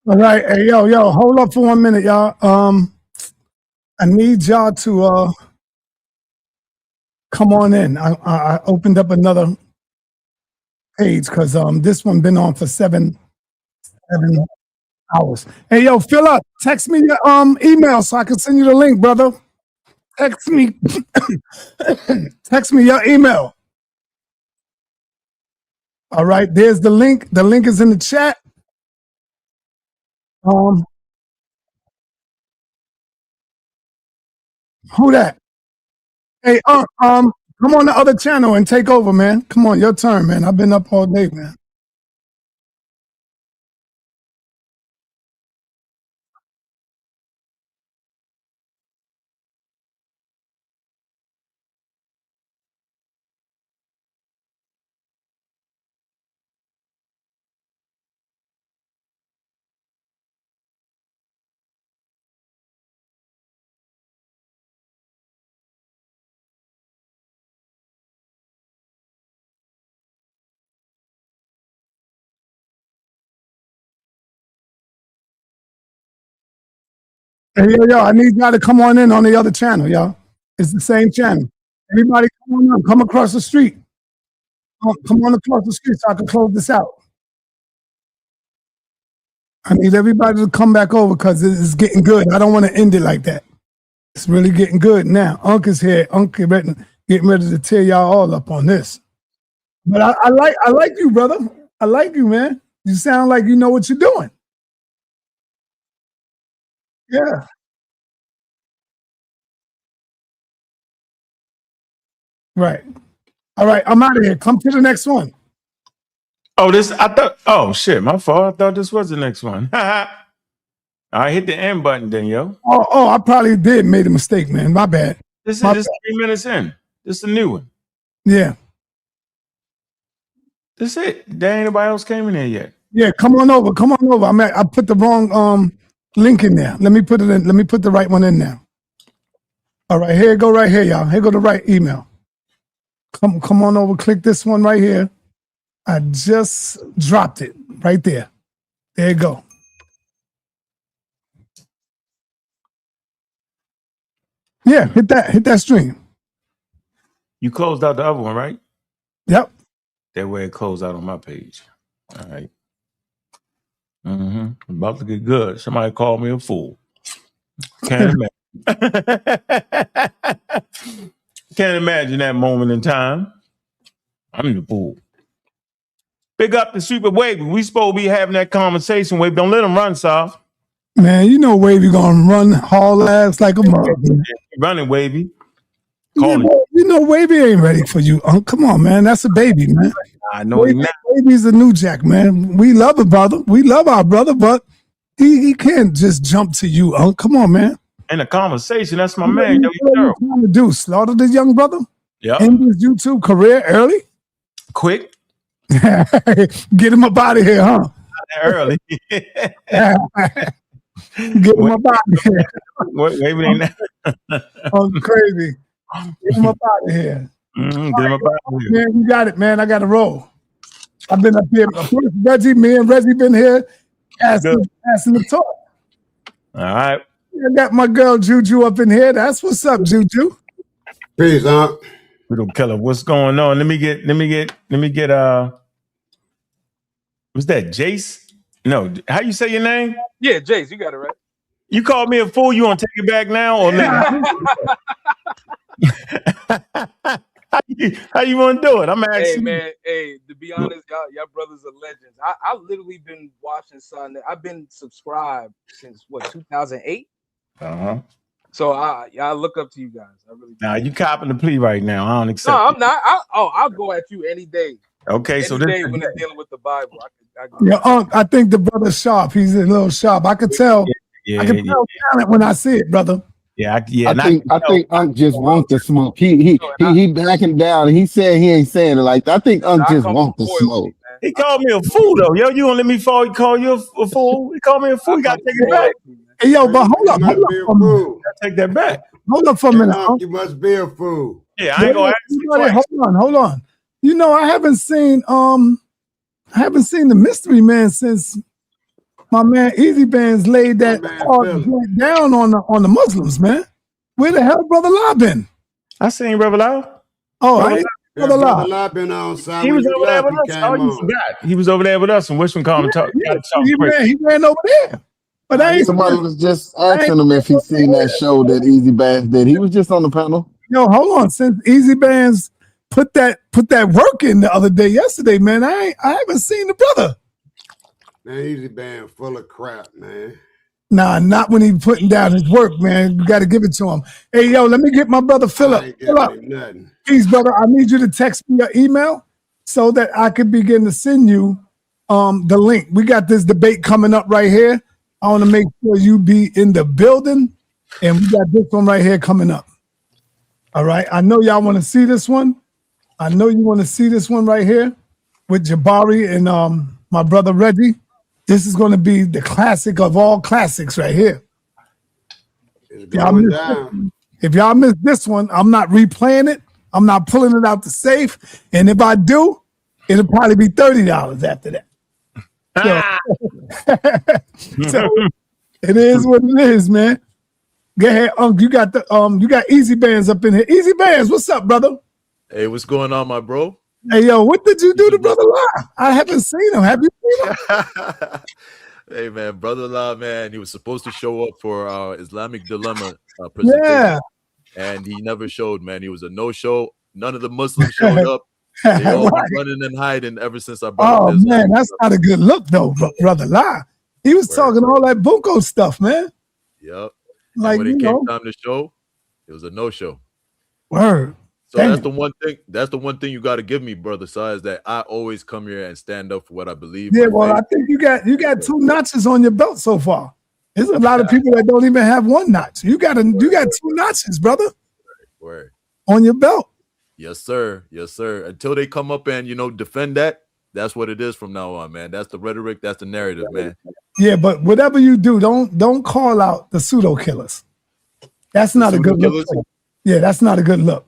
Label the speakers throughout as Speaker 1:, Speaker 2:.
Speaker 1: All right, hey, yo, hold up for 1 minute, y'all. I need y'all to come on in. I opened up another page because this one been on for seven hours. Hey, yo, fill up. Text me your email so I can send you the link, brother. Text me, text me your email. All right, there's the link. The link is in the chat. Who that? Hey, come on the other channel and take over, man. Come on, your turn, man. I've been up all day, man. Hey, yo, I need y'all to come on in on the other channel, y'all. It's the same channel. Everybody come on up. Come across the street. Come on across the street so I can close this out. I need everybody to come back over because it's getting good. I don't want to end it like that. It's really getting good now. Unc is here. Unc getting ready to tear y'all all up on this. But I like you, brother. I like you, man. You sound like you know what you're doing. Yeah. Right. All right. I'm out of here. Come to the next one.
Speaker 2: Oh, oh shit, my fault. I thought this was the next one. I hit the end button then, yo.
Speaker 1: Oh, I probably did made a mistake, man. My bad.
Speaker 2: This is 3 minutes in. This is a new one.
Speaker 1: Yeah.
Speaker 2: That's it. There ain't nobody else came in here yet.
Speaker 1: Yeah, come on over. Come on over. I put the wrong link in there. Let me put it in. Let me put the right one in there. All right, here go right here, y'all. Here go the right email. Come on over. Click this one right here. I just dropped it right there. There you go. Yeah, hit that stream.
Speaker 2: You closed out the other one, right?
Speaker 1: Yep.
Speaker 2: That way it closed out on my page. All right. About to get good. Somebody called me a fool. Can't imagine. Can't imagine that moment in time. I'm the fool. Big up the Super Wavy. We supposed to be having that conversation. Wavy, don't let him run, Sal.
Speaker 1: Man, you know Wavy gonna run haul ass like a mug.
Speaker 2: Running, Wavy.
Speaker 1: Yeah, you know Wavy ain't ready for you. Come on, man. That's a baby, man.
Speaker 2: I know he's not.
Speaker 1: Wavy's a new jack, man. We love a brother. We love our brother, but he can't just jump to you. Come on, man.
Speaker 2: In a conversation, that's my man.
Speaker 1: What are you trying to do? Slaughter the young brother?
Speaker 2: Yeah.
Speaker 1: End his YouTube career early?
Speaker 2: Quick.
Speaker 1: Get him up out of here, huh?
Speaker 2: Early.
Speaker 1: Get him up out of here.
Speaker 2: Wavy ain't
Speaker 1: I'm crazy. Get him up out of here.
Speaker 2: Get him up out of here.
Speaker 1: Man, you got it, man. I got to roll. I've been up here. Reggie, me and Reggie been here passing the talk.
Speaker 2: All right.
Speaker 1: I got my girl Juju up in here. That's what's up, Juju.
Speaker 3: Peace, huh?
Speaker 2: We don't kill her. What's going on? Let me get what's that? Jace? No, how you say your name?
Speaker 4: Yeah, Jace, you got it right.
Speaker 2: You called me a fool. You want to take it back now? Or how you want to do it? I'm asking.
Speaker 4: Hey, man. Hey, to be honest, y'all brothers are legends. I literally been watching sa.neter. I've been subscribed since what, 2008? So I look up to you guys. I really do.
Speaker 2: Now you copping the plea right now. I don't accept.
Speaker 4: No, I'm not. I'll go at you any day.
Speaker 2: Okay, so
Speaker 4: Any
Speaker 2: this
Speaker 4: day when it's dealing with the Bible, I
Speaker 1: Yeah, I think the brother's sharp. He's a little sharp. I could tell. I can tell talent when I see it, brother.
Speaker 2: I
Speaker 3: think Unc just wants the smoke. He backing down. He said he ain't saying it like that. I think Unc just wants the smoke.
Speaker 2: He called me a fool though. Yo, you gonna let me fall? He called you a fool? He called me a fool. You gotta take it back.
Speaker 1: Hey, yo, but hold up for a minute.
Speaker 2: Take that back.
Speaker 1: Hold up for a minute.
Speaker 5: You must be a fool.
Speaker 2: Yeah, I ain't gonna ask you twice.
Speaker 1: Hold on. You know, I haven't seen the mystery man since my man Easy Bands laid that hard joint down on the Muslims, man. Where the hell Brother La been?
Speaker 2: I seen Brother La.
Speaker 1: Oh,
Speaker 5: Brother La been on side.
Speaker 2: He was over there with us. Oh, you forgot. He was over there with us, and Wishman called him talk.
Speaker 1: He ran over there. But I ain't.
Speaker 3: Somebody was just asking him if he seen that show that Easy Bands did. He was just on the panel.
Speaker 1: Yo, hold on. Since Easy Bands put that work in the other day, yesterday, man, I haven't seen the brother.
Speaker 5: Man, Easy Band full of crap, man.
Speaker 1: Nah, not when he putting down his work, man. You got to give it to him. Hey, yo, let me get my brother Philip. Please, brother, I need you to text me your email so that I can begin to send you the link. We got this debate coming up right here. I want to make sure you be in the building, and we got this one right here coming up. All right, I know y'all want to see this one. I know you want to see this one right here with Jabari and my brother Reggie. This is going to be the classic of all classics right here. If y'all miss this one, I'm not replaying it. I'm not pulling it out the safe. And if I do, it'll probably be $30 after that. So it is what it is, man. Go ahead, you got Easy Bands up in here. Easy Bands, what's up, brother?
Speaker 6: Hey, what's going on, my bro?
Speaker 1: Hey, yo, what did you do to Brother La? I haven't seen him. Have you seen him?
Speaker 6: Hey, man, Brother La, man, he was supposed to show up for Islamic Dilemma presentation.
Speaker 1: Yeah.
Speaker 6: And he never showed, man. He was a no-show. None of the Muslims showed up. They all been running and hiding ever since I brought
Speaker 1: this. Oh, man, that's not a good look, though, Brother La. He was talking all that Bunko stuff, man.
Speaker 6: Yep.
Speaker 1: Like,
Speaker 6: when it came time to show, it was a no-show.
Speaker 1: Word.
Speaker 6: So that's the one thing. That's the one thing you got to give me, brother. Si, is that I always come here and stand up for what I believe.
Speaker 1: Yeah, well, I think you got 2 notches on your belt so far. There's a lot of people that don't even have 1 notch. You got 2 notches, brother.
Speaker 6: Word.
Speaker 1: On your belt.
Speaker 6: Yes, sir. Yes, sir. Until they come up and defend that. That's what it is from now on, man. That's the rhetoric. That's the narrative, man.
Speaker 1: Yeah, but whatever you do, don't call out the pseudo killers. That's not a good look. Yeah, that's not a good look.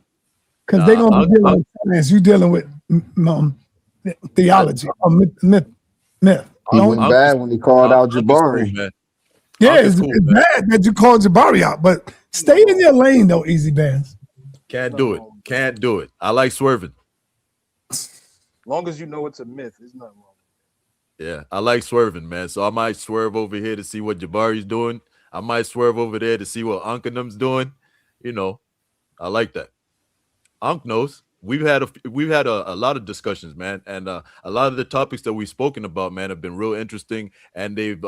Speaker 1: Because they're gonna be dealing with science. You dealing with theology or myth.
Speaker 3: He went bad when he called out Jabari.
Speaker 6: Cool,
Speaker 1: yeah, it's bad that you called Jabari out, but stay in your lane though, Easy Bands.
Speaker 6: Can't do it. Can't do it. I like swerving.
Speaker 4: Long as you know it's a myth, there's nothing wrong.
Speaker 6: Yeah, I like swerving, man. So I might swerve over here to see what Jabari's doing. I might swerve over there to see what Unc and them's doing. I like that. Unc knows. We've had a lot of discussions, man, and a lot of the topics that we've spoken about, man, have been real interesting, and they've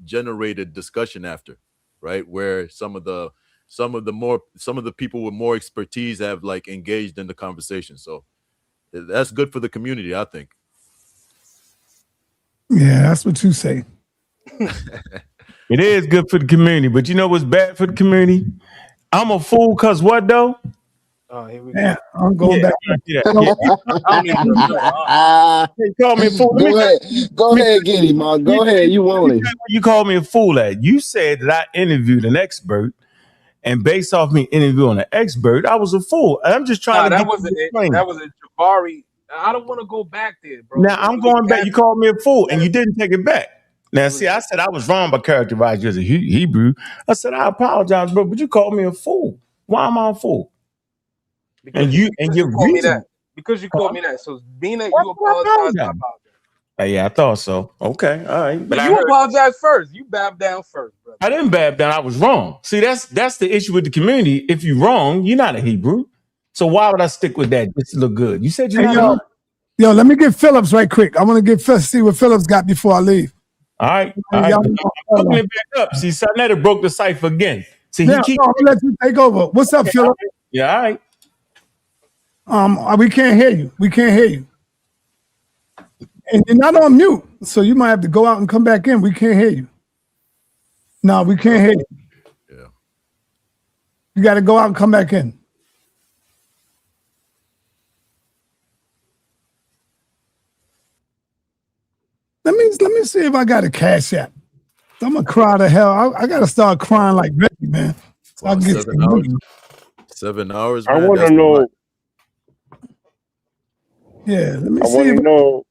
Speaker 6: generated discussion after, right? Where some of the people with more expertise have like engaged in the conversation. So that's good for the community, I think.
Speaker 1: Yeah, that's what you say.
Speaker 2: It is good for the community, but you know what's bad for the community? I'm a fool because what though?
Speaker 4: Oh, here we go.
Speaker 1: Yeah, I'm going back.
Speaker 2: Yeah. You call me a fool.
Speaker 3: Go ahead, get him, man. Go ahead. You want it.
Speaker 2: You called me a fool at. You said that I interviewed an expert, and based off me interviewing an expert, I was a fool. I'm just trying to.
Speaker 4: That was a Jabari. I don't want to go back there, bro.
Speaker 2: Now I'm going back. You called me a fool, and you didn't take it back. Now, see, I said I was wrong by characterizing you as a Hebrew. I said I apologize, bro, but you called me a fool. Why am I a fool?
Speaker 4: Because you called me that. Because you called me that. So being that you apologize, I apologize.
Speaker 2: Yeah, I thought so. Okay, all right.
Speaker 4: But you apologize first. You bowed down first, brother.
Speaker 2: I didn't bow down. I was wrong. See, that's the issue with the community. If you're wrong, you're not a Hebrew. So why would I stick with that just to look good? You said you're not.
Speaker 1: Yo, let me get Phillips right quick. I want to see what Phillips got before I leave.
Speaker 2: All right. I'm hooking it back up. See, sa.neter broke the cipher again. See,
Speaker 1: Yeah,
Speaker 2: he keep.
Speaker 1: no, I'm gonna let you take over. What's up, Philip?
Speaker 2: Yeah, all right.
Speaker 1: We can't hear you. We can't hear you. And you're not on mute, so you might have to go out and come back in. We can't hear you. No, we can't hear you.
Speaker 6: Yeah.
Speaker 1: You got to go out and come back in. Let me see if I got a cash app. I'm gonna cry to hell. I gotta start crying like Reggie, man. So I
Speaker 6: Wow,
Speaker 1: can get
Speaker 6: 7
Speaker 1: some
Speaker 6: hours.
Speaker 1: money.
Speaker 6: 7 hours,
Speaker 7: I
Speaker 6: man.
Speaker 7: want to
Speaker 6: That's a lot.
Speaker 7: know.
Speaker 1: Yeah, let me
Speaker 7: I
Speaker 1: see.
Speaker 7: want to know.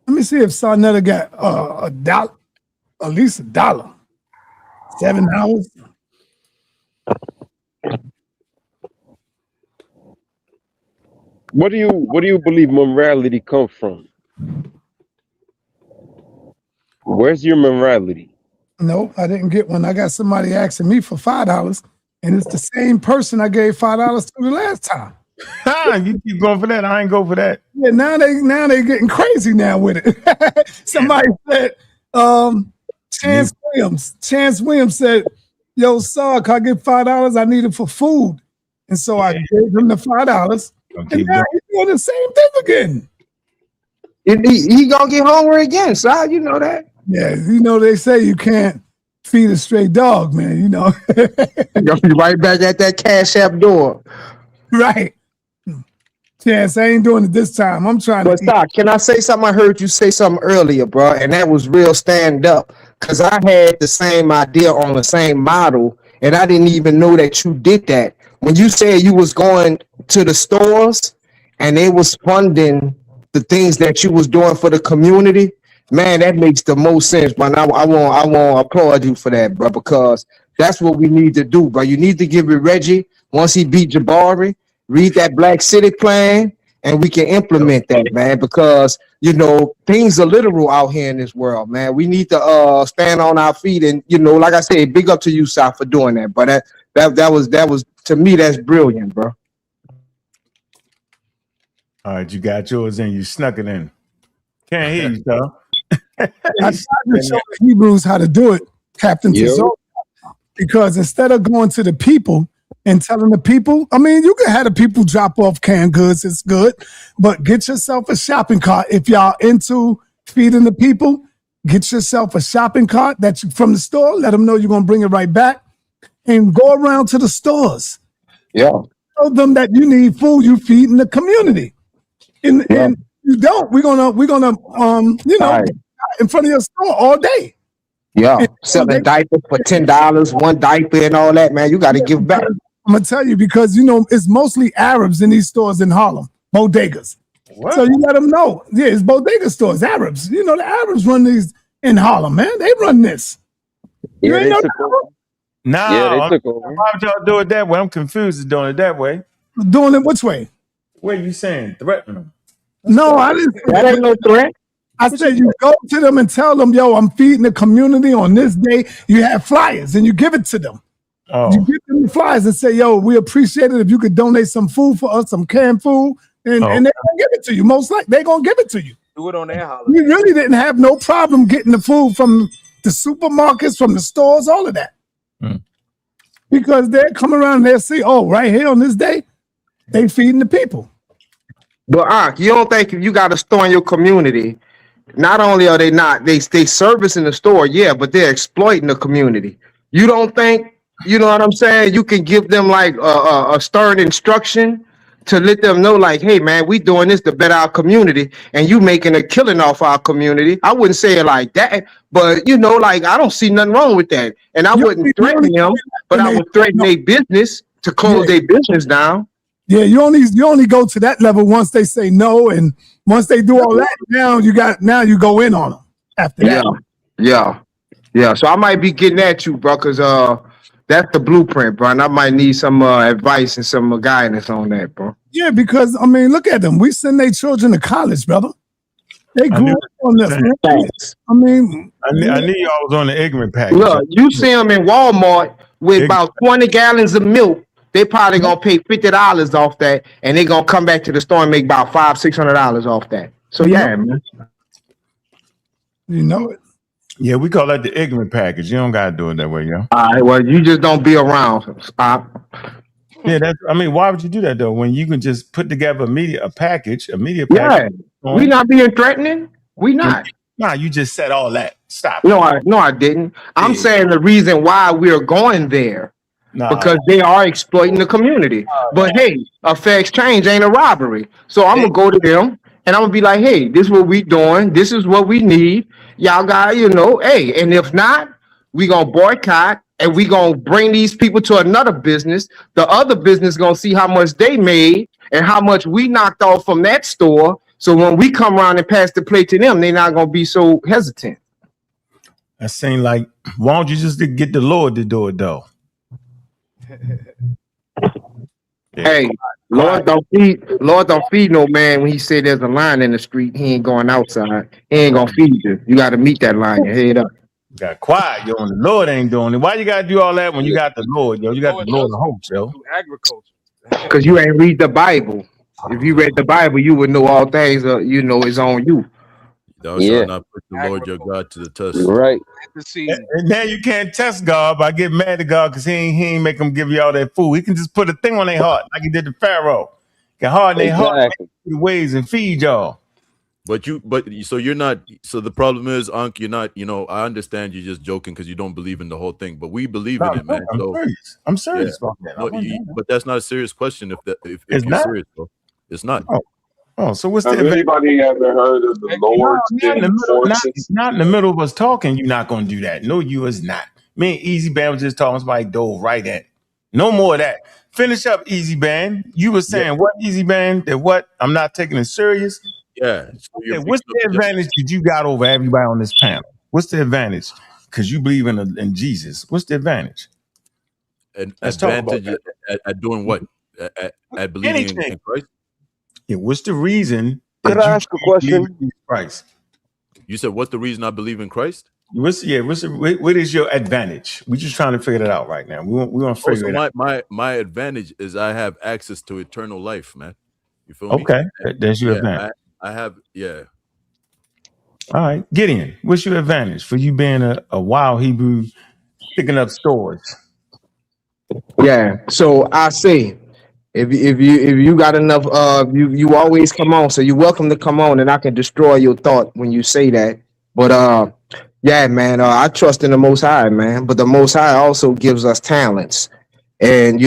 Speaker 1: Let me see if sa.neter got $1, at least $1. 7 hours.
Speaker 7: What do you believe morality comes from? Where's your morality?
Speaker 1: No, I didn't get one. I got somebody asking me for $5, and it's the same person I gave $5 to the last time.
Speaker 2: You keep going for that. I ain't go for that.
Speaker 1: Yeah, now they getting crazy now with it. Somebody said, Chance Williams said, "Yo, Saul, can I get $5? I need it for food." And so I gave him the $5, and now he's doing the same thing again.
Speaker 8: He gonna get hungry again, so you know that.
Speaker 1: Yeah, you know they say you can't feed a stray dog, man. You know,
Speaker 8: He gonna be right back at that Cash App door.
Speaker 1: right? Chance, I ain't doing it this time. I'm trying
Speaker 8: But
Speaker 1: to.
Speaker 8: stop. Can I say something? I heard you say something earlier, bro, and that was real stand up. Cause I had the same idea on the same model, and I didn't even know that you did that. When you said you was going to the stores and they was funding the things that you was doing for the community, man, that makes the most sense, man. I want to applaud you for that, bro, because that's what we need to do, bro. You need to give it Reggie once he beat Jabari. Read that Black City plan, and we can implement that, man, because you know things are literal out here in this world, man. We need to stand on our feet, and you know, like I said, big up to you, South, for doing that. But that was to me, that's brilliant, bro.
Speaker 2: All right, you got yours in. You snuck it in. Can't hear you, Saul.
Speaker 1: I tried to show the Hebrews how to do it, Captain Tazor, because instead of going to the people and telling the people, I mean, you can have the people drop off canned goods, it's good, but get yourself a shopping cart. If y'all into feeding the people, get yourself a shopping cart that you, from the store, let them know you're going to bring it right back, and go around to the stores.
Speaker 8: Yeah.
Speaker 1: Tell them that you need food, you feed in the community. And you don't, we're gonna you know,
Speaker 8: Right.
Speaker 1: in front of your store all day.
Speaker 8: Yeah, selling diapers for $10, one diaper and all that, man. You got to give back.
Speaker 1: I'm gonna tell you because you know it's mostly Arabs in these stores in Harlem, bodegas.
Speaker 2: What?
Speaker 1: So you let them know, yeah, it's bodega stores, Arabs. You know the Arabs run these in Harlem, man. They run this. You
Speaker 7: Yeah,
Speaker 1: ain't
Speaker 7: they
Speaker 1: know
Speaker 7: took
Speaker 1: that?
Speaker 7: over.
Speaker 2: Nah,
Speaker 7: Yeah, they took over.
Speaker 2: why would y'all do it that way? I'm confused at doing it that way.
Speaker 1: Doing it which way?
Speaker 2: What are you saying? Threatening them?
Speaker 1: No, I didn't.
Speaker 8: That ain't no threat.
Speaker 1: I said you go to them and tell them, yo, I'm feeding the community on this day. You have flyers and you give it to them.
Speaker 2: Oh,
Speaker 1: You give them the flyers and say, yo, we appreciate it if you could donate some food for us, some canned food, and they're gonna give it to you. Most likely they're gonna give it to you.
Speaker 4: Do it on their holiday.
Speaker 1: We really didn't have no problem getting the food from the supermarkets, from the stores, all of that. Because they'll come around and they'll see, oh, right here on this day, they feeding the people.
Speaker 8: But you don't think if you got a store in your community, not only are they not, they service in the store, yeah, but they're exploiting the community. You don't think, you know what I'm saying? You can give them like a stern instruction to let them know, like, hey, man, we doing this to better our community, and you making a killing off our community. I wouldn't say it like that, but you know, like, I don't see nothing wrong with that. And I wouldn't threaten them, but I would threaten their business to close their business down.
Speaker 1: Yeah, you only go to that level once they say no, and once they do all that, now you go in on them after that.
Speaker 8: Yeah. So I might be getting at you, bro, because that's the blueprint, bro, and I might need some advice and some guidance on that, bro.
Speaker 1: Yeah, because I mean, look at them. We send their children to college, brother. They grew up on this. I mean,
Speaker 2: I knew y'all was on the ignorant package.
Speaker 8: Look, you see them in Walmart with about 20 gallons of milk. They probably gonna pay $50 off that, and they gonna come back to the store and make about $500-600 off that. So yeah, man.
Speaker 1: You know it.
Speaker 2: Yeah, we call that the ignorant package. You don't gotta do it that way, yo.
Speaker 8: All right, well, you just don't be around.
Speaker 2: Yeah, that's. I mean, why would you do that though? When you can just put together a media package.
Speaker 8: Yeah, we not being threatening. We not.
Speaker 2: Nah, you just said all that. Stop.
Speaker 8: No, I didn't. I'm
Speaker 2: Yeah.
Speaker 8: saying the reason why we're going there
Speaker 2: Nah.
Speaker 8: because they are exploiting the community. But hey, a fair exchange ain't a robbery. So I'm gonna go to them and I'm gonna be like, hey, this is what we doing. This is what we need. Y'all got, hey, and if not, we gonna boycott and we gonna bring these people to another business. The other business gonna see how much they made and how much we knocked off from that store. So when we come around and pass the plate to them, they're not gonna be so hesitant.
Speaker 2: That seemed like, why don't you just get the Lord to do it though?
Speaker 8: Hey, Lord don't feed no man when he say there's a lion in the street. He ain't going outside. He ain't gonna feed you. You got to meet that lion. Head up.
Speaker 2: Got quiet, yo, and the Lord ain't doing it. Why you gotta do all that when you got the Lord, yo? You got the Lord of hosts, yo.
Speaker 4: Agriculture.
Speaker 8: Because you ain't read the Bible. If you read the Bible, you would know all things. Is on you.
Speaker 6: Thou shalt not put the Lord your God to the test.
Speaker 7: Right.
Speaker 2: And now you can't test God by getting mad at God because he ain't make them give you all that food. He can just put a thing on their heart like he did to Pharaoh. Can harden their heart ways and feed y'all.
Speaker 6: So you're not. So the problem is, Unc, you're not. I understand you're just joking because you don't believe in the whole thing, but we believe in it, man.
Speaker 2: I'm serious about that.
Speaker 6: But that's not a serious question. If
Speaker 2: it's
Speaker 6: you're
Speaker 2: not
Speaker 6: serious, bro, it's not.
Speaker 2: Oh, so what's
Speaker 5: Have anybody ever heard of the Lord's
Speaker 2: not in the middle of us talking? You're not going to do that. No, you is not. Me and Easy Band was just talking. Somebody dove right in. No more of that. Finish up, Easy Band. You were saying what, Easy Band? That what? I'm not taking it serious.
Speaker 6: Yeah.
Speaker 2: Okay, what's the advantage that you got over everybody on this panel? What's the advantage? Because you believe in Jesus. What's the advantage?
Speaker 6: An advantage at doing what? At believing in Christ?
Speaker 2: Yeah, what's the reason?
Speaker 7: Could I ask a question?
Speaker 2: Christ.
Speaker 6: You said, what's the reason I believe in Christ?
Speaker 2: What is your advantage? We're just trying to figure it out right now. We want to figure it out.
Speaker 6: My advantage is I have access to eternal life, man. You feel me?
Speaker 2: Okay, that's your advantage.
Speaker 6: I have,
Speaker 2: All right, Gideon, what's your advantage for you being a wild Hebrew picking up stores?
Speaker 8: Yeah. So I say, if you got enough, you always come on. So you're welcome to come on, and I can destroy your thought when you say that. But yeah, man, I trust in the Most High, man. But the Most High also gives us talents, and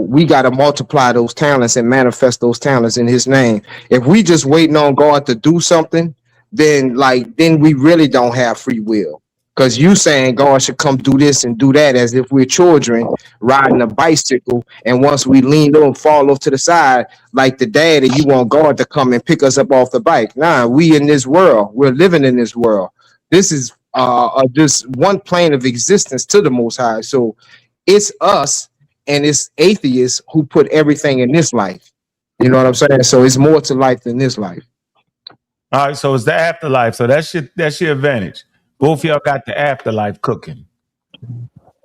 Speaker 8: we got to multiply those talents and manifest those talents in His name. If we just waiting on God to do something, then we really don't have free will. Because you saying God should come do this and do that as if we're children riding a bicycle, and once we lean over and fall off to the side, like the daddy, you want God to come and pick us up off the bike. Nah, we in this world. We're living in this world. This is just one plane of existence to the Most High. So it's us and it's atheists who put everything in this life. You know what I'm saying? So it's more to life than this life.
Speaker 2: All right, so it's the afterlife. So that's your advantage. Both of y'all got the afterlife cooking.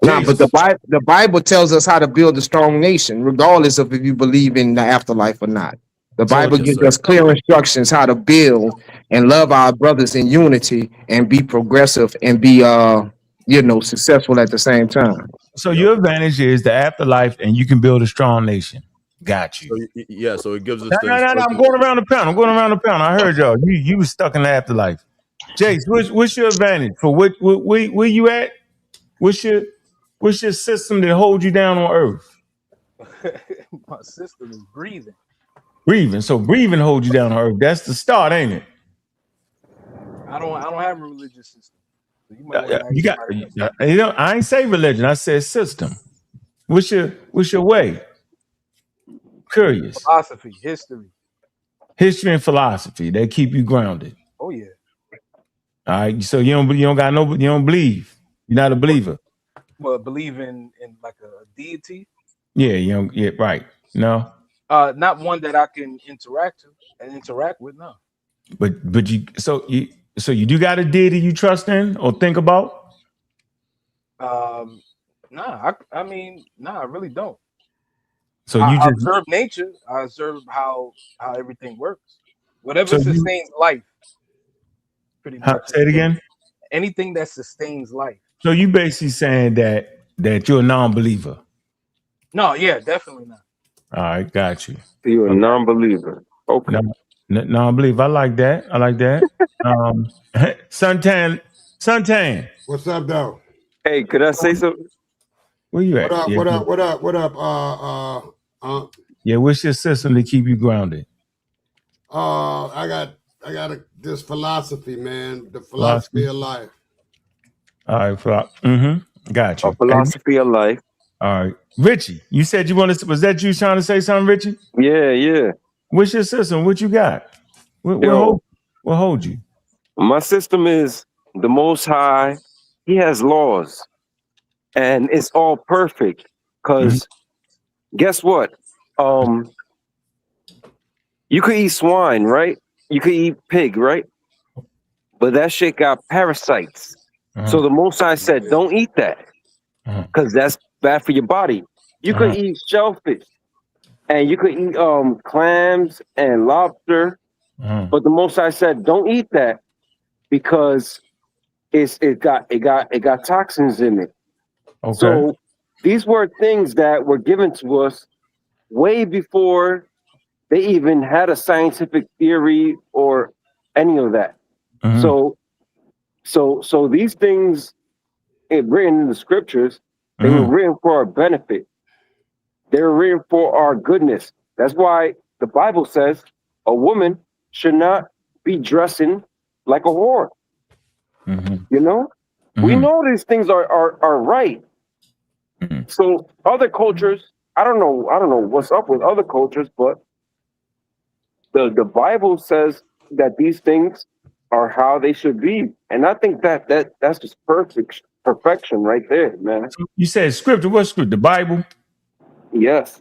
Speaker 8: Nah, but the Bible tells us how to build a strong nation, regardless of if you believe in the afterlife or not. The Bible gives us clear instructions how to build and love our brothers in unity and be progressive and be successful at the same time.
Speaker 2: So your advantage is the afterlife, and you can build a strong nation. Got you.
Speaker 6: So it gives us.
Speaker 2: No, I'm going around the pound. I heard y'all. You was stuck in the afterlife. Jace, what's your advantage for where you at? What's your system that holds you down on earth?
Speaker 4: My system is breathing.
Speaker 2: Breathing. So breathing holds you down on earth. That's the start, ain't it?
Speaker 4: I don't have a religious system. So
Speaker 2: I ain't say religion. I said system. What's your way? Curious.
Speaker 4: Philosophy, history
Speaker 2: and philosophy. They keep you grounded.
Speaker 4: Oh yeah.
Speaker 2: All right. So you don't believe. You're not a believer.
Speaker 4: Well, believe in like a deity.
Speaker 2: Yeah. Right. No.
Speaker 4: Not one that I can interact with. No.
Speaker 2: But you do got a deity you trust in or think about?
Speaker 4: Nah. I really don't.
Speaker 2: So
Speaker 4: I observe nature. I observe how everything works. Whatever sustains life. Pretty much.
Speaker 2: Say it again.
Speaker 4: anything that sustains life.
Speaker 2: So you basically saying that you're a non-believer.
Speaker 4: No, yeah, definitely not.
Speaker 2: All right, got you.
Speaker 7: You're a non-believer. Okay.
Speaker 2: Non-believer. I like that. I like that. Suntan.
Speaker 5: What's up, though?
Speaker 7: Hey, could I say something?
Speaker 2: Where you at?
Speaker 5: What up?
Speaker 2: Yeah, what's your system to keep you grounded?
Speaker 5: I got this philosophy, man. The philosophy of life.
Speaker 2: All right, got you.
Speaker 7: A philosophy of life.
Speaker 2: All right, Richie. You said you wanted to. Was that you trying to say something, Richie?
Speaker 7: Yeah.
Speaker 2: What's your system? What you got? What hold you?
Speaker 7: My system is the Most High. He has laws, and it's all perfect. Cause guess what? You could eat swine, right? You could eat pig, right? But that shit got parasites. So the Most High said, don't eat that, because that's bad for your body. You could eat shellfish, and you could eat clams and lobster, but the Most High said, don't eat that because it got toxins in it.
Speaker 2: Okay.
Speaker 7: So these were things that were given to us way before they even had a scientific theory or any of that. So these things written in the scriptures, they were written for our benefit. They were written for our goodness. That's why the Bible says a woman should not be dressing like a whore. You know? We know these things are right. So other cultures, I don't know what's up with other cultures, but the Bible says that these things are how they should be. And I think that's just perfection right there, man.
Speaker 2: You said scripture. What scripture? The Bible?
Speaker 7: Yes.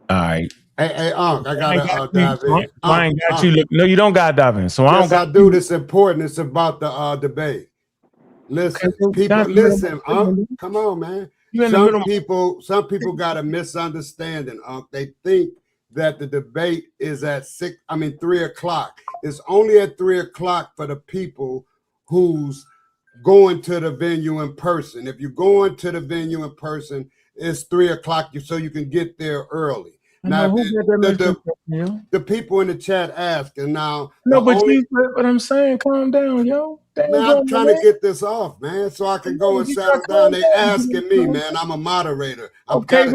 Speaker 2: All right.
Speaker 5: Hey, I gotta dive in.
Speaker 2: I ain't got you. No, you don't gotta dive in. So
Speaker 5: I do this important. It's about the debate. Listen, people, listen, come on, man. Some people got a misunderstanding. They think that the debate is at 3 o'clock. It's only at 3 o'clock for the people who's going to the venue in person. If you're going to the venue in person, it's 3 o'clock so you can get there early. Now, the people in the chat asking now.
Speaker 2: No, but what I'm saying, calm down, yo.
Speaker 5: Man, I'm trying to get this off, man, so I can go and settle down. They asking me, man. I'm a moderator.
Speaker 2: Okay,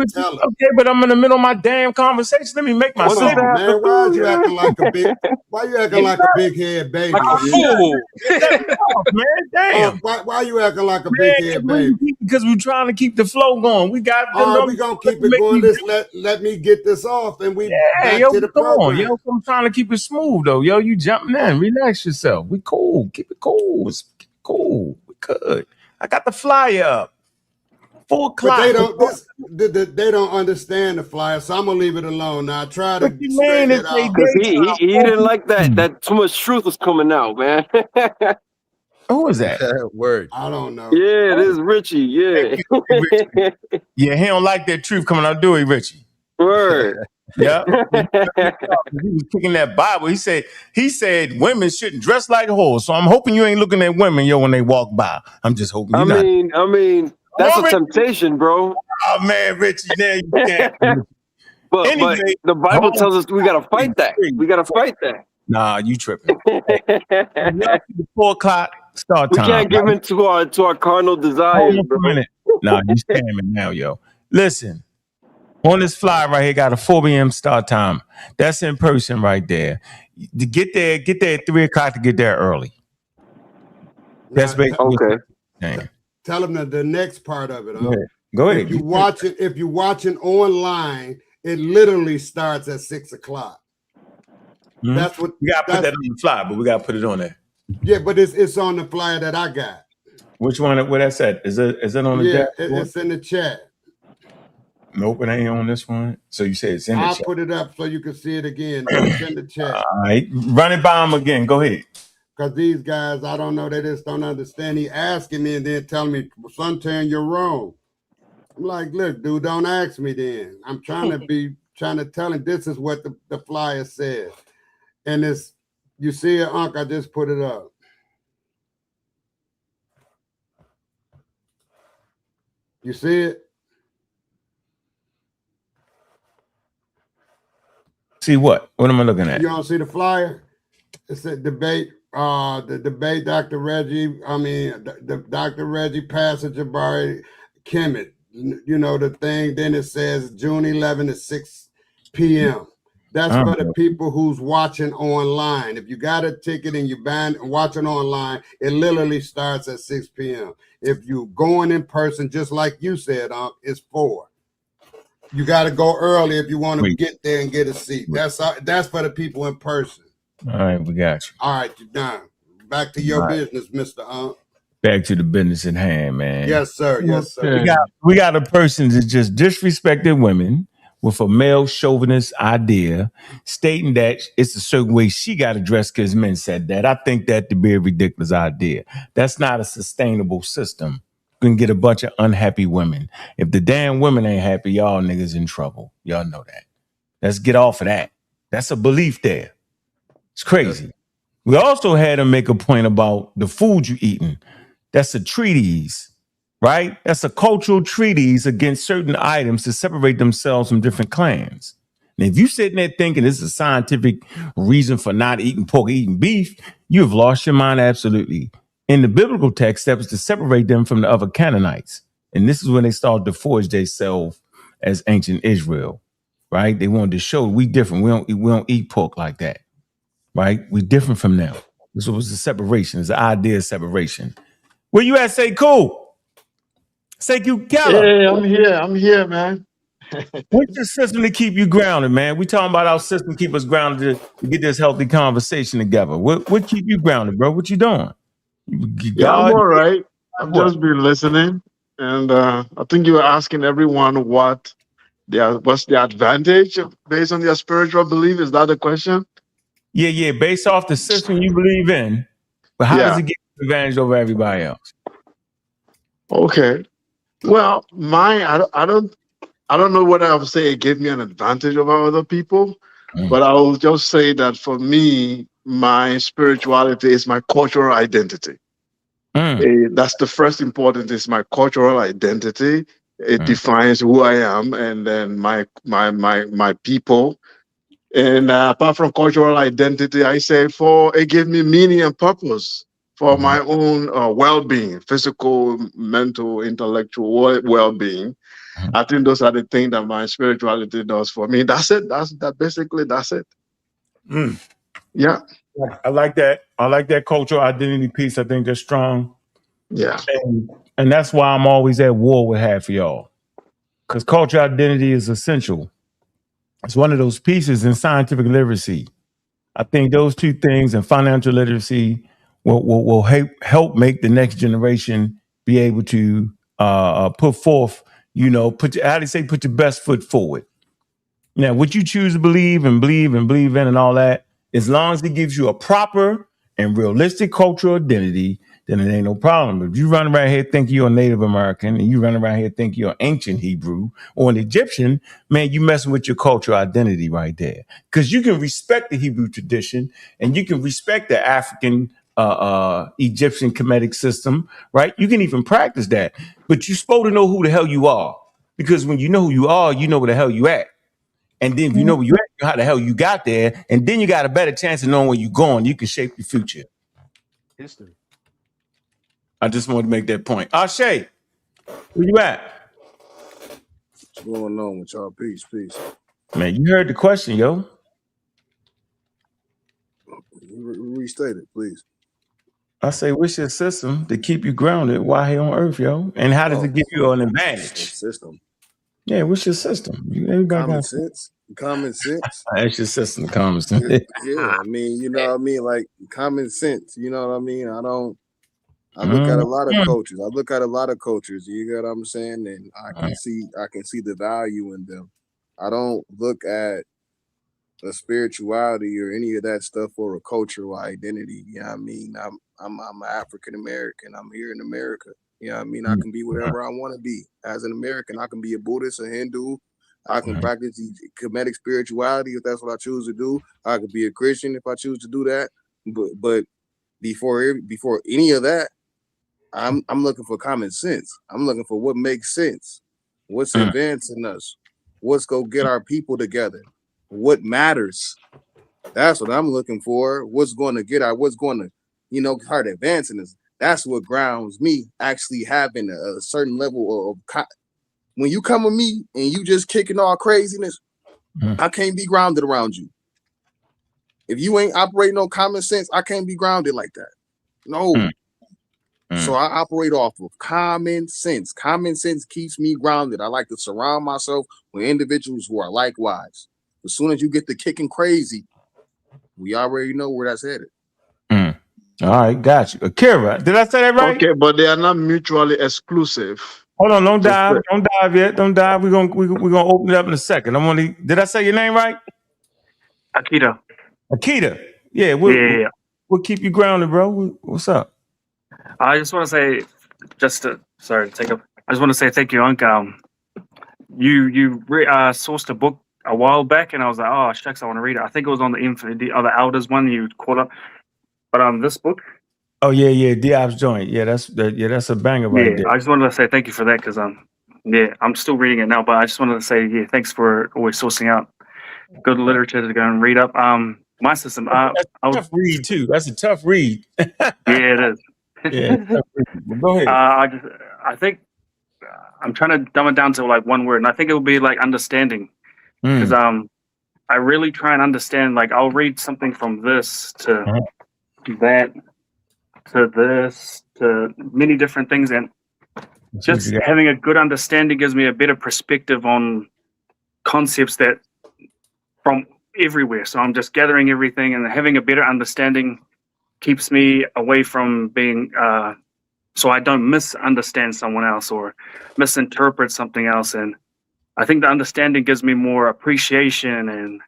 Speaker 2: but I'm in the middle of my damn conversation. Let me make my
Speaker 5: sense. Man, why are you acting like a big? Why you acting like a big head baby?
Speaker 4: Like a fool,
Speaker 2: man. Damn.
Speaker 5: Why you acting like a big head baby?
Speaker 2: Because we're trying to keep the flow going. We got.
Speaker 5: We gonna keep it going. Let me get this off, and we back to the program.
Speaker 2: Yo, I'm trying to keep it smooth though. Yo, you jumping in. Relax yourself. We cool. Keep it cool. It's cool. We could. I got the flyer up. 4 o'clock.
Speaker 5: But they don't understand the flyer, so I'm gonna leave it alone. Now I try to straighten it out.
Speaker 7: He didn't like that too much truth was coming out, man.
Speaker 2: Who is that?
Speaker 6: Word.
Speaker 5: I don't know.
Speaker 7: Yeah, this is Richie. Yeah.
Speaker 2: Yeah, he don't like that truth coming out, do he, Richie?
Speaker 7: Word.
Speaker 2: Yeah. He was kicking that Bible. He said women shouldn't dress like whores. So I'm hoping you ain't looking at women, yo, when they walk by. I'm just hoping you're not.
Speaker 7: I mean, that's a temptation, bro.
Speaker 2: Oh man, Richie, now you can't.
Speaker 7: But the Bible tells us we gotta fight that. We gotta fight that.
Speaker 2: Nah, you tripping. 4 o'clock start time.
Speaker 7: We can't give in to our carnal desires, bro.
Speaker 2: Nah, you scamming now, yo. Listen. On this flyer right here, got a 4 p.m. start time. That's in person right there. To get there at 3 o'clock to get there early. That's basically
Speaker 5: okay. Tell them the next part of it.
Speaker 2: Go ahead.
Speaker 5: If you're watching online, it literally starts at 6 o'clock. That's what
Speaker 2: we gotta put that on the flyer, but we gotta put it on there.
Speaker 5: Yeah, but it's on the flyer that I got.
Speaker 2: Which one? Where that's at? Is it on the deck?
Speaker 5: It's in the chat.
Speaker 2: Nope, it ain't on this one. So you say it's in the chat.
Speaker 5: I'll put it up so you can see it again. It's in the chat.
Speaker 2: All right. Run it by them again. Go ahead.
Speaker 5: Because these guys, I don't know, they just don't understand. He asking me and then telling me, Suntan, you're wrong. I'm like, look, dude, don't ask me then. I'm trying to tell him this is what the flyer says. And you see it, Unc, I just put it up. You see it?
Speaker 2: See what? What am I looking at?
Speaker 5: You don't see the flyer? It's a debate. The debate, Dr. Reggie Passage-Jabari Kemet. You know the thing. Then it says June 11 at 6 p.m. That's for the people who's watching online. If you got a ticket and you're watching online, it literally starts at 6 p.m. If you're going in person, just like you said, it's 4. You got to go early if you want to get there and get a seat. That's for the people in person.
Speaker 2: All right, we got you.
Speaker 5: All right, you're done. Back to your business, Mr.
Speaker 2: Back to the business at hand, man.
Speaker 5: Yes, sir. Yes, sir.
Speaker 2: We got a person that just disrespected women with a male chauvinist idea, stating that it's a certain way she got to dress because men said that. I think that to be a ridiculous idea. That's not a sustainable system. You can get a bunch of unhappy women. If the damn women ain't happy, y'all niggas in trouble. Y'all know that. Let's get off of that. That's a belief there. It's crazy. We also had him make a point about the food you eating. That's a treatise, right? That's a cultural treatise against certain items to separate themselves from different clans. And if you sitting there thinking this is a scientific reason for not eating pork, eating beef, you have lost your mind absolutely. In the biblical text, that was to separate them from the other Canaanites. And this is when they started to forge themselves as ancient Israel, right? They wanted to show we different. We don't eat pork like that, right? We different from them. This was the separation. It's the idea of separation. Where you at? Say cool. Say you Keller.
Speaker 9: Hey, I'm here, man.
Speaker 2: What's your system to keep you grounded, man? We talking about our system keep us grounded to get this healthy conversation together. What keep you grounded, bro? What you doing?
Speaker 9: Yeah, I'm all right. I've just been listening, and I think you were asking everyone what's the advantage based on their spiritual belief. Is that the question?
Speaker 2: Yeah. Based off the system you believe in, but how does it give you advantage over everybody else?
Speaker 9: Okay. Well, I don't know whether I would say it gave me an advantage over other people, but I will just say that for me, my spirituality is my cultural identity. That's the first important, is my cultural identity. It defines who I am, and then my people. And apart from cultural identity, I say it gave me meaning and purpose for my own well-being, physical, mental, intellectual well-being. I think those are the things that my spirituality does for me. That's it. That's it. Yeah.
Speaker 2: I like that. I like that cultural identity piece. I think that's strong.
Speaker 9: Yeah.
Speaker 2: And that's why I'm always at war with half of y'all. Because cultural identity is essential. It's one of those pieces in scientific literacy. I think those two things and financial literacy will help make the next generation be able to put forth, put your best foot forward. Now, what you choose to believe in and all that, as long as it gives you a proper and realistic cultural identity, then it ain't no problem. But if you run around here thinking you're a Native American and you run around here thinking you're ancient Hebrew or an Egyptian, man, you messing with your cultural identity right there. Because you can respect the Hebrew tradition and you can respect the African Egyptian Kemetic system, right? You can even practice that. But you're supposed to know who the hell you are. Because when you know who you are, you know where the hell you at. And then if you know where you at, you know how the hell you got there, and then you got a better chance of knowing where you're going. You can shape your future.
Speaker 4: History.
Speaker 2: I just wanted to make that point. Shay, where you at?
Speaker 10: What's going on with y'all? Peace.
Speaker 2: Man, you heard the question, yo.
Speaker 10: Restate it, please.
Speaker 2: I say, what's your system to keep you grounded while here on Earth, yo? And how does it give you an advantage?
Speaker 10: System.
Speaker 2: Yeah, what's your system?
Speaker 10: Common sense.
Speaker 2: That's your system, common sense.
Speaker 10: Yeah, I mean, you know what I mean? Like common sense, you know what I mean? I look at a lot of cultures. You get what I'm saying? And I can see the value in them. I don't look at a spirituality or any of that stuff or a cultural identity. You know what I mean? I'm African American. I'm here in America. You know what I mean? I can be whatever I want to be. As an American, I can be a Buddhist, a Hindu. I can practice the Kemetic spirituality if that's what I choose to do. I could be a Christian if I choose to do that. But before any of that, I'm looking for common sense. I'm looking for what makes sense. What's advancing us? What's gonna get our people together? What matters? That's what I'm looking for. What's going to get what's going to, start advancing us. That's what grounds me actually having a certain level of when you come with me and you just kicking all craziness, I can't be grounded around you. If you ain't operating on common sense, I can't be grounded like that. No. So I operate off of common sense. Common sense keeps me grounded. I like to surround myself with individuals who are likewise. As soon as you get to kicking crazy, we already know where that's headed.
Speaker 2: All right, got you. Akira, did I say that right?
Speaker 9: Okay, but they are not mutually exclusive.
Speaker 2: Hold on, don't dive yet. Don't dive. We're gonna open it up in a second. Did I say your name right?
Speaker 11: Akita.
Speaker 2: Akita. Yeah, we'll keep you grounded, bro. What's up?
Speaker 11: I just want to say, sorry to take up. I just want to say thank you, Unc. You sourced a book a while back, and I was like, oh shucks, I want to read it. I think it was on the other Elders one you caught up, but this book.
Speaker 2: Oh yeah, Diab's joint. Yeah, that's a banger right there.
Speaker 11: I just wanted to say thank you for that because I'm still reading it now, but I just wanted to say thanks for always sourcing out good literature to go and read up. My system.
Speaker 2: That's a tough read too. That's a tough read.
Speaker 11: Yeah, it is.
Speaker 2: Yeah, go ahead.
Speaker 11: I think I'm trying to dumb it down to like one word, and I think it will be like understanding, because I really try and understand. Like I'll read something from this to that to this to many different things, and just having a good understanding gives me a better perspective on concepts that from everywhere. So I'm just gathering everything, and having a better understanding keeps me away from being so I don't misunderstand someone else or misinterpret something else. And I think the understanding gives me more appreciation. And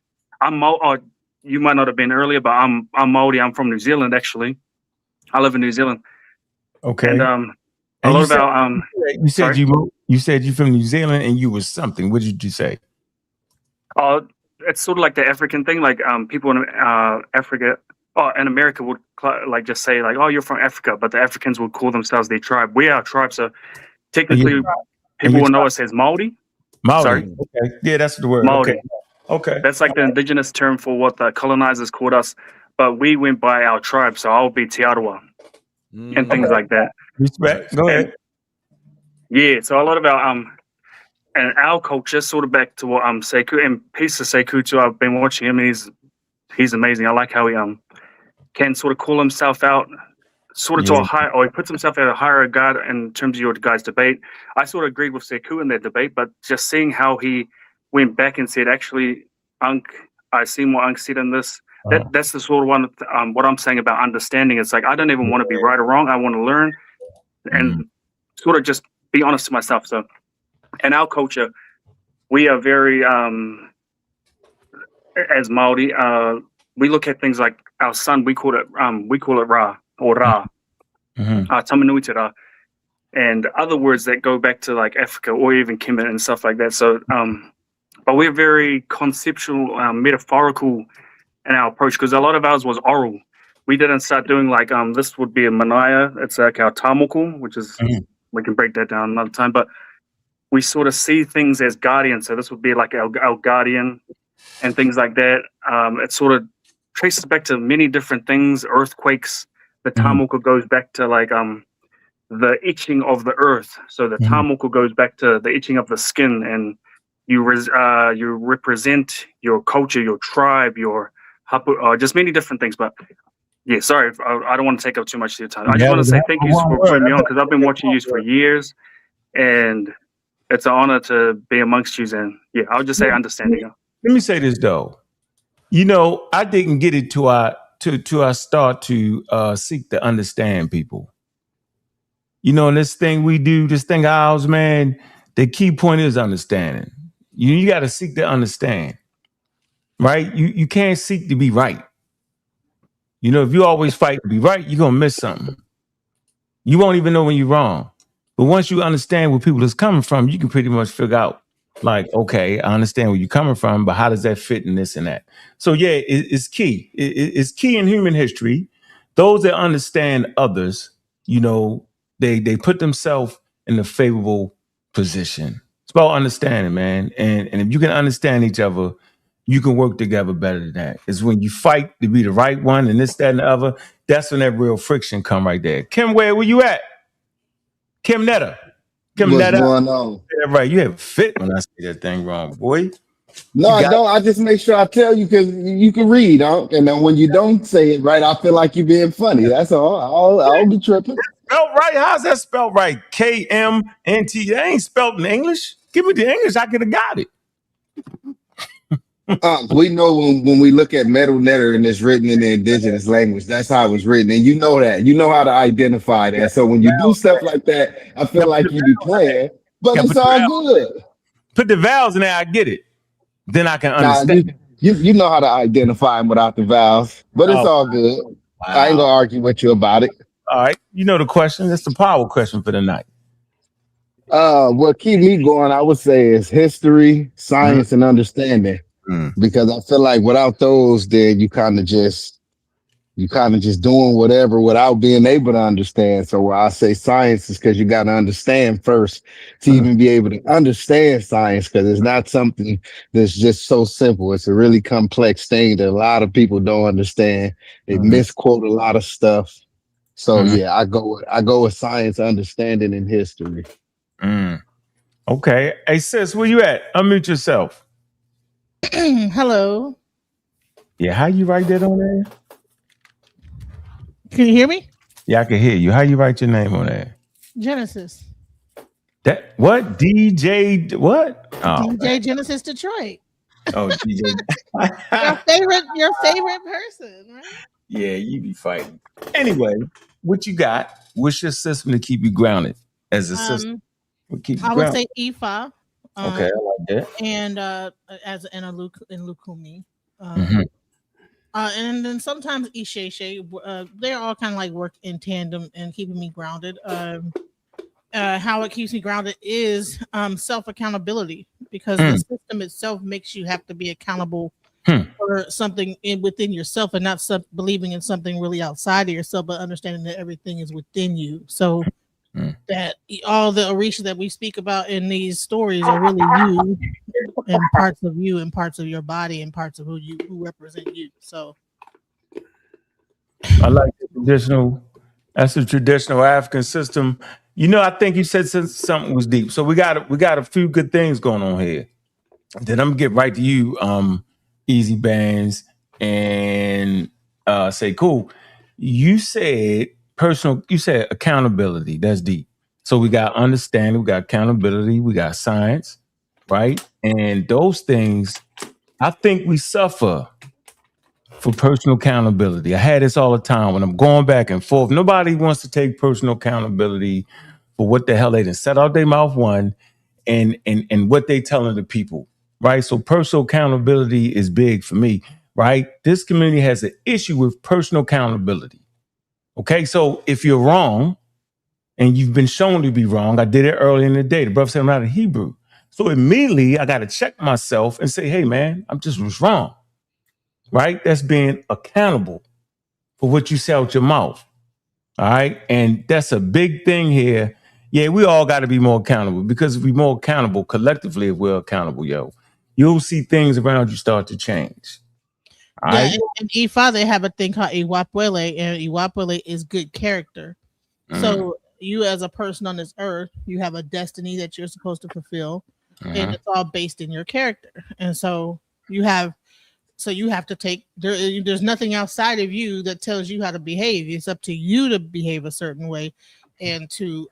Speaker 11: you might not have been earlier, but I'm Maori. I'm from New Zealand, actually. I live in New Zealand.
Speaker 2: Okay.
Speaker 11: And a lot about
Speaker 2: you said you're from New Zealand and you was something. What did you say?
Speaker 11: It's sort of like the African thing. Like people in Africa. In America would like just say like, oh, you're from Africa, but the Africans would call themselves their tribe. We are a tribe, so technically people will know us as Maori.
Speaker 2: Sorry. Okay. Yeah, that's the word.
Speaker 11: Maori.
Speaker 2: Okay.
Speaker 11: That's like the indigenous term for what the colonizers called us, but we went by our tribe, so I'll be Te Arawa and things like that.
Speaker 2: Respect. Go ahead.
Speaker 11: Yeah, so a lot about and our culture, sort of back to what Sekou, and peace to Sekou too. I've been watching him, and he's amazing. I like how he can sort of call himself out sort of to a high, or he puts himself at a higher regard in terms of your guys' debate. I sort of agreed with Sekou in that debate, but just seeing how he went back and said, actually, Unc, I seen what Unc said in this. That's the sort of one, what I'm saying about understanding. It's like, I don't even want to be right or wrong. I want to learn and sort of just be honest to myself. So in our culture, we are very, as Maori, we look at things like our sun. We call it Ra or Ra, Tamanui te Ra, and other words that go back to like Africa or even Kemet and stuff like that. So, but we're very conceptual, metaphorical in our approach, because a lot of ours was oral. We didn't start doing like this would be a manaya. It's like our tamoko, which is we can break that down another time. But we sort of see things as guardians. So this would be like our guardian and things like that. It sort of traces back to many different things, earthquakes. The tamoko goes back to like the itching of the earth. So the tamoko goes back to the itching of the skin, and you represent your culture, your tribe, your hapu, just many different things. But yeah, sorry, I don't want to take up too much of your time. I just want to say thank you for putting me on, because I've been watching you for years, and it's an honor to be amongst you. And yeah, I'll just say understanding.
Speaker 2: Let me say this though. You know, I didn't get it to our start to seek to understand people. You know, this thing we do, this thing ours, man, the key point is understanding. You got to seek to understand, right? You can't seek to be right. You know, if you always fight to be right, you're going to miss something. You won't even know when you're wrong. But once you understand where people is coming from, you can pretty much figure out, like, okay, I understand where you're coming from, but how does that fit in this and that? So yeah, it's key. It's key in human history. Those that understand others, you know, they put themselves in a favorable position. It's about understanding, man. And if you can understand each other, you can work together better than that. It's when you fight to be the right one and this, that, and the other. That's when that real friction come right there. Kim, where you at? Kim Netta.
Speaker 3: What's going on?
Speaker 2: Yeah, right. You have fit when I say that thing wrong, boy.
Speaker 3: No, I don't. I just make sure I tell you because you can read, huh? And then when you don't say it right, I feel like you're being funny. That's all. I'll be tripping.
Speaker 2: Spelled right? How's that spelled right? KMNT. That ain't spelled in English. Give me the English. I could have got it.
Speaker 3: We know when we look at metal letter and it's written in the indigenous language, that's how it was written. And you know that. You know how to identify that. So when you do stuff like that, I feel like you be playing, but it's all good.
Speaker 2: Put the vowels in there, I get it. Then I can understand.
Speaker 3: You know how to identify them without the vowels, but it's all good. Wow. I ain't gonna argue with you about it.
Speaker 2: All right. You know the question. That's the power question for the night.
Speaker 3: What keep me going, I would say, is history, science, and understanding. Because I feel like without those, then you kind of just doing whatever without being able to understand. So I say science is because you got to understand first to even be able to understand science, because it's not something that's just so simple. It's a really complex thing that a lot of people don't understand. They misquote a lot of stuff. So yeah, I go with science, understanding, and history.
Speaker 2: Okay. Hey sis, where you at? Unmute yourself.
Speaker 12: Hello.
Speaker 2: Yeah, how you write that on there?
Speaker 12: Can you hear me?
Speaker 2: Yeah, I can hear you. How you write your name on there?
Speaker 12: Genesis.
Speaker 2: That what? DJ what?
Speaker 12: Oh, DJ man. Genesis Detroit.
Speaker 2: Oh, DJ.
Speaker 12: your favorite person, right?
Speaker 2: Yeah, you be fighting. Anyway, what you got? What's your system to keep you grounded as a system?
Speaker 12: I would say Ifa.
Speaker 2: Okay, I like that.
Speaker 12: And as in Lukumi. And then sometimes Isheshe. They're all kind of like work in tandem and keeping me grounded. How it keeps me grounded is self accountability, because the system itself makes you have to be accountable for something within yourself, and not believing in something really outside of yourself, but understanding that everything is within you. So that all the Orisha that we speak about in these stories are really you, and parts of you, and parts of your body, and parts of who represent you. So
Speaker 2: I like the traditional. That's the traditional African system. You know, I think you said something was deep. So we got a few good things going on here. Then I'm gonna get right to you, Easy Bands, and say, cool. You said accountability. That's deep. So we got understanding, we got accountability, we got science, right? And those things, I think we suffer for personal accountability. I had this all the time when I'm going back and forth. Nobody wants to take personal accountability for what the hell they done set out their mouth one and what they telling the people, right? So personal accountability is big for me, right? This community has an issue with personal accountability. Okay, so if you're wrong and you've been shown to be wrong, I did it early in the day. The brother said I'm not a Hebrew. So immediately I got to check myself and say, hey man, I'm just was wrong. Right? That's being accountable for what you say out your mouth. All right. And that's a big thing here. Yeah, we all got to be more accountable, because if we're more accountable collectively, if we're accountable, you'll see things around you start to change. All right?
Speaker 12: And Ifa, they have a thing called Iwapwele, and Iwapwele is good character. So you as a person on this earth, you have a destiny that you're supposed to fulfill, and it's all based in your character. And so you have to take there's nothing outside of you that tells you how to behave. It's up to you to behave a certain way, and to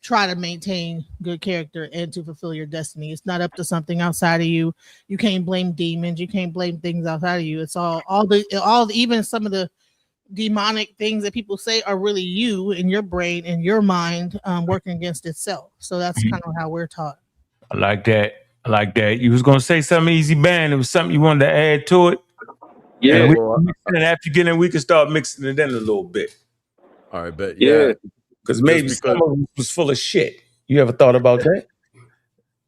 Speaker 12: try to maintain good character and to fulfill your destiny. It's not up to something outside of you. You can't blame demons. You can't blame things outside of you. It's all even some of the demonic things that people say are really you in your brain and your mind working against itself. So that's kind of how we're taught.
Speaker 2: I like that. You was gonna say something, Easy Band. It was something you wanted to add to it.
Speaker 7: Yeah.
Speaker 2: And after you get in, we can start mixing it in a little bit.
Speaker 6: All right, bet.
Speaker 7: Yeah.
Speaker 2: Because maybe some of it was full of shit. You ever thought about that?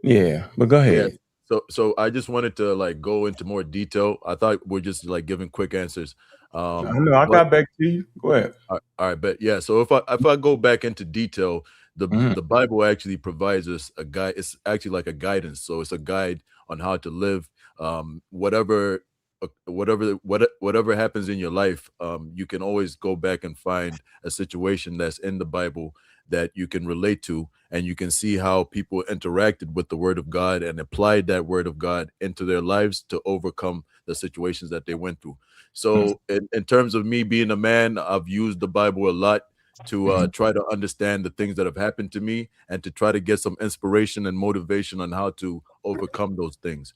Speaker 2: Yeah, but go ahead.
Speaker 6: Yeah. So I just wanted to like go into more detail. I thought we're just like giving quick answers.
Speaker 2: I know. I got back to you. Go ahead.
Speaker 6: All right, but yeah. So if I go back into detail, the Bible actually provides us a guide. It's actually like a guidance. So it's a guide on how to live. Whatever happens in your life, you can always go back and find a situation that's in the Bible that you can relate to, and you can see how people interacted with the Word of God and applied that Word of God into their lives to overcome the situations that they went through. So in terms of me being a man, I've used the Bible a lot to try to understand the things that have happened to me and to try to get some inspiration and motivation on how to overcome those things.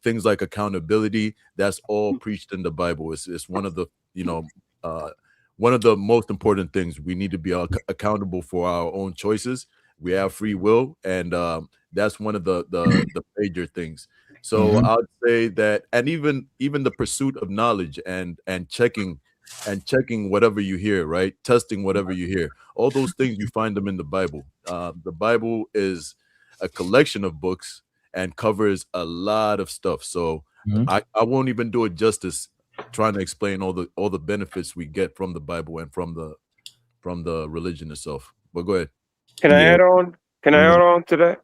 Speaker 6: Things like accountability, that's all preached in the Bible. It's one of the, one of the most important things. We need to be accountable for our own choices. We have free will, and that's one of the major things. So I would say that, and even the pursuit of knowledge and checking whatever you hear, right? Testing whatever you hear. All those things, you find them in the Bible. The Bible is a collection of books and covers a lot of stuff. So I won't even do it justice trying to explain all the benefits we get from the Bible and from the religion itself. But go ahead.
Speaker 7: Can I add on? Can I add on to that?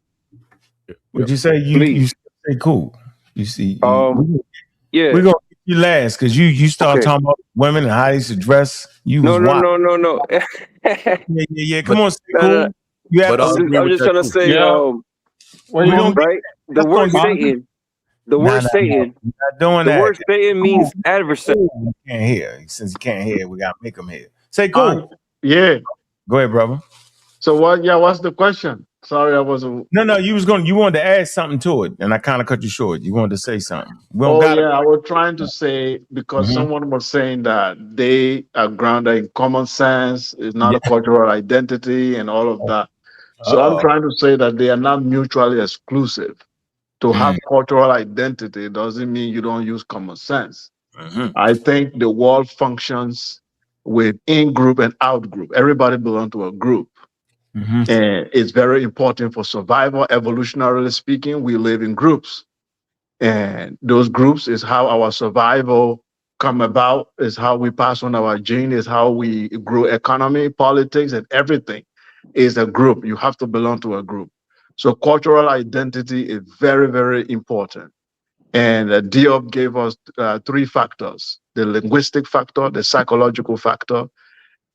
Speaker 2: Would you say you say cool? You see,
Speaker 7: yeah.
Speaker 2: We're gonna get you last because you start talking about women and how they should dress.
Speaker 7: No.
Speaker 2: Yeah. Come on, cool. You have
Speaker 7: I'm just trying to say, right? The word Satan. The word Satan.
Speaker 2: Not doing
Speaker 7: the
Speaker 2: that.
Speaker 7: word Satan means adversary.
Speaker 2: You can't hear. Since you can't hear, we gotta make them hear. Say cool.
Speaker 9: Yeah.
Speaker 2: Go ahead, brother.
Speaker 9: So what? Yeah. What's the question? Sorry, I wasn't.
Speaker 2: No. You wanted to add something to it, and I kind of cut you short. You wanted to say something.
Speaker 9: I was trying to say, because someone was saying that they are grounded in common sense, it's not a cultural identity and all of that. So I'm trying to say that they are not mutually exclusive. To have cultural identity doesn't mean you don't use common sense. I think the world functions with in-group and out-group. Everybody belongs to a group. And it's very important for survival. Evolutionarily speaking, we live in groups. And those groups is how our survival come about, is how we pass on our gene, is how we grow economy, politics, and everything is a group. You have to belong to a group. So cultural identity is very, very important. And Diop gave us 3 factors: the linguistic factor, the psychological factor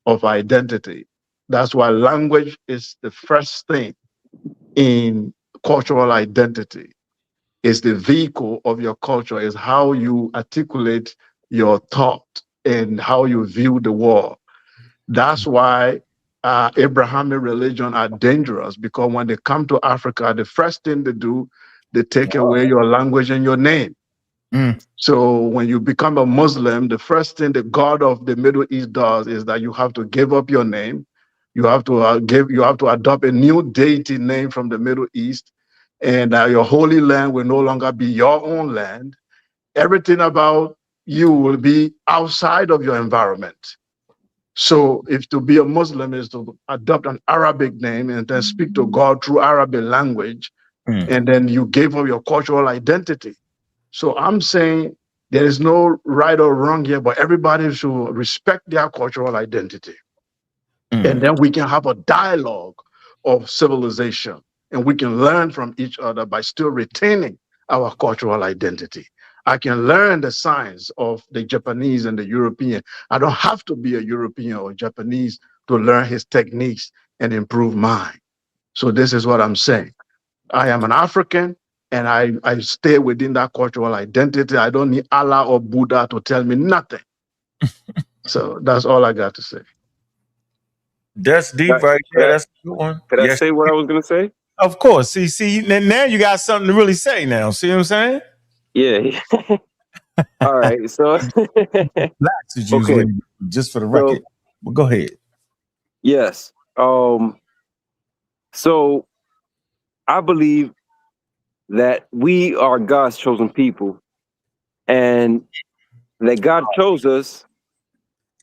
Speaker 9: of identity. That's why language is the first thing in cultural identity. Is the vehicle of your culture, is how you articulate your thought and how you view the world. That's why Abrahamic religion are dangerous, because when they come to Africa, the first thing they do, they take away your language and your name. So when you become a Muslim, the first thing the God of the Middle East does is that you have to give up your name. You have to adopt a new deity name from the Middle East, and your holy land will no longer be your own land. Everything about you will be outside of your environment. So if to be a Muslim is to adopt an Arabic name and then speak to God through Arabic language, and then you gave up your cultural identity. So I'm saying there is no right or wrong here, but everybody should respect their cultural identity. And then we can have a dialogue of civilization, and we can learn from each other by still retaining our cultural identity. I can learn the science of the Japanese and the European. I don't have to be a European or Japanese to learn his techniques and improve mine. So this is what I'm saying. I am an African, and I stay within that cultural identity. I don't need Allah or Buddha to tell me nothing. So that's all I got to say.
Speaker 2: That's deep right there. That's a good one.
Speaker 7: Could I say what I was going to say?
Speaker 2: Of course. See, now you got something to really say now. See what I'm saying?
Speaker 7: Yeah. All right. So,
Speaker 2: okay. Just for the record. Well, go ahead.
Speaker 7: Yes. So I believe that we are God's chosen people, and that God chose us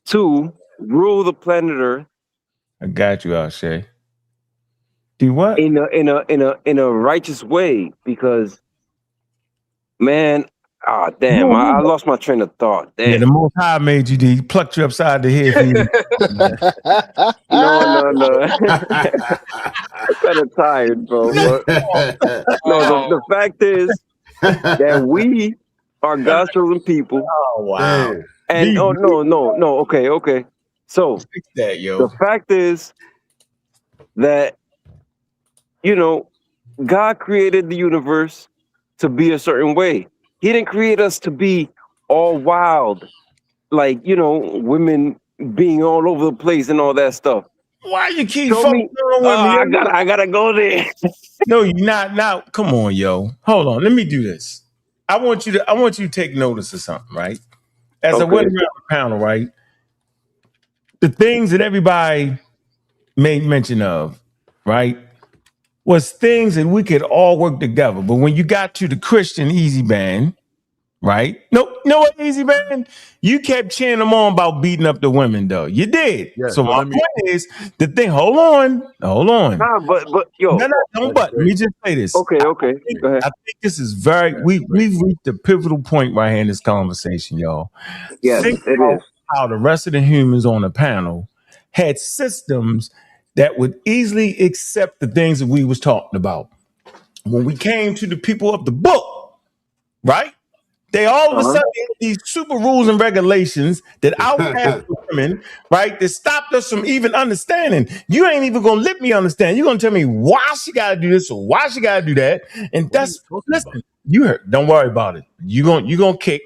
Speaker 7: to rule the planet Earth.
Speaker 2: I got you, Ashay. Do what?
Speaker 7: In a righteous way, because man, Ah, damn! I lost my train of thought. Damn.
Speaker 2: Yeah, the Most High made you. He plucked you upside the head. For you.
Speaker 7: No. I'm kind of tired, bro. But no, the fact is that we are God's chosen people.
Speaker 2: Oh wow!
Speaker 7: And no. Okay. So
Speaker 2: Fix that, yo.
Speaker 7: the fact is that God created the universe to be a certain way. He didn't create us to be all wild, like women being all over the place and all that stuff.
Speaker 2: Why you keep
Speaker 7: Show
Speaker 2: fucking with me?
Speaker 7: I gotta go there.
Speaker 2: No, you're not. Now, come on, yo. Hold on. Let me do this. I want you to take notice of something, right? As I went around the panel, right? The things that everybody made mention of, right, was things that we could all work together. But when you got to the Christian easy band, right? No, what easy band? You kept cheering them on about beating up the women, though. You did.
Speaker 6: Yeah,
Speaker 2: so my point is the thing. Hold on.
Speaker 7: Nah, but yo,
Speaker 2: don't. But let me just say this.
Speaker 7: Okay. Go ahead.
Speaker 2: I think this is we've reached a pivotal point right here in this conversation, y'all.
Speaker 7: Yes,
Speaker 2: Think
Speaker 7: it
Speaker 2: about
Speaker 7: is.
Speaker 2: how the rest of the humans on the panel had systems that would easily accept the things that we was talking about. When we came to the people of the book, right? They all of a sudden had these super rules and regulations that outcast women, right? That stopped us from even understanding. You ain't even gonna let me understand. You're gonna tell me why she gotta do this or why she gotta do that. And that's listen, you heard. Don't worry about it. You gonna kick.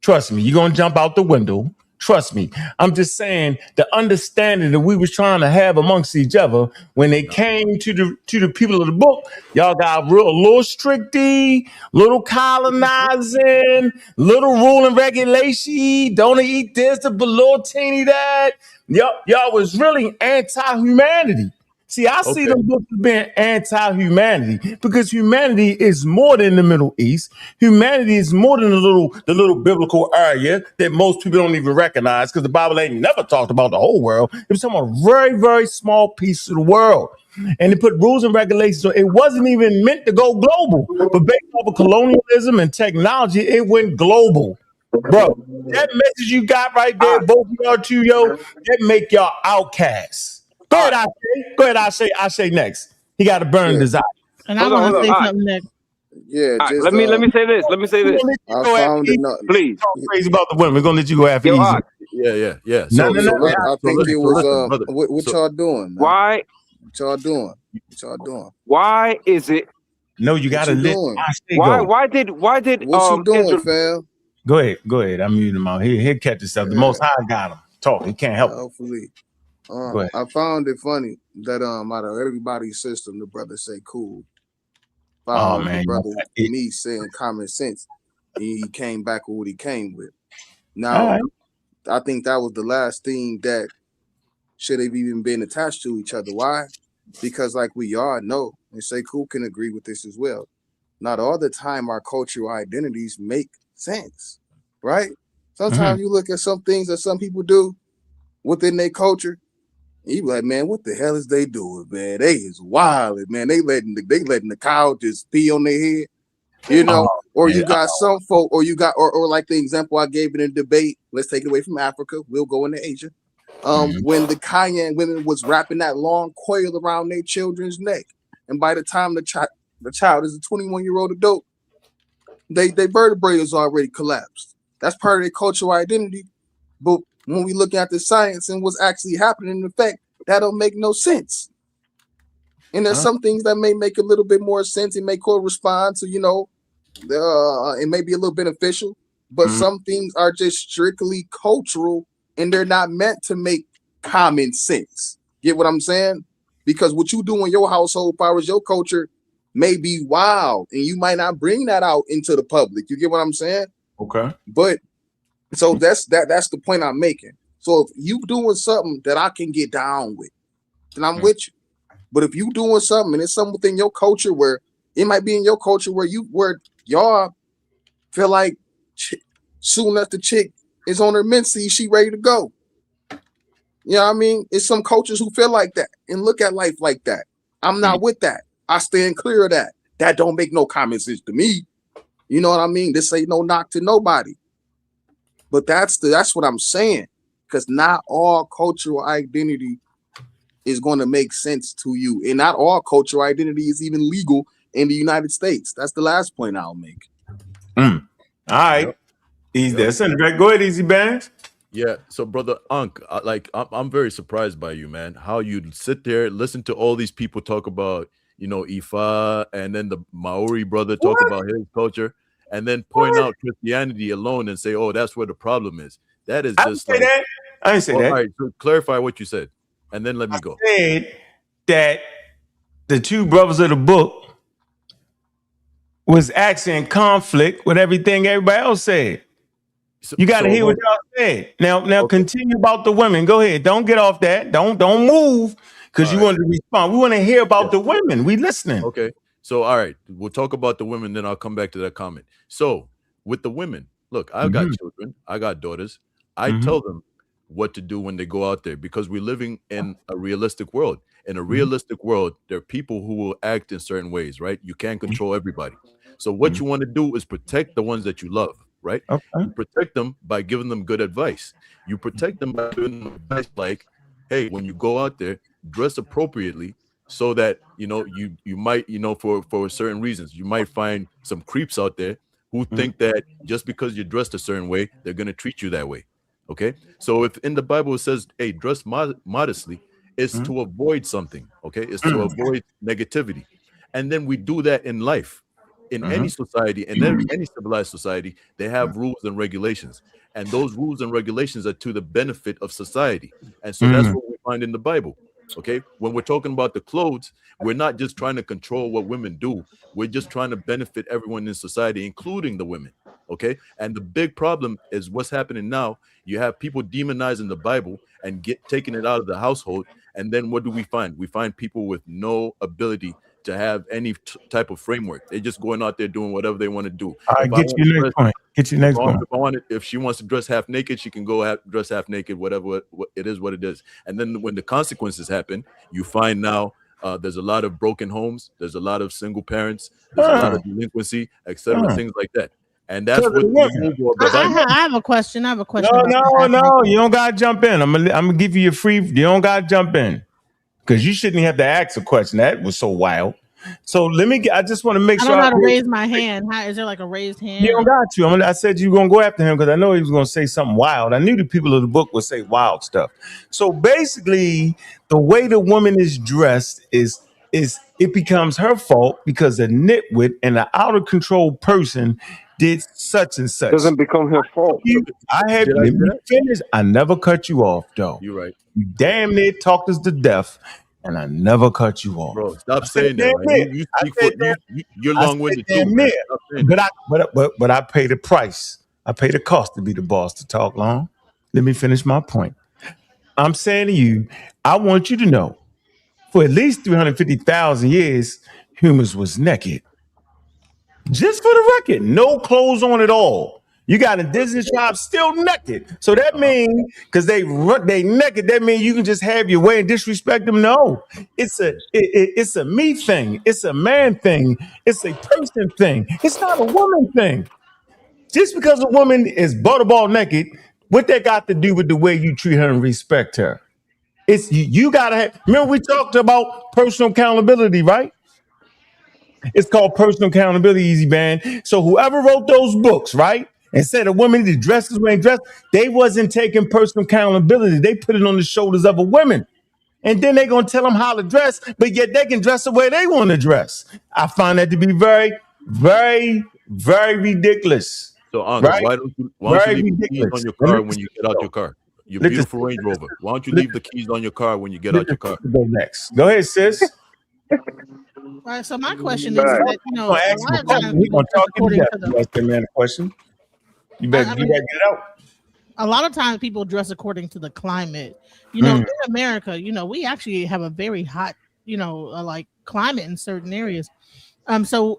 Speaker 2: Trust me, you're gonna jump out the window. Trust me. I'm just saying the understanding that we was trying to have amongst each other when they came to the people of the book, y'all got a little stricty, little colonizing, little rule and regulation. Don't eat this, the little teeny that. Y'all was really anti-humanity. See, I see them books as being anti-humanity because humanity is more than the Middle East. Humanity is more than the little biblical area that most people don't even recognize because the Bible ain't never talked about the whole world. It was talking about a very, very small piece of the world. And they put rules and regulations. So it wasn't even meant to go global. But based off of colonialism and technology, it went global. Bro, that message you got right there, both of y'all two, yo, that make y'all outcasts. Go ahead, I say next. He got a burning desire.
Speaker 12: And I want to say something next.
Speaker 10: Yeah, just
Speaker 7: let me say this. Let me say this.
Speaker 10: I found it.
Speaker 7: Please.
Speaker 2: Talk crazy about the women. We're gonna let you go after easy.
Speaker 6: Yeah.
Speaker 10: So,
Speaker 6: No.
Speaker 10: I think it was
Speaker 6: brother.
Speaker 10: what y'all doing? Man?
Speaker 7: Why?
Speaker 10: What y'all doing?
Speaker 7: Why is it?
Speaker 2: No, you gotta let.
Speaker 7: Why did
Speaker 10: what you doing, fam?
Speaker 2: Go ahead. I'm muting him out. He'll catch himself. The Most High got him. Talk. He can't help.
Speaker 10: Hopefully.
Speaker 2: Go ahead.
Speaker 10: I found it funny that out of everybody's system, the brother say cool. Found the brother me saying common sense. He came back with what he came with. Now, I think that was the last thing that should have even been attached to each other. Why? Because like we all know, and say cool can agree with this as well. Not all the time our cultural identities make sense, right? Sometimes you look at some things that some people do within their culture, and you be like, man, what the hell is they doing, man? They is wild, man. They letting the cow just pee on their head, or you got some folk, or like the example I gave in a debate. Let's take it away from Africa. We'll go into Asia. When the Cayenne women was wrapping that long coil around their children's neck, and by the time the child is a 21-year-old adult, they vertebrae is already collapsed. That's part of their cultural identity. But when we look at the science and what's actually happening in effect, that don't make no sense. And there's some things that may make a little bit more sense. It may correspond to, it may be a little beneficial, but some things are just strictly cultural and they're not meant to make common sense. Get what I'm saying? Because what you do in your household, as far as your culture, may be wild and you might not bring that out into the public. You get what I'm saying?
Speaker 2: Okay.
Speaker 10: But so that's the point I'm making. So if you doing something that I can get down with, then I'm with you. But if you doing something and it's something within your culture where it might be in your culture where y'all feel like soon as the chick is on her menses, she ready to go. You know what I mean? It's some cultures who feel like that and look at life like that. I'm not with that. I stand clear of that. That don't make no common sense to me. You know what I mean? This ain't no knock to nobody. But that's what I'm saying. Because not all cultural identity is going to make sense to you. And not all cultural identity is even legal in the United States. That's the last point I'll make.
Speaker 2: All right. Easy. Go ahead, Easy Bands.
Speaker 6: Yeah, so brother Unc, I'm very surprised by you, man. How you sit there, listen to all these people talk about, Ifa, and then the Maori brother talk about his culture, and then point out Christianity alone and say, "Oh, that's where the problem is." That is just
Speaker 2: I didn't say that.
Speaker 6: All right, so clarify what you said, and then let me go.
Speaker 2: I said that the two brothers of the book was actually in conflict with everything everybody else said. You got to hear what y'all said. Now continue about the women. Go ahead. Don't get off that. Don't move because you want to respond. We want to hear about the women. We listening.
Speaker 6: Okay. So, all right, we'll talk about the women, then I'll come back to that comment. So, with the women, look, I've got children, I got daughters. I tell them what to do when they go out there because we're living in a realistic world. In a realistic world, there are people who will act in certain ways, right? You can't control everybody. So, what you want to do is protect the ones that you love, right? You protect them by giving them good advice. You protect them by giving them advice like, hey, when you go out there, dress appropriately. So that you might for certain reasons you might find some creeps out there who think that just because you're dressed a certain way they're going to treat you that way. Okay, so if in the Bible it says, hey, dress modestly, it's to avoid something. Okay, it's to avoid negativity, and then we do that in life. In any society, in any civilized society, they have rules and regulations, and those rules and regulations are to the benefit of society, and so that's what we find in the Bible. Okay, when we're talking about the clothes, we're not just trying to control what women do. We're just trying to benefit everyone in society, including the women. Okay, and the big problem is what's happening now. You have people demonizing the Bible and taking it out of the household, and then what do we find? We find people with no ability to have any type of framework. They're just going out there doing whatever they want to do.
Speaker 2: All right, get your next point. Get your next point.
Speaker 6: If she wants to dress half naked, she can go dress half naked. Whatever it is, what it is. And then when the consequences happen, you find now there's a lot of broken homes. There's a lot of single parents. There's a lot of delinquency, etc. Things like that. And that's what
Speaker 12: I have a question. No,
Speaker 2: you don't gotta jump in. I'm gonna give you a free. You don't gotta jump in. Because you shouldn't have to ask a question. That was so wild. So I just want to make sure.
Speaker 12: I don't know how to raise my hand. Is there like a raised hand?
Speaker 2: You don't got to. I said you were going to go after him because I know he was going to say something wild. I knew the people of the book would say wild stuff. So basically, the way the woman is dressed is it becomes her fault because a nitwit and an out of control person did such and such.
Speaker 7: Doesn't become her fault.
Speaker 2: Let me finish. I never cut you off, though.
Speaker 6: You're right.
Speaker 2: You damn near talked us to death, and I never cut you off.
Speaker 6: Bro, stop saying that. You're long-winded too.
Speaker 2: But I pay the price. I pay the cost to be the boss to talk long. Let me finish my point. I'm saying to you, I want you to know, for at least 350,000 years, humans was naked. Just for the record, no clothes on at all. You got indigenous tribes still naked. So that means, because they naked, that means you can just have your way and disrespect them? No. It's a me thing. It's a man thing. It's a person thing. It's not a woman thing. Just because a woman is butterball naked, what that got to do with the way you treat her and respect her? It's you gotta have. Remember, we talked about personal accountability, right? It's called personal accountability, Easy Band. So whoever wrote those books, right, and said a woman to dress this way and dress, they wasn't taking personal accountability. They put it on the shoulders of a woman. And then they're going to tell them how to dress, but yet they can dress the way they want to dress. I find that to be very, very, very ridiculous.
Speaker 6: So, Uncle,
Speaker 2: right?
Speaker 6: why don't you leave the keys on your car when you get out your car? Your beautiful Range Rover. Why don't you leave the keys on your car when you get out your car?
Speaker 2: Go next. Go ahead, sis.
Speaker 12: Right. So my question is that a lot of times
Speaker 2: we're talking to man a question. You better get it out.
Speaker 12: A lot of times people dress according to the climate. In America, we actually have a very hot, like climate in certain areas. So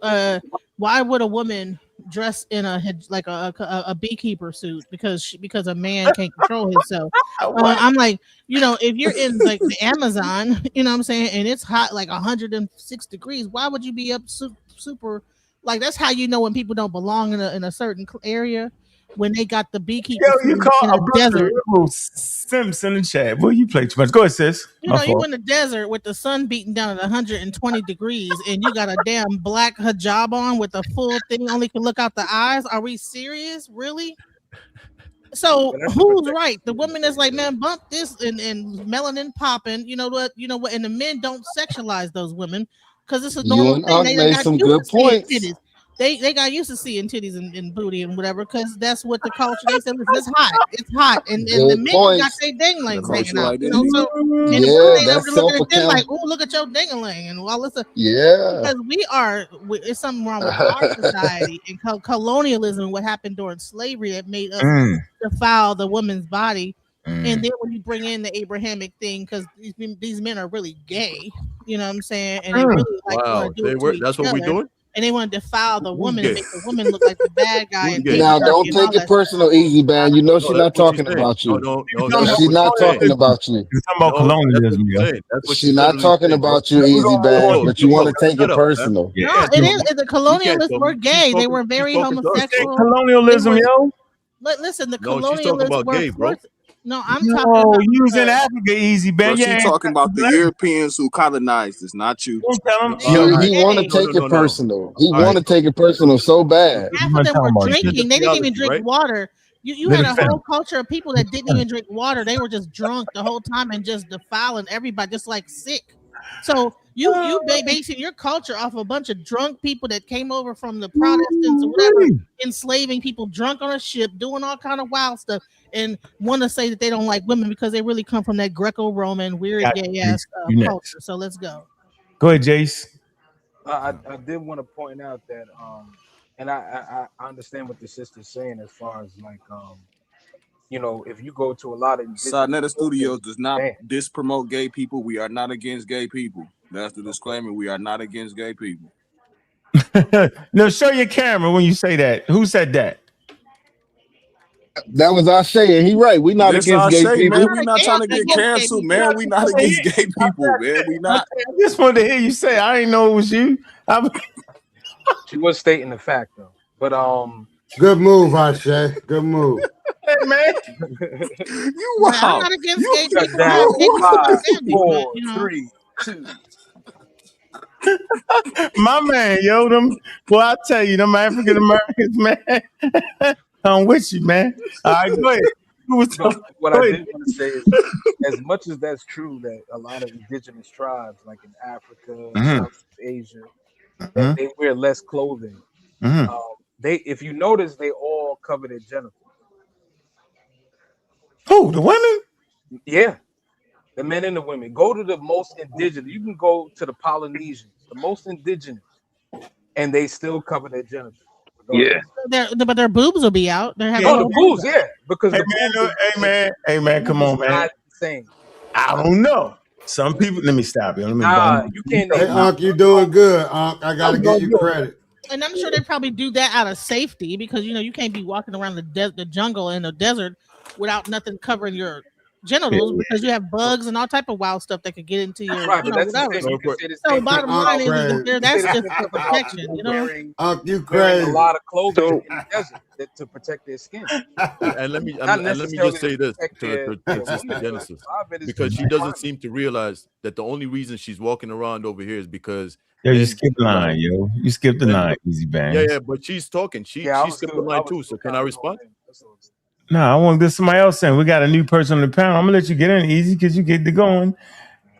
Speaker 12: why would a woman dress in a beekeeper suit because a man can't control himself? I'm like, if you're in like the Amazon, you know what I'm saying, and it's hot like 106 degrees, why would you be up super Like that's how you know when people don't belong in a certain area. When they got the beekeepers
Speaker 2: You
Speaker 12: in
Speaker 2: call
Speaker 12: a
Speaker 2: a
Speaker 12: desert.
Speaker 2: little Simps in the chat. Boy, you play too much. Go ahead, sis.
Speaker 12: You
Speaker 2: My
Speaker 12: know, you
Speaker 2: fault.
Speaker 12: in the desert with the sun beating down at 120 degrees, and you got a damn black hijab on with a full thing, only can look out the eyes. Are we serious? Really? So who's right? The woman that's like, man, bump this and melanin popping. You know what? And the men don't sexualize those women because it's a
Speaker 3: You
Speaker 12: normal
Speaker 3: and
Speaker 12: thing.
Speaker 3: Unc
Speaker 12: They
Speaker 3: made
Speaker 12: got
Speaker 3: some
Speaker 12: used
Speaker 3: good
Speaker 12: to seeing
Speaker 3: points.
Speaker 12: titties. They got used to seeing titties and booty and whatever because that's what the culture. They said it's hot. It's hot, and the
Speaker 3: Good
Speaker 12: men got
Speaker 3: points.
Speaker 12: their dinglings hanging out.
Speaker 10: like
Speaker 12: You
Speaker 10: this.
Speaker 12: know, so and the women
Speaker 3: Yeah,
Speaker 12: ain't
Speaker 3: that's
Speaker 12: over looking at them like,
Speaker 3: self-account.
Speaker 12: oh, look at your dingling, and well, listen,
Speaker 3: Yeah.
Speaker 12: because it's something wrong with our society and colonialism. What happened during slavery that made us defile the woman's body. And then when you bring in the Abrahamic thing, because these men are really gay, you know what I'm saying, and they really like want to do it to each
Speaker 6: That's what
Speaker 12: other.
Speaker 6: we're doing.
Speaker 12: And they want to defile the woman
Speaker 6: gay?
Speaker 12: and make the woman look like the bad guy and
Speaker 3: Now, don't
Speaker 12: patriarchy and all
Speaker 3: take it
Speaker 12: that.
Speaker 3: personal, Easy Band. You know she's
Speaker 6: that's
Speaker 3: not
Speaker 6: what she's
Speaker 3: talking
Speaker 6: saying.
Speaker 3: about you.
Speaker 6: No,
Speaker 3: She's not talking about you.
Speaker 2: You're talking about colonialism, yo.
Speaker 6: That's what
Speaker 3: She's not talking about you, Easy Band, but you want to take it personal.
Speaker 12: No, it is. The colonialists were gay. They were very homosexual.
Speaker 2: Colonialism, yo.
Speaker 12: Listen, the
Speaker 6: No, she's talking
Speaker 12: colonialists
Speaker 6: about
Speaker 12: were
Speaker 6: gay, bro.
Speaker 12: forced. No, I'm talking about
Speaker 2: you was in Africa, Easy
Speaker 10: Bro,
Speaker 2: Band.
Speaker 10: she talking about the Europeans who colonized us, not you.
Speaker 3: He want to take it personal. He want to take it personal so bad.
Speaker 12: Half of them were drinking. They didn't even drink water. You had a whole culture of people that didn't even drink water. They were just drunk the whole time and just defiling everybody, just like sick. So you basing your culture off a bunch of drunk people that came over from the Protestants or whatever, enslaving people drunk on a ship, doing all kind of wild stuff, and want to say that they don't like women because they really come from that Greco-Roman weird gay ass culture. So let's go.
Speaker 2: Go ahead, Jace.
Speaker 4: I did want to point out that and I understand what the sister's saying as far as like you know, if you go to a lot of
Speaker 10: sa.neter Studios does not dispromote gay people. We are not against gay people. That's the disclaimer. We are not against gay people.
Speaker 2: No, show your camera when you say that. Who said that?
Speaker 3: That was our saying. He right. We not
Speaker 10: This
Speaker 3: against gay
Speaker 10: say,
Speaker 3: people.
Speaker 10: man, we not trying to get canceled, man. We not against gay people, man. We not.
Speaker 2: I just wanted to hear you say. I didn't know it was you.
Speaker 4: She was stating the fact though, but
Speaker 5: good move, Ashe. Good move.
Speaker 2: Hey man,
Speaker 10: you wow.
Speaker 12: I'm not against gay people.
Speaker 4: Down, 5, 4,
Speaker 12: you know.
Speaker 4: 3, 2.
Speaker 2: My man, yo, them. Well, I tell you, them African Americans, man. I'm with you, man. All right, go ahead.
Speaker 4: What I did want to say is, as much as that's true, that a lot of indigenous tribes, like in Africa, South Asia, that they wear less clothing. If you notice, they all cover their genitals.
Speaker 2: Who? The women?
Speaker 4: Yeah, the men and the women. Go to the most indigenous. You can go to the Polynesians, the most indigenous, and they still cover their genitals.
Speaker 11: Yeah,
Speaker 12: but their boobs will be out. They're having
Speaker 4: the boobs, yeah, because
Speaker 2: hey man, come on, man.
Speaker 4: Not the same.
Speaker 2: I don't know. Some people. Let me stop you.
Speaker 4: You can't.
Speaker 5: Hey, Unc, you doing good, Unc. I gotta give you credit.
Speaker 12: And I'm sure they probably do that out of safety because you can't be walking around the jungle in the desert without nothing covering your genitals because you have bugs and all type of wild stuff that could get into your whatever. So bottom line is that's just for protection, you know.
Speaker 5: You crazy.
Speaker 4: A lot of clothing in the desert to protect their skin.
Speaker 6: And let me just say this to Sister Genesis, because she doesn't seem to realize that the only reason she's walking around over here is because
Speaker 2: you skipped the line, yo. You skipped the line, Easy Band.
Speaker 6: Yeah, but she's talking. She skipped the line too. So can I respond?
Speaker 2: No, I want to get somebody else in. We got a new person on the panel. I'm gonna let you get in easy because you get to going.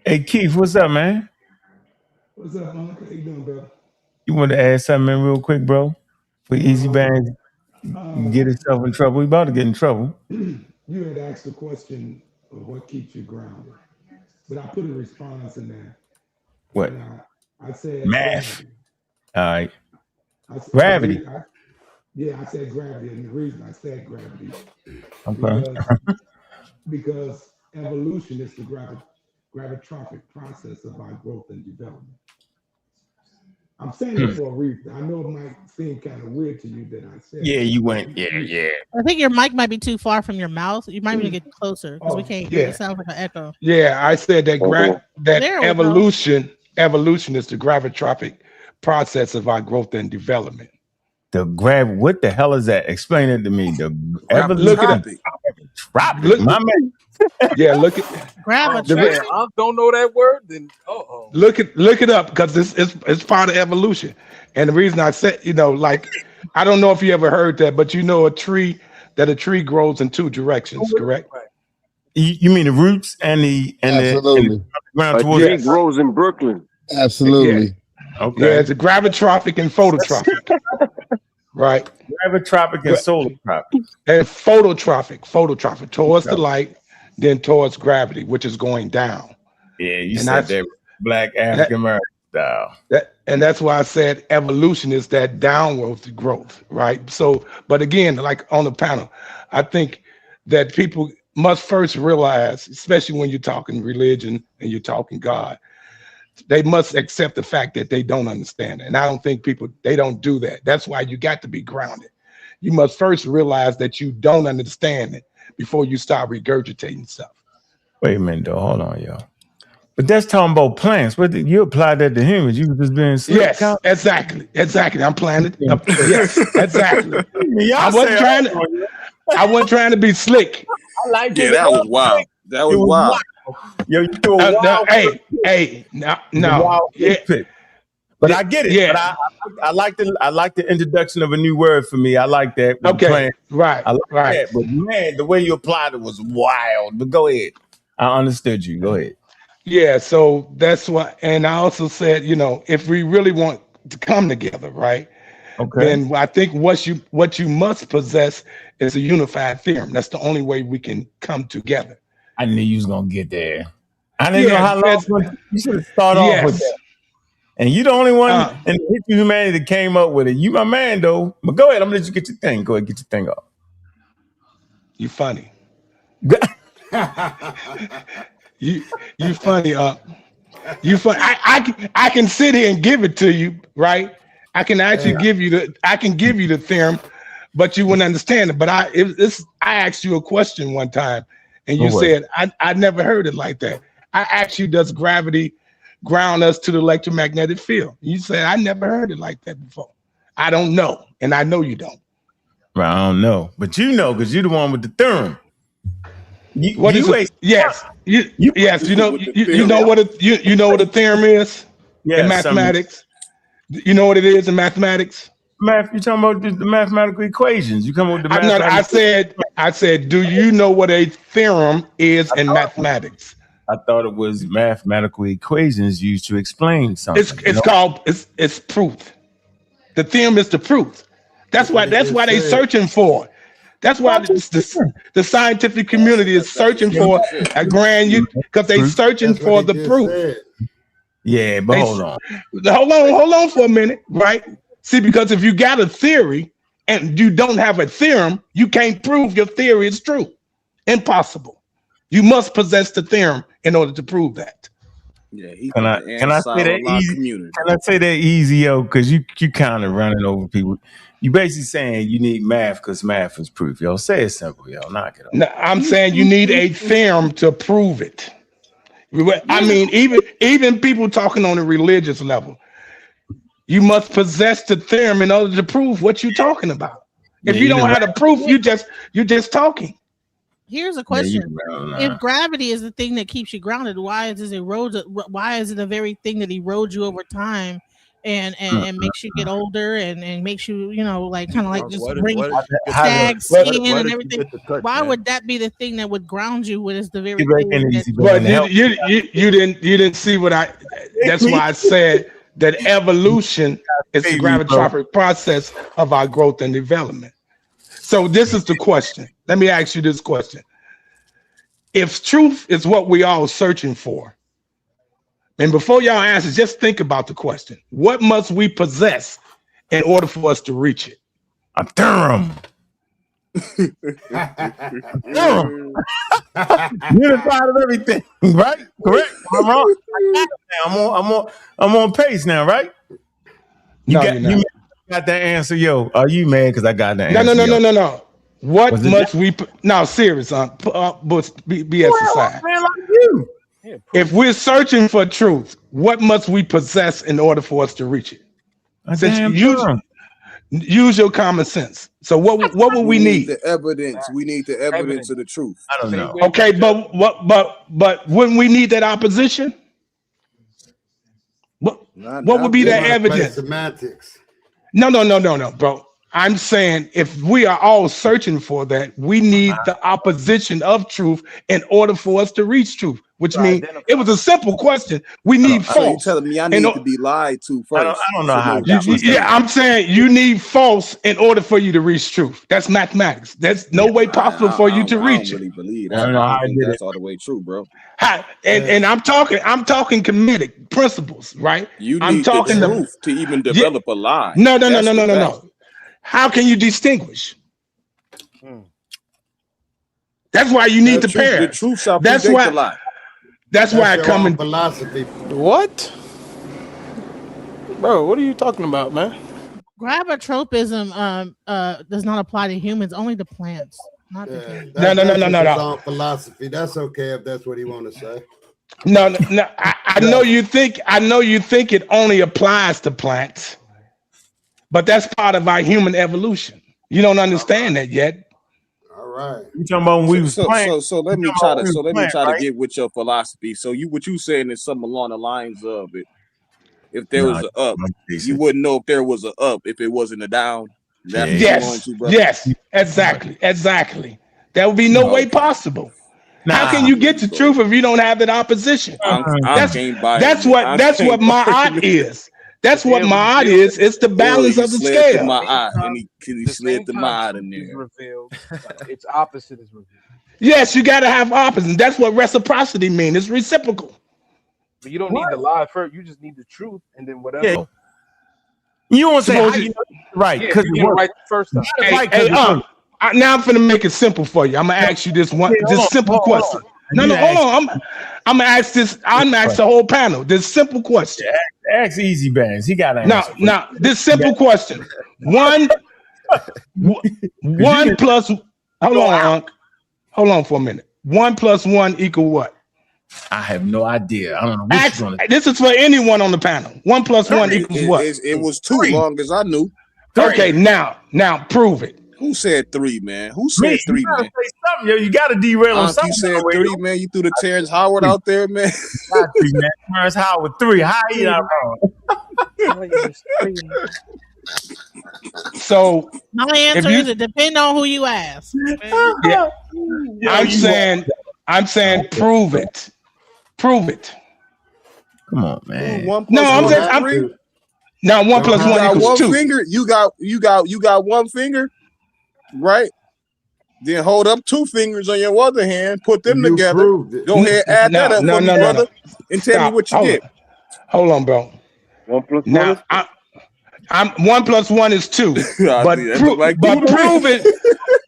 Speaker 2: Hey Keith, what's up, man?
Speaker 13: What's up, man? How you doing, bro?
Speaker 2: You want to add something in real quick, bro? For Easy Band, get himself in trouble. We about to get in trouble.
Speaker 13: You had asked the question of what keeps you grounded, but I put a response in there.
Speaker 2: What?
Speaker 13: I said
Speaker 2: math.
Speaker 13: Gravity.
Speaker 2: All right. Gravity.
Speaker 13: I said gravity, and the reason I said gravity because evolution is the gravitropic process of our growth and development. I'm saying it for a reason. I know it might seem kind of weird to you that I said.
Speaker 2: Yeah, you went. Yeah.
Speaker 12: I think your mic might be too far from your mouth. You might need to get closer because we can't hear. It sounds like an echo.
Speaker 8: Yeah, I said that evolution is the gravitropic
Speaker 13: process of our growth and development.
Speaker 2: What the hell is that? Explain it to me.
Speaker 13: Look at it.
Speaker 2: Tropic, my man.
Speaker 13: Yeah, look at
Speaker 12: gravitropic.
Speaker 4: I don't know that word. Then
Speaker 13: look it up, because it's part of evolution. And the reason I said, like, I don't know if you ever heard that, but a tree grows in two directions, correct?
Speaker 2: You mean the roots and the ground towards
Speaker 7: it grows in Brooklyn.
Speaker 3: Absolutely.
Speaker 13: Yeah. Okay. Yeah, it's a gravitropic and phototropic. Right.
Speaker 2: Gravitropic and solartropic.
Speaker 13: And phototrophic towards the light, then towards gravity, which is going down.
Speaker 2: Yeah, you said that Black African American style.
Speaker 13: And that's why I said evolution is that downward growth, right? So, but again, like on the panel, I think that people must first realize, especially when you're talking religion and you're talking God, they must accept the fact that they don't understand it. And I don't think they don't do that. That's why you got to be grounded. You must first realize that you don't understand it before you start regurgitating stuff.
Speaker 2: Wait a minute, though. Hold on, y'all. But that's talking about plants. You applied that to humans. You were just being slick.
Speaker 13: Yes, exactly. I'm playing it. Yes, exactly. I wasn't trying to be slick.
Speaker 10: I like it. That was wild. That was wild.
Speaker 2: Yo, you threw a wild.
Speaker 13: No.
Speaker 2: But I get it.
Speaker 13: Yeah.
Speaker 2: But I like the introduction of a new word for me. I like that.
Speaker 13: Okay. Right.
Speaker 2: I like that. But man, the way you applied it was wild. But go ahead. I understood you. Go ahead.
Speaker 13: Yeah. So that's why. And I also said, if we really want to come together, right? Okay. Then I think what you must possess is a unified theorem. That's the only way we can come together.
Speaker 2: I knew you was gonna get there. I didn't know how long you should have started off with that. And you the only one in the history of humanity that came up with it. You my man though. But go ahead, I'm gonna let you get your thing. Go ahead, get your thing off.
Speaker 13: You funny. you funny, you funny. I can sit here and give it to you, right? I can actually give you the theorem, but you wouldn't understand it. But I asked you a question one time, and you said I never heard it like that. I asked you, does gravity ground us to the electromagnetic field? You said I never heard it like that before. I don't know, and I know you don't.
Speaker 2: Well, I don't know, but you know because you're the one with the theorem.
Speaker 13: You know what a theorem is in mathematics. You know what it is in mathematics?
Speaker 2: Math. You talking about the mathematical equations? You come up with the mathematical.
Speaker 13: I said, do you know what a theorem is in mathematics?
Speaker 2: I thought it was mathematical equations used to explain something.
Speaker 13: It's proof. The theorem is the proof. That's why they searching for. That's why the scientific community is searching for a grand because they searching for the proof.
Speaker 2: Yeah, but hold on
Speaker 13: for a minute, right? See, because if you got a theory and you don't have a theorem, you can't prove your theory is true. Impossible. You must possess the theorem in order to prove that.
Speaker 10: Yeah,
Speaker 2: can I say that easy? Can I say that easy, yo? Because you kind of running over people. You basically saying you need math because math is proof. Yo, say it simple, yo. Knock it off.
Speaker 13: No, I'm saying you need a theorem to prove it. I mean, even people talking on a religious level, you must possess the theorem in order to prove what you're talking about. If you don't have the proof, you're just talking.
Speaker 12: Here's a question: if gravity is the thing that keeps you grounded, why is it the very thing that erodes you over time and makes you get older and makes you sags skin and everything? Why would that be the thing that would ground you? What is the very thing?
Speaker 13: But you didn't see what I. That's why I said that evolution is the gravitropic process of our growth and development. So this is the question. Let me ask you this question. If truth is what we all searching for, and before y'all answer, just think about the question. What must we possess in order for us to reach it?
Speaker 2: A theorem. Unified of everything, right? Correct. I'm wrong. I'm on pace now, right? You got that answer, yo. Are you mad because I got that answer?
Speaker 13: No. What must we? No, serious, BS aside. If we're searching for truth, what must we possess in order for us to reach it? Use your common sense. So what would we need?
Speaker 10: The evidence. We need the evidence of the truth.
Speaker 2: I don't know.
Speaker 13: Okay, but wouldn't we need that opposition? What would be that evidence?
Speaker 5: Semantics.
Speaker 13: No, bro. I'm saying if we are all searching for that, we need the opposition of truth in order for us to reach truth. Which means it was a simple question. We need false.
Speaker 10: So you telling me I need to be lied to first?
Speaker 2: I don't know how.
Speaker 13: I'm saying you need false in order for you to reach truth. That's mathematics. There's no way possible for you to reach it.
Speaker 10: I don't really believe that. I don't think that's all the way true, bro.
Speaker 13: And I'm talking comedic principles, right?
Speaker 10: You need the truth to even develop a lie.
Speaker 13: No. How can you distinguish? That's why you need the pair.
Speaker 10: The truth shall predict the lie.
Speaker 13: That's why I come in
Speaker 4: philosophy. What? Bro, what are you talking about, man?
Speaker 12: Gravitropism does not apply to humans, only to plants. Not to humans.
Speaker 13: No.
Speaker 5: Philosophy. That's okay if that's what he want to say.
Speaker 13: No. I know you think it only applies to plants, but that's part of our human evolution. You don't understand that yet.
Speaker 5: All right.
Speaker 2: You talking about when we was playing?
Speaker 10: So let me try to get with your philosophy. So what you saying is something along the lines of it. If there was an up, you wouldn't know if there was an up if it wasn't a down.
Speaker 13: Yes, exactly. There would be no way possible. How can you get to truth if you don't have that opposition? That's what my is. That's what my is. It's the balance of the scale.
Speaker 10: And he slid the mod in there.
Speaker 4: Revealed, its opposite is revealed.
Speaker 13: Yes, you got to have opposite. That's what reciprocity means. It's reciprocal.
Speaker 4: But you don't need the lie first. You just need the truth, and then whatever.
Speaker 2: Yeah. You don't say how you know right because
Speaker 4: you right the first time.
Speaker 13: Now I'm gonna make it simple for you. I'm gonna ask you this simple question. No, hold on. I'm gonna ask this. I'm gonna ask the whole panel this simple question.
Speaker 2: Ask Easy Bands. He got to answer.
Speaker 13: Now, this simple question. One plus. Hold on for a minute. 1 + 1 = what?
Speaker 2: I have no idea. I don't know.
Speaker 13: This is for anyone on the panel. 1 + 1 = what?
Speaker 10: It was 2, long as I knew.
Speaker 13: 3. Okay, now prove it.
Speaker 10: Who said 3, man? Who said 3, man?
Speaker 2: Say something, yo. You got to derail on something.
Speaker 10: You said 3, man. You threw the Terrence Howard out there, man.
Speaker 2: Terrence Howard 3. How you not wrong?
Speaker 13: So
Speaker 12: my answer is it depends on who you ask.
Speaker 13: Yeah. I'm saying prove it. Prove it.
Speaker 2: Come on, man.
Speaker 10: 1 + 1 3.
Speaker 13: Now 1 + 1 = 2.
Speaker 10: Finger. You got 1 finger, right? Then hold up 2 fingers on your other hand. Put them together. Go ahead, add that up for me, brother, and tell me what you get.
Speaker 13: Hold on, bro.
Speaker 7: 1 + 1.
Speaker 13: Now I'm 1 + 1 = 2. but prove it.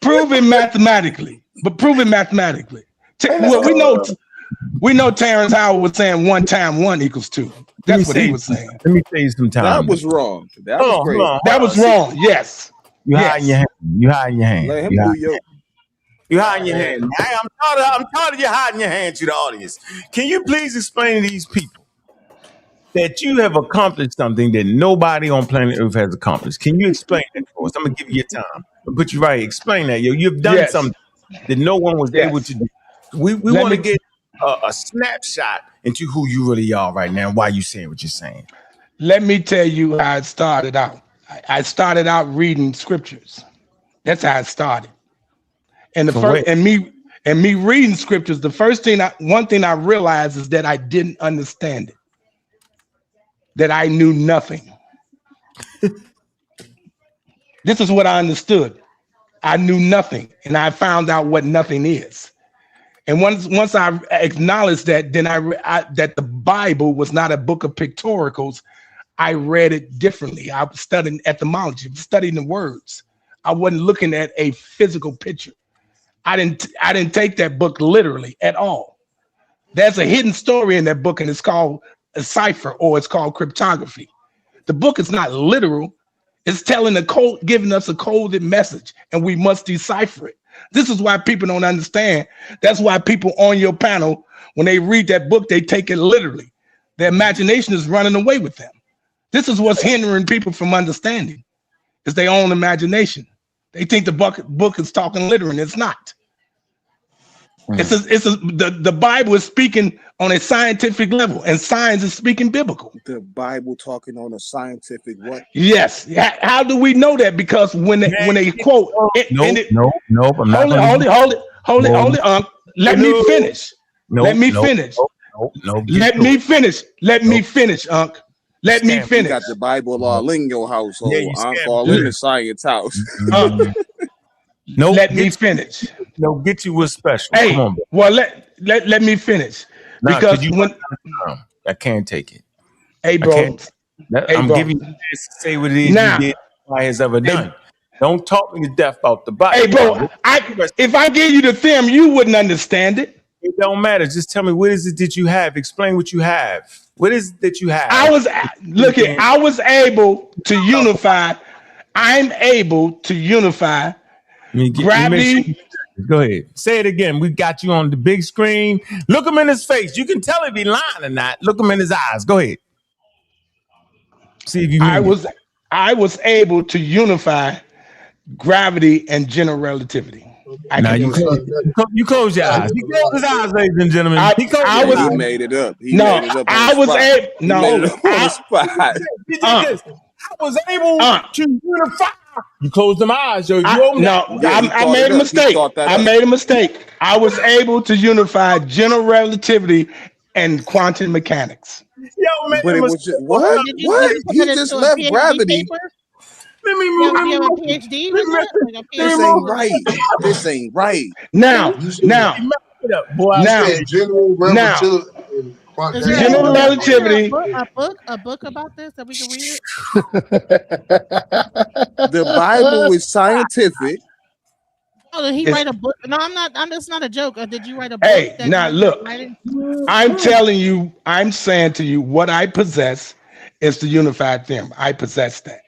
Speaker 13: Prove it mathematically. But prove it mathematically. We know Terrence Howard was saying 1 × 1 = 2. That's what he was saying.
Speaker 2: Let me tell you some time.
Speaker 10: That was wrong. That was great.
Speaker 13: That was wrong. Yes.
Speaker 2: You hiding your hand. You hiding your hand.
Speaker 10: Let him do your.
Speaker 2: You hiding your hand. I'm tired of you hiding your hand to the audience. Can you please explain to these people that you have accomplished something that nobody on planet Earth has accomplished? Can you explain that for us? I'm gonna give you your time. I'll put you right. Explain that, yo. You've done something that no one was able to do. We want to get a snapshot into who you really are right now and why you saying what you're saying.
Speaker 13: Let me tell you how it started out. I started out reading scriptures. That's how it started. And me reading scriptures, one thing I realized is that I didn't understand it. That I knew nothing. This is what I understood. I knew nothing, and I found out what nothing is. And once I acknowledged that, then that the Bible was not a book of pictorials. I read it differently. I was studying etymology, studying the words. I wasn't looking at a physical picture. I didn't take that book literally at all. There's a hidden story in that book, and it's called a cipher, or it's called cryptography. The book is not literal. It's telling a code, giving us a coded message, and we must decipher it. This is why people don't understand. That's why people on your panel, when they read that book, they take it literally. Their imagination is running away with them. This is what's hindering people from understanding. It's their own imagination. They think the book is talking literally, and it's not. The Bible is speaking on a scientific level, and science is speaking biblical.
Speaker 10: The Bible talking on a scientific what?
Speaker 13: Yes. How do we know that? Because when they quote,
Speaker 2: nope. I'm not.
Speaker 13: Hold it. Let me finish. Let me finish. Let me finish. Let me finish, Unc. Let me finish.
Speaker 10: You got the Bible all in your household. I'm all in the science house.
Speaker 13: Let me finish.
Speaker 2: No, get you what's special.
Speaker 13: Hey,
Speaker 2: come on.
Speaker 13: Well, let me finish. Because
Speaker 2: I can't take it.
Speaker 13: Hey, bro.
Speaker 2: I'm giving you a chance to say what it is you did has ever done. Don't talk me to death about the Bible.
Speaker 13: Hey, bro, if I give you the theorem, you wouldn't understand it.
Speaker 2: It don't matter. Just tell me, what is it that you have? Explain what you have. What is it that you have?
Speaker 13: I was able to unify. I'm able to unify gravity.
Speaker 2: Go ahead. Say it again. We got you on the big screen. Look him in his face. You can tell if he's lying or not. Look him in his eyes. Go ahead. See if you mean
Speaker 13: I was able to unify gravity and general relativity.
Speaker 2: Now you close your eyes. He closed his eyes, ladies and gentlemen.
Speaker 10: He made it up. I
Speaker 2: was able to unify. You closed them eyes, yo.
Speaker 13: I made a mistake. I was able to unify general relativity and quantum mechanics.
Speaker 2: Yo, man,
Speaker 10: but it was just, what? What? He just left gravity.
Speaker 2: Let me move.
Speaker 12: You have a PhD?
Speaker 10: This ain't right. This ain't right.
Speaker 13: Now, general relativity.
Speaker 12: A book about this that we can read.
Speaker 10: The Bible is scientific.
Speaker 12: Oh, did he write a book? No, I'm not. It's not a joke. Did you write a book?
Speaker 13: Hey, now look. I'm telling you. I'm saying to you, what I possess is the unified theorem. I possess that.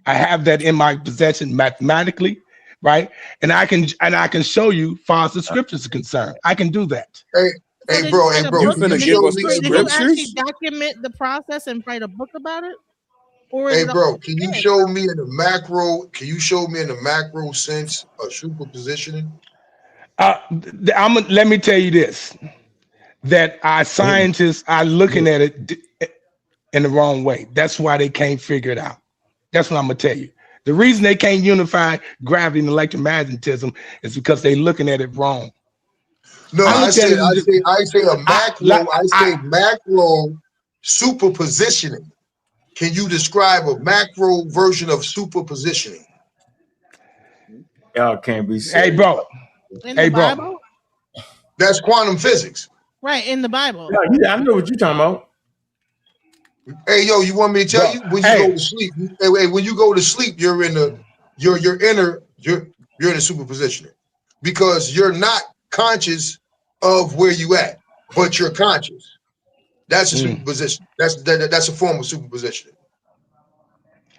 Speaker 13: I have that in my possession mathematically, right? And I can show you, far as the scriptures are concerned. I can do that.
Speaker 10: Hey, bro. You finna give us the
Speaker 12: scriptures? Did you actually
Speaker 10: scriptures?
Speaker 12: document the process and write a book about it?
Speaker 14: Or hey, bro, can you show me in the macro? Can you show me in the macro sense of superpositioning?
Speaker 13: Let me tell you this: that our scientists are looking at it in the wrong way. That's why they can't figure it out. That's what I'm gonna tell you. The reason they can't unify gravity and electromagnetism is because they're looking at it wrong.
Speaker 14: No, I say a macro. I say macro superpositioning. Can you describe a macro version of superpositioning?
Speaker 2: Y'all can't be serious.
Speaker 13: Hey, bro.
Speaker 12: Bible?
Speaker 14: That's quantum physics.
Speaker 12: Right, in the Bible.
Speaker 2: Yeah, I know what you're talking about.
Speaker 14: Hey, yo, you want me to tell you when you go to sleep? Hey, when you go to sleep, you're in the you're in a superpositioning because you're not conscious of where you at, but you're conscious. That's a superposition. That's a form of superposition.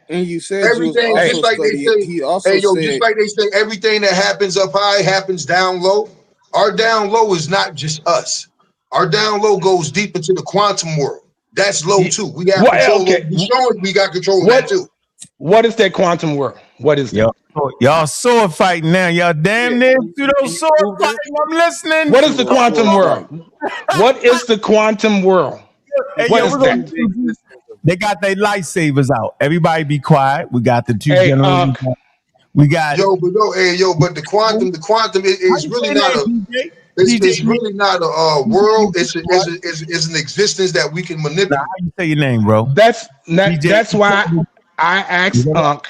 Speaker 10: And you said
Speaker 14: everything, just like they say, just like they say, everything that happens up high happens down low. Our down low is not just us. Our down low goes deep into the quantum world. That's low too. We got control. We got control of that too.
Speaker 13: What is that quantum world? What is that?
Speaker 2: Y'all sword fighting now. Y'all damn near to those sword fighting. I'm listening.
Speaker 13: What is the quantum world? What is the quantum world? What is that?
Speaker 2: They got their lightsabers out. Everybody be quiet. We got the two generals. We got
Speaker 14: but the quantum is really not a it's really not a world. It's an existence that we can manipulate.
Speaker 2: How you say your name, bro?
Speaker 13: That's why I asked Unc,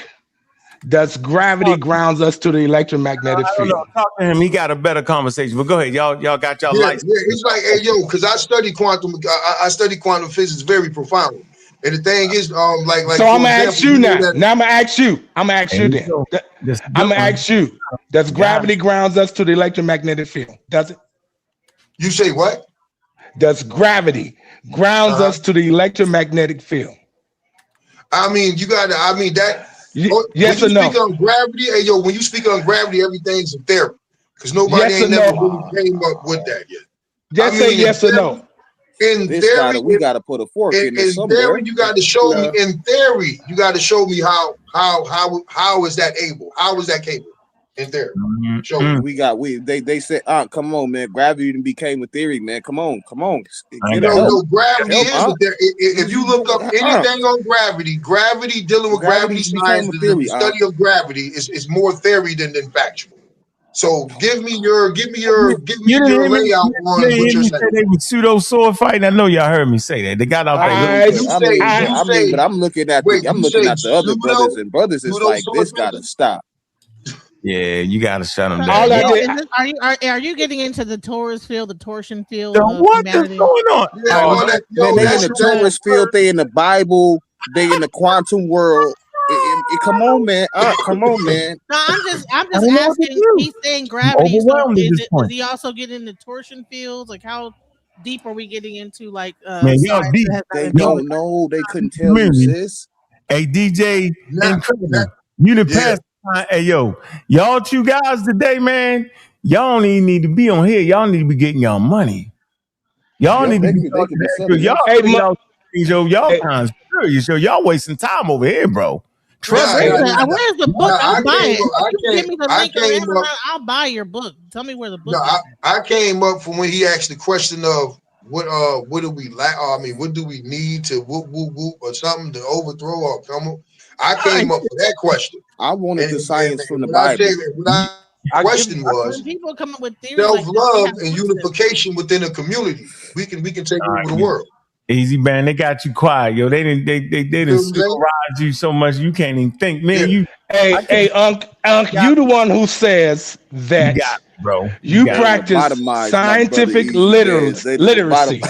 Speaker 13: does gravity grounds us to the electromagnetic field?
Speaker 2: Talk to him. He got a better conversation. But go ahead, y'all got y'all lights.
Speaker 14: Yeah, it's like, hey, yo, because I study quantum physics very profoundly. And the thing is,
Speaker 13: so I'm gonna ask you now. Now I'm gonna ask you. I'm gonna ask you then. I'm gonna ask you. Does gravity grounds us to the electromagnetic field? Does it?
Speaker 14: You say what?
Speaker 13: Does gravity grounds us to the electromagnetic field?
Speaker 14: I mean, you got to. I mean that.
Speaker 13: Yes or no?
Speaker 14: Speak on gravity, hey yo. When you speak on gravity, everything's a theory because nobody ain't never really came up with that yet.
Speaker 13: Just say yes or no.
Speaker 14: In theory,
Speaker 10: we gotta put a fork in it
Speaker 14: in
Speaker 10: somewhere.
Speaker 14: theory, you got to show me. In theory, you got to show me how is that able? How is that capable? In theory, show me.
Speaker 10: They said, come on, man, gravity became a theory, man. Come on, get
Speaker 14: no, gravity is a theory. If you look up anything on gravity dealing with gravity science, the study of gravity is more theory than factual. So give me your layout on what you're saying.
Speaker 2: They were pseudo sword fighting. I know y'all heard me say that. They got out there.
Speaker 10: But I'm looking at the other brothers and brothers. It's like this gotta stop.
Speaker 2: Yeah, you gotta shut them down.
Speaker 12: Are you getting into the Taurus field, the torsion field?
Speaker 2: What is going on?
Speaker 10: They in the Taurus field. They in the Bible. They in the quantum world. Come on, man. Come on, man.
Speaker 12: No, I'm just asking. He's saying gravity. So is he also getting into torsion fields? Like, how deep are we getting into? Like,
Speaker 10: man, y'all deep. They don't know. They couldn't tell you, sis.
Speaker 2: Hey, DJ, incredible. You the past. Hey, yo, y'all two guys today, man. Y'all don't even need to be on here. Y'all need to be getting y'all money. Y'all need to be talking y'all kind of serious. Y'all wasting time over here, bro.
Speaker 12: Where's the book? I'll buy it. Give me the link or Amazon, I'll buy your book. Tell me where the book is.
Speaker 14: I came up from when he asked the question of what do we lack? What do we need to whoop or something to overthrow or come up? I came up with that question.
Speaker 10: I wanted the science from the Bible.
Speaker 14: Question was
Speaker 12: people come up with
Speaker 14: self-love and unification within a community. We can take over the world.
Speaker 2: Easy, man. They got you quiet, yo. They didn't supervise you so much you can't even think, man.
Speaker 15: Hey, Unc, you the one who says that you practice scientific literacy,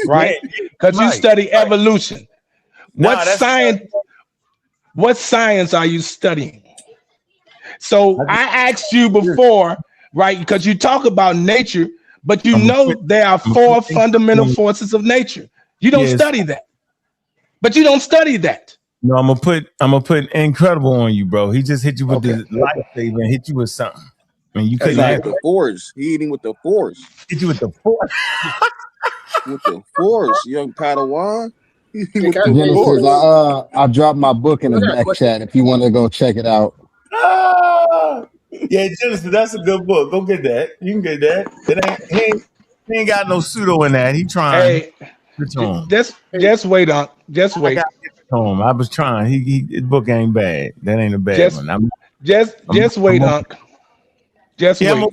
Speaker 15: right? Because you study evolution. What science are you studying? So I asked you before, right? Because you talk about nature, but you know there are 4 fundamental forces of nature. You don't study that. But you don't study that.
Speaker 2: No, I'm gonna put incredible on you, bro. He just hit you with the lightsaber and hit you with something. I mean, you couldn't have
Speaker 10: the force. He hitting with the force.
Speaker 2: Hit you with the force.
Speaker 10: With the force, young Padawan.
Speaker 3: Genesis, I dropped my book in the back chat if you want to go check it out.
Speaker 2: Yeah, Genesis, that's a good book. Go get that. You can get that. He ain't got no pseudo in that. He trying.
Speaker 15: Just wait, Unc. Just wait.
Speaker 2: I was trying. His book ain't bad. That ain't a bad one.
Speaker 15: Just wait, Unc. Just wait.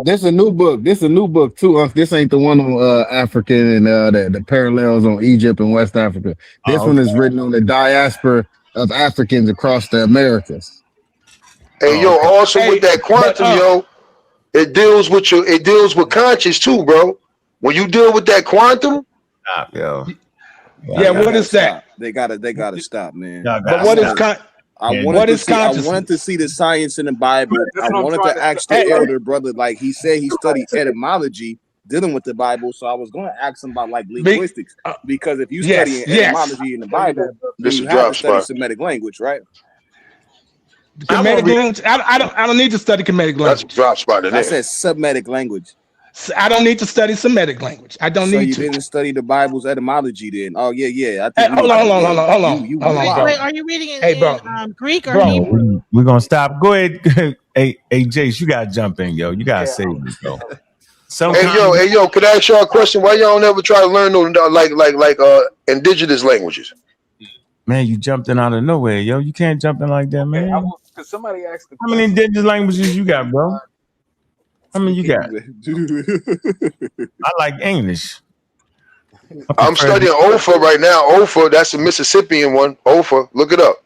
Speaker 3: This a new book. This a new book too, Unc. This ain't the one on African and the parallels on Egypt and West Africa. This one is written on the diaspora of Africans across the Americas.
Speaker 14: Hey, also with that quantum, it deals with conscious too, bro. When you deal with that quantum,
Speaker 2: stop, yo.
Speaker 15: What is that?
Speaker 10: They gotta stop, man.
Speaker 15: But what is
Speaker 10: I wanted to see the science in the Bible. I wanted to ask the elder brother, like he said, he studied etymology dealing with the Bible. So I was going to ask him about like linguistics, because if you study etymology in the Bible, then you have to study Semitic language, right?
Speaker 15: Kemetic language. I don't need to study Kemetic language.
Speaker 14: That's a drop spot.
Speaker 10: I said Semitic language.
Speaker 15: I don't need to study Semitic language. I don't need to.
Speaker 10: So you didn't study the Bible's etymology then? Oh yeah.
Speaker 15: Hold on.
Speaker 12: Wait, are you reading it in Greek or Hebrew?
Speaker 2: We're gonna stop. Go ahead. Hey, Jace, you gotta jump in, yo. You gotta save me, bro.
Speaker 14: Hey, yo, could I ask y'all a question? Why y'all never try to learn those like indigenous languages?
Speaker 2: Man, you jumped in out of nowhere, yo. You can't jump in like that, man.
Speaker 4: Because somebody asked
Speaker 2: how many indigenous languages you got, bro? How many you got? I like English.
Speaker 14: I'm studying Ofa right now. Ofa, that's a Mississippian one. Ofa, look it up.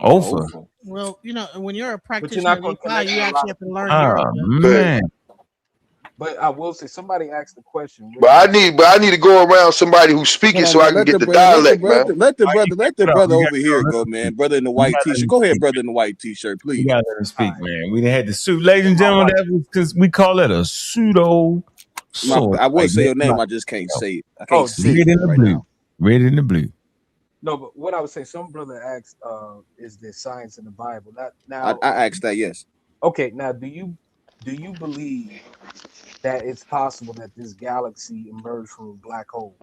Speaker 2: Ofa.
Speaker 12: Well, when you're a practitioner, you actually have to learn Europe.
Speaker 2: Man.
Speaker 4: But I will say, somebody asked the question.
Speaker 14: But I need to go around somebody who's speaking so I can get the dialect, man.
Speaker 10: Let the brother over here go, man. Brother in the white t-shirt. Go ahead, brother in the white t-shirt, please.
Speaker 2: You gotta let him speak, man. We had the suit, ladies and gentlemen. That was because we call it a pseudo.
Speaker 10: I will say your name. I just can't say it. I can't say
Speaker 2: it
Speaker 10: in the
Speaker 2: blue. Red in the blue.
Speaker 4: No, but what I would say, some brother asked, is there science in the Bible? Now,
Speaker 10: I asked that, yes.
Speaker 4: Okay, now do you believe that it's possible that this galaxy emerged from a black hole.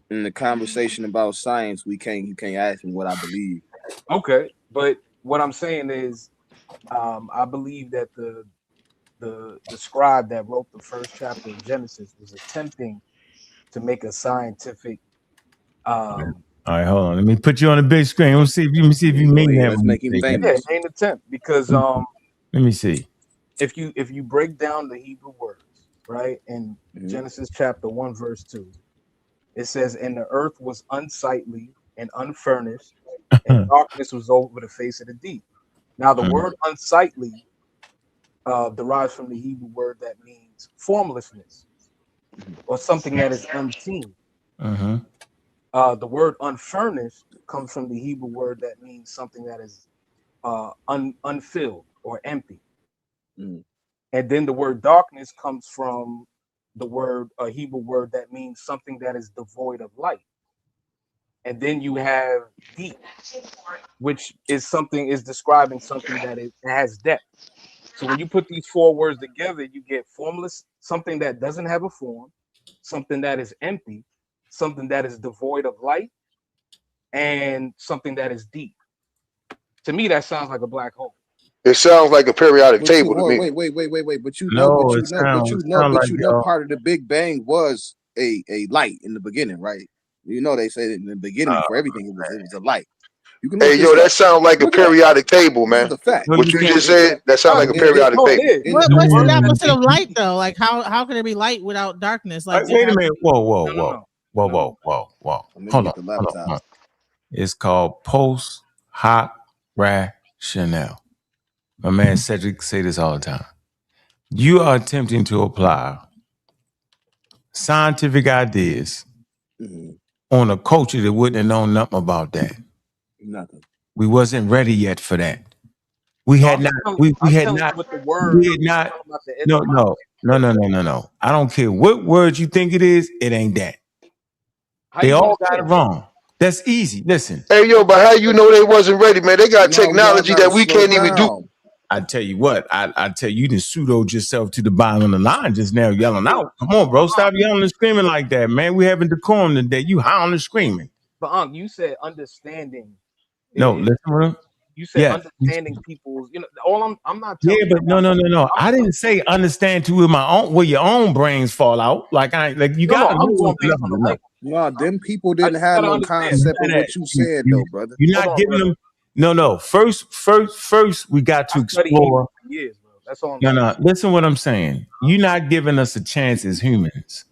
Speaker 10: In the conversation about science, you can't ask me what I believe.
Speaker 4: Okay, but what I'm saying is, I believe that the scribe that wrote the first chapter of Genesis was attempting to make a scientific.
Speaker 2: All right, hold on. Let me put you on the big screen. Let me see if you mean that.
Speaker 10: Let's make him famous.
Speaker 4: Yeah, main attempt, because
Speaker 2: let me see.
Speaker 4: If you break down the Hebrew words, right, in Genesis chapter 1 verse 2, it says, "And the earth was unsightly and unfurnished, and darkness was over the face of the deep." Now, the word unsightly derives from the Hebrew word that means formlessness, or something that is unseen. The word unfurnished comes from the Hebrew word that means something that is unfilled or empty. And then the word darkness comes from the word, a Hebrew word that means something that is devoid of light. And then you have deep, which is describing something that has depth. So when you put these four words together, you get formless, something that doesn't have a form, something that is empty, something that is devoid of light, and something that is deep. To me, that sounds like a black hole.
Speaker 14: It sounds like a periodic table to me.
Speaker 10: Wait. But you know, part of the Big Bang was a light in the beginning, right? You know, they said in the beginning for everything it was a light. You can
Speaker 14: that sounds like a periodic table, man. What you just said, that sounds like a periodic table.
Speaker 12: What's the opposite of light, though? Like, how can there be light without darkness? Like,
Speaker 2: wait a minute. Whoa. Hold on. It's called post hoc rationale. My man Cedric say this all the time. You are attempting to apply scientific ideas on a culture that wouldn't have known nothing about that.
Speaker 10: Nothing.
Speaker 2: We wasn't ready yet for that. We had not. No. I don't care what word you think it is. It ain't that. They all got it wrong. That's easy. Listen.
Speaker 14: Hey, yo, but how you know they wasn't ready, man? They got technology that we can't even do.
Speaker 2: I tell you what, I tell you, you pseudoed yourself to the bottom of the line just now, yelling out. Come on, bro, stop yelling and screaming like that, man. We having decorum today. You howling and screaming.
Speaker 4: But you said understanding.
Speaker 2: No, listen.
Speaker 4: You said understanding people's. You know, I'm not.
Speaker 2: Yeah, but no. I didn't say understand to where your own brains fall out. Like you got to.
Speaker 10: No, them people didn't have no concept of what you said, though, brother.
Speaker 2: You're not giving them. No. First, we got to explore.
Speaker 4: Years, bro. That's all. I'm saying.
Speaker 2: Listen what I'm saying. You're not giving us a chance as humans.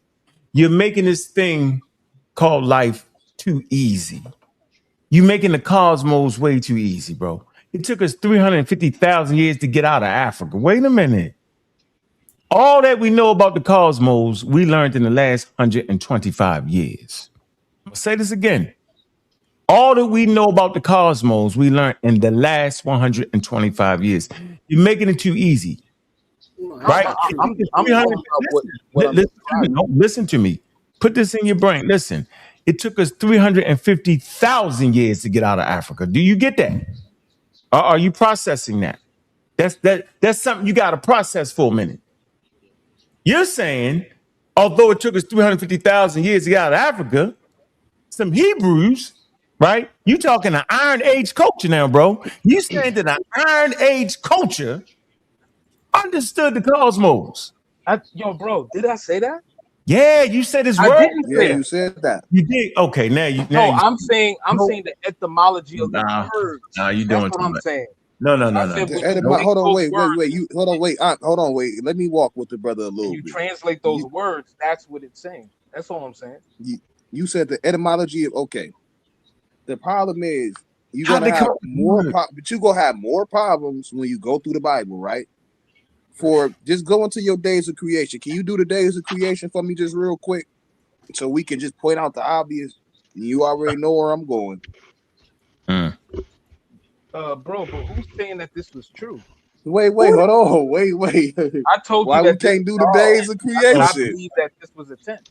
Speaker 2: You're making this thing called life too easy. You're making the cosmos way too easy, bro. It took us 350,000 years to get out of Africa. Wait a minute. All that we know about the cosmos, we learned in the last 125 years. I'll say this again. All that we know about the cosmos, we learned in the last 125 years. You're making it too easy. Right? Listen to me. Put this in your brain. Listen, it took us 350,000 years to get out of Africa. Do you get that? Or are you processing that? That's something you got to process for a minute. You're saying, although it took us 350,000 years to get out of Africa, some Hebrews, right? You talking an Iron Age culture now, bro. You saying that an Iron Age culture understood the cosmos.
Speaker 4: Yo, bro, did I say that?
Speaker 2: Yeah, you said this word.
Speaker 4: I didn't say
Speaker 10: you said that.
Speaker 2: You did. Okay,
Speaker 4: I'm saying the etymology of the words.
Speaker 2: Nah, you doing
Speaker 4: That's what I'm saying.
Speaker 2: No.
Speaker 10: Hold on, wait. Let me walk with the brother a little bit.
Speaker 4: You translate those words. That's what it's saying. That's all I'm saying.
Speaker 10: You said the etymology of The problem is you're gonna have but you're gonna have more problems when you go through the Bible, right? For just go into your days of creation. Can you do the days of creation for me just real quick? So we can just point out the obvious. You already know where I'm going.
Speaker 4: Bro, but who's saying that this was true?
Speaker 10: Wait, hold on. Wait.
Speaker 4: I told you
Speaker 10: why
Speaker 4: that
Speaker 10: we can't do the days of creation.
Speaker 4: I believe that this was an attempt.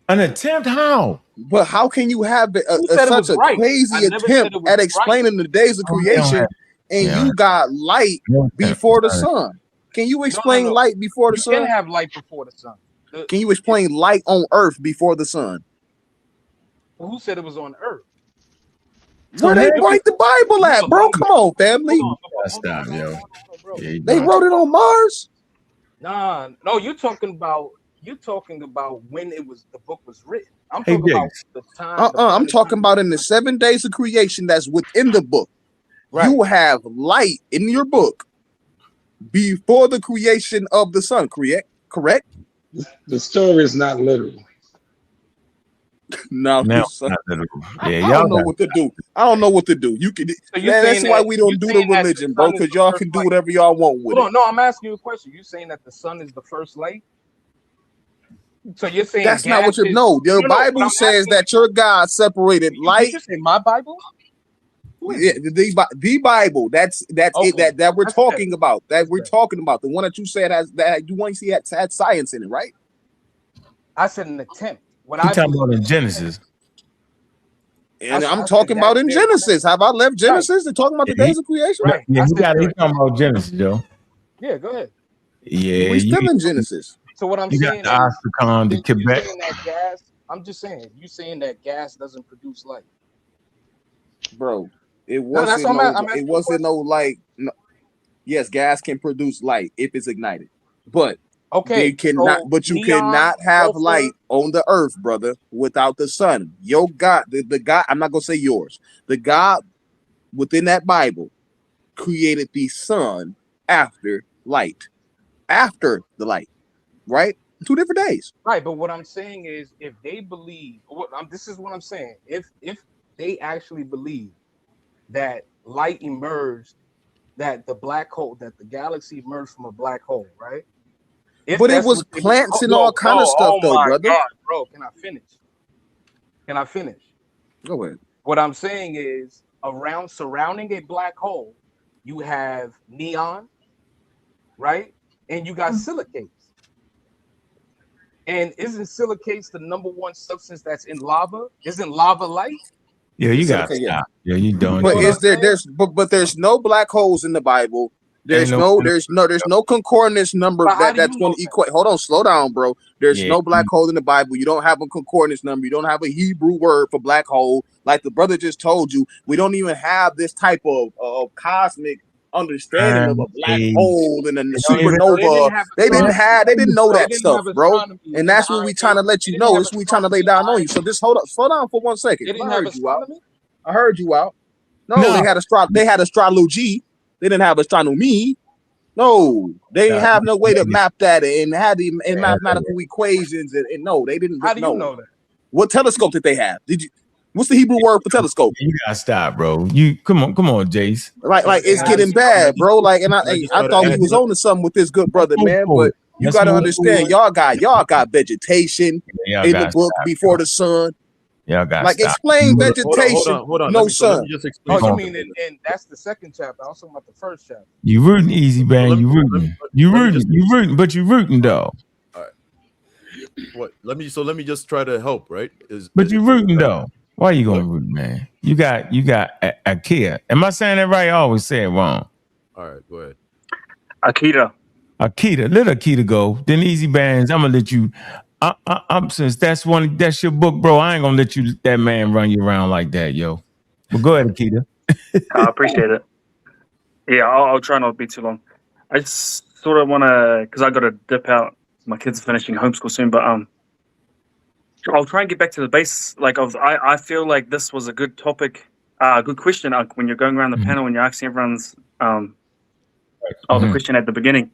Speaker 2: An attempt? How?
Speaker 10: But how can you have such a crazy attempt at explaining the days of creation and you got light before the sun?
Speaker 16: Can you explain light before the sun?
Speaker 4: You can have light before the sun.
Speaker 16: Can you explain light on earth before the sun?
Speaker 4: Well, who said it was on earth?
Speaker 16: Where they write the Bible at, bro? Come on, family.
Speaker 2: Stop, yo.
Speaker 16: They wrote it on Mars.
Speaker 4: Nah, no, you're talking about when the book was written. I'm talking about the time.
Speaker 16: I'm talking about in the 7 days of creation that's within the book. Right. You have light in your book before the creation of the sun. Correct?
Speaker 13: The story is not literal.
Speaker 16: No,
Speaker 2: yeah,
Speaker 16: I don't know what to do. I don't know what to do. You can. That's why we don't do the religion, bro. Because y'all can do whatever y'all want with it.
Speaker 4: Hold on, no, I'm asking you a question. You saying that the sun is the first light? So you're saying
Speaker 16: that's not what you know. Your Bible says that your God separated light.
Speaker 4: Did you say my Bible?
Speaker 16: Yeah, the Bible. That's okay. That we're talking about. That we're talking about. The one that you said has that you want to see had science in it, right?
Speaker 4: I said an attempt.
Speaker 2: What I talking about in Genesis.
Speaker 16: And I'm talking about in Genesis. Have I left Genesis to talk about the days of creation?
Speaker 2: Right. Yeah, you talking about Genesis, Joe.
Speaker 4: Yeah, go ahead.
Speaker 2: Yeah,
Speaker 16: we still in Genesis.
Speaker 4: So what I'm saying
Speaker 2: is, Astrakhan, the Quebec.
Speaker 4: That gas, I'm just saying, you saying that gas doesn't produce light,
Speaker 16: bro. It wasn't. It wasn't no light. No. Yes, gas can produce light if it's ignited, but
Speaker 4: okay,
Speaker 16: you cannot. But you cannot have light on the earth, brother, without the sun. Your God, the God. I'm not gonna say yours. The God within that Bible created the sun after light, after the light, right? 2 different days.
Speaker 4: Right, but what I'm saying is, if they believe, this is what I'm saying. If they actually believe that light emerged, that the black hole, that the galaxy emerged from a black hole, right?
Speaker 16: But it was plants and all kind of stuff, though, brother.
Speaker 4: God, bro, can I finish?
Speaker 16: Go ahead.
Speaker 4: What I'm saying is, surrounding a black hole, you have neon, right? And you got silicates. And isn't silicates the #1 substance that's in lava? Isn't lava light?
Speaker 2: Yeah, you got to stop. Yeah, you don't.
Speaker 16: But there's no black holes in the Bible. There's no concordance number that's going to equate. Hold on, slow down, bro. There's no black hole in the Bible. You don't have a concordance number. You don't have a Hebrew word for black hole. Like the brother just told you, we don't even have this type of cosmic understanding of a black hole and a supernova. They didn't know that stuff, bro. And that's what we trying to let you know. That's what we trying to lay down on you. So just slow down for 1 second. I heard you out. No, they had astrology. They didn't have astronomy. No, they didn't have no way to map that and had the mathematical equations. And no, they didn't.
Speaker 4: How do you know that?
Speaker 16: What telescope did they have? What's the Hebrew word for telescope?
Speaker 2: You gotta stop, bro. You come on, Jace.
Speaker 16: Like it's getting bad, bro. Like, and I thought we was on to something with this good brother, man. But you gotta understand, y'all got vegetation in the book before the sun.
Speaker 2: Y'all got
Speaker 16: like explain vegetation.
Speaker 6: Hold on.
Speaker 16: No sun.
Speaker 6: Just explain.
Speaker 4: Oh, you mean and that's the second chapter. I was talking about the first chapter.
Speaker 2: You rooting, easy man. You rooting, but you rooting though.
Speaker 6: All right. What? Let me just try to help, right?
Speaker 2: But you rooting though. Why you gonna root, man? You got Akira. Am I saying that right? I always say it wrong.
Speaker 6: All right, go ahead.
Speaker 11: Akita.
Speaker 2: Let Akita go. Then easy bands. I'm gonna let you. I'm since that's your book, bro. I ain't gonna let that man run you around like that, yo. But go ahead, Akita.
Speaker 11: I appreciate it. Yeah, I'll try not to be too long. I just sort of want to, because I got to dip out. My kids are finishing homeschool soon, but I'll try and get back to the base. Like I feel like this was a good topic, good question. When you're going around the panel and you're asking everyone's the question at the beginning.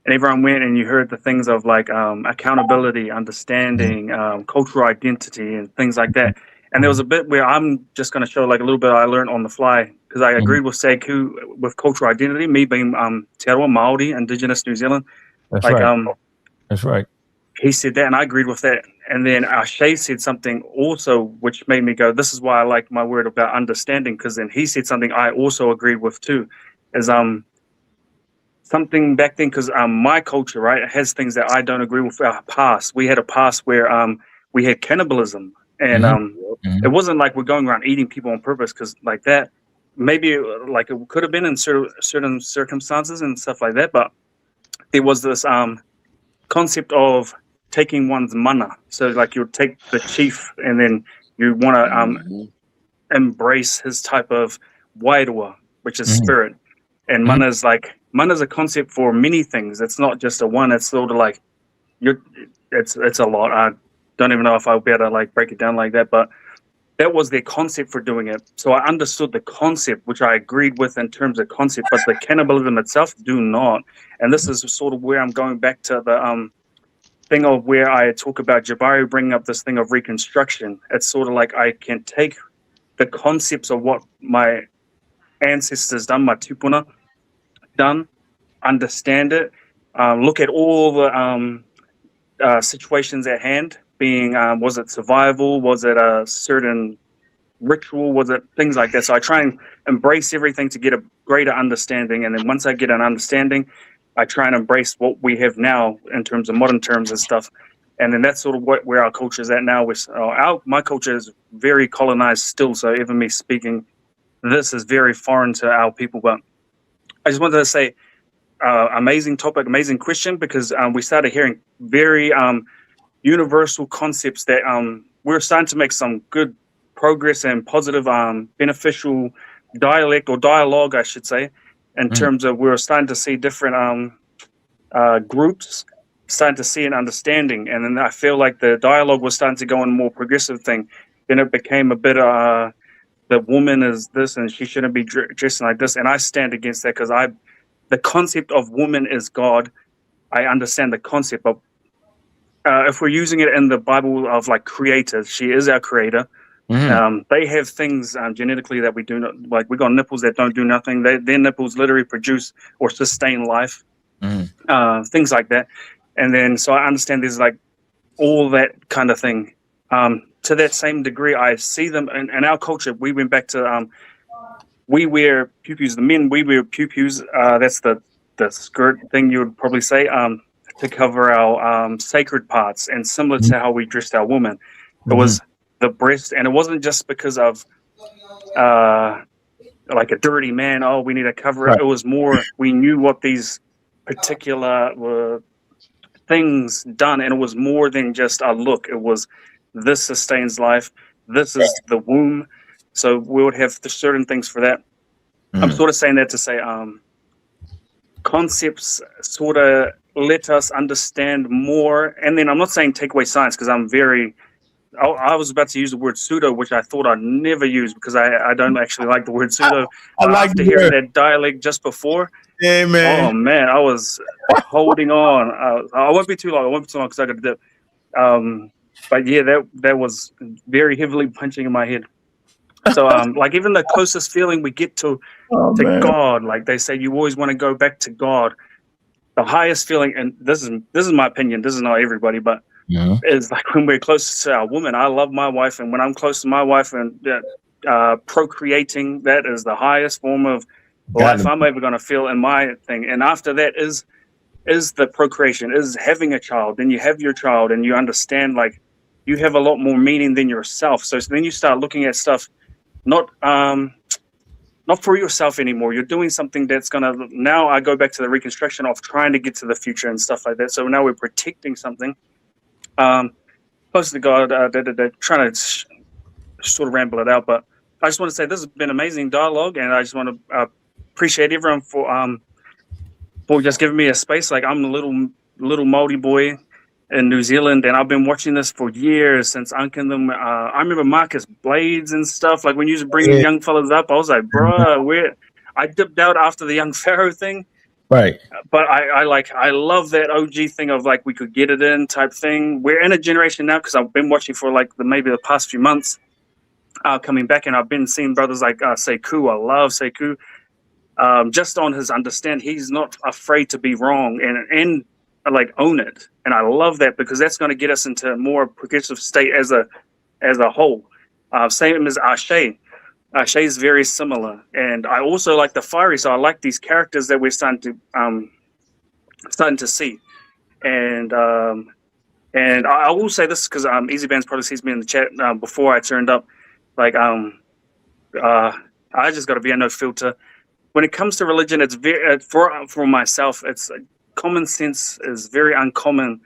Speaker 11: And everyone went and you heard the things of like accountability, understanding, cultural identity, and things like that. And there was a bit where I'm just going to show like a little bit I learned on the fly because I agreed with Sekou with cultural identity. Me being Te Arawa, Māori, Indigenous New Zealand.
Speaker 2: That's right. That's right.
Speaker 11: He said that, and I agreed with that. And then Shay said something also, which made me go, "This is why I like my word about understanding." Because then he said something I also agreed with too, is something back then, because my culture, right, has things that I don't agree with our past. We had a past where we had cannibalism, and it wasn't like we're going around eating people on purpose, because like that, maybe like it could have been in certain circumstances and stuff like that, but there was this concept of taking one's mana. So like you'll take the chief and then you want to embrace his type of wairua, which is spirit. And mana is a concept for many things. It's not just a one. It's sort of like it's a lot. I don't even know if I'll be able to like break it down like that, but that was their concept for doing it. So I understood the concept, which I agreed with in terms of concept, but the cannibalism itself do not. And this is sort of where I'm going back to the thing of where I talk about Jabari bringing up this thing of reconstruction. It's sort of like I can take the concepts of what my ancestors done, my tupuna done, understand it, look at all the situations at hand, being was it survival, was it a certain ritual, was it things like that. So I try and embrace everything to get a greater understanding, and then once I get an understanding, I try and embrace what we have now in terms of modern terms and stuff. And then that's sort of where our culture is at now. My culture is very colonized still, so even me speaking this is very foreign to our people. But I just wanted to say, amazing topic, amazing question, because we started hearing very universal concepts that we're starting to make some good progress and positive, beneficial dialect or dialogue, I should say, in terms of we're starting to see different groups starting to see an understanding. And then I feel like the dialogue was starting to go on a more progressive thing. Then it became a bit the woman is this and she shouldn't be dressing like this. And I stand against that because the concept of woman is God. I understand the concept of if we're using it in the Bible of like creators, she is our creator. They have things genetically that we do not, like we got nipples that don't do nothing. Their nipples literally produce or sustain life, things like that. And then, so I understand there's like all that kind of thing. To that same degree, I see them in our culture. We went back to, we wear pew-pews. The men, we wear pew-pews. That's the skirt thing you would probably say, to cover our sacred parts, and similar to how we dressed our women. It was the breast, and it wasn't just because of like a dirty man, oh, we need to cover it. It was more, we knew what these particular things done, and it was more than just a look. It was, this sustains life, this is the womb. So we would have certain things for that. I'm sort of saying that to say concepts sort of let us understand more. And then I'm not saying take away science, because I was about to use the word pseudo, which I thought I'd never use because I don't actually like the word pseudo.
Speaker 2: I like
Speaker 11: after hearing that dialect just before,
Speaker 2: yeah, man.
Speaker 11: Oh man, I was holding on. I won't be too long. Because I got to dip. But yeah, that was very heavily punching in my head. So like even the closest feeling we get to God, like they say, you always want to go back to God. The highest feeling, and this is my opinion. This is not everybody, but is like when we're close to our woman. I love my wife, and when I'm close to my wife and procreating, that is the highest form of life I'm ever going to feel in my thing. And after that is the procreation, is having a child. Then you have your child, and you understand like you have a lot more meaning than yourself. So then you start looking at stuff not for yourself anymore. You're doing something that's gonna. Now I go back to the reconstruction of trying to get to the future and stuff like that. So now we're protecting something. Close to God, trying to sort of ramble it out, but I just want to say this has been amazing dialogue, and I just want to appreciate everyone for just giving me a space. Like I'm a little Māori boy in New Zealand, and I've been watching this for years since Unc and them. I remember Marcus Blades and stuff. Like when you used to bring young fellas up, I was like, bruh, I dipped out after the young Pharaoh thing.
Speaker 2: Right.
Speaker 11: But I love that OG thing of like we could get it in type thing. We're in a generation now, because I've been watching for like maybe the past few months, coming back, and I've been seeing brothers like Sekou. I love Sekou. Just on his understand, he's not afraid to be wrong and like own it. And I love that, because that's going to get us into a more progressive state as a whole. Same as Ashe. Ashe is very similar, and I also like the fiery. So I like these characters that we're starting to see, and I will say this because Easy Bands probably sees me in the chat before I turned up. Like I just got to be a no filter when it comes to religion. It's very for myself. It's common sense is very uncommon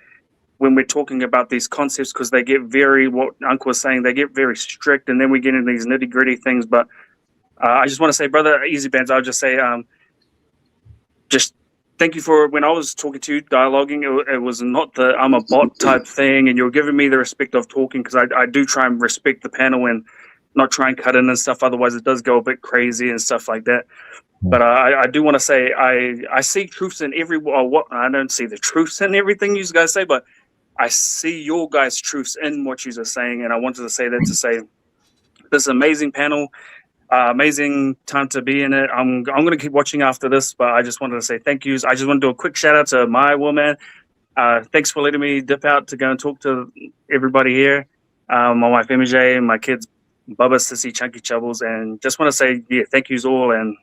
Speaker 11: when we're talking about these concepts, because they get very, what Uncle was saying, they get very strict, and then we get into these nitty gritty things. But I just want to say, brother Easy Bands, I'll just say, just thank you for, when I was talking to you, dialoguing, it was not the I'm a bot type thing, and you're giving me the respect of talking, because I do try and respect the panel and not try and cut in and stuff. Otherwise, it does go a bit crazy and stuff like that. But I do want to say I see truths in every, what I don't see the truths in everything you guys say, but I see your guys' truths in what you are saying, and I wanted to say that to say this amazing panel, amazing time to be in it. I'm going to keep watching after this, but I just wanted to say thank yous. I just want to do a quick shout out to my woman. Thanks for letting me dip out to go and talk to everybody here. My wife MJ, my kids Bubba, Sissy, Chunky Chubbles, and just want to say thank yous all, and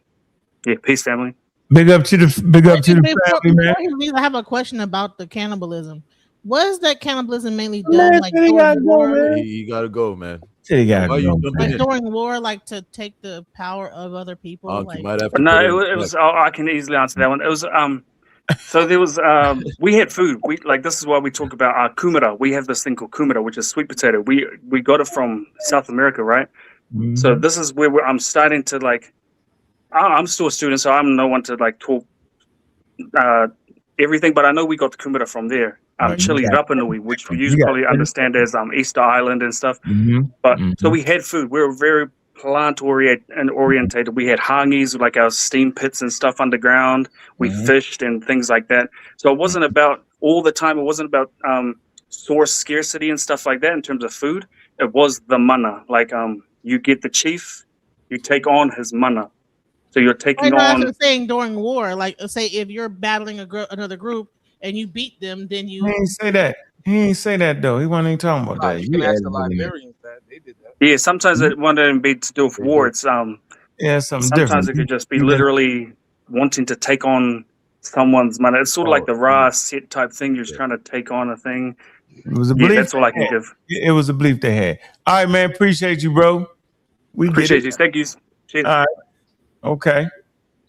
Speaker 11: peace, family.
Speaker 2: Big up to the family, man.
Speaker 12: I have a question about the cannibalism. Was that cannibalism mainly done like during war?
Speaker 6: You gotta go, man.
Speaker 12: Like during war, like to take the power of other people.
Speaker 6: You might have to
Speaker 11: it was. I can easily answer that one. It was so there was we had food. We this is why we talk about our kumara. We have this thing called kumara, which is sweet potato. We got it from South America, right? Mm-hmm. So this is where I'm starting to I'm still a student, so I'm no one to talk everything, but I know we got the kumara from there. Chile Rapa Nui, which you probably understand as Easter Island and stuff. Mm-hmm. But so we had food. We were very plant orientated. We had hangis, like our steam pits and stuff underground. We fished and things like that. So it wasn't about all the time. It wasn't about source scarcity and stuff like that in terms of food. It was the mana. You get the chief, you take on his mana. So you're taking on.
Speaker 12: That's what I'm saying during war. Like, say if you're battling another group and you beat them, then you.
Speaker 2: He ain't say that. He ain't say that though. He wasn't even talking about that.
Speaker 4: You can ask the librarians that they did that.
Speaker 11: Yeah, sometimes it wouldn't be to do with war. It's something
Speaker 2: sometimes
Speaker 11: different. It could just be literally wanting to take on someone's money. It's sort of like the Ra set type thing. You're just trying to take on a thing.
Speaker 2: It was a belief.
Speaker 11: That's all I can give.
Speaker 2: It was a belief they had. All right, man. Appreciate you, bro. We
Speaker 11: appreciate you. Thank you. Cheers.
Speaker 2: All right. Okay.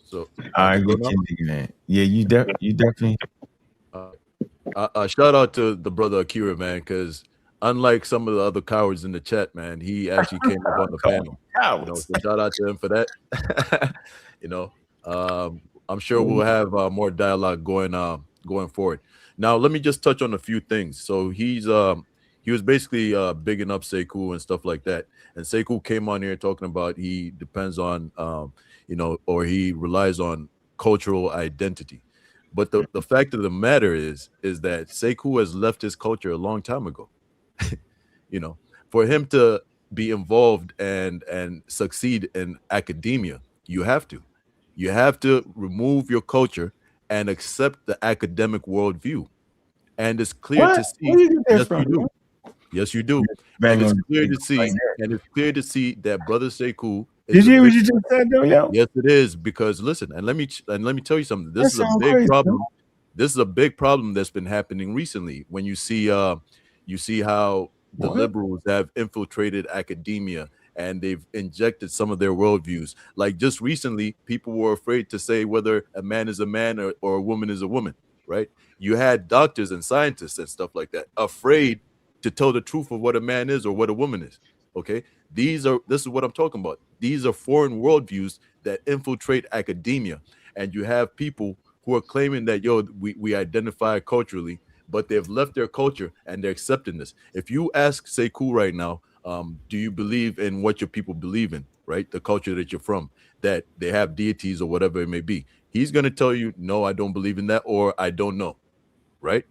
Speaker 6: So
Speaker 2: I get you, man. Yeah, you definitely.
Speaker 6: Shout out to the brother Akira, man, because unlike some of the other cowards in the chat, man, he actually came up on the panel. So shout out to him for that. I'm sure we'll have more dialogue going forward. Now, let me just touch on a few things. So he was basically bigging up Sekou and stuff like that. And Sekou came on here talking about he depends on or he relies on cultural identity. But the fact of the matter is that Sekou has left his culture a long time ago. For him to be involved and succeed in academia, you have to remove your culture and accept the academic worldview. And it's clear to see. Yes, you do. And it's clear to see, and it's clear to see that Brother Sekou.
Speaker 2: Did you hear what you just said, though, yo?
Speaker 6: Yes, it is. Because listen, and let me tell you something. This is a big problem. Bro. This is a big problem that's been happening recently. When you see how the liberals have infiltrated academia and they've injected some of their worldviews. Like just recently, people were afraid to say whether a man is a man or a woman is a woman. Right? You had doctors and scientists and stuff like that afraid to tell the truth of what a man is or what a woman is. Okay, this is what I'm talking about. These are foreign worldviews that infiltrate academia, and you have people who are claiming that we identify culturally, but they've left their culture and they're accepting this. If you ask Sekou right now, do you believe in what your people believe in, right? The culture that you're from, that they have deities or whatever it may be. He's going to tell you, no, I don't believe in that, or I don't know, right?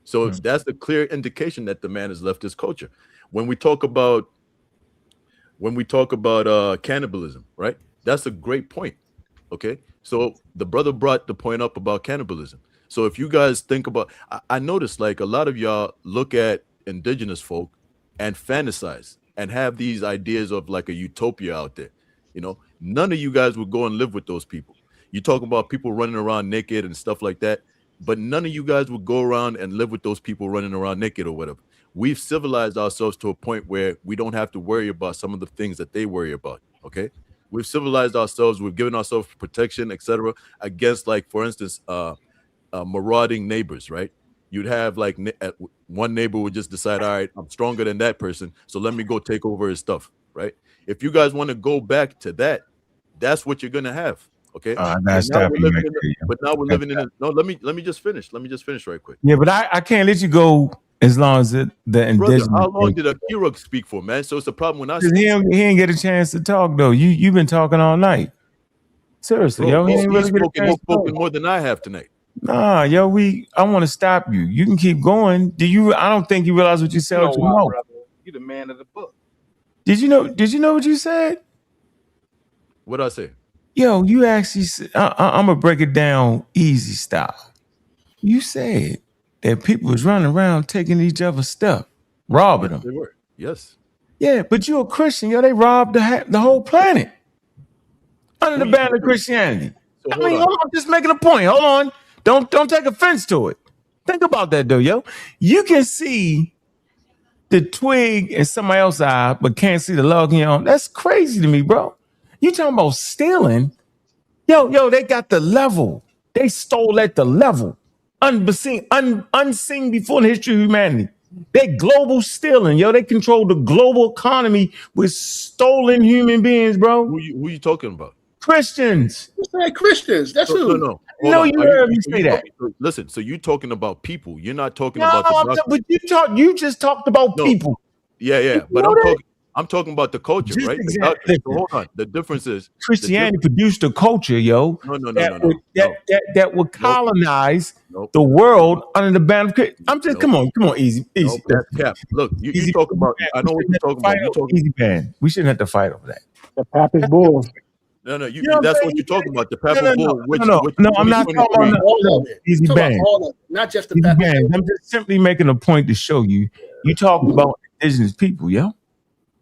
Speaker 6: So that's the clear indication that the man has left his culture. When we talk about cannibalism, right? That's a great point. Okay, so the brother brought the point up about cannibalism. So if you guys think about, I noticed like a lot of y'all look at indigenous folk and fantasize and have these ideas of like a utopia out there. None of you guys would go and live with those people. You talk about people running around naked and stuff like that, but none of you guys would go around and live with those people running around naked or whatever. We've civilized ourselves to a point where we don't have to worry about some of the things that they worry about. Okay, we've civilized ourselves. We've given ourselves protection, etc., against, like, for instance, marauding neighbors, right? You'd have like one neighbor would just decide, all right, I'm stronger than that person, so let me go take over his stuff, right? If you guys want to go back to that, that's what you're gonna have. Okay. But now we're living in no, let me just finish. Let me just finish right quick.
Speaker 2: Yeah, but I can't let you go as long as the indigenous.
Speaker 6: Brother, how long did Akira speak for, man? So it's a problem when I speak.
Speaker 2: He ain't get a chance to talk though. You've been talking all night. Seriously,
Speaker 6: Bro,
Speaker 2: yo, he ain't really
Speaker 6: he's spoken more than I have tonight.
Speaker 2: Nah, yo, I want to stop you. You can keep going. I don't think you realize what you said.
Speaker 4: You know why, brother? You the man of the book.
Speaker 2: Did you know what you said?
Speaker 6: What did I say?
Speaker 2: Yo, you actually said, I'm gonna break it down easy style. You said that people was running around taking each other's stuff, robbing them.
Speaker 6: They were. Yes.
Speaker 2: Yeah, but you're a Christian. Yo, they robbed the whole planet under the banner of Christianity.
Speaker 6: So
Speaker 2: hold on, I'm just making a point. Hold on. Don't take offense to it. Think about that though, yo. You can see the twig in somebody else's eye, but can't see the log in your own. That's crazy to me, bro. You talking about stealing? Yo, they got the level. They stole at the level. Unseen before in the history of humanity. They global stealing, yo. They control the global economy with stolen human beings, bro.
Speaker 6: Who you talking about?
Speaker 2: Christians.
Speaker 17: You said Christians. That's who.
Speaker 6: No.
Speaker 2: No, you heard me say that.
Speaker 6: Listen, so you're talking about people. You're not talking about the
Speaker 2: but you just talked about people.
Speaker 6: Yeah. But I'm talking about the culture,
Speaker 2: Just
Speaker 6: right?
Speaker 2: exactly.
Speaker 6: So hold on. The difference is
Speaker 2: Christianity produced a culture, yo.
Speaker 6: No.
Speaker 2: That would colonize the world under the banner of. I'm just come on, easy.
Speaker 6: That's cap. Look, you talk about. I know what you're talking about.
Speaker 2: Easy man. We shouldn't have to fight over that.
Speaker 8: The Papist Bull.
Speaker 6: No, that's what you're talking about. The Papal Bull.
Speaker 2: No, I'm not talking about
Speaker 17: all of it.
Speaker 2: Easy bang.
Speaker 17: All of it, not just the
Speaker 2: Easy
Speaker 17: Papist
Speaker 2: bang.
Speaker 17: Bull.
Speaker 2: I'm just simply making a point to show you. You talked about indigenous people, yo.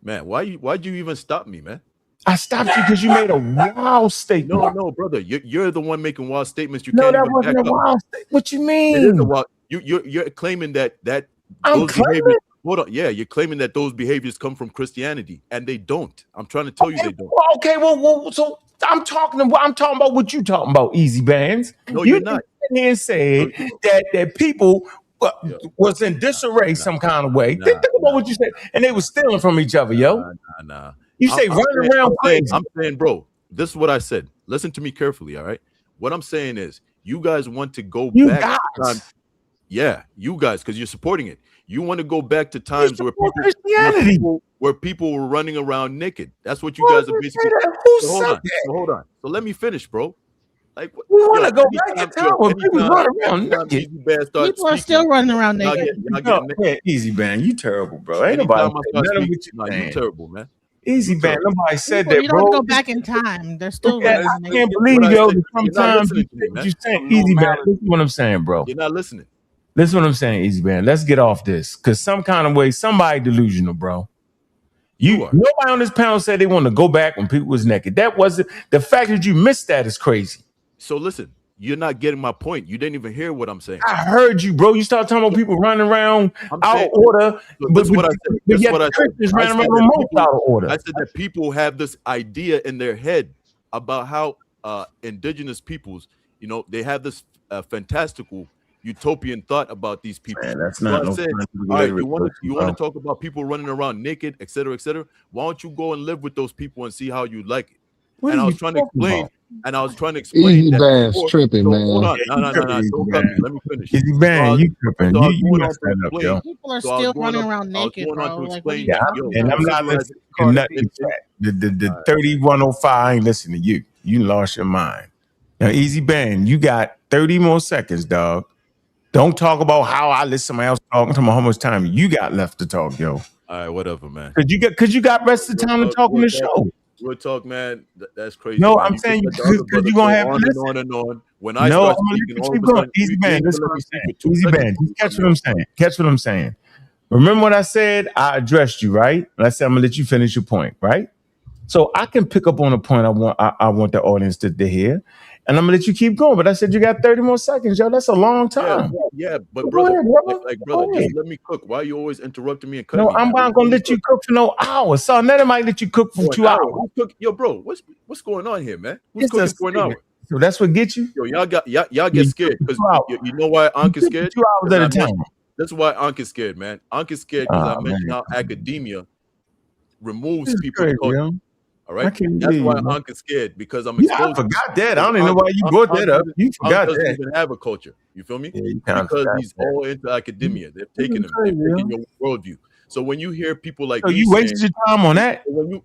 Speaker 6: Man, why'd you even stop me, man?
Speaker 2: I stopped you because you made a wild statement.
Speaker 6: No, brother. You're the one making wild statements.
Speaker 2: No, that wasn't a wild statement. What you mean?
Speaker 6: It is a wild. You're claiming that
Speaker 2: I'm
Speaker 6: those behaviors. Hold on. Yeah, you're claiming that those behaviors come from Christianity, and they don't. I'm trying to tell you they don't.
Speaker 2: Okay, well, so I'm talking about what you talking about, easy bands.
Speaker 6: No, you're not.
Speaker 2: You and said that people was in disarray some kind of way. Think about what you said, and they were stealing from each other, yo.
Speaker 6: Nah.
Speaker 2: You say running around crazy.
Speaker 6: I'm saying, bro, this is what I said. Listen to me carefully, all right? What I'm saying is, you guys want to go back to time. Yeah, you guys, because you're supporting it. You want to go back to times where people were running around naked. That's what you guys are basically. Hold on. So let me finish, bro. Like,
Speaker 2: we want to go back to time where people run around naked.
Speaker 12: People are still running around naked.
Speaker 2: Easy band, you terrible, bro. Ain't nobody
Speaker 6: you terrible, man.
Speaker 2: Easy band. Nobody said
Speaker 12: People,
Speaker 2: that,
Speaker 12: you
Speaker 2: bro.
Speaker 12: don't go back in time. They're still running
Speaker 2: I
Speaker 12: naked.
Speaker 2: can't believe, yo. Sometimes you saying easy band. Listen to what I'm saying, bro.
Speaker 6: You're not listening.
Speaker 2: Listen what I'm saying, easy band. Let's get off this, because some kind of way, somebody delusional, bro. Nobody on this panel said they want to go back when people was naked. That wasn't the fact that you missed that is crazy.
Speaker 6: So listen, you're not getting my point. You didn't even hear what I'm saying.
Speaker 2: I heard you, bro. You start talking about people running around out of order.
Speaker 6: That's what I said.
Speaker 2: But yet the Christians running around remote out of order.
Speaker 6: I said that people have this idea in their head about how indigenous peoples, they have this fantastical utopian thought about these people.
Speaker 2: Man, that's not.
Speaker 6: So I said, all right, you want to talk about people running around naked, et cetera, et cetera. Why don't you go and live with those people and see how you like it? And I was trying to explain. And I was trying to explain.
Speaker 3: Easy Band's tripping, man.
Speaker 6: Hold on, no, don't cut me. Let me finish.
Speaker 2: Easy Band, you tripping? You messed that up, yo.
Speaker 12: People are still running around naked, bro.
Speaker 2: And I'm not listening to nothing. The 3105, I ain't listening to you. You lost your mind. Now, Easy Band, you got 30 more seconds, dog. Don't talk about how I let somebody else talk. I'm talking about how much time you got left to talk, yo.
Speaker 6: All right, whatever, man.
Speaker 2: Because you got rest of the time to talk on the show.
Speaker 6: We'll talk, man. That's crazy.
Speaker 2: No,
Speaker 6: man.
Speaker 2: I'm saying because you're gonna have to
Speaker 6: on and on. When I start speaking, all of a sudden,
Speaker 2: Easy Band, that's what I'm saying. Easy Band, catch what I'm saying. Catch what I'm saying. Remember what I said? I addressed you, right? And I said I'm gonna let you finish your point, right? So I can pick up on a point I want the audience to hear, and I'm gonna let you keep going. But I said you got 30 more seconds, yo. That's a long time.
Speaker 6: Yeah, but brother, brother, just let me cook. Why are you always interrupting me and cutting me?
Speaker 2: No, I'm not gonna let you cook for no hour. So I never might let you cook for 2 hours.
Speaker 6: Yo, bro, what's going on here, man? Who's cooking for an hour?
Speaker 2: So that's what gets you.
Speaker 6: Yo, y'all get scared because you know why Ankh is scared?
Speaker 2: 2 hours at a time.
Speaker 6: That's why Ankh is scared, man. Ankh is scared because I mentioned how academia removes people's culture. All right, that's why Ankh is scared because I'm exposed.
Speaker 2: I forgot that. I don't even know why you brought that up. You forgot
Speaker 6: doesn't
Speaker 2: that.
Speaker 6: even have a culture. You feel me?
Speaker 2: Yeah,
Speaker 6: because he's all into academia. They've taken him. They've taken your worldview. So when you hear people like
Speaker 2: you wasted your time on that.
Speaker 6: When you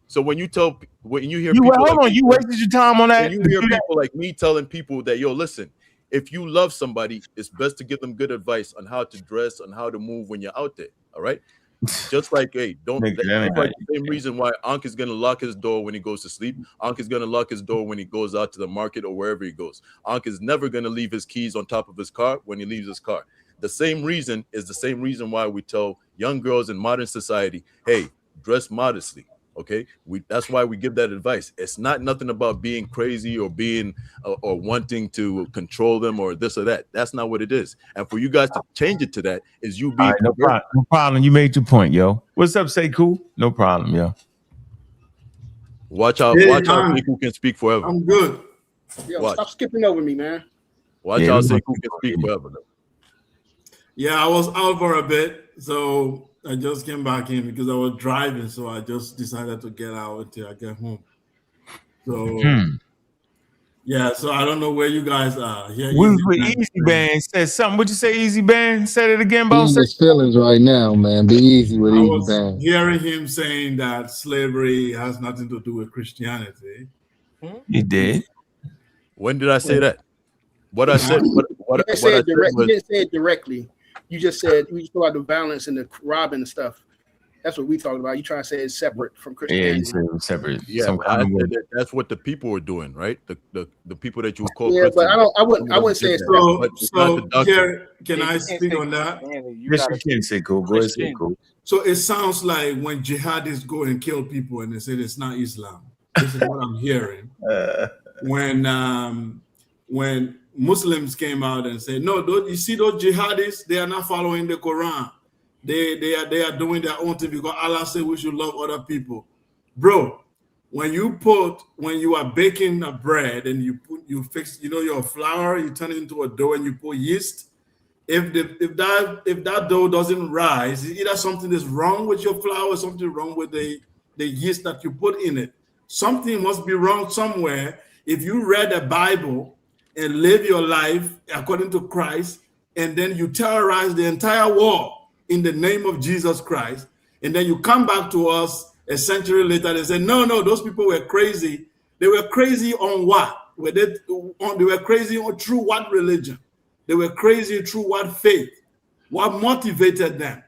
Speaker 6: hear
Speaker 2: you
Speaker 6: people
Speaker 2: hold on, you wasted your time on that.
Speaker 6: When you hear people like me telling people that, yo, listen, if you love somebody, it's best to give them good advice on how to dress, on how to move when you're out there. All right. Just like, hey, don't like the same reason why Ankh is gonna lock his door when he goes to sleep. Ankh is gonna lock his door when he goes out to the market or wherever he goes. Ankh is never gonna leave his keys on top of his car when he leaves his car. The same reason is the same reason why we tell young girls in modern society, hey, dress modestly. Okay, that's why we give that advice. It's not nothing about being crazy or being or wanting to control them or this or that. That's not what it is. And for you guys to change it to that is you being
Speaker 2: no problem. You made your point, yo. What's up, say cool? No problem, yo.
Speaker 6: Watch out, Sekou can speak forever.
Speaker 17: I'm good. Yo, stop skipping over me, man.
Speaker 6: Watch out, Sekou can speak forever. Though.
Speaker 18: Yeah, I was out for a bit, so I just came back in because I was driving, so I just decided to get out until I get home. So yeah, so I don't know where you guys are. Yeah,
Speaker 2: Easy Band said something. What'd you say, Easy Band? Said it again, boss.
Speaker 3: His feelings right now, man. Be easy with Easy Band.
Speaker 18: Hearing him saying that slavery has nothing to do with Christianity.
Speaker 2: He did.
Speaker 6: When did I say that? What I said?
Speaker 17: You didn't say it directly. You just said we talk about the violence and the robbing and stuff. That's what we talked about. You trying to say it's separate from Christianity?
Speaker 2: Yeah, you said it was separate.
Speaker 6: Yeah, I said that's what the people were doing, right? The people that you would call.
Speaker 17: Yeah, but I wouldn't say it's
Speaker 18: so. Can I speak on that?
Speaker 2: Yes, you can say cool. Go ahead, say cool.
Speaker 18: So it sounds like when jihadists go and kill people and they say it's not Islam. This is what I'm hearing. When Muslims came out and said, no, you see those jihadists, they are not following the Quran. They are doing their own thing because Allah said we should love other people. Bro, when you are baking a bread and you fix your flour, you turn it into a dough and you put yeast. If that dough doesn't rise, either something is wrong with your flour or something wrong with the yeast that you put in it. Something must be wrong somewhere. If you read the Bible and live your life according to Christ, and then you terrorize the entire world in the name of Jesus Christ, and then you come back to us a century later and say, no, those people were crazy. They were crazy on what? They were crazy on through what religion? They were crazy through what faith? What motivated them?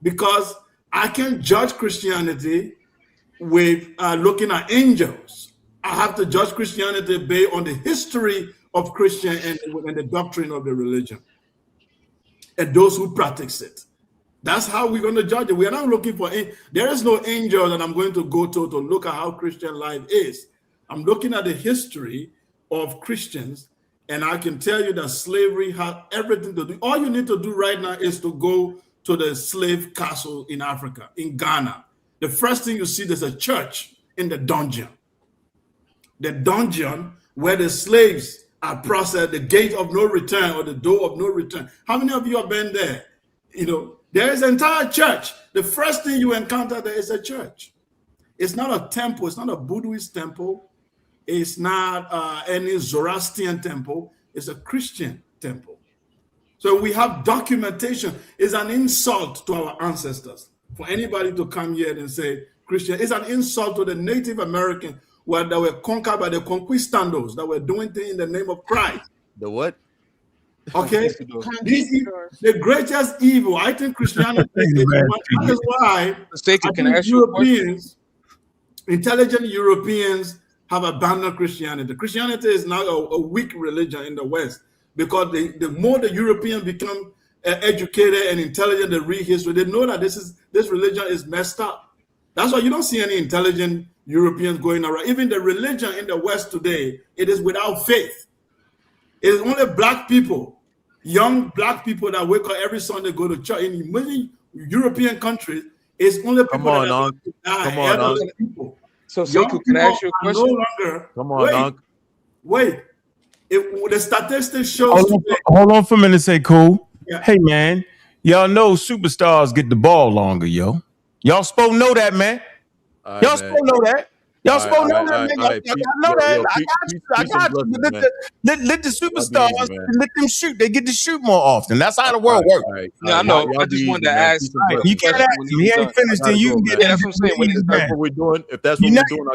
Speaker 18: Because I can't judge Christianity with looking at angels. I have to judge Christianity based on the history of Christian and the doctrine of the religion and those who practice it. That's how we're going to judge it. We are not looking for there is no angel that I'm going to go to look at how Christian life is. I'm looking at the history of Christians, and I can tell you that slavery had everything to do. All you need to do right now is to go to the slave castle in Africa, in Ghana. The first thing you see, there's a church in the dungeon. The dungeon where the slaves are processed, the gate of no return or the door of no return. How many of you have been there? There is an entire church. The first thing you encounter there is a church. It's not a temple. It's not a Buddhist temple. It's not any Zoroastrian temple. It's a Christian temple. So we have documentation. It's an insult to our ancestors. For anybody to come here and say Christian, it's an insult to the Native American that were conquered by the conquistadors that were doing things in the name of Christ.
Speaker 6: The what?
Speaker 18: Okay, the greatest evil. I think Christianity that is why intelligent Europeans have abandoned Christianity. Christianity is now a weak religion in the West because the more the Europeans become educated and intelligent, they read history, they know that this religion is messed up. That's why you don't see any intelligent Europeans going around. Even the religion in the West today, it is without faith. It is only black people, young black people that wake up every Sunday, go to church. In many European countries, it's only people
Speaker 4: people. So, Sekou, can I ask you a question?
Speaker 18: Wait. The statistics shows
Speaker 2: hold on for a minute. Say cool.
Speaker 18: Yeah.
Speaker 2: Hey man, y'all know superstars get the ball longer, yo. Y'all supposed to know that, man. Y'all supposed to know that. Y'all supposed to know that, man. Y'all know that. I got you. Let the superstars let them shoot. They get to shoot more often. That's how the world works.
Speaker 4: Yeah, I know. I just wanted to ask.
Speaker 2: You can't ask him. He ain't finished, and you can get.
Speaker 6: Yeah, that's what I'm saying. If that's what we're doing, I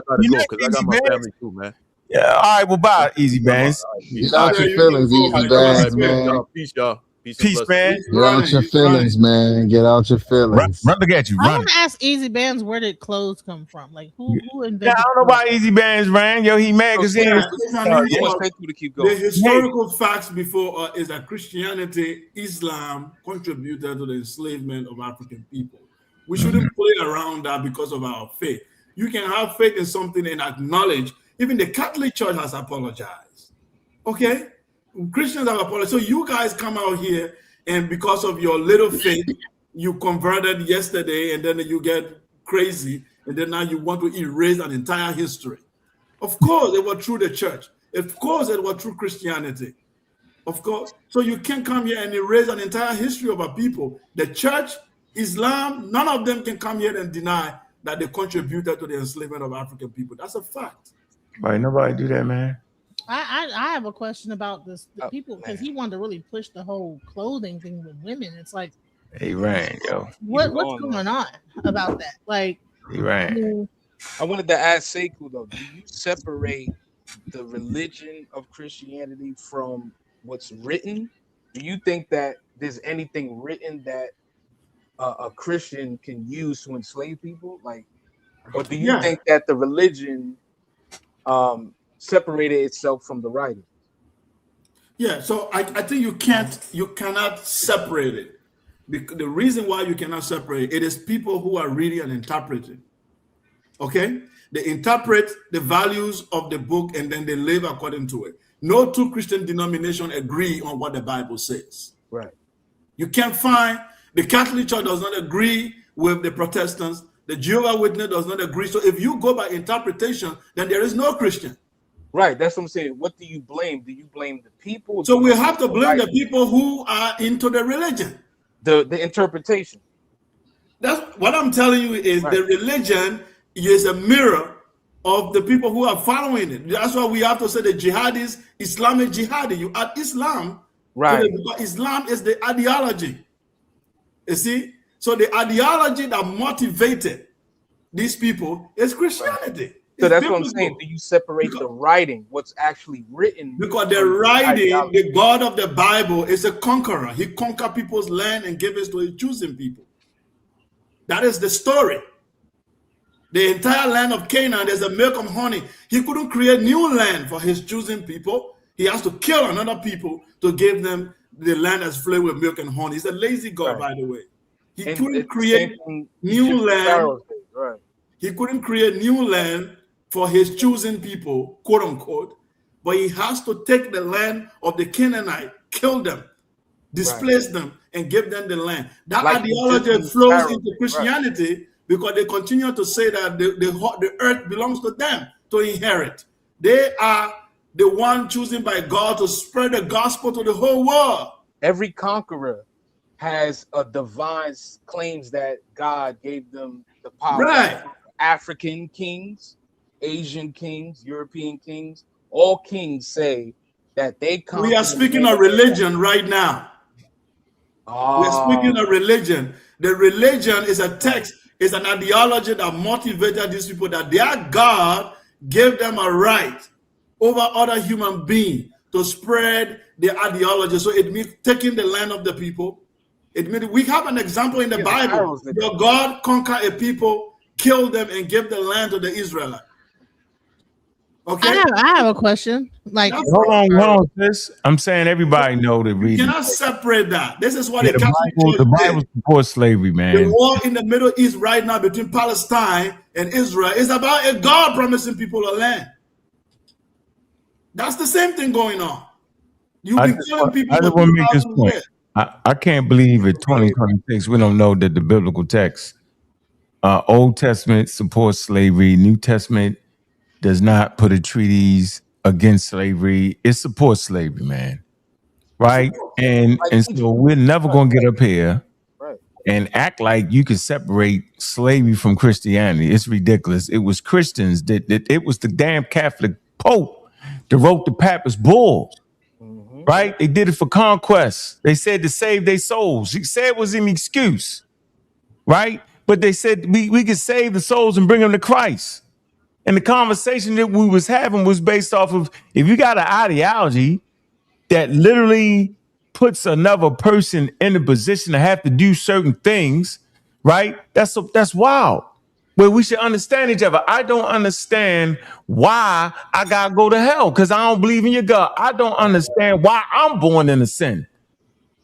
Speaker 6: gotta go because I got my family too, man.
Speaker 2: Yeah, all right. Well, bye, Easy Bands.
Speaker 3: Get out your feelings, Easy Bands, man.
Speaker 6: Peace, y'all.
Speaker 2: Peace, man.
Speaker 3: Get out your feelings, man. Get out your feelings.
Speaker 2: Look at you.
Speaker 12: I want to ask Easy Bands, where did clothes come from? Like who invented?
Speaker 2: Yeah, I don't know why Easy Bands ran. Yo, he mad because he ain't.
Speaker 18: The historical facts before is that Christianity, Islam contributed to the enslavement of African people. We shouldn't play around that because of our faith. You can have faith in something and acknowledge. Even the Catholic Church has apologized. Okay? Christians have apologized. So you guys come out here and because of your little faith, you converted yesterday and then you get crazy and then now you want to erase an entire history. Of course, it was through the church. Of course, it was through Christianity. Of course. So you can't come here and erase an entire history of our people. The church, Islam, none of them can come here and deny that they contributed to the enslavement of African people. That's a fact.
Speaker 2: Right, nobody do that, man.
Speaker 12: I have a question about this. The people, because he wanted to really push the whole clothing thing with women. It's like,
Speaker 2: he ran, yo.
Speaker 12: What's going on about that? Like,
Speaker 2: he ran.
Speaker 4: I wanted to ask Sekou though. Do you separate the religion of Christianity from what's written? Do you think that there's anything written that a Christian can use to enslave people? Like, or do you think that the religion separated itself from the writing?
Speaker 18: Yeah, so I think you cannot separate it. The reason why you cannot separate it is people who are reading and interpreting. Okay? They interpret the values of the book and then they live according to it. No two Christian denominations agree on what the Bible says.
Speaker 4: Right.
Speaker 18: You can't find the Catholic Church does not agree with the Protestants. The Jehovah's Witness does not agree. So if you go by interpretation, then there is no Christian.
Speaker 4: Right. That's what I'm saying. What do you blame? Do you blame the people?
Speaker 18: So we have to blame the people who are into the religion.
Speaker 4: The interpretation.
Speaker 18: That's what I'm telling you is the religion is a mirror of the people who are following it. That's why we have to say the jihadis, Islamic jihadi. You add Islam,
Speaker 4: right?
Speaker 18: Islam is the ideology. You see, so the ideology that motivated these people is Christianity.
Speaker 4: Right. So that's what I'm saying. Do you separate the writing, what's actually written?
Speaker 18: Because the writing, the God of the Bible is a conqueror. He conquered people's land and gave it to his choosing people. That is the story. The entire land of Canaan, there's a milk and honey. He couldn't create new land for his choosing people. He has to kill another people to give them the land that's flowing with milk and honey. He's a lazy God, by the way. He couldn't create new land.
Speaker 4: Right.
Speaker 18: He couldn't create new land for his choosing people, quote unquote, but he has to take the land of the Canaanite, kill them, displace them, and give them the land. That ideology flows into Christianity because they continue to say that the earth belongs to them to inherit. They are the one chosen by God to spread the gospel to the whole world.
Speaker 4: Every conqueror has a divine claims that God gave them the power.
Speaker 18: Right.
Speaker 4: African kings, Asian kings, European kings, all kings say that they come.
Speaker 18: We are speaking of religion right now. We're speaking of religion. The religion is a text, is an ideology that motivated these people that their God gave them a right over other human beings to spread their ideology. So it means taking the land of the people. It means we have an example in the Bible. Your God conquered a people, killed them, and gave the land to the Israelites. Okay.
Speaker 12: I have a question. Like,
Speaker 2: hold on, sis. I'm saying everybody know the reading.
Speaker 18: You cannot separate that. This is what
Speaker 2: the Bible supports slavery, man.
Speaker 18: The war in the Middle East right now between Palestine and Israel is about a God promising people a land. That's the same thing going on. You've been killing people.
Speaker 2: I just want to make this point. I can't believe in 2026 we don't know that the biblical text, Old Testament supports slavery, New Testament does not put a treatise against slavery. It supports slavery, man. Right? And so we're never gonna get up here and act like you can separate slavery from Christianity. It's ridiculous. It was Christians that it was the damn Catholic Pope that wrote the Papist Bull. Right? They did it for conquest. They said to save their souls. He said it was an excuse. Right? But they said we could save the souls and bring them to Christ. And the conversation that we was having was based off of, if you got an ideology that literally puts another person in a position to have to do certain things, right? That's wild. Well, we should understand each other. I don't understand why I gotta go to hell because I don't believe in your God. I don't understand why I'm born into sin.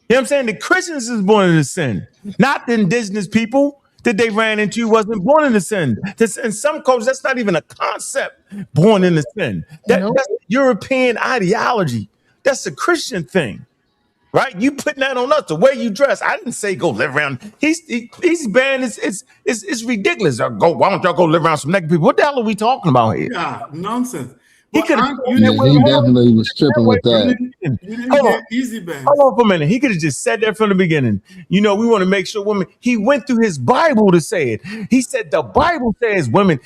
Speaker 2: You know what I'm saying? The Christians is born into sin, not the indigenous people that they ran into wasn't born into sin. In some cultures, that's not even a concept, born into sin. That's European ideology. That's a Christian thing, right? You putting that on us, the way you dress. I didn't say go live around. He's banned. It's ridiculous. Why don't y'all go live around some naked people? What the hell are we talking about here?
Speaker 18: Yeah, nonsense.
Speaker 2: He could have.
Speaker 3: He definitely was tripping with that.
Speaker 2: Hold on for a minute. He could have just said that from the beginning. You know, we want to make sure women. He went through his Bible to say it. He said the Bible says women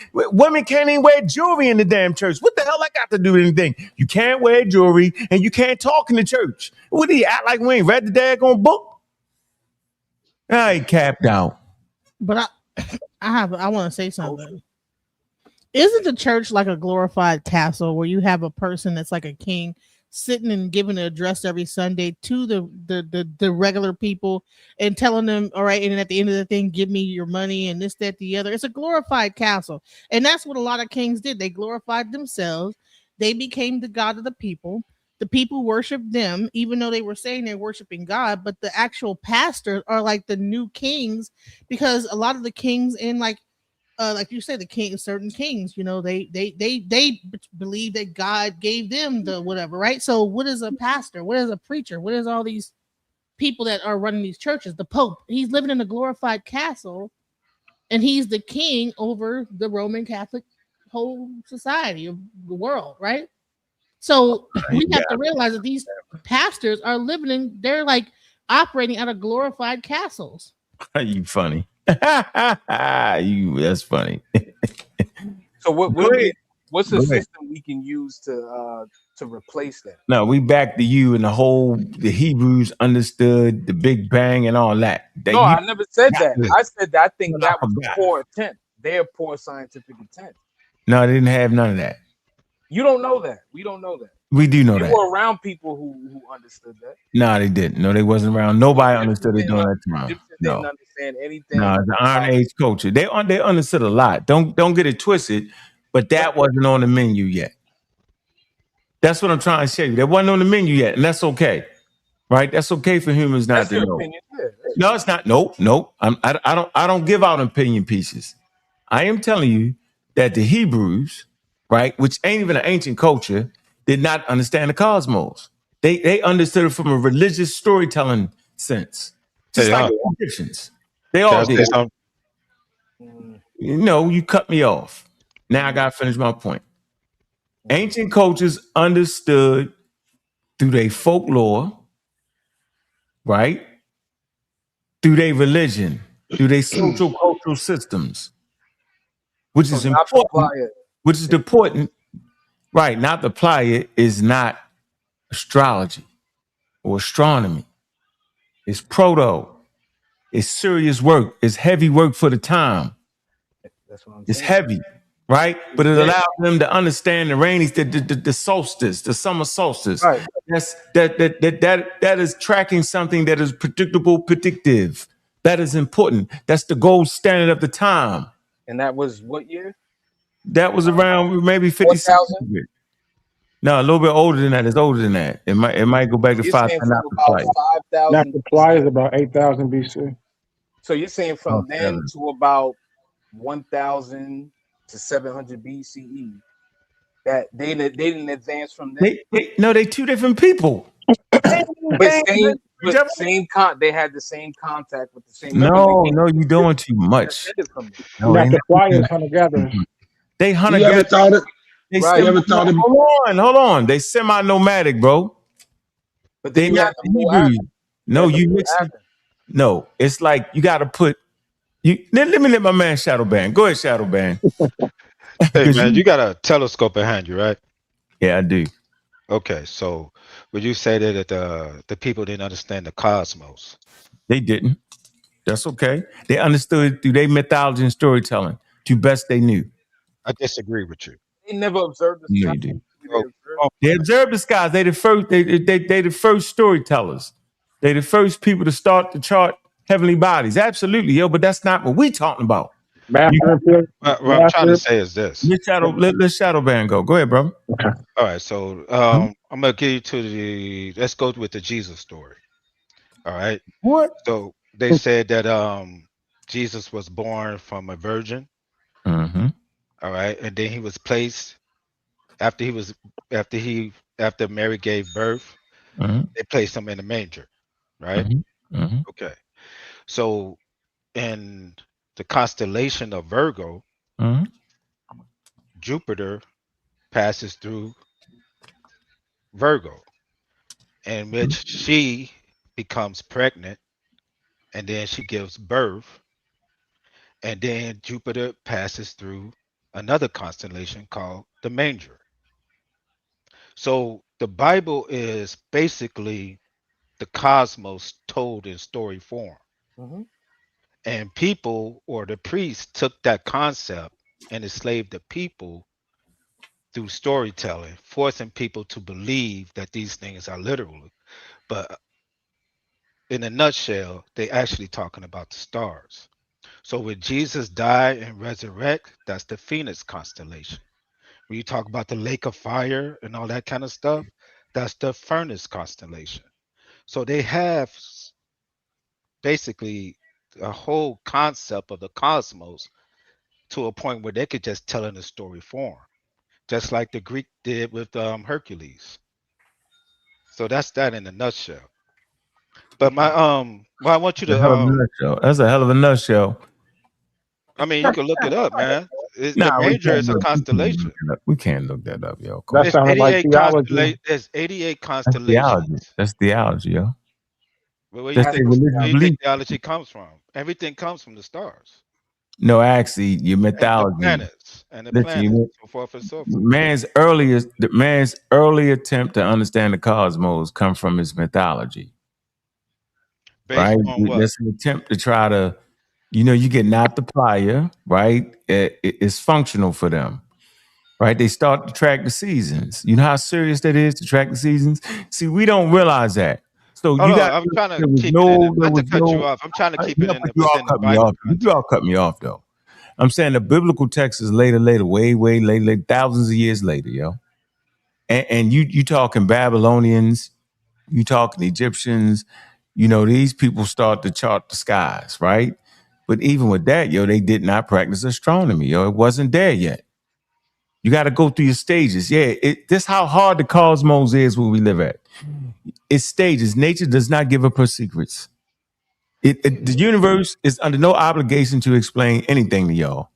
Speaker 2: can't even wear jewelry in the damn church. What the hell that got to do with anything? You can't wear jewelry and you can't talk in the church. What do you act like we ain't read the daggone book? I ain't capped out.
Speaker 12: But I want to say something. Isn't the church like a glorified castle where you have a person that's like a king sitting and giving an address every Sunday to the regular people and telling them, all right, and at the end of the thing, give me your money and this, that, the other. It's a glorified castle. And that's what a lot of kings did. They glorified themselves. They became the God of the people. The people worshiped them, even though they were saying they're worshiping God, but the actual pastors are like the new kings, because a lot of the kings in like you said, certain kings, you know, they believe that God gave them the whatever, right? So what is a pastor? What is a preacher? What is all these people that are running these churches? The Pope, he's living in a glorified castle, and he's the king over the Roman Catholic whole society of the world, right? So we have to realize that these pastors are they're like operating out of glorified castles.
Speaker 2: You funny. That's funny.
Speaker 4: So what's the system we can use to replace that?
Speaker 2: No, we back to you and the Hebrews understood the Big Bang and all that.
Speaker 4: No, I never said that. I said that I think that was poor intent. Their poor scientific intent.
Speaker 2: No, they didn't have none of that.
Speaker 4: You don't know that. We don't know that.
Speaker 2: We do know that.
Speaker 4: You were around people who understood that.
Speaker 2: No, they didn't. No, they wasn't around. Nobody understood it during that time. No.
Speaker 4: Didn't understand anything.
Speaker 2: No, the Iron Age culture. They understood a lot. Don't get it twisted, but that wasn't on the menu yet. That's what I'm trying to show you. That wasn't on the menu yet, and that's okay. Right? That's okay for humans not to know.
Speaker 4: Opinion.
Speaker 2: No, it's not. Nope. I don't give out opinion pieces. I am telling you that the Hebrews, right, which ain't even an ancient culture, did not understand the cosmos. They understood it from a religious storytelling sense. Just like the Egyptians. They all did. You know, you cut me off. Now I gotta finish my point. Ancient cultures understood through their folklore, right? Through their religion, through their social cultural systems, which is important. Which is important, right? Not to apply it is not astrology or astronomy. It's proto. It's serious work. It's heavy work for the time.
Speaker 4: That's what I'm saying.
Speaker 2: It's heavy, right? But it allows them to understand the rainy, the solstice, the summer solstice.
Speaker 4: Right.
Speaker 2: That is tracking something that is predictable, predictive. That is important. That's the gold standard of the time.
Speaker 4: And that was what year?
Speaker 2: That was around maybe 5600. No, a little bit older than that. It's older than that. It might go back to 5,000.
Speaker 8: Not the Ply is about 8,000 BC.
Speaker 4: So you're saying from then to about 1,000 to 700 BCE that they didn't advance from there?
Speaker 2: They two different people.
Speaker 4: They had the same contact with the same.
Speaker 2: No, you're doing too much.
Speaker 8: Not the Ply is hunter gatherers.
Speaker 2: They hunter
Speaker 15: gatherers.
Speaker 2: They
Speaker 15: You ever thought of
Speaker 2: hold on. They semi-nomadic, bro.
Speaker 4: But
Speaker 2: They
Speaker 4: then you
Speaker 2: not
Speaker 4: had the
Speaker 2: the
Speaker 4: whole
Speaker 2: Hebrews.
Speaker 4: Africa.
Speaker 2: No, you mix it. No, it's like you got to put. Let me let my man Shadow Band. Go ahead, Shadow Band.
Speaker 19: Hey man, you got a telescope behind you, right?
Speaker 2: Yeah, I do.
Speaker 19: Okay, so would you say that the people didn't understand the cosmos?
Speaker 2: They didn't. That's okay. They understood through their mythology and storytelling to best they knew.
Speaker 19: I disagree with you.
Speaker 4: They never observed the
Speaker 2: No,
Speaker 4: sky.
Speaker 2: you do.
Speaker 19: So,
Speaker 2: They observed the skies. They the first. They the first storytellers. They the first people to start to chart heavenly bodies. Absolutely, yo. But that's not what we talking about.
Speaker 19: what I'm trying to say is this.
Speaker 2: Let Shadow Band go. Go ahead, bro.
Speaker 19: All right, so I'm gonna give you to the. Let's go with the Jesus story. All right.
Speaker 2: What?
Speaker 19: So they said that Jesus was born from a virgin.
Speaker 2: Mm-hmm.
Speaker 19: All right, and then he was placed after Mary gave birth.
Speaker 2: Mm-hmm.
Speaker 19: They placed him in a manger. Right.
Speaker 2: Mm-hmm. Mm-hmm.
Speaker 19: Okay. So in the constellation of Virgo,
Speaker 2: Mm-hmm.
Speaker 19: Jupiter passes through Virgo, in which she becomes pregnant, and then she gives birth, and then Jupiter passes through another constellation called the Manger. So the Bible is basically the cosmos told in story form.
Speaker 4: Mm-hmm.
Speaker 19: And people or the priests took that concept and enslaved the people through storytelling, forcing people to believe that these things are literal. But in a nutshell, they actually talking about the stars. So when Jesus died and resurrect, that's the Phoenix constellation. When you talk about the lake of fire and all that kind of stuff, that's the furnace constellation. So they have basically a whole concept of the cosmos to a point where they could just tell in a story form, just like the Greek did with Hercules. So that's that in a nutshell. But I want you
Speaker 2: That's a hell of a
Speaker 19: to
Speaker 2: nutshell. That's a hell of a nutshell.
Speaker 19: I mean, you can look it up, man. The
Speaker 2: Nah, we
Speaker 19: Manger
Speaker 2: can't
Speaker 19: is a
Speaker 2: look.
Speaker 19: constellation.
Speaker 2: We can't look that up, yo. Come
Speaker 8: That
Speaker 2: on.
Speaker 19: It's
Speaker 8: sounded like
Speaker 19: 88
Speaker 8: theology.
Speaker 19: There's 88
Speaker 2: That's
Speaker 19: constellations.
Speaker 2: theology. That's theology, yo.
Speaker 19: But where
Speaker 2: That's their religious
Speaker 19: do you think
Speaker 2: belief.
Speaker 19: theology comes from? Everything comes from the stars
Speaker 2: No, actually, your
Speaker 19: and the
Speaker 2: mythology.
Speaker 19: planets
Speaker 2: Listen,
Speaker 19: so forth and so forth.
Speaker 2: man's early attempt to understand the cosmos come from his mythology,
Speaker 19: Based
Speaker 2: right?
Speaker 19: on what?
Speaker 2: That's an attempt to try to, you get not the playa, right? It's functional for them, right? They start to track the seasons. You know how serious that is to track the seasons? See, we don't realize that. So
Speaker 19: Hold
Speaker 2: you got,
Speaker 19: on, I'm trying to
Speaker 2: there was
Speaker 19: keep it in.
Speaker 2: no, there
Speaker 19: Not to
Speaker 2: was
Speaker 19: cut you
Speaker 2: no,
Speaker 19: off. I'm trying to keep it
Speaker 2: yeah,
Speaker 19: in
Speaker 2: but you all
Speaker 19: within the
Speaker 2: cut me
Speaker 19: Bible
Speaker 2: off.
Speaker 19: context.
Speaker 2: You all cut me off though. I'm saying the biblical text is later, way later, thousands of years later, yo. And you talking Babylonians, you talking Egyptians, these people start to chart the skies, right? But even with that, yo, they did not practice astronomy, yo. It wasn't there yet. You got to go through your stages. Yeah, this how hard the cosmos is where we live at. It's stages. Nature does not give up her secrets. The universe is under no obligation to explain anything to y'all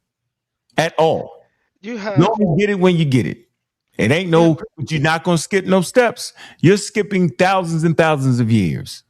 Speaker 2: at all.
Speaker 19: You
Speaker 2: You
Speaker 19: have
Speaker 2: only get it when you get it. It ain't but you're not gonna skip no steps. You're skipping thousands and thousands of years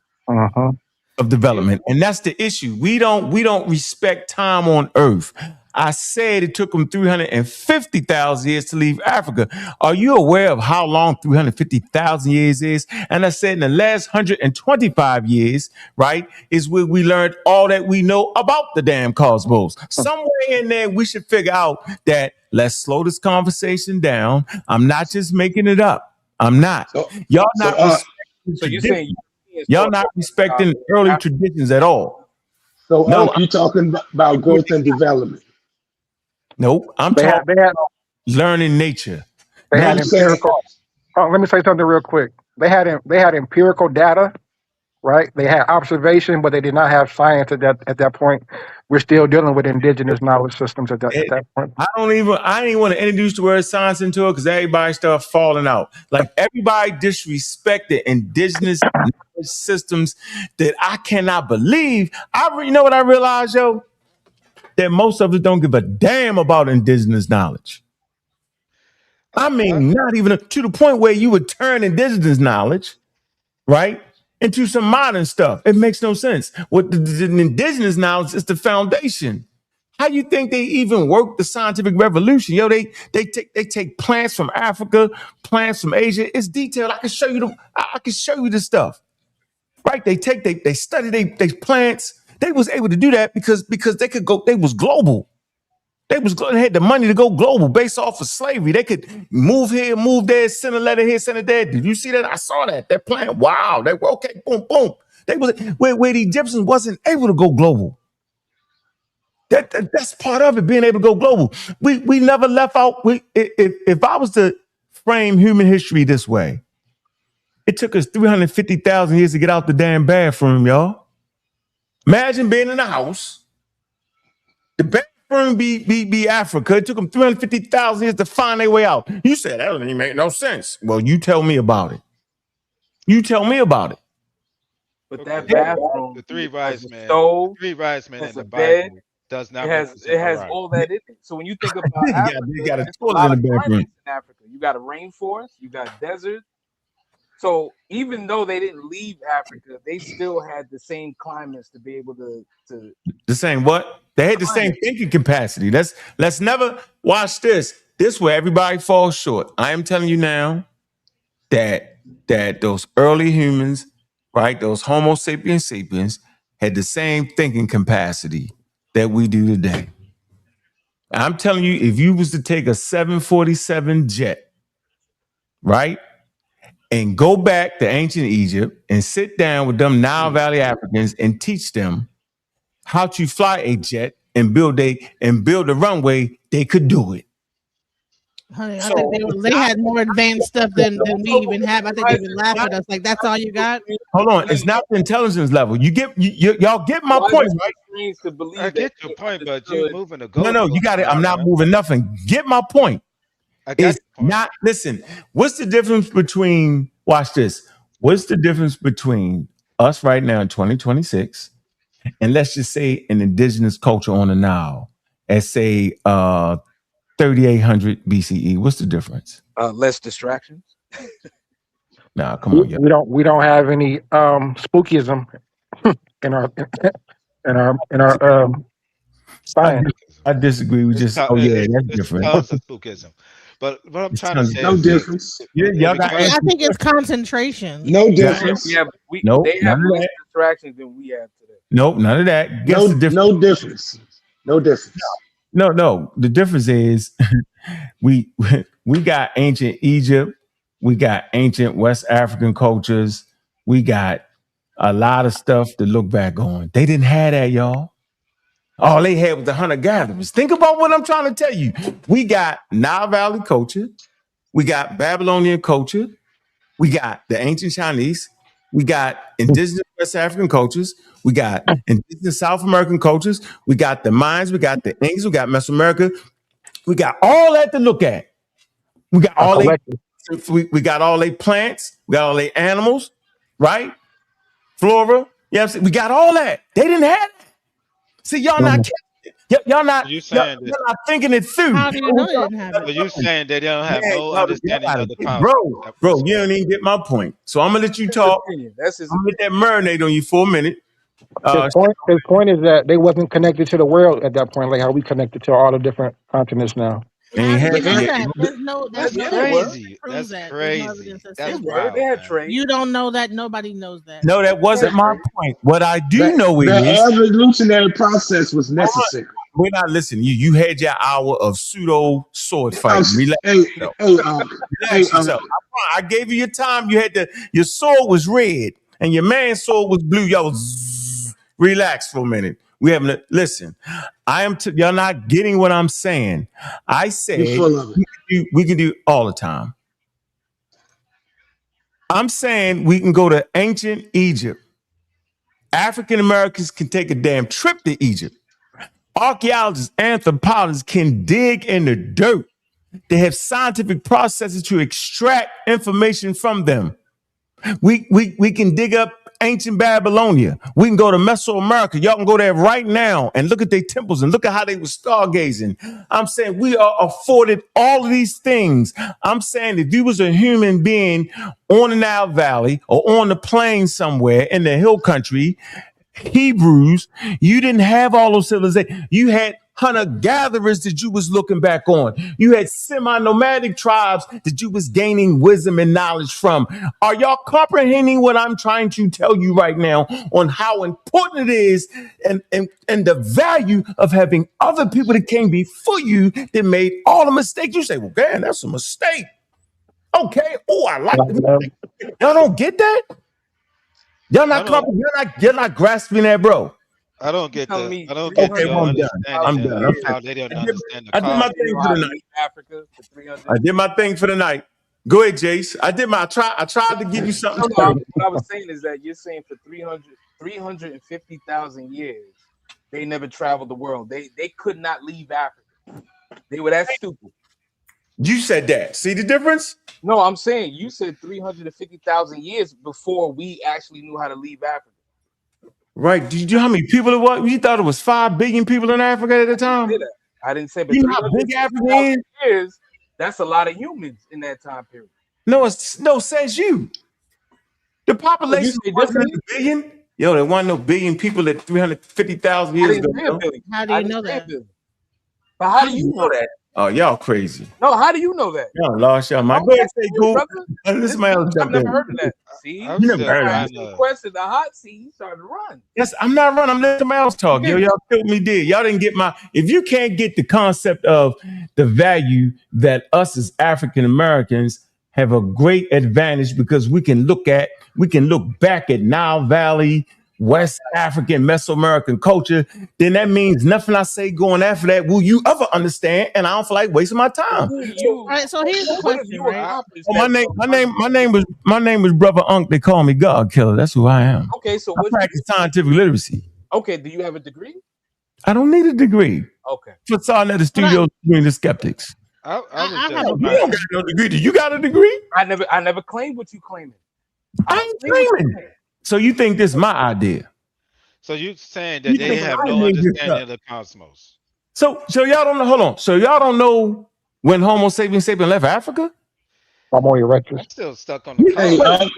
Speaker 2: of development, and that's the issue. We don't respect time on Earth. I said it took them 350,000 years to leave Africa. Are you aware of how long 350,000 years is? And I said in the last 125 years, right, is where we learned all that we know about the damn cosmos. Somewhere in there, we should figure out that let's slow this conversation down. I'm not just making it up. I'm not. Y'all not respecting
Speaker 4: So you're saying
Speaker 2: tradition.
Speaker 4: Europeans
Speaker 2: Y'all
Speaker 4: thought
Speaker 2: not
Speaker 4: that,
Speaker 2: respecting early traditions at all.
Speaker 13: So,
Speaker 2: No,
Speaker 13: you talking about growth and development?
Speaker 2: nope. I'm
Speaker 8: They had
Speaker 2: talking learning nature.
Speaker 8: they
Speaker 2: Now
Speaker 8: had
Speaker 2: you saying
Speaker 8: empirical. Oh, let me say something real quick. They had empirical data, right? They had observation, but they did not have science at that point. We're still dealing with indigenous knowledge systems at that point.
Speaker 2: I didn't even want to introduce the word science into it because everybody started falling out. Like everybody disrespected indigenous knowledge systems that I cannot believe. You know what I realized, yo? That most of us don't give a damn about indigenous knowledge. I mean, not even to the point where you would turn indigenous knowledge, right, into some modern stuff. It makes no sense. What the indigenous knowledge is the foundation. How you think they even work the scientific revolution? Yo, they take plants from Africa, plants from Asia. It's detailed. I can show you I can show you this stuff. Right? They study they plants. They was able to do that because they could go, they was global. They had the money to go global based off of slavery. They could move here, move there, send a letter here, send it there. Did you see that? I saw that. That plant. Wow. They were okay. Boom, boom. They was where the Egyptians wasn't able to go global. That's part of it, being able to go global. We never left out. If I was to frame human history this way, it took us 350,000 years to get out the damn bathroom, y'all. Imagine being in a house. The bathroom be Africa. It took them 350,000 years to find their way out. You said that doesn't even make no sense. Well, you tell me about it. You tell me about it.
Speaker 4: But that bathroom,
Speaker 19: the three wise men,
Speaker 4: has
Speaker 19: in the
Speaker 4: bed,
Speaker 19: Bible does not.
Speaker 4: it has all that in it. So when you think about Africa,
Speaker 2: you got a
Speaker 4: there's
Speaker 2: toilet
Speaker 4: lot
Speaker 2: in the
Speaker 4: of
Speaker 2: bathroom.
Speaker 4: climates in Africa. You got a rainforest, you got desert. So even though they didn't leave Africa, they still had the same climates to be able to
Speaker 2: the same what? They had the same thinking capacity. Let's never watch this. This where everybody falls short. I am telling you now that those early humans, right? Those Homo sapiens sapiens had the same thinking capacity that we do today. I'm telling you, if you was to take a 747 jet, right? And go back to ancient Egypt and sit down with them Nile Valley Africans and teach them how to fly a jet and build a runway, they could do it.
Speaker 12: Honey, I think they had more advanced stuff than we even have. I think they would laugh at us like, that's all you got?
Speaker 2: Hold on, it's not the intelligence level. Y'all get my point, right?
Speaker 19: I get your point, but you moving the goal.
Speaker 2: No, you got it. I'm not moving nothing. Get my point. It's not, listen, what's the difference between, watch this. What's the difference between us right now in 2026 and let's just say an indigenous culture on the Nile at say 3800 BCE? What's the difference?
Speaker 4: less distractions.
Speaker 2: Nah, come on,
Speaker 8: we don't have any spookism in our science.
Speaker 2: I disagree. We just that's different.
Speaker 19: Tons of spookism. But what I'm trying to say
Speaker 13: no
Speaker 19: is
Speaker 13: difference.
Speaker 12: I think it's concentration.
Speaker 13: No difference.
Speaker 2: Nope,
Speaker 4: They have
Speaker 2: none of
Speaker 4: less
Speaker 2: that.
Speaker 4: distractions than we have today.
Speaker 2: Nope, none of that. Guess
Speaker 13: No,
Speaker 2: the difference.
Speaker 13: no difference. No difference.
Speaker 2: No. The difference is we got ancient Egypt, we got ancient West African cultures, we got a lot of stuff to look back on. They didn't have that, y'all. All they had was the hunter-gatherers. Think about what I'm trying to tell you. We got Nile Valley culture, we got Babylonian culture, we got the ancient Chinese, we got indigenous West African cultures, we got indigenous South American cultures, we got the Mayans, we got the Incas, we got Mesoamerica, we got all that to look at. We got all we got all they plants, we got all they animals, right? Flora, you know what I'm saying? We got all that. They didn't have that. See, y'all not thinking it through.
Speaker 12: How do you know they didn't have
Speaker 19: So you saying they don't have no understanding of the power?
Speaker 2: Bro, you don't even get my point. So I'm gonna let you talk. I'm gonna let that marinate on you for a minute.
Speaker 8: His point is that they wasn't connected to the world at that point, like how we connected to all the different continents now.
Speaker 12: That's crazy.
Speaker 19: That's crazy. That's
Speaker 12: wild. You don't know that. Nobody knows that.
Speaker 2: No, that wasn't my point. What I do know is
Speaker 13: the evolutionary process was necessary.
Speaker 2: We're not listening. You had your hour of pseudo sword fight. Relax. Relax yourself. I gave you your time. You had your sword was red and your man's sword was blue. Y'all was relax for a minute. We haven't listen. Y'all not getting what I'm saying. I said we can do all the time. I'm saying we can go to ancient Egypt. African Americans can take a damn trip to Egypt. Archaeologists, anthropologists can dig in the dirt. They have scientific processes to extract information from them. We can dig up ancient Babylonia. We can go to Mesoamerica. Y'all can go there right now and look at their temples and look at how they were stargazing. I'm saying we are afforded all of these things. I'm saying if you was a human being on the Nile Valley or on the plain somewhere in the hill country, Hebrews, you didn't have all those civilizations. You had hunter-gatherers that you was looking back on. You had semi-nomadic tribes that you was gaining wisdom and knowledge from. Are y'all comprehending what I'm trying to tell you right now on how important it is and the value of having other people that came before you that made all the mistakes? You say, well, man, that's a mistake. Okay. Oh, I like the mistake. Y'all don't get that? You're not grasping that, bro.
Speaker 19: I don't get the.
Speaker 4: me
Speaker 19: I don't get
Speaker 2: Okay,
Speaker 19: your
Speaker 2: well, I'm done. I'm
Speaker 19: understanding
Speaker 2: done.
Speaker 19: of
Speaker 2: I'm
Speaker 19: how they don't understand the
Speaker 2: I did my
Speaker 19: cosmos.
Speaker 2: thing for the night.
Speaker 4: Africa for 300.
Speaker 2: I did my thing for the night. Go ahead, Jace. I tried to give you something.
Speaker 4: What I was saying is that you're saying for 350,000 years, they never traveled the world. They could not leave Africa. They were that stupid.
Speaker 2: You said that. See the difference?
Speaker 4: No, I'm saying you said 350,000 years before we actually knew how to leave Africa.
Speaker 2: Right. Did you know how many people it was? You thought it was 5 billion people in Africa at the time?
Speaker 4: I didn't say, but
Speaker 2: you know how big Africa is?
Speaker 4: Years, that's a lot of humans in that time period.
Speaker 2: No, says you. The population wasn't a billion. Yo, there wasn't no billion people at 350,000 years ago.
Speaker 12: How do you know that?
Speaker 4: But how do you know that?
Speaker 2: Oh, y'all crazy.
Speaker 4: No, how do you know that?
Speaker 2: Y'all lost your mind. Go ahead, say cool. This man was
Speaker 4: I've never heard of that. See,
Speaker 2: you never heard of
Speaker 4: that. Question the hot seat, you started to run.
Speaker 2: Yes, I'm not running. I'm letting somebody else talk. Yo, y'all killed me dead. Y'all didn't get if you can't get the concept of the value that us as African Americans have a great advantage because we can look back at Nile Valley, West African, Mesoamerican culture, then that means nothing I say going after that will you ever understand, and I don't feel like wasting my time.
Speaker 12: All right, so here's the question, right?
Speaker 2: My name was Brother Unk. They call me God Killer. That's who I am.
Speaker 4: Okay, so
Speaker 2: I practice scientific literacy.
Speaker 4: Okay, do you have a degree?
Speaker 2: I don't need a degree.
Speaker 4: Okay.
Speaker 2: For sa.neter Studios between the skeptics.
Speaker 19: I
Speaker 2: you don't got no degree. Do you got a degree?
Speaker 4: I never claimed what you claiming.
Speaker 2: I ain't claiming. So you think this is my idea?
Speaker 19: So you saying that they have no understanding of the cosmos?
Speaker 2: So y'all don't know. Hold on. So y'all don't know when Homo sapiens left Africa?
Speaker 8: I'm on your record.
Speaker 19: I'm still stuck on the cosmos.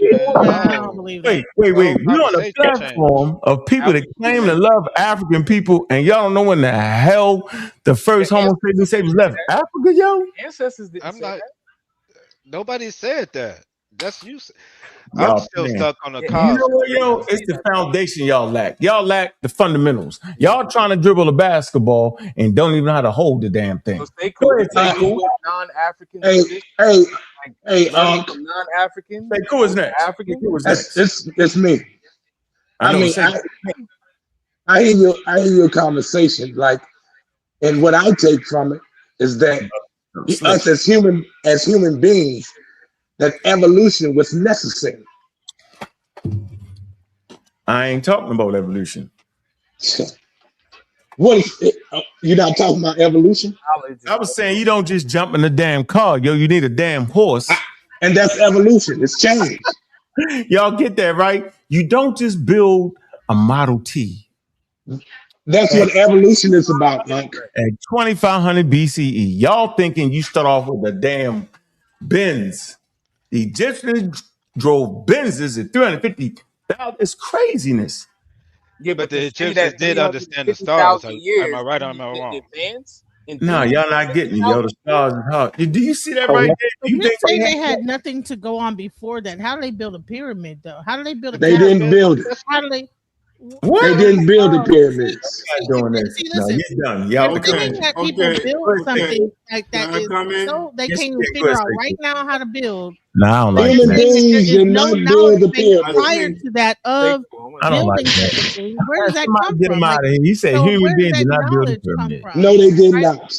Speaker 2: Wait. We're on a platform of people that claim to love African people, and y'all don't know when the hell the first Homo sapiens left Africa, yo?
Speaker 4: Ancestors didn't say that.
Speaker 19: Nobody said that. That's you. I'm still stuck on the cosmos.
Speaker 2: You know what, yo? It's the foundation y'all lack. Y'all lack the fundamentals. Y'all trying to dribble a basketball and don't even know how to hold the damn thing.
Speaker 4: So stay cool. Non-African.
Speaker 8: Hey,
Speaker 4: non-African.
Speaker 2: Say cool is next.
Speaker 4: African.
Speaker 8: It's me. I hear your conversation, like, and what I take from it is that us as human beings, that evolution was necessary.
Speaker 2: I ain't talking about evolution.
Speaker 8: What is it? You're not talking about evolution?
Speaker 2: I was saying you don't just jump in the damn car, yo. You need a damn horse.
Speaker 8: And that's evolution. It's change.
Speaker 2: Y'all get that, right? You don't just build a Model T.
Speaker 8: That's what evolution is about, Mike.
Speaker 2: At 2500 BCE, y'all thinking you start off with a damn Benz. The Egyptians drove Benzes at 350,000. It's craziness.
Speaker 19: Yeah, but the Egyptians did understand the stars. Am I right or am I wrong?
Speaker 2: No, y'all not getting me, yo. The stars is hard. Do you see that right there?
Speaker 12: You think they had nothing to go on before that? How do they build a pyramid, though? How do they build a
Speaker 8: pyramid? They didn't build it.
Speaker 12: How do they?
Speaker 8: What? They didn't build the pyramids.
Speaker 2: Doing this. No, you're done. Y'all
Speaker 12: that people build something like that is so they can't even figure out right now how to build.
Speaker 2: No, I don't like
Speaker 8: human beings did not build the pyramid.
Speaker 12: Prior to that of
Speaker 2: I don't like
Speaker 12: that. Where does that come
Speaker 2: get
Speaker 12: from?
Speaker 2: them out of here. You say human beings did not build the pyramid.
Speaker 8: No, they did not.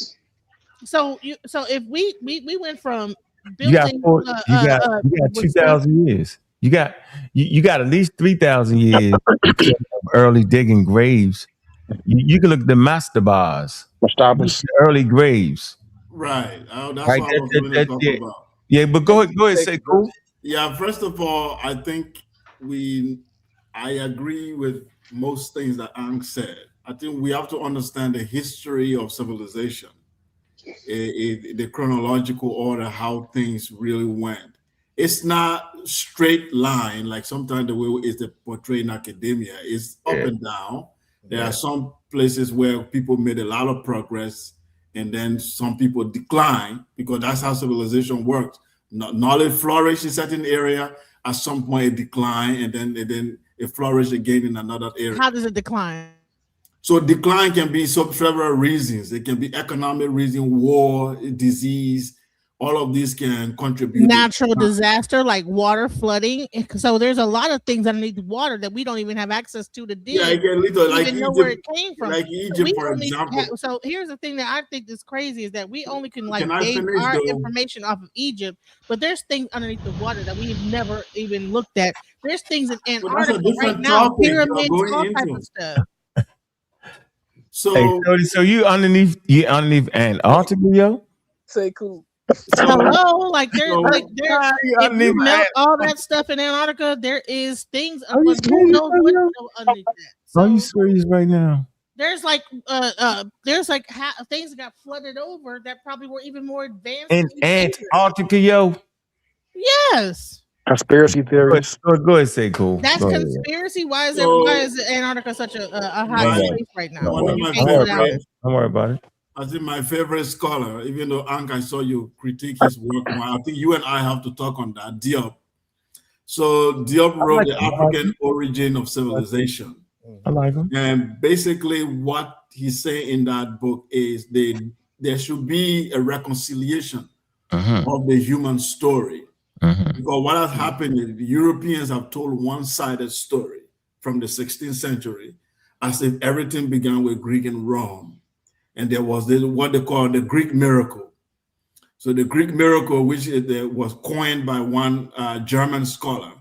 Speaker 12: So if we went from
Speaker 2: building, you got 2,000 years. You got at least 3,000 years of early digging graves. You can look at the mastabas, early graves.
Speaker 18: Right. That's what I was going to talk about.
Speaker 2: Yeah, but go ahead, say cool.
Speaker 18: Yeah, first of all, I think I agree with most things that Ang said. I think we have to understand the history of civilization, the chronological order, how things really went. It's not straight line like sometimes the way it's portrayed in academia. It's up and down. There are some places where people made a lot of progress, and then some people decline because that's how civilization works. Knowledge flourished in certain area. At some point, it declined, and then it flourished again in another area.
Speaker 12: How does it decline?
Speaker 18: So decline can be several reasons. It can be economic reason, war, disease. All of these can contribute.
Speaker 12: Natural disaster like water, flooding. So there's a lot of things underneath the water that we don't even have access to dig.
Speaker 18: Yeah, it can lead to, like
Speaker 12: even know
Speaker 18: Egypt,
Speaker 12: where it came from.
Speaker 18: like Egypt, for example.
Speaker 12: So here's the thing that I think is crazy is that we only can like
Speaker 18: Can I
Speaker 12: gauge
Speaker 18: finish,
Speaker 12: our
Speaker 18: though?
Speaker 12: information off of Egypt, but there's things underneath the water that we've never even looked at. There's things in
Speaker 18: that's a
Speaker 12: Antarctica
Speaker 18: different
Speaker 12: right now,
Speaker 18: topic you're
Speaker 12: pyramids,
Speaker 18: going
Speaker 12: all type
Speaker 18: into.
Speaker 12: of stuff.
Speaker 18: So,
Speaker 2: hey, so you underneath Antarctica, yo?
Speaker 16: Say cool.
Speaker 12: Hello, like there,
Speaker 18: So-
Speaker 12: like there. If you melt all that stuff in Antarctica, there is things.
Speaker 2: Are you
Speaker 12: Who knows what
Speaker 2: serious,
Speaker 12: underneath that?
Speaker 2: Are you serious right now?
Speaker 12: There's like things that got flooded over that probably were even more advanced.
Speaker 2: In Antarctica, yo?
Speaker 12: Yes.
Speaker 8: Conspiracy theories.
Speaker 2: Go ahead, say cool.
Speaker 12: That's
Speaker 2: Go ahead.
Speaker 12: conspiracy. Why is
Speaker 18: So-
Speaker 12: why is Antarctica such a hot
Speaker 2: Right.
Speaker 12: place right now?
Speaker 18: One of
Speaker 12: You
Speaker 18: my
Speaker 12: can't get out.
Speaker 18: favorite,
Speaker 2: Don't worry about it.
Speaker 18: I think my favorite scholar, even though Ank, I saw you critique his work, I think you and I have to talk on that, Diop. So Diop wrote The African Origin of Civilization.
Speaker 2: I like him.
Speaker 18: And basically what he's saying in that book is there should be a reconciliation of the human story. Because what has happened is the Europeans have told one-sided story from the 16th century as if everything began with Greek and Rome. And there was what they call the Greek miracle. So the Greek miracle, which was coined by one German scholar,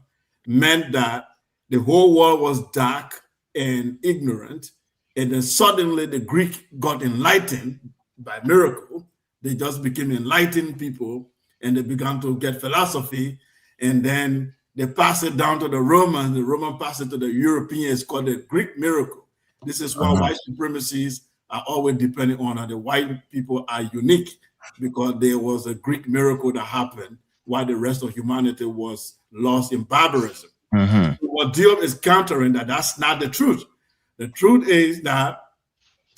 Speaker 18: meant that the whole world was dark and ignorant. And then suddenly the Greek got enlightened by miracle. They just became enlightened people and they began to get philosophy. And then they passed it down to the Romans. The Romans passed it to the Europeans, called the Greek miracle. This is why white supremacies are always depending on that the white people are unique because there was a Greek miracle that happened while the rest of humanity was lost in barbarism. What Diop is countering that's not the truth. The truth is that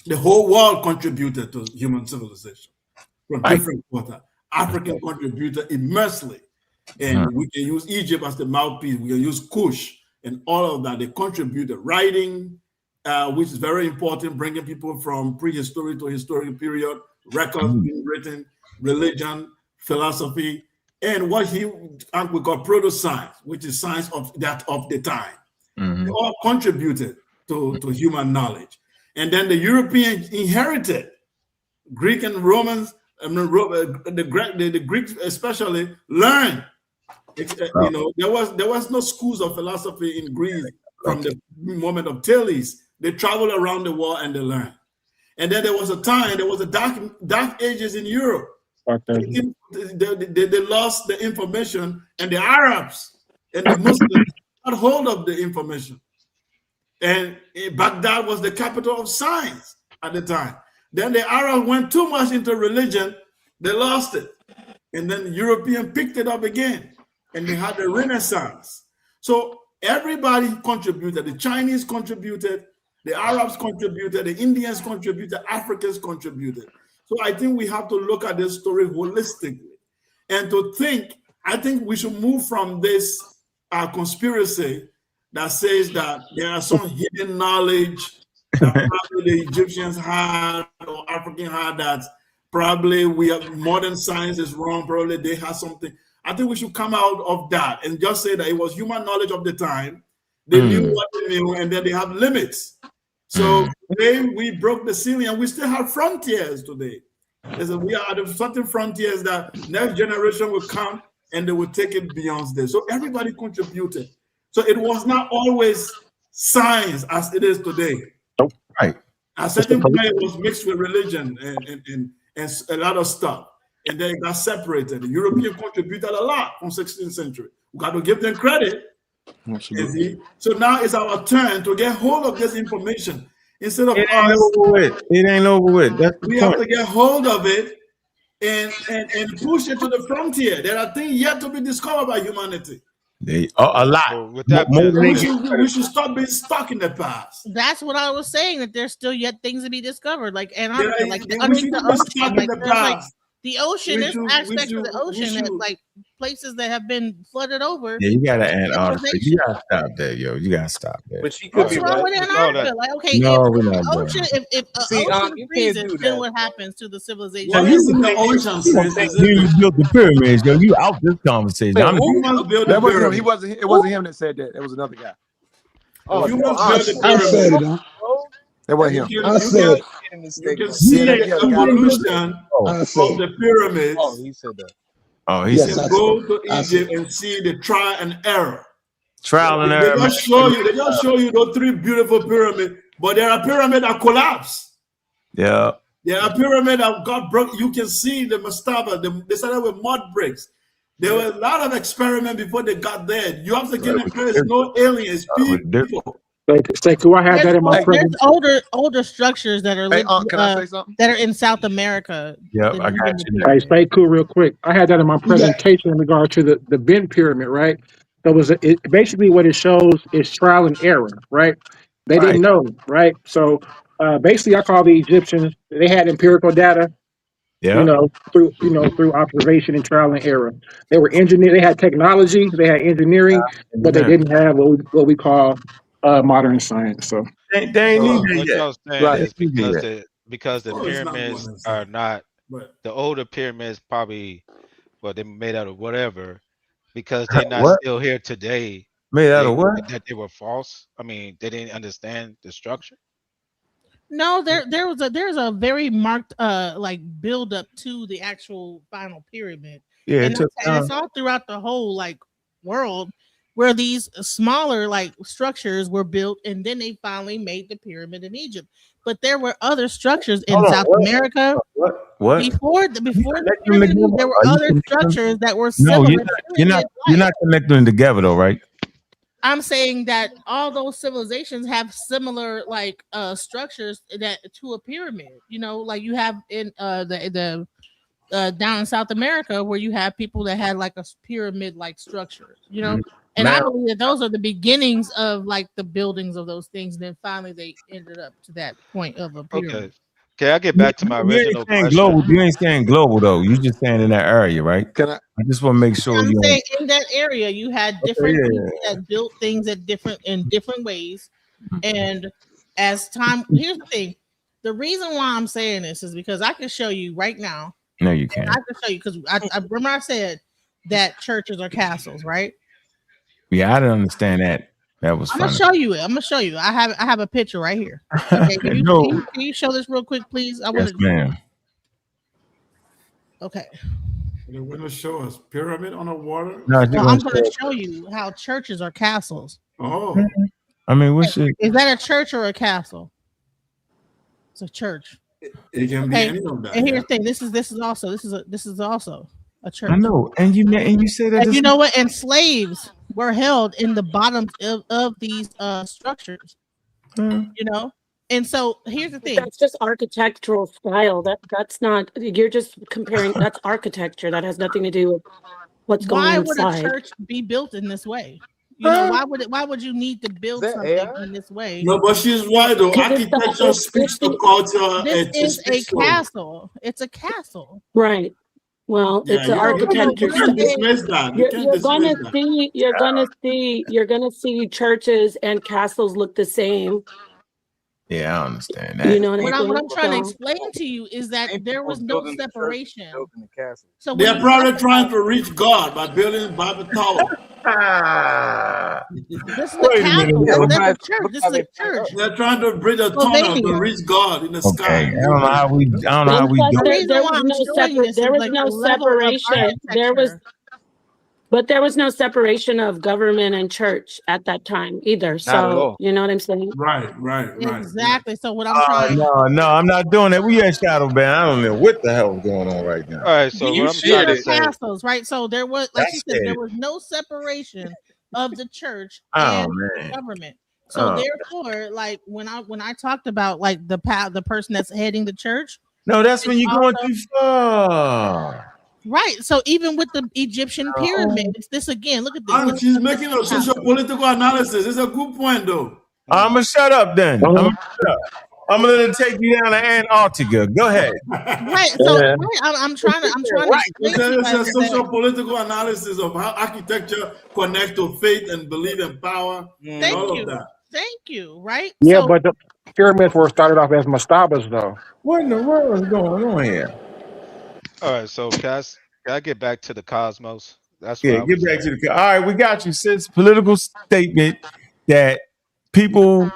Speaker 18: the whole world contributed to human civilization from different quarters. African contributed immensely. And we can use Egypt as the mouthpiece. We can use Kush and all of that. They contributed writing, which is very important, bringing people from prehistoric to historic period, records being written, religion, philosophy, and what we call proto-science, which is science of the time. They all contributed to human knowledge. And then the Europeans inherited Greek and Romans, the Greeks especially learned. You know, there was no schools of philosophy in Greece from the moment of Thales. They traveled around the world and they learned. And then there was a time, there was a dark ages in Europe. They lost the information, and the Arabs and the Muslims got hold of the information. And Baghdad was the capital of science at the time. Then the Arabs went too much into religion, they lost it. And then the European picked it up again, and they had the Renaissance. So everybody contributed. The Chinese contributed, the Arabs contributed, the Indians contributed, Africans contributed. So I think we have to look at this story holistically and to think, I think we should move from this conspiracy that says that there are some hidden knowledge that probably the Egyptians had or African had that probably we have modern science is wrong, probably they had something. I think we should come out of that and just say that it was human knowledge of the time. They knew what they knew, and then they have limits. So today we broke the ceiling, and we still have frontiers today. We are at certain frontiers that next generation will come and they will take it beyond this. So everybody contributed. So it was not always science as it is today.
Speaker 2: Right.
Speaker 18: At certain point, it was mixed with religion and a lot of stuff. And then it got separated. The European contributed a lot from 16th century. We got to give them credit, See? So now it's our turn to get hold of this information. Instead of
Speaker 2: It ain't
Speaker 18: us,
Speaker 2: over with. It ain't over with. That's the
Speaker 18: we
Speaker 2: point.
Speaker 18: have to get hold of it and push it to the frontier. There are things yet to be discovered by humanity.
Speaker 2: A lot.
Speaker 19: Well, with that
Speaker 2: More
Speaker 19: being
Speaker 2: than
Speaker 18: We should stop being stuck in the past.
Speaker 12: That's what I was saying, that there's still yet things to be discovered, like Antarctica, like
Speaker 18: We
Speaker 12: underneath
Speaker 18: shouldn't
Speaker 12: the
Speaker 18: be stuck
Speaker 12: ocean.
Speaker 18: in
Speaker 12: Like
Speaker 18: the
Speaker 12: there's like
Speaker 18: past.
Speaker 12: the ocean, there's aspects of the
Speaker 18: we
Speaker 12: ocean that
Speaker 18: should.
Speaker 12: like places that have been flooded over.
Speaker 2: Yeah, you gotta Antarctica.
Speaker 12: Civilization.
Speaker 2: You gotta stop there, yo. You gotta stop there.
Speaker 4: But she could
Speaker 12: What's
Speaker 4: be
Speaker 12: wrong
Speaker 4: right.
Speaker 12: with Antarctica? Like, okay,
Speaker 2: No,
Speaker 12: if
Speaker 2: we're
Speaker 12: the
Speaker 2: not doing
Speaker 12: ocean,
Speaker 2: that.
Speaker 12: if
Speaker 4: See,
Speaker 12: ocean
Speaker 4: you can't
Speaker 12: freezes,
Speaker 4: do
Speaker 12: then
Speaker 4: that.
Speaker 12: what happens to the civilization?
Speaker 18: What is in the ocean freezes?
Speaker 2: You built the pyramids, yo. You out this conversation. I'm
Speaker 18: Humans built the
Speaker 20: That wasn't him.
Speaker 18: pyramids.
Speaker 20: It wasn't him that said that. It was another guy.
Speaker 18: Humans built the
Speaker 13: I said it,
Speaker 18: pyramids.
Speaker 13: huh?
Speaker 20: That wasn't him.
Speaker 13: I said
Speaker 18: You can see the evolution of the pyramids.
Speaker 4: Oh, he said that.
Speaker 2: Oh,
Speaker 18: You
Speaker 2: he
Speaker 18: can go to Egypt and see the trial and error.
Speaker 2: Trial and
Speaker 18: They
Speaker 2: error.
Speaker 18: just show you those three beautiful pyramids, but there are pyramids that collapse.
Speaker 2: Yeah.
Speaker 18: There are pyramids that got broke. You can see the mastaba. They started with mud bricks. There were a lot of experiments before they got there. You have to get in place. No aliens, people.
Speaker 8: Say, cool. I had that in my
Speaker 12: There's older structures that are
Speaker 20: can I say something?
Speaker 12: that are in South America.
Speaker 2: Yep, I got you.
Speaker 8: Hey, stay cool real quick. I had that in my presentation in regard to the bent pyramid, right? So basically what it shows is trial and error, right? They didn't know, right? So basically I call the Egyptians, they had empirical data, through observation and trial and error. They were they had technology, they had engineering, but they didn't have what we call modern science. So
Speaker 2: they ain't
Speaker 19: So
Speaker 2: need
Speaker 19: what
Speaker 2: that
Speaker 19: y'all saying
Speaker 2: yet.
Speaker 19: is because the
Speaker 18: Oh, it's not
Speaker 19: pyramids
Speaker 18: modern
Speaker 19: are not
Speaker 18: Right.
Speaker 19: the older pyramids probably they're made out of whatever, because they're not
Speaker 2: What?
Speaker 19: still here today.
Speaker 2: Made out of what?
Speaker 19: That they were false. I mean, they didn't understand the structure.
Speaker 12: No, there's a very marked like build up to the actual final pyramid.
Speaker 2: Yeah,
Speaker 12: and it's all throughout the whole like world where these smaller like structures were built, and then they finally made the pyramid in Egypt. But there were other structures in South America.
Speaker 2: What?
Speaker 12: Before the pyramid, there were other structures that were
Speaker 2: No,
Speaker 12: similar.
Speaker 2: you're not connecting them together though, right?
Speaker 12: I'm saying that all those civilizations have similar like structures that to a pyramid. You know, like you have in the down in South America where you have people that had like a pyramid like structure. You know, and I believe that those are the beginnings of like the buildings of those things. And then finally they ended up to that point of a pyramid.
Speaker 19: Okay, I get back to my original question.
Speaker 2: You ain't saying global though. You just saying in that area, right?
Speaker 20: Can I
Speaker 2: just want to make sure
Speaker 12: I'm
Speaker 2: you.
Speaker 12: saying in that area you had different people that built things in different ways. And as time, here's the thing: the reason why I'm saying this is because I can show you right now.
Speaker 2: No, you can't.
Speaker 12: I can show you because I remember I said that churches are castles, right?
Speaker 2: Yeah, I didn't understand that. That was
Speaker 12: I'm
Speaker 2: funny.
Speaker 12: gonna show you. I have a picture right here. Okay, can you show this real quick, please?
Speaker 2: Yes, ma'am.
Speaker 12: Okay.
Speaker 18: They're going to show us pyramid on the water.
Speaker 2: No,
Speaker 12: I'm going to show you how churches are castles.
Speaker 18: Oh,
Speaker 2: I mean, what's it?
Speaker 12: Is that a church or a castle? It's a church.
Speaker 18: It can be any of that.
Speaker 12: And here's the thing: this is also a church.
Speaker 2: I know, and you said that.
Speaker 12: And you know what? And slaves were held in the bottoms of these structures. You know, and so here's the thing:
Speaker 21: that's just architectural style. That's not. You're just comparing. That's architecture. That has nothing to do with what's going on inside.
Speaker 12: Why would a church be built in this way? You know, why would you need to build something in this way?
Speaker 18: No, but she's right though. Architecture speaks to culture.
Speaker 12: This is a castle. It's a castle.
Speaker 21: Right. Well, it's an architecture. You're gonna see churches and castles look the same.
Speaker 2: Yeah, I understand that.
Speaker 21: You know
Speaker 12: what I'm trying to explain to you is that there was no separation.
Speaker 18: So they're probably trying to reach God by building Bible Tower.
Speaker 12: This is a castle. That's a church. This is a church.
Speaker 18: They're trying to bridge a tunnel to reach God in the sky.
Speaker 2: I don't know how we do it.
Speaker 21: There was no separation. But there was no separation of government and church at that time either. So you know what I'm saying?
Speaker 18: Right.
Speaker 12: Exactly. So what I'm trying.
Speaker 2: No, I'm not doing that. We at Shadow Band. I don't know what the hell is going on right now.
Speaker 19: All right, so
Speaker 12: you shared castles, right? So there was, like you said, there was no separation of the church and the government. So therefore, like when I talked about like the person that's heading the church.
Speaker 2: No, that's when you're going too far.
Speaker 12: Right. So even with the Egyptian pyramids, this again, look at this.
Speaker 18: She's making a social political analysis. It's a good point, though.
Speaker 2: I'm gonna shut up then. I'm gonna take you down to Antarctica. Go ahead.
Speaker 12: Right. So I'm trying to
Speaker 18: It's a social political analysis of how architecture connects to faith and belief and power.
Speaker 12: Thank
Speaker 18: all
Speaker 12: you.
Speaker 18: Of that.
Speaker 12: Thank you. Right.
Speaker 1: Yeah, but the pyramids were started off as mastabas, though.
Speaker 2: What in the world is going on here?
Speaker 19: All right, so can I get back to the cosmos? That's
Speaker 2: get back to the. All right, we got you. Sis, political statement that people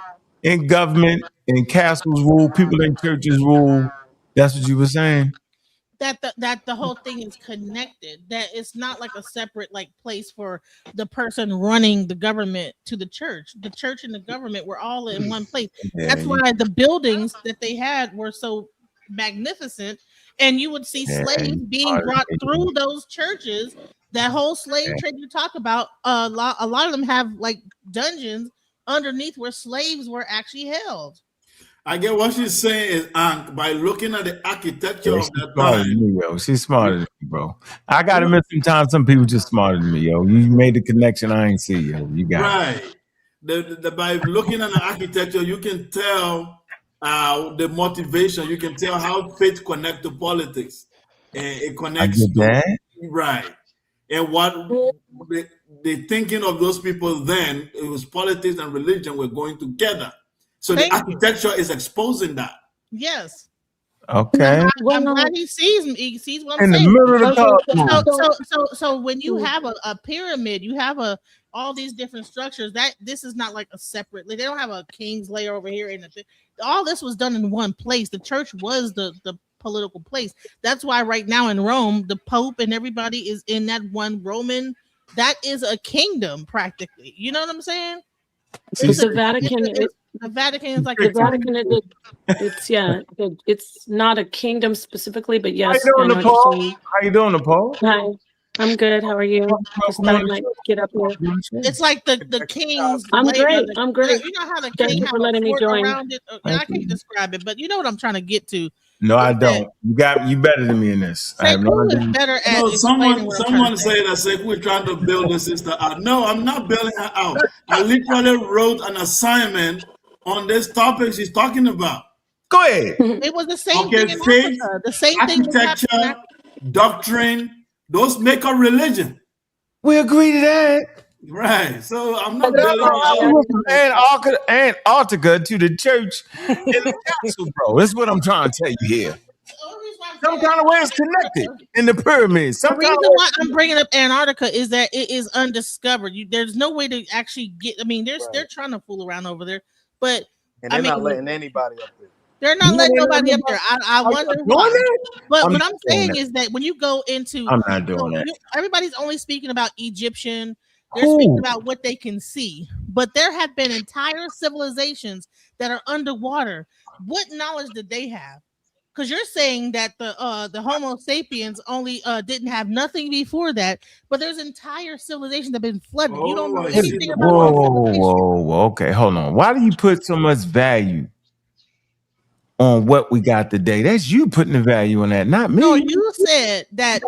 Speaker 2: in government and castles rule, people in churches rule. That's what you were saying.
Speaker 12: That the whole thing is connected. That it's not like a separate like place for the person running the government to the church. The church and the government were all in one place. That's why the buildings that they had were so magnificent. And you would see slaves being brought through those churches. That whole slave trade you talk about, a lot of them have like dungeons underneath where slaves were actually held.
Speaker 18: I get what she's saying is by looking at the architecture of that time.
Speaker 2: She's smarter than me, bro. I gotta admit sometimes some people just smarter than me, yo. You made the connection I ain't see, yo. You got
Speaker 18: it. By looking at the architecture, you can tell the motivation. You can tell how faith connects to politics. It connects right. And what the thinking of those people then, it was politics and religion were going together. So the architecture is exposing that.
Speaker 12: Yes.
Speaker 2: Okay.
Speaker 12: I'm glad he sees what I'm
Speaker 2: in
Speaker 12: saying.
Speaker 2: The middle of the
Speaker 12: so when you have a pyramid, you have all these different structures. That this is not like a separate. They don't have a king's layer over here, and all this was done in one place. The church was the political place. That's why right now in Rome, the Pope and everybody is in that one Roman. That is a kingdom practically. You know what I'm saying?
Speaker 21: The Vatican.
Speaker 12: The Vatican is like
Speaker 21: the Vatican. It's not a kingdom specifically, but yes.
Speaker 2: How you doing, Nepal?
Speaker 21: Hi, I'm good. How are you? Just thought I might get up here.
Speaker 12: It's like the king's.
Speaker 21: I'm great. I'm great.
Speaker 12: You know how the
Speaker 21: Thank you for letting me join.
Speaker 12: Around it. I can't describe it, but you know what I'm trying to get to.
Speaker 2: No, I don't. You better than me in this. I have no idea.
Speaker 12: Better at
Speaker 18: someone said that we're trying to build the sister out. No, I'm not building her out. I literally wrote an assignment on this topic she's talking about.
Speaker 2: Go ahead.
Speaker 12: It was the same thing in
Speaker 18: faith,
Speaker 12: Africa. The same
Speaker 18: architecture,
Speaker 12: thing.
Speaker 18: Doctrine, those make a religion.
Speaker 2: We agree to that.
Speaker 18: Right. So I'm not building
Speaker 2: Antarctica to the church in the castle, bro. That's what I'm trying to tell you here. Some kind of way it's connected in the pyramids.
Speaker 12: The reason why I'm bringing up Antarctica is that it is undiscovered. There's no way to actually get. I mean, they're trying to fool around over there, but
Speaker 4: they're not letting anybody up there.
Speaker 12: They're not letting nobody up there. I wonder why. But what I'm saying is that when you go into,
Speaker 2: I'm not doing that.
Speaker 12: Everybody's only speaking about Egyptian. They're speaking about what they can see, but there have been entire civilizations that are underwater. What knowledge did they have? Because you're saying that the Homo sapiens only didn't have nothing before that, but there's entire civilizations that have been flooded. You don't know anything about
Speaker 2: Whoa. Okay, hold on. Why do you put so much value on what we got today? That's you putting the value on that, not me.
Speaker 12: No, you said that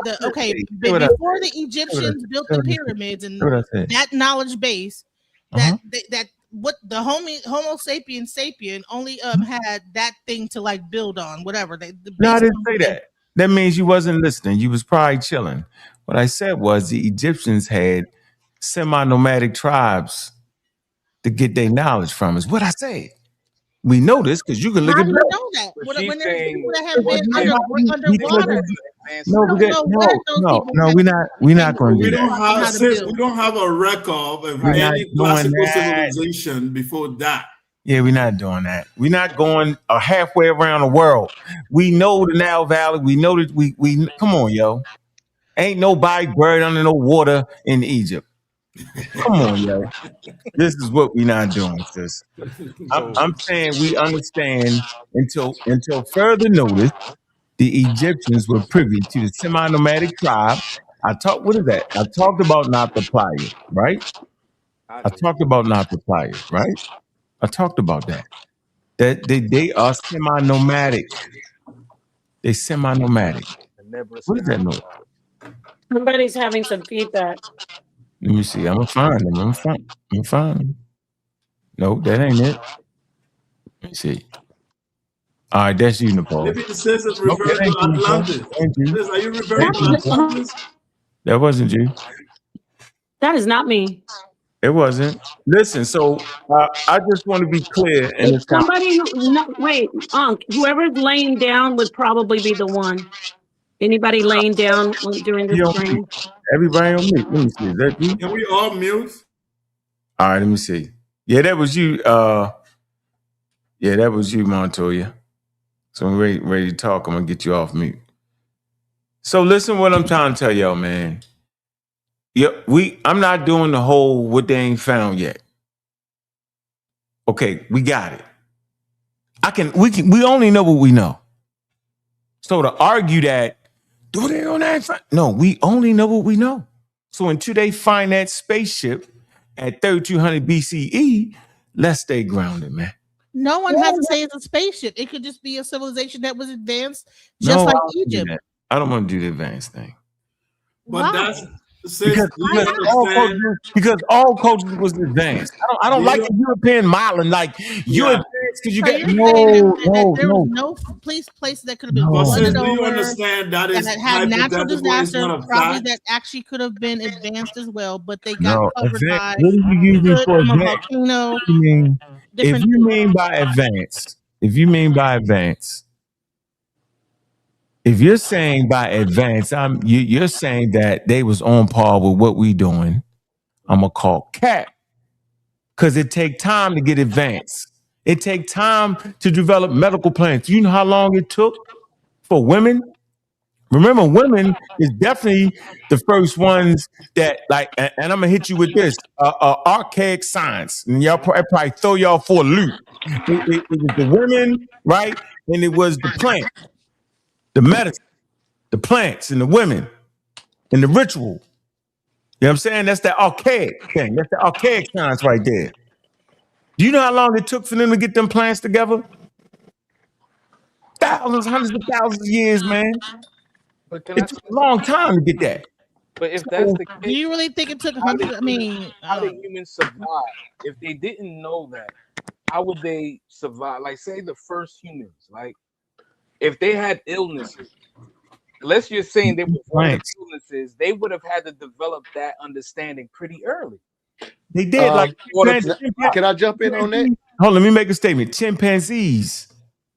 Speaker 12: before the Egyptians built the pyramids and that knowledge base, that what the Homo sapien only had that thing to like build on, whatever.
Speaker 2: No, I didn't say that. That means you wasn't listening. You was probably chilling. What I said was the Egyptians had semi-nomadic tribes to get their knowledge from. Is what I said. We know this because you can look at.
Speaker 12: How do you know that? When there's people that have been underwater.
Speaker 2: No, we're not going to do that.
Speaker 18: We don't have a record of any classical civilization before that.
Speaker 2: Yeah, we're not doing that. We're not going halfway around the world. We know the Nile Valley. We know that we come on, yo. Ain't nobody buried under no water in Egypt. Come on, yo. This is what we're not doing, sis. I'm saying we understand until further notice, the Egyptians were privy to the semi-nomadic tribe. What is that? I talked about not the playa, right? I talked about not papyrus, right? I talked about that. That they are semi-nomadic. They semi-nomadic. What is that noise?
Speaker 21: Somebody's having some feedback.
Speaker 2: Let me see. I'm gonna find them. I'm gonna find them. No, that ain't it. Let me see. All right, that's you, Nepal.
Speaker 18: Maybe it says it's
Speaker 2: Nope,
Speaker 18: referring
Speaker 2: that
Speaker 18: to
Speaker 2: ain't you, Nepal.
Speaker 18: Atlantis.
Speaker 2: That ain't you.
Speaker 18: Sis, are you
Speaker 2: That
Speaker 18: referring
Speaker 2: ain't
Speaker 18: to
Speaker 2: you, Nepal.
Speaker 18: Atlantis?
Speaker 2: That wasn't you.
Speaker 21: That is not me.
Speaker 2: It wasn't. Listen, so I just want to be clear in
Speaker 21: If
Speaker 2: this
Speaker 21: somebody no, wait, whoever's laying down would probably be the one. Anybody laying down during the stream?
Speaker 2: Everybody on mute. Let me see. Is that you?
Speaker 18: Can we all mute?
Speaker 2: All right, let me see. Yeah, that was you. Yeah, that was you, Montoya. So I'm ready to talk. I'm gonna get you off mute. So listen what I'm trying to tell y'all, man. Yep, I'm not doing the whole what they ain't found yet. Okay, we got it. We only know what we know. So to argue that, do they on that? No, we only know what we know. So until they find that spaceship at 3200 BCE, let's stay grounded, man.
Speaker 12: No one has to say it's a spaceship. It could just be a civilization that was advanced, just
Speaker 2: No,
Speaker 12: like
Speaker 2: I don't do
Speaker 12: Egypt.
Speaker 2: that. I don't want to do the advanced thing.
Speaker 18: But that's
Speaker 2: Because all cultures was advanced. I don't like the European modeling. Like you advanced because you
Speaker 12: So
Speaker 2: got
Speaker 12: you're saying that there was
Speaker 2: no.
Speaker 12: no places that could have been
Speaker 18: But
Speaker 12: flooded
Speaker 18: sis, do you
Speaker 12: over,
Speaker 18: understand that is
Speaker 12: that had natural
Speaker 18: hypothetical? It's
Speaker 12: disasters,
Speaker 18: not a
Speaker 12: probably
Speaker 18: fact.
Speaker 12: that actually could have been advanced as well, but they got
Speaker 2: No,
Speaker 12: covered
Speaker 2: advanced.
Speaker 12: by
Speaker 2: What are you using
Speaker 12: soot
Speaker 2: for
Speaker 12: from a
Speaker 2: advanced?
Speaker 12: volcano.
Speaker 2: If
Speaker 12: Different
Speaker 2: you
Speaker 12: things.
Speaker 2: mean by advance, if you're saying by advance, you're saying that they was on par with what we doing. I'm gonna call cap because it take time to get advanced. It take time to develop medical plans. You know how long it took for women? Remember, women is definitely the first ones that like, and I'm gonna hit you with this archaic science, and y'all probably throw y'all for a loop. It was the women, right? And it was the plant, the medicine, the plants, and the women, and the ritual. You know what I'm saying? That's that archaic thing. That's the archaic science right there. Do you know how long it took for them to get them plants together? Thousands, hundreds of thousands of years, man.
Speaker 4: But can I
Speaker 2: It
Speaker 4: say
Speaker 2: took a long
Speaker 4: something?
Speaker 2: time to get that.
Speaker 4: But if that's
Speaker 12: So,
Speaker 4: the
Speaker 12: do
Speaker 4: case,
Speaker 12: you really think it took
Speaker 4: how did
Speaker 12: hundreds? I
Speaker 4: humans,
Speaker 12: mean,
Speaker 4: how did humans survive? If they didn't know that, how would they survive? Like, say the first humans, like if they had illnesses, unless you're saying they were born with
Speaker 2: Plants.
Speaker 4: illnesses, they would have had to develop that understanding pretty early.
Speaker 2: They did like
Speaker 9: Can I jump in on that?
Speaker 2: Hold on, let me make a statement. Chimpanzees,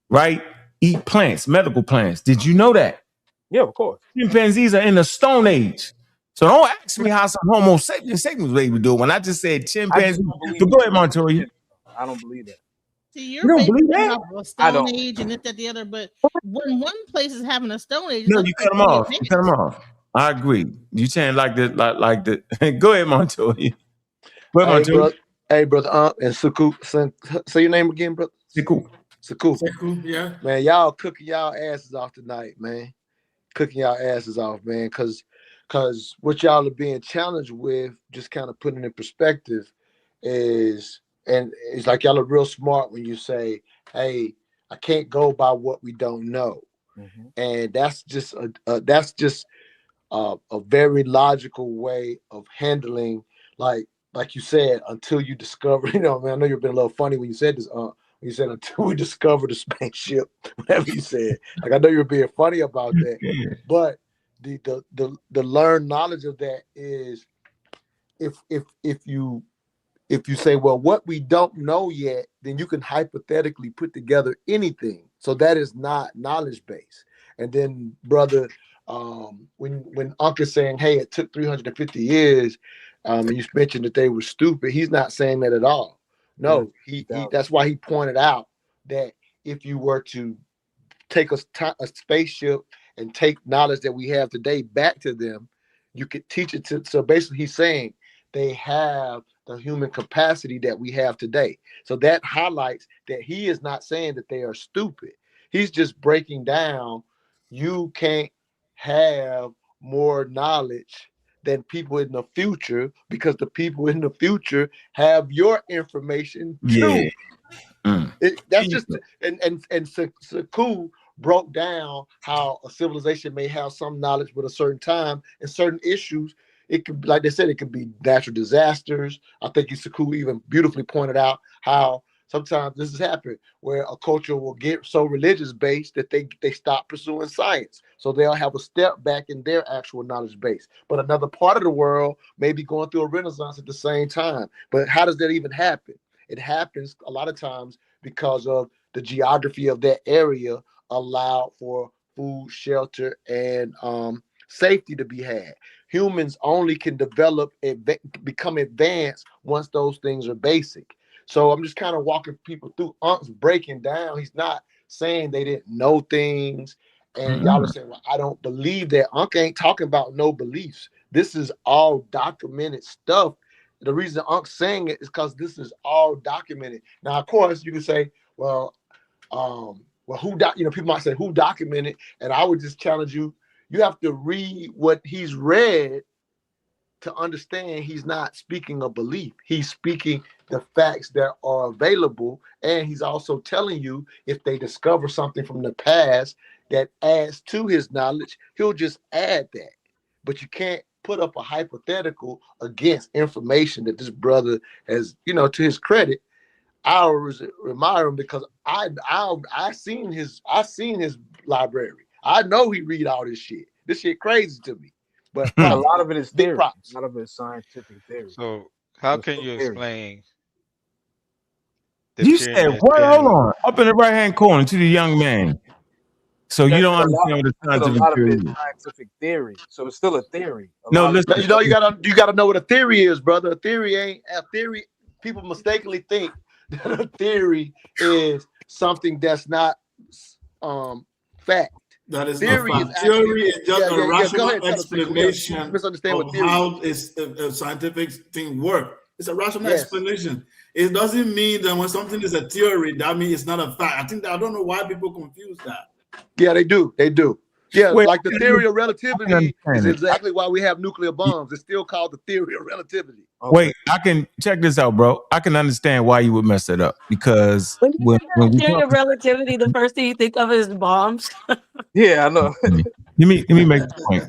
Speaker 2: right, eat plants, medical plants. Did you know that?
Speaker 4: Yeah, of course.
Speaker 2: Chimpanzees are in the Stone Age. So don't ask me how some Homo sapiens was able to do it when I just said
Speaker 4: I
Speaker 2: chimpanzees.
Speaker 4: just don't believe
Speaker 2: So go ahead,
Speaker 4: it.
Speaker 2: Montoya.
Speaker 4: I don't believe that.
Speaker 12: see,
Speaker 2: You
Speaker 12: you're
Speaker 2: don't believe
Speaker 12: basing things
Speaker 2: that?
Speaker 12: off of a
Speaker 4: I
Speaker 12: Stone
Speaker 4: don't.
Speaker 12: Age and this, that, the other. But when one place is having a Stone Age,
Speaker 2: No,
Speaker 12: another
Speaker 2: you
Speaker 12: place
Speaker 2: cut them
Speaker 12: can be
Speaker 2: off. You cut them off. I agree. You saying like the like the go ahead, Montoya. Go ahead,
Speaker 9: Hey,
Speaker 2: Montoya.
Speaker 9: brother. Hey, brother. And Suku. Say your name again, brother.
Speaker 2: Suku.
Speaker 9: Suku.
Speaker 18: Yeah.
Speaker 9: Man, y'all cooking y'all asses off tonight, man. Cooking y'all asses off, man. Cause what y'all are being challenged with, just kind of putting in perspective, is and it's like y'all are real smart when you say, "Hey, I can't go by what we don't know," and that's just a very logical way of handling, like you said, until you discover. You know, man, I know you've been a little funny when you said this. You said until we discover the spaceship, whatever you said. Like I know you were being funny about that, but the learned knowledge of that is if you say, well, what we don't know yet, then you can hypothetically put together anything. So that is not knowledge base. And then, brother, when Uncle's saying, hey, it took 350 years, and you mentioned that they were stupid, he's not saying that at all. No, he that's why he pointed out that if you were to take a spaceship and take knowledge that we have today back to them, you could teach it to. So basically, he's saying they have the human capacity that we have today. So that highlights that he is not saying that they are stupid. He's just breaking down. You can't have more knowledge than people in the future, because the people in the future have your information too.
Speaker 2: Yeah.
Speaker 9: That's just and Saku broke down how a civilization may have some knowledge with a certain time and certain issues. It could, like they said, it could be natural disasters. I think Saku even beautifully pointed out how sometimes this has happened where a culture will get so religious based that they stop pursuing science. So they'll have a step back in their actual knowledge base. But another part of the world may be going through a renaissance at the same time. But how does that even happen? It happens a lot of times because of the geography of that area allowed for food, shelter, and safety to be had. Humans only can develop and become advanced once those things are basic. So I'm just kind of walking people through Unc's breaking down. He's not saying they didn't know things. And y'all are saying, well, I don't believe that. Unc ain't talking about no beliefs. This is all documented stuff. The reason Unc's saying it is because this is all documented. Now, of course, you can say, well, people might say, who documented? And I would just challenge you. You have to read what he's read to understand he's not speaking a belief. He's speaking the facts that are available. And he's also telling you if they discover something from the past that adds to his knowledge, he'll just add that. But you can't put up a hypothetical against information that this brother has, to his credit. I always admire him because I seen his library. I know he read all this shit. This shit crazy to me. But
Speaker 4: a lot of it is theory.
Speaker 9: Props.
Speaker 4: A lot of it is scientific theory.
Speaker 19: So how can you explain?
Speaker 2: You said what? Hold on. Up in the right-hand corner to the young man. So you don't understand what the scientific theory is.
Speaker 4: Scientific theory. So it's still a theory.
Speaker 2: No, listen.
Speaker 9: You gotta know what a theory is, brother. A theory. People mistakenly think that a theory is something that's not fact.
Speaker 18: That is
Speaker 9: theory
Speaker 18: not fact. Theory is just a rational explanation of how a scientific thing works. It's a rational explanation. It doesn't mean that when something is a theory, that means it's not a fact. I don't know why people confuse that.
Speaker 9: Yeah, they do. Yeah, like the theory of relativity is exactly why we have nuclear bombs. It's still called the theory of relativity.
Speaker 2: Wait, I can check this out, bro. I can understand why you would mess it up because
Speaker 21: when you think of theory of relativity, the first thing you think of is bombs.
Speaker 4: Yeah, I know.
Speaker 2: Let me make the point.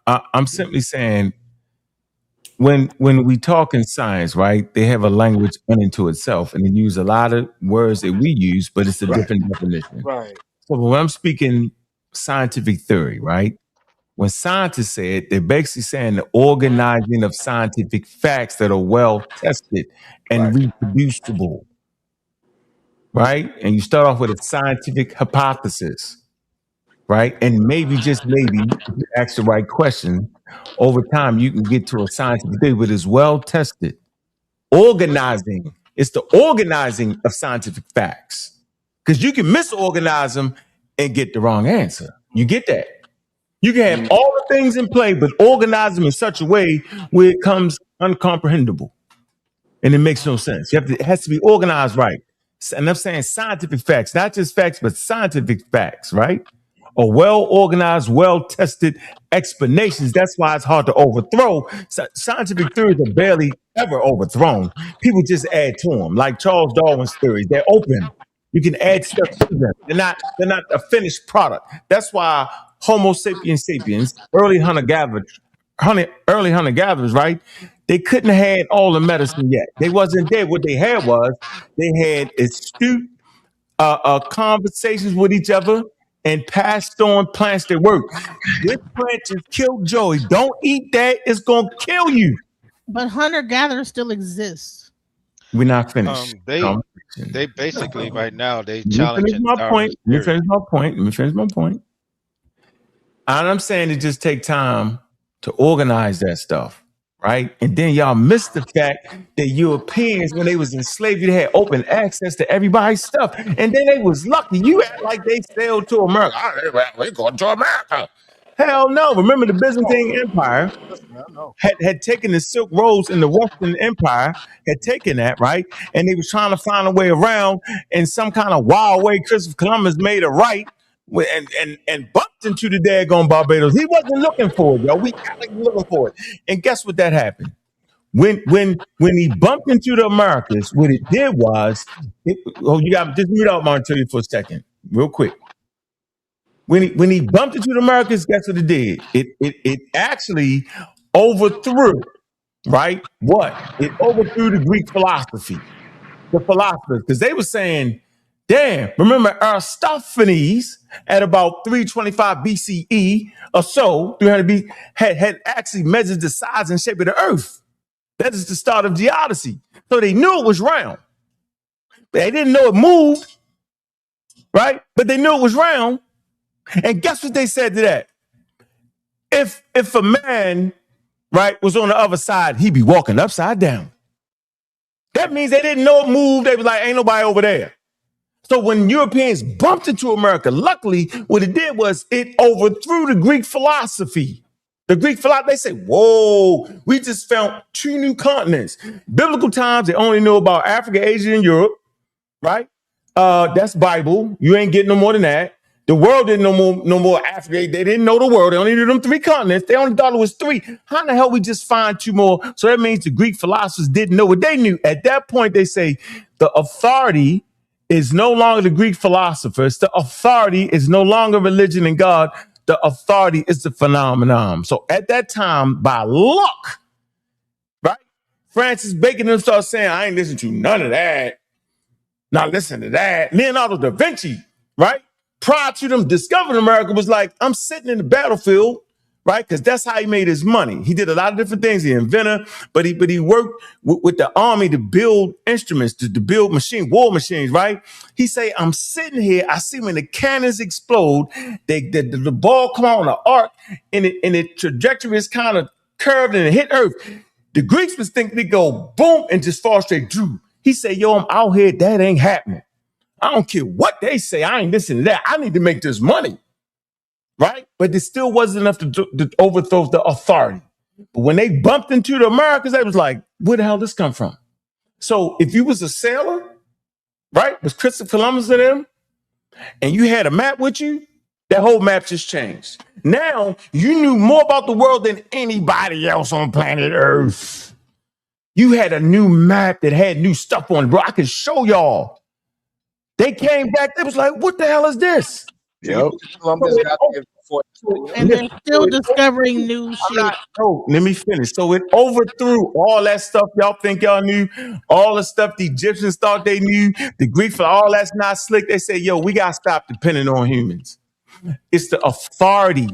Speaker 2: I'm simply saying when we talk in science, right? They have a language unto itself, and they use a lot of words that we use, but it's a different definition.
Speaker 4: Right.
Speaker 2: So when I'm speaking scientific theory, right? When scientists say it, they're basically saying the organizing of scientific facts that are well tested and reproducible, right? And you start off with a scientific hypothesis, right? And maybe, just maybe, if you ask the right question, over time you can get to a scientific theory that is well tested. Organizing, it's the organizing of scientific facts. Because you can misorganize them and get the wrong answer. You get that? You can have all the things in play, but organize them in such a way where it comes uncomprehendable. And it makes no sense. It has to be organized right. And I'm saying scientific facts, not just facts, but scientific facts, right? Or well-organized, well-tested explanations. That's why it's hard to overthrow. Scientific theories are barely ever overthrown. People just add to them, like Charles Darwin's theories. They're open. You can add stuff to them. They're not a finished product. That's why Homo sapiens, early hunter-gatherers, right? They couldn't have had all the medicine yet. They wasn't there. What they had astute conversations with each other and passed on plants that work. This plant just killed Joey. Don't eat that. It's going to kill you.
Speaker 12: But hunter-gatherers still exist.
Speaker 2: We're not finished.
Speaker 19: They basically right now they
Speaker 2: Let me
Speaker 19: challenge
Speaker 2: finish my point. And I'm saying it just take time to organize that stuff, right? And then y'all miss the fact that Europeans, when they was in slavery, they had open access to everybody's stuff. And then they was lucky. You act like they sailed to America. We're going to America. Hell no. Remember the Byzantine Empire had taken the Silk Roads in the Western Empire, had taken that, right? And they was trying to find a way around, in some kind of wild way. Christopher Columbus made a right and bumped into the daggone Barbados. He wasn't looking for it, yo. We act like looking for it. And guess what that happened? When he bumped into the Americas, what it did was, you got just mute out Martin for a second, real quick. When he bumped into the Americas, guess what it did? It actually overthrew, right? What? It overthrew the Greek philosophy, the philosophers, because they were saying, damn, remember Aristophanes at about 325 BCE or so, 300 B, had actually measured the size and shape of the earth. That is the start of geodesy. So they knew it was round. But they didn't know it moved, right? But they knew it was round. And guess what they said to that? If a man, right, was on the other side, he'd be walking upside down. That means they didn't know it moved. They was like, ain't nobody over there. So when Europeans bumped into America, luckily, what it did was it overthrew the Greek philosophy. The Greek philosophy, they say, whoa, we just found 2 new continents. Biblical times, they only knew about Africa, Asia, and Europe, right? That's Bible. You ain't getting no more than that. The world didn't know no more Africa. They didn't know the world. They only knew them 3 continents. They only thought it was 3. How in the hell we just find 2 more? So that means the Greek philosophers didn't know what they knew. At that point, they say the authority is no longer the Greek philosophers. The authority is no longer religion and God. The authority is the phenomenon. So at that time, by luck, right? Francis Bacon them started saying, I ain't listen to none of that. Now listen to that. Leonardo da Vinci, right? Prior to them discovering America was like, I'm sitting in the battlefield, right? Because that's how he made his money. He did a lot of different things. He invented, but he worked with the army to build instruments, to build war machines, right? He say, I'm sitting here. I see when the cannons explode, the ball come on the arc, and the trajectory is kind of curved and it hit Earth. The Greeks was thinking they go boom and just fall straight through. He said, yo, I'm out here. That ain't happening. I don't care what they say. I ain't listening to that. I need to make this money. Right? But it still wasn't enough to overthrow the authority. But when they bumped into the Americans, they was like, where the hell this come from? So if you was a sailor, right, was Christopher Columbus and them, and you had a map with you, that whole map just changed. Now you knew more about the world than anybody else on planet Earth. You had a new map that had new stuff on it, bro. I can show y'all. They came back. They was like, what the hell is this?
Speaker 4: Yep. Columbus got there before.
Speaker 12: And they're still discovering new shit.
Speaker 2: Let me finish. So it overthrew all that stuff y'all think y'all knew, all the stuff the Egyptians thought they knew, the Greeks, all that's not slick. They say, yo, we got to stop depending on humans. It's the authority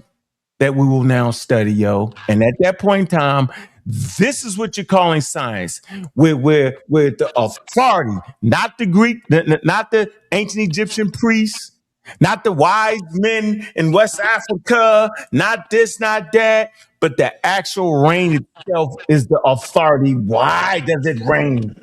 Speaker 2: that we will now study, yo. And at that point in time, this is what you're calling science, where the authority, not the Greek, not the ancient Egyptian priests, not the wise men in West Africa, not this, not that, but the actual reign itself is the authority. Why does it reign?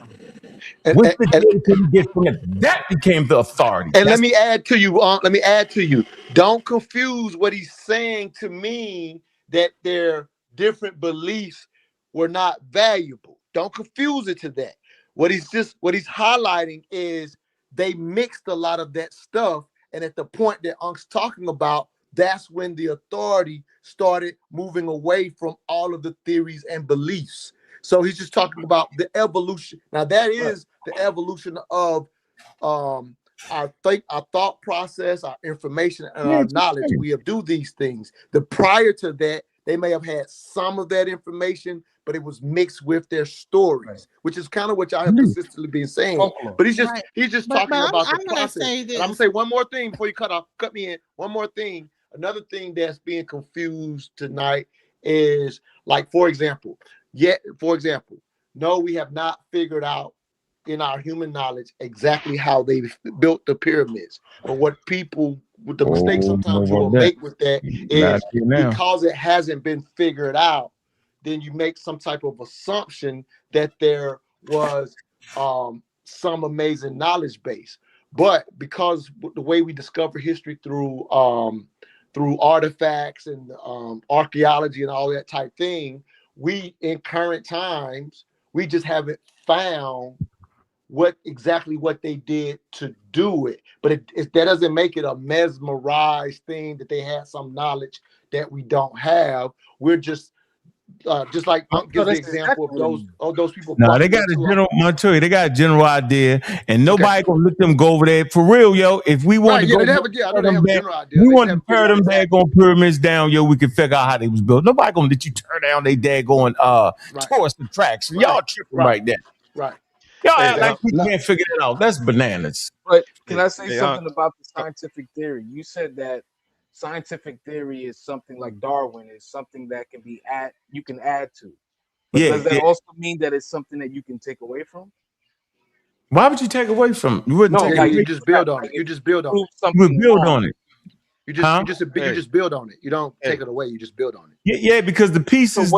Speaker 2: What's the data you get from it? That became the authority.
Speaker 9: And let me add to you. Don't confuse what he's saying to mean that their different beliefs were not valuable. Don't confuse it to that. What he's highlighting is they mixed a lot of that stuff. And at the point that Unk's talking about, that's when the authority started moving away from all of the theories and beliefs. So he's just talking about the evolution. Now that is the evolution of our thought process, our information, and our knowledge. We have do these things. The prior to that, they may have had some of that information, but it was mixed with their stories, which is kind of what y'all have consistently been saying. But he's just talking about the process. And I'm gonna say one more thing before you cut me in. One more thing. Another thing that's being confused tonight is, like, for example, no, we have not figured out in our human knowledge exactly how they built the pyramids. But what people, with the mistake sometimes you will make with that is because it hasn't been figured out, then you make some type of assumption that there was some amazing knowledge base. But because the way we discover history through artifacts and archaeology and all that type thing, we in current times, we just haven't found what they did to do it. But that doesn't make it a mesmerized thing that they had some knowledge that we don't have. We're just like gives the example of those people.
Speaker 2: No, they got a general Montoya. They got a general idea, and nobody gonna let them go over there for real, yo. If we want to go,
Speaker 9: I know they have a general idea.
Speaker 2: we want to tear them daggone pyramids down, yo. We can figure out how they was built. Nobody gonna let you tear down they daggone tourist attraction. Y'all tripping right there.
Speaker 9: Right.
Speaker 2: Y'all act like we can't figure it out. That's bananas.
Speaker 4: But can I say something about the scientific theory? You said that scientific theory is something like Darwin is something that you can add to. But does that also mean that it's something that you can take away from?
Speaker 2: Why would you take away from? You wouldn't take
Speaker 9: you just build on it. You just build on it.
Speaker 2: You would build on it.
Speaker 9: You just build on it. You don't take it away. You just build on it.
Speaker 2: Yeah, because the pieces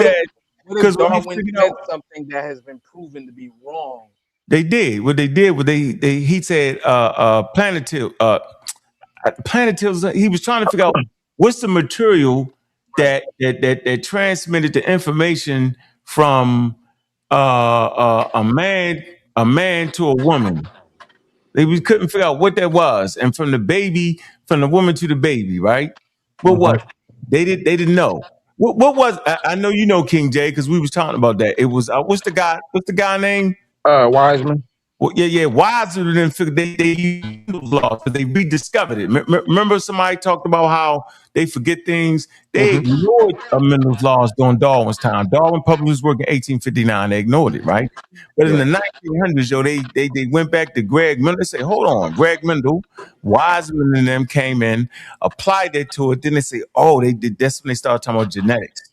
Speaker 4: because Darwin said something that has been proven to be wrong.
Speaker 2: They did. What they did was he said planetils. He was trying to figure out what's the material that transmitted the information from a man to a woman. They couldn't figure out what that was, and from the woman to the baby, right? But what they didn't know. What was? I know you know King J because we was talking about that. It was what's the guy name?
Speaker 1: Wiseman.
Speaker 2: Well, yeah. Wiseman didn't figure they used laws, but they rediscovered it. Remember, somebody talked about how they forget things. They ignored Mendel's laws during Darwin's time. Darwin published his work in 1859. They ignored it, right? But in the 1900s, yo, they went back to Greg Mendel. They say, hold on, Greg Mendel, Wiseman and them came in, applied it to it. Then they say, oh, they did. That's when they started talking about genetics,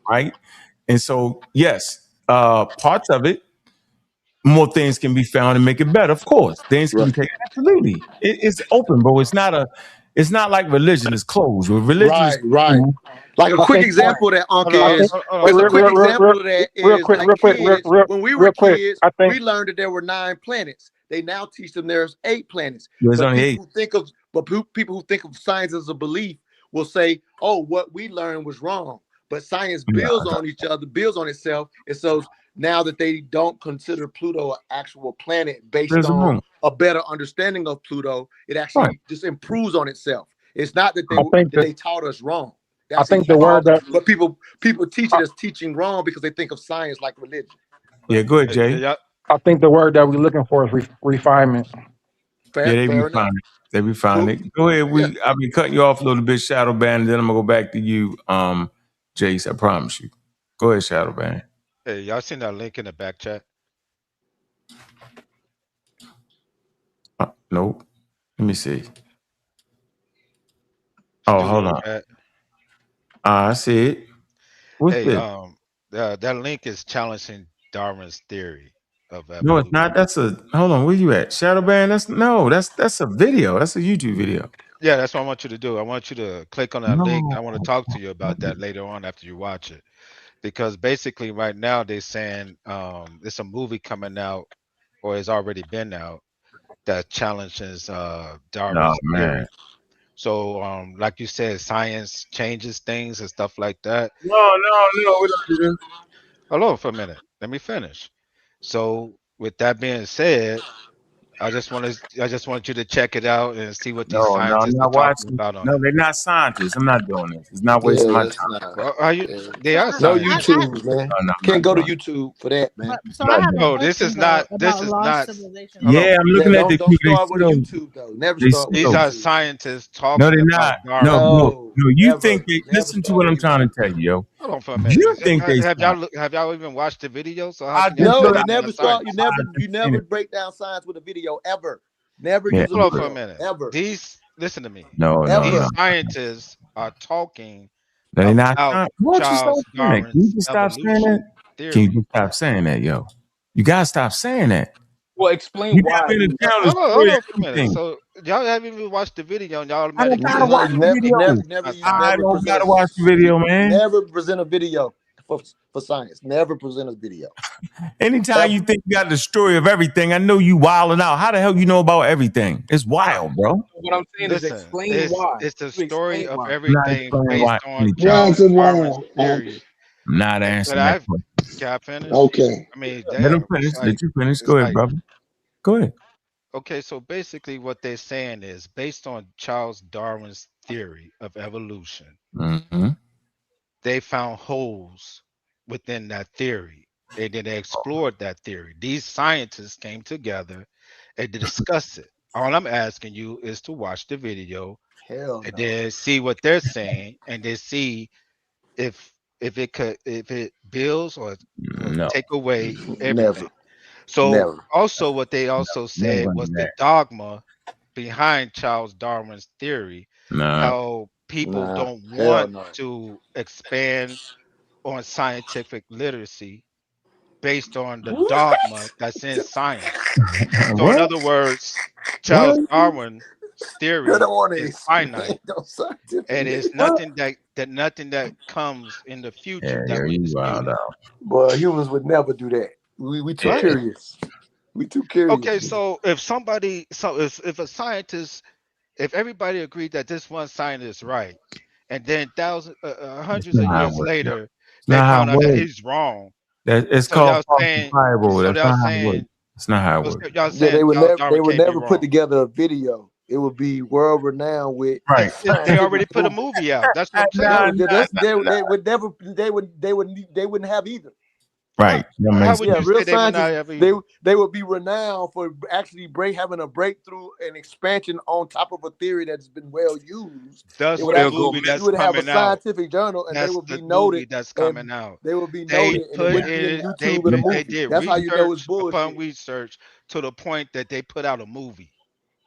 Speaker 2: right? And so, yes, parts of it. More things can be found and make it better. Of course, things can be taken. Absolutely, it's open, bro. It's not like religion is closed. With religion,
Speaker 9: right. Like a quick example of that, when we were kids, we learned that there were 9 planets. They now teach them there's 8 planets.
Speaker 2: There's only 8.
Speaker 9: People who think of science as a belief will say, "Oh, what we learned was wrong." But science builds on each other, builds on itself, and so. Now that they don't consider Pluto an actual planet based on a better understanding of Pluto, it actually just improves on itself. It's not that they taught us wrong.
Speaker 1: I think the word that
Speaker 9: but people teach it as teaching wrong because they think of science like religion.
Speaker 2: Yeah, go ahead, Jay.
Speaker 1: I think the word that we're looking for is refinement.
Speaker 2: They refine it. They refine it. Go ahead. I've been cutting you off a little bit, Shadow Band, and then I'm gonna go back to you, Jace. I promise you. Go ahead, Shadow Band.
Speaker 19: Hey, y'all seen that link in the back chat?
Speaker 2: Nope. Let me see. Oh, hold on. I see it. What's this?
Speaker 19: That link is challenging Darwin's theory of evolution.
Speaker 2: No, it's not. Hold on. Where you at? Shadow Band? That's a video. That's a YouTube video.
Speaker 19: Yeah, that's what I want you to do. I want you to click on that link. I want to talk to you about that later on after you watch it. Because basically right now they're saying it's a movie coming out or has already been out that challenges Darwin's theory. So like you said, science changes things and stuff like that.
Speaker 2: No, we don't do this.
Speaker 19: Hold on for a minute. Let me finish. So with that being said, I just want you to check it out and see what these scientists are talking about on
Speaker 2: No, they're not scientists. I'm not doing this. It's not wasting my time.
Speaker 19: They are
Speaker 9: no YouTube, man. Can't go to YouTube for that, man.
Speaker 19: No, this is not.
Speaker 2: Yeah, I'm looking at the
Speaker 9: don't start with YouTube though. Never start.
Speaker 19: These are scientists talking.
Speaker 2: No, they're not.
Speaker 19: About
Speaker 2: No. You think they listen to what I'm trying to tell you, yo.
Speaker 19: Hold on for a minute.
Speaker 2: You think they
Speaker 19: have y'all even watched the video? So
Speaker 9: no, you never start. You never break down science with a video ever. Never use
Speaker 19: Hold on for a minute.
Speaker 9: Ever.
Speaker 19: Listen to me.
Speaker 2: No.
Speaker 19: These scientists are talking.
Speaker 2: They're not.
Speaker 19: Charles Darwin's
Speaker 2: Can you just stop saying that? Can you just stop saying that, yo? You gotta stop saying that.
Speaker 4: Well, explain why.
Speaker 19: Hold on for a minute. So y'all haven't even watched the video, and y'all
Speaker 2: I don't gotta watch the video. I don't gotta watch the video, man.
Speaker 9: Never present a video for science. Never present a video.
Speaker 2: Anytime you think you got the story of everything, I know you wilding out. How the hell you know about everything? It's wild, bro.
Speaker 4: What I'm saying is explain why.
Speaker 19: It's the story of everything based on Charles Darwin's theory.
Speaker 2: I'm not answering that question.
Speaker 19: Can I finish?
Speaker 14: Okay.
Speaker 19: I mean,
Speaker 2: let him finish. Let you finish. Go ahead, brother. Go ahead.
Speaker 19: Okay, so basically what they're saying is based on Charles Darwin's theory of evolution, they found holes within that theory. And then they explored that theory. These scientists came together and to discuss it. All I'm asking you is to watch the video and then see what they're saying, and then see if it builds or
Speaker 2: No.
Speaker 19: take away everything.
Speaker 9: Never.
Speaker 19: So
Speaker 9: Never.
Speaker 19: also what they also
Speaker 2: Never
Speaker 19: said
Speaker 2: gonna
Speaker 19: was
Speaker 2: do
Speaker 19: the
Speaker 2: that.
Speaker 19: dogma behind Charles Darwin's theory,
Speaker 2: Nah.
Speaker 19: how people
Speaker 9: Nah.
Speaker 19: don't
Speaker 9: Hell
Speaker 19: want
Speaker 9: no.
Speaker 19: to expand on scientific literacy based on the
Speaker 9: What?
Speaker 19: dogma that's in science. So
Speaker 2: What?
Speaker 19: in other words,
Speaker 2: What?
Speaker 19: Charles Darwin's
Speaker 9: They
Speaker 19: theory
Speaker 9: don't want to
Speaker 19: is
Speaker 9: expand
Speaker 19: finite,
Speaker 9: on scientific.
Speaker 19: and it's nothing that comes in the future
Speaker 2: Yeah,
Speaker 19: that would
Speaker 2: you
Speaker 19: dispute
Speaker 2: wild
Speaker 19: it.
Speaker 2: out.
Speaker 9: But humans would never do that. We too
Speaker 19: Right.
Speaker 9: curious. We too curious.
Speaker 19: Okay, so if a scientist, if everybody agreed that this one scientist is right, and then hundreds of
Speaker 2: Not how it
Speaker 19: years
Speaker 2: works.
Speaker 19: later
Speaker 2: It's
Speaker 19: they
Speaker 2: not how it
Speaker 19: found out that
Speaker 2: works.
Speaker 19: he's wrong,
Speaker 2: It's
Speaker 19: so
Speaker 2: called
Speaker 19: y'all saying,
Speaker 2: falsifiable.
Speaker 19: so
Speaker 2: That's
Speaker 19: y'all
Speaker 2: not how it works.
Speaker 19: saying,
Speaker 2: It's not how it
Speaker 19: so
Speaker 2: works.
Speaker 19: y'all
Speaker 9: Yeah,
Speaker 19: saying Charles
Speaker 9: they
Speaker 19: Darwin
Speaker 9: would
Speaker 19: can't be
Speaker 9: never put
Speaker 19: wrong.
Speaker 9: together a video. It would be world renowned with
Speaker 2: Right.
Speaker 19: They already
Speaker 9: scientific
Speaker 19: put a
Speaker 9: proof.
Speaker 19: movie out. That's what I'm saying.
Speaker 9: No,
Speaker 2: Nah.
Speaker 9: they would never. They wouldn't have either.
Speaker 2: Right. That
Speaker 19: How
Speaker 2: makes
Speaker 19: would
Speaker 9: Yeah,
Speaker 19: you
Speaker 9: real
Speaker 19: say they would not
Speaker 9: scientists,
Speaker 19: have either?
Speaker 9: they would be renowned for actually having a breakthrough and expansion on top of a theory that's been well used.
Speaker 19: That's
Speaker 9: It would
Speaker 19: the
Speaker 9: actually
Speaker 19: movie
Speaker 9: you
Speaker 19: that's
Speaker 9: would have a
Speaker 19: coming out.
Speaker 9: scientific journal, and they
Speaker 19: That's
Speaker 9: would
Speaker 19: the
Speaker 9: be
Speaker 19: movie
Speaker 9: noted,
Speaker 19: that's
Speaker 9: and
Speaker 19: coming out.
Speaker 9: they would be
Speaker 19: They
Speaker 9: noted, and it
Speaker 19: put
Speaker 9: wouldn't be in
Speaker 19: in
Speaker 9: YouTube and a
Speaker 19: they
Speaker 9: movie.
Speaker 19: did
Speaker 9: That's how you know it's
Speaker 19: research upon
Speaker 9: bullshit.
Speaker 19: research to the point that they put out a movie.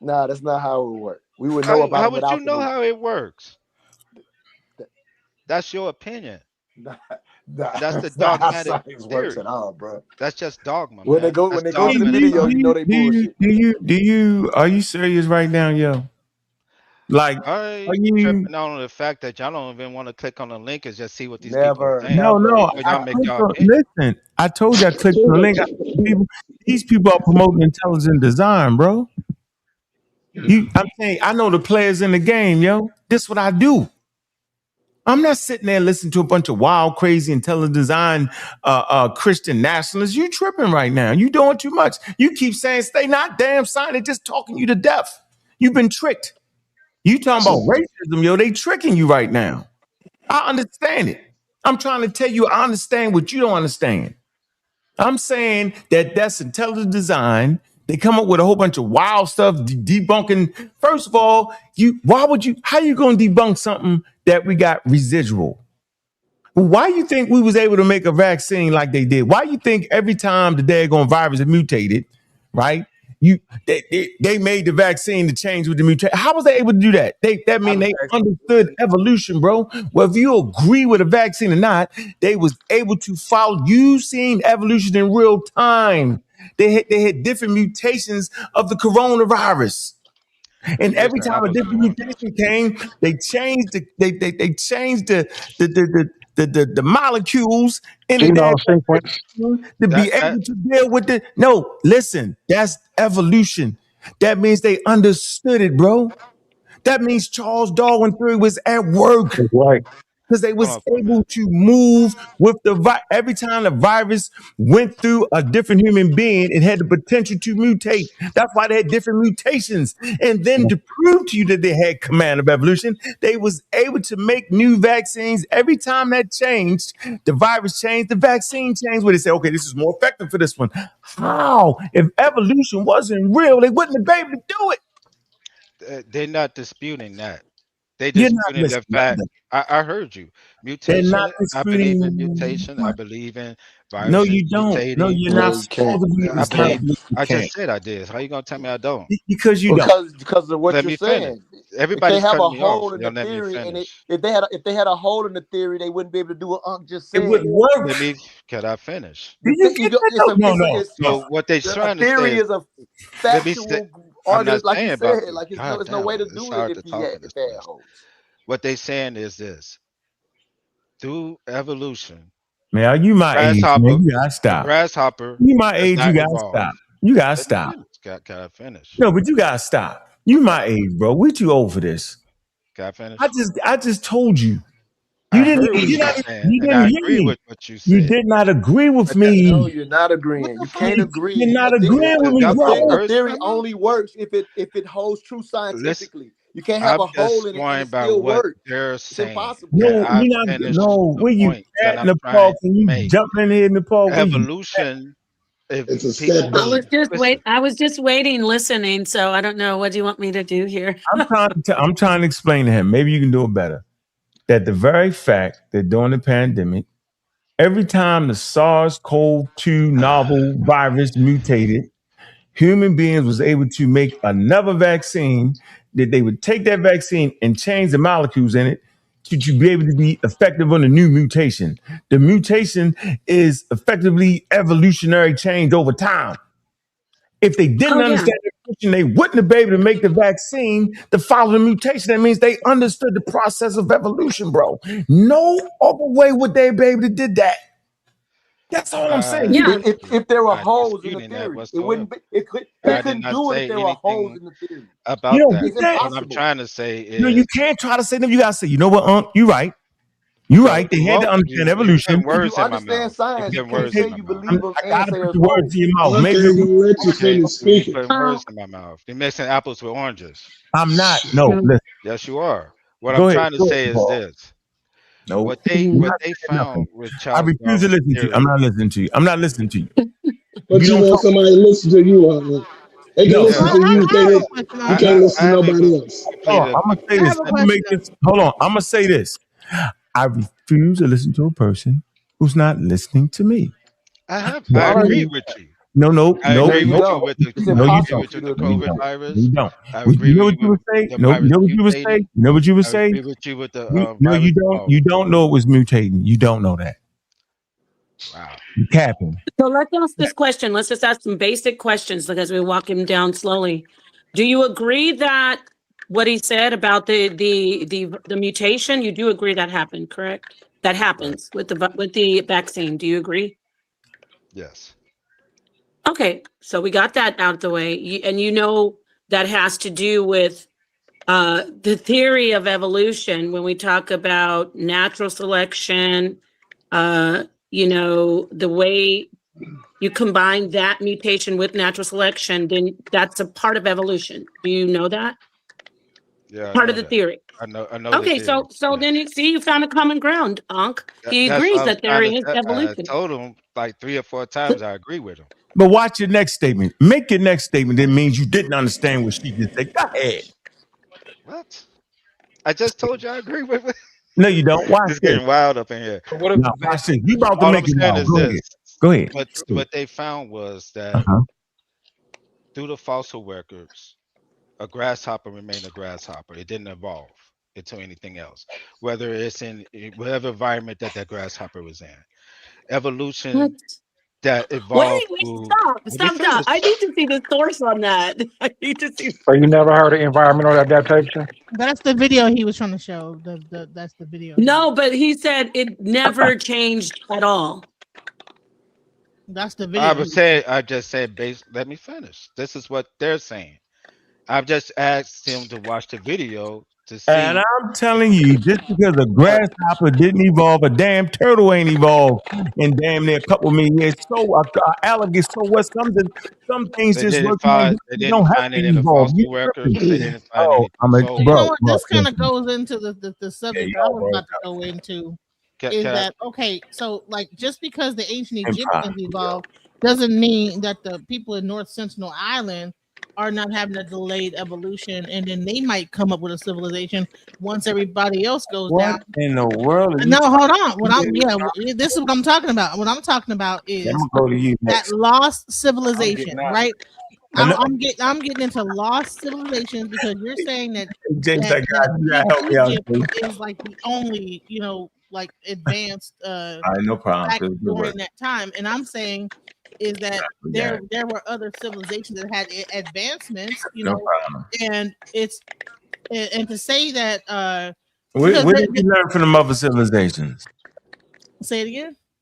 Speaker 9: Nah, that's not how it would work. We would know about
Speaker 19: How
Speaker 9: it
Speaker 19: would you
Speaker 9: without the
Speaker 19: know
Speaker 9: movie.
Speaker 19: how it works? That's your opinion.
Speaker 9: Nah,
Speaker 19: That's the
Speaker 9: that's not how
Speaker 19: dogmatic
Speaker 9: science works
Speaker 19: theory.
Speaker 9: at all, bro.
Speaker 19: That's just dogma,
Speaker 9: When they
Speaker 19: man.
Speaker 9: go
Speaker 19: That's
Speaker 9: to the
Speaker 19: dogmatic
Speaker 9: video,
Speaker 19: science.
Speaker 9: you know they bullshit.
Speaker 2: Are you serious right now, yo? Like,
Speaker 19: I
Speaker 2: are
Speaker 19: ain't
Speaker 2: you?
Speaker 19: tripping on the fact that y'all don't even want to click on the link and just see what these people are
Speaker 9: Never,
Speaker 19: saying.
Speaker 2: No.
Speaker 19: Before
Speaker 2: I
Speaker 19: y'all make
Speaker 2: clicked
Speaker 19: y'all
Speaker 2: on,
Speaker 19: opinion.
Speaker 2: listen, I told you I clicked on the link. These people are promoting intelligent design, bro. I'm saying I know the players in the game, yo. This what I do. I'm not sitting there listening to a bunch of wild, crazy, intelligent design Christian nationalists. You tripping right now. You doing too much. You keep saying stay not damn sign. They're just talking you to death. You've been tricked. You talking about racism, yo. They tricking you right now. I understand it. I'm trying to tell you I understand what you don't understand. I'm saying that that's intelligent design. They come up with a whole bunch of wild stuff, debunking. First of all, how you going to debunk something that we got residual? Why you think we was able to make a vaccine like they did? Why you think every time the daggone virus is mutated, right? They made the vaccine to change with the mutation. How was they able to do that? That mean they understood evolution, bro. Well, if you agree with a vaccine or not, they was able to follow. You seen evolution in real time. They had different mutations of the coronavirus. And every
Speaker 19: Listen, I
Speaker 2: time a
Speaker 19: was
Speaker 2: different
Speaker 19: born.
Speaker 2: mutation came, they changed the molecules in the damn
Speaker 1: Genome sequence.
Speaker 2: to be able to deal with it. No, listen, that's evolution. That means they understood it, bro. That means Charles Darwin theory was at work.
Speaker 1: Right.
Speaker 2: Because they
Speaker 19: Hold
Speaker 2: was
Speaker 19: on for a minute.
Speaker 2: able to move with every time the virus went through a different human being, it had the potential to mutate. That's why they had different mutations. And then to prove to you that they had command of evolution, they was able to make new vaccines. Every time that changed, the virus changed, the vaccine changed, where they say, okay, this is more effective for this one. How? If evolution wasn't real, they wouldn't have been able to do it.
Speaker 19: They're not disputing that. They
Speaker 2: You're not
Speaker 19: disputing the
Speaker 2: listening.
Speaker 19: fact. I heard you.
Speaker 2: They're
Speaker 19: Mutation.
Speaker 2: not
Speaker 19: I believe in
Speaker 2: disputing.
Speaker 19: mutation. I believe in
Speaker 2: No,
Speaker 19: viruses
Speaker 2: you don't. No,
Speaker 19: mutating.
Speaker 2: you're
Speaker 9: No,
Speaker 2: not
Speaker 9: you can't.
Speaker 2: supposed to be.
Speaker 19: I
Speaker 2: It's not.
Speaker 19: believe.
Speaker 2: You
Speaker 19: I
Speaker 2: can't.
Speaker 19: just said I did. How you gonna tell me I don't?
Speaker 2: Because you don't.
Speaker 9: Because of what
Speaker 19: Let
Speaker 9: you're
Speaker 19: me finish.
Speaker 9: saying. They
Speaker 19: Everybody's
Speaker 9: have a
Speaker 19: cutting me off.
Speaker 9: hole in the
Speaker 19: Y'all let me
Speaker 9: theory, and
Speaker 19: finish.
Speaker 9: if they had a hole in the theory, they wouldn't be able to do what Unc just
Speaker 2: It
Speaker 9: said.
Speaker 2: wouldn't work.
Speaker 19: Can I finish?
Speaker 2: Did you get that? No.
Speaker 19: So what they
Speaker 9: A
Speaker 19: trying to
Speaker 9: theory
Speaker 19: say is,
Speaker 9: is a
Speaker 19: let me say,
Speaker 9: factual
Speaker 19: I'm not
Speaker 9: argument, like
Speaker 19: saying
Speaker 9: you
Speaker 19: about.
Speaker 9: said. Like
Speaker 19: God
Speaker 9: there's no way
Speaker 19: damn,
Speaker 9: to
Speaker 19: it's
Speaker 9: do it
Speaker 19: hard
Speaker 9: if
Speaker 19: to
Speaker 9: you
Speaker 19: talk
Speaker 9: had
Speaker 19: in this
Speaker 9: if they had
Speaker 19: place.
Speaker 9: holes.
Speaker 19: What they saying is this: through evolution,
Speaker 2: Man, you my age, man. You gotta
Speaker 19: the
Speaker 2: stop.
Speaker 19: grasshopper
Speaker 2: You my
Speaker 19: does
Speaker 2: age, you
Speaker 19: not
Speaker 2: gotta
Speaker 19: evolve.
Speaker 2: stop. You gotta
Speaker 19: Let me
Speaker 2: stop.
Speaker 19: finish. Can I finish?
Speaker 2: No, but you gotta stop. You my age, bro. We too old for this.
Speaker 19: Can I finish?
Speaker 2: I just told you. You
Speaker 19: I
Speaker 2: didn't.
Speaker 19: heard what
Speaker 2: You
Speaker 19: you
Speaker 2: didn't,
Speaker 19: saying,
Speaker 2: you
Speaker 19: and
Speaker 2: didn't
Speaker 19: I
Speaker 2: hear
Speaker 19: agree
Speaker 2: me.
Speaker 19: with what you
Speaker 2: You
Speaker 19: said.
Speaker 2: did not agree with
Speaker 9: No,
Speaker 2: me.
Speaker 9: you're not agreeing. You can't agree.
Speaker 2: You're not agreeing with me,
Speaker 9: A
Speaker 2: bro.
Speaker 9: theory only works if it holds true
Speaker 19: Listen,
Speaker 9: scientifically. You can't have
Speaker 19: I'm
Speaker 9: a hole
Speaker 19: just
Speaker 9: in it and
Speaker 19: going
Speaker 9: it
Speaker 19: by
Speaker 9: still
Speaker 19: what
Speaker 9: works.
Speaker 19: they're
Speaker 9: It's
Speaker 19: saying.
Speaker 9: impossible.
Speaker 19: And
Speaker 2: No,
Speaker 19: I
Speaker 2: you're not.
Speaker 19: finished
Speaker 2: No,
Speaker 19: the
Speaker 2: where you
Speaker 19: point that
Speaker 2: at,
Speaker 19: I'm
Speaker 2: Nepal?
Speaker 19: trying
Speaker 2: Can
Speaker 19: to
Speaker 2: you
Speaker 19: make.
Speaker 2: jump in here, Nepal? Where you?
Speaker 19: Evolution, if
Speaker 13: It's a
Speaker 19: people
Speaker 13: step
Speaker 19: was
Speaker 13: down.
Speaker 21: I was just waiting, listening. So I don't know. What do you want me to do here?
Speaker 2: I'm trying to explain to him. Maybe you can do it better. That the very fact that during the pandemic, every time the SARS-CoV-2 novel virus mutated, human beings was able to make another vaccine, that they would take that vaccine and change the molecules in it to be able to be effective on the new mutation. The mutation is effectively evolutionary change over time. If they didn't
Speaker 21: Oh yeah.
Speaker 2: understand evolution, they wouldn't have been able to make the vaccine to follow the mutation. That means they understood the process of evolution, bro. No other way would they be able to did that. That's all I'm saying.
Speaker 21: Yeah.
Speaker 9: If there were
Speaker 19: not
Speaker 9: holes in the
Speaker 19: disputing that
Speaker 9: theory, it
Speaker 19: whatsoever.
Speaker 9: wouldn't be. It
Speaker 19: I did
Speaker 9: couldn't
Speaker 19: not
Speaker 9: do it if
Speaker 19: say
Speaker 9: there were holes
Speaker 19: anything
Speaker 9: in the theory.
Speaker 2: You
Speaker 19: about
Speaker 2: don't
Speaker 19: that.
Speaker 2: get
Speaker 9: It's
Speaker 2: that?
Speaker 19: What I'm
Speaker 9: impossible.
Speaker 19: trying to say
Speaker 2: No, you
Speaker 19: is,
Speaker 2: can't try to say them. You gotta say, you know what, Unc? You right. You
Speaker 19: well,
Speaker 2: right. They had to understand
Speaker 19: you
Speaker 2: evolution.
Speaker 19: putting
Speaker 9: If you
Speaker 19: words in my
Speaker 9: understand
Speaker 19: mouth. You
Speaker 9: science, you
Speaker 19: putting
Speaker 9: can't
Speaker 19: words
Speaker 9: say
Speaker 19: in my
Speaker 9: you
Speaker 19: mouth.
Speaker 9: believe them
Speaker 2: I
Speaker 9: and
Speaker 2: gotta
Speaker 9: say
Speaker 2: put
Speaker 9: there's
Speaker 2: the words
Speaker 9: holes.
Speaker 2: in your mouth.
Speaker 13: Unc
Speaker 2: Maybe
Speaker 13: ain't gonna let you
Speaker 19: Okay,
Speaker 13: finish
Speaker 19: you
Speaker 13: speaking.
Speaker 19: putting words in my mouth. You're mixing apples with oranges.
Speaker 2: I'm not. No, listen.
Speaker 19: Yes, you are. What I'm
Speaker 2: Go ahead.
Speaker 19: trying to
Speaker 2: Go ahead,
Speaker 19: say is
Speaker 2: Paul.
Speaker 19: this:
Speaker 2: No, you're
Speaker 19: what
Speaker 2: not
Speaker 19: they
Speaker 2: saying
Speaker 19: found
Speaker 2: nothing.
Speaker 19: with
Speaker 2: I
Speaker 19: Charles
Speaker 2: refuse to
Speaker 19: Darwin's
Speaker 2: listen to you. I'm
Speaker 19: theory.
Speaker 2: not listening to you. I'm not listening to you.
Speaker 13: But
Speaker 2: You
Speaker 13: you
Speaker 2: don't
Speaker 13: want
Speaker 2: talk.
Speaker 13: somebody to listen to you, Unc. They can
Speaker 2: No,
Speaker 13: listen
Speaker 19: Yeah,
Speaker 12: Well,
Speaker 13: to you.
Speaker 12: I have a question
Speaker 13: You
Speaker 12: on
Speaker 13: can't
Speaker 12: that.
Speaker 13: listen
Speaker 19: I
Speaker 13: to
Speaker 19: haven't even
Speaker 13: nobody else.
Speaker 2: hold on.
Speaker 19: completed a
Speaker 2: I'm gonna say
Speaker 12: I
Speaker 2: this.
Speaker 12: have a
Speaker 2: I'm gonna make
Speaker 12: question.
Speaker 2: this. Hold on. I'm gonna say this. I refuse to listen to a person who's not listening to me.
Speaker 19: I
Speaker 9: All right.
Speaker 19: agree with you.
Speaker 2: No, no,
Speaker 19: I
Speaker 2: no,
Speaker 9: There
Speaker 19: agree
Speaker 9: you
Speaker 2: no,
Speaker 19: with you
Speaker 9: go.
Speaker 19: with the
Speaker 9: It's
Speaker 2: no, you
Speaker 19: I agree
Speaker 9: impossible
Speaker 2: don't.
Speaker 19: with
Speaker 9: for
Speaker 19: you
Speaker 9: you
Speaker 19: with
Speaker 9: to
Speaker 19: the
Speaker 2: No, you
Speaker 9: agree.
Speaker 19: COVID
Speaker 2: don't. No,
Speaker 19: virus.
Speaker 2: you don't.
Speaker 19: I
Speaker 2: You
Speaker 19: agree
Speaker 2: know
Speaker 19: with
Speaker 2: what
Speaker 19: you
Speaker 2: you
Speaker 19: with
Speaker 2: would say?
Speaker 19: the
Speaker 2: No, you
Speaker 19: virus
Speaker 2: know what you would say?
Speaker 19: mutating.
Speaker 2: You know what you would
Speaker 19: I
Speaker 2: say?
Speaker 19: agree with you with the
Speaker 2: No,
Speaker 19: virus
Speaker 2: you don't.
Speaker 19: evolving.
Speaker 2: You don't know it was mutating. You don't know that.
Speaker 19: Wow.
Speaker 2: You capping.
Speaker 21: So let's ask this question. Let's just ask some basic questions because we walk him down slowly. Do you agree that what he said about the mutation? You do agree that happened, correct? That happens with the vaccine. Do you agree?
Speaker 19: Yes.
Speaker 21: Okay, so we got that out of the way. And you know that has to do with the theory of evolution when we talk about natural selection, the way you combine that mutation with natural selection, then that's a part of evolution. Do you know that?
Speaker 19: Yeah, I
Speaker 21: Part
Speaker 19: know
Speaker 21: of the
Speaker 19: that.
Speaker 21: theory.
Speaker 19: I know the
Speaker 21: Okay,
Speaker 19: theory.
Speaker 21: so then you see you found a common ground, Unc. He
Speaker 19: That's
Speaker 21: agrees
Speaker 19: what I'm
Speaker 21: that there
Speaker 19: trying to
Speaker 21: is
Speaker 19: say. I
Speaker 21: evolution.
Speaker 19: told him like 3 or 4 times I agree with him.
Speaker 2: But watch your next statement. Make your next statement. That means you didn't understand what she just said. Go ahead.
Speaker 19: What? I just told you I agree with it.
Speaker 2: No, you don't. Watch
Speaker 19: It's
Speaker 2: this.
Speaker 19: getting wild up in here.
Speaker 4: But what if
Speaker 2: Now,
Speaker 4: the
Speaker 2: watch this.
Speaker 4: vaccine
Speaker 2: You
Speaker 4: is
Speaker 2: about to
Speaker 19: All
Speaker 2: make
Speaker 19: I'm
Speaker 2: it
Speaker 19: saying
Speaker 2: now.
Speaker 19: is
Speaker 2: Go ahead.
Speaker 19: this.
Speaker 2: Go ahead.
Speaker 19: What they found was that
Speaker 2: Uh-huh.
Speaker 19: through the fossil records, a grasshopper remained a grasshopper. It didn't evolve into anything else, whether it's in whatever environment that grasshopper was in.
Speaker 21: What?
Speaker 19: Evolution that
Speaker 21: Wait,
Speaker 19: evolved through. Let me
Speaker 21: stop.
Speaker 19: finish.
Speaker 21: I need to see the source on that. I need to see.
Speaker 1: So you never heard of environmental adaptation?
Speaker 12: That's the video he was trying to show. That's the video.
Speaker 21: No, but he said it never changed at all.
Speaker 12: That's the video.
Speaker 19: I just said base. Let me finish. This is what they're saying. I've just asked him to watch the video to
Speaker 2: And
Speaker 19: see.
Speaker 2: I'm telling you, just because a grasshopper didn't evolve, a damn turtle ain't evolved in damn near a couple million years. So a alligator, so what? Some things just work.
Speaker 19: They
Speaker 2: They
Speaker 19: didn't
Speaker 2: don't have
Speaker 19: find
Speaker 2: to
Speaker 19: it in the
Speaker 2: evolve. You
Speaker 19: fossil records. They
Speaker 2: tripping?
Speaker 19: didn't find
Speaker 2: Oh,
Speaker 19: anything. So
Speaker 12: You know
Speaker 2: bro.
Speaker 12: what? This kind of goes into the
Speaker 2: Yeah,
Speaker 12: subject that I
Speaker 2: y'all,
Speaker 12: was
Speaker 2: bro.
Speaker 12: about to go into.
Speaker 19: can
Speaker 12: Is
Speaker 19: I,
Speaker 12: that okay? So, like, just because the ancient
Speaker 2: Empire.
Speaker 12: Egyptians evolved doesn't mean that the people in North Sentinel Island are not having a delayed evolution, and then they might come up with a civilization once everybody else goes
Speaker 2: What
Speaker 12: down.
Speaker 2: in the world are you?
Speaker 12: No, hold on.
Speaker 2: I'm
Speaker 12: This is what I'm talking about. What I'm talking about is
Speaker 2: gonna go to you
Speaker 12: that
Speaker 2: next.
Speaker 12: lost
Speaker 4: I'm
Speaker 12: civilization,
Speaker 4: getting out.
Speaker 12: right?
Speaker 2: And
Speaker 12: I'm getting into lost civilizations because you're saying that
Speaker 2: James, that guy,
Speaker 12: that
Speaker 2: you gotta
Speaker 12: King
Speaker 2: help me out,
Speaker 12: Egypt
Speaker 2: James.
Speaker 12: is like the only like advanced
Speaker 2: All right, no problem.
Speaker 12: back
Speaker 2: Good
Speaker 12: during
Speaker 2: work.
Speaker 12: that time, and I'm saying is that
Speaker 2: Yeah,
Speaker 12: there were other civilizations that had advancements,
Speaker 2: no problem.
Speaker 12: and it's and to say that
Speaker 2: Where
Speaker 12: because
Speaker 2: did you learn from the other civilizations?
Speaker 12: say it again.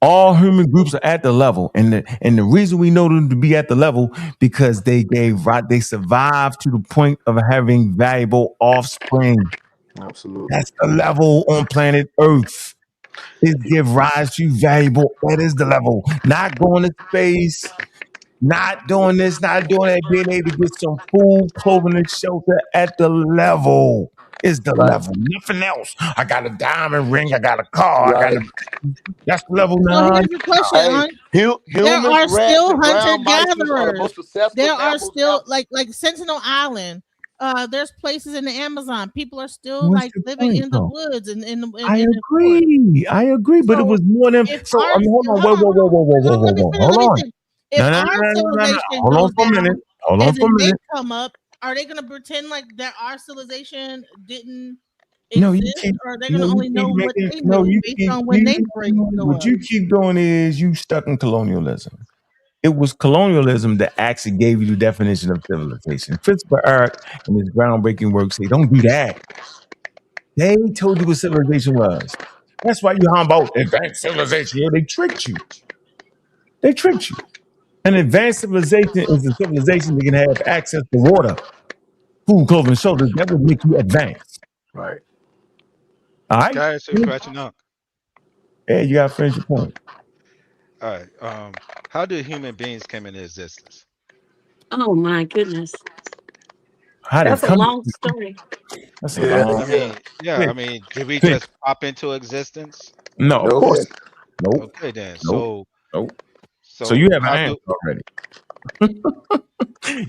Speaker 2: All human groups are at the level, and the reason we know them to be at the level because they survived to the point of having valuable offspring.
Speaker 9: Absolutely.
Speaker 2: That's the level on planet Earth. is give rise to valuable. That is the level. Not going to space, not doing this, not doing that, being able to get some food, clothing, and shelter at the level is the
Speaker 9: Right.
Speaker 2: level. Nothing else. I got a diamond ring, I got a car, I got
Speaker 9: Right.
Speaker 2: a that's the level
Speaker 12: So
Speaker 2: nine.
Speaker 12: here's the question,
Speaker 9: Hey,
Speaker 12: on there
Speaker 9: humans,
Speaker 12: are
Speaker 9: rats,
Speaker 12: still
Speaker 9: and
Speaker 12: hunter
Speaker 9: brown mice are the
Speaker 12: gatherers.
Speaker 9: most successful
Speaker 12: There are
Speaker 9: mammals
Speaker 12: still
Speaker 9: ever.
Speaker 12: like Sentinel Island. There's places in the Amazon. People are still
Speaker 2: What's
Speaker 12: like
Speaker 2: the
Speaker 12: living
Speaker 2: point,
Speaker 12: in the
Speaker 2: though?
Speaker 12: woods and in the
Speaker 2: I
Speaker 12: in the forest.
Speaker 2: agree, but it was
Speaker 12: So
Speaker 2: more than
Speaker 12: if
Speaker 2: so.
Speaker 12: our
Speaker 2: Hold on,
Speaker 12: hold on,
Speaker 2: whoa,
Speaker 12: let me finish.
Speaker 2: hold
Speaker 12: Let me
Speaker 2: on.
Speaker 12: finish. If
Speaker 2: No, no, no,
Speaker 12: our
Speaker 2: no, no, no, no.
Speaker 12: civilization
Speaker 2: Hold on
Speaker 12: goes
Speaker 2: for a minute.
Speaker 12: down
Speaker 2: Hold on
Speaker 12: and
Speaker 2: for a
Speaker 12: then they
Speaker 2: minute.
Speaker 12: come up, are they gonna pretend like that our civilization didn't
Speaker 2: No, you
Speaker 12: exist,
Speaker 2: keep
Speaker 12: or are they
Speaker 2: no,
Speaker 12: gonna
Speaker 2: you
Speaker 12: only
Speaker 2: keep
Speaker 12: know what
Speaker 2: making
Speaker 12: they
Speaker 2: no,
Speaker 12: knew
Speaker 2: you
Speaker 12: based
Speaker 2: keep
Speaker 12: on when
Speaker 2: you
Speaker 12: they grew
Speaker 2: what
Speaker 12: up?
Speaker 2: you keep doing is you stuck in colonialism. It was colonialism that actually gave you the definition of civilization. Christopher Eric and his groundbreaking work say, don't do that. They told you what civilization was. That's why you humble advanced civilization. Yeah, they tricked you. They tricked you. An advanced civilization is a civilization that can have access to water, food, clothing, and shelter. That would make you advanced.
Speaker 9: Right.
Speaker 2: All right?
Speaker 19: Can I ask you a question now?
Speaker 2: Yeah, you got to finish your point.
Speaker 19: All right. How did human beings come into existence?
Speaker 21: Oh my goodness.
Speaker 2: How they
Speaker 21: That's a
Speaker 2: come?
Speaker 21: long story.
Speaker 2: That's a
Speaker 9: Yeah.
Speaker 2: long
Speaker 19: I mean, yeah,
Speaker 2: pick.
Speaker 19: I mean, did we
Speaker 2: Pick.
Speaker 19: just pop into existence?
Speaker 2: No, of
Speaker 9: Nope.
Speaker 2: course. Nope.
Speaker 19: Okay, then.
Speaker 2: Nope.
Speaker 19: So,
Speaker 2: Nope. So
Speaker 19: so
Speaker 2: you have an
Speaker 19: how
Speaker 2: answer
Speaker 19: do
Speaker 2: already.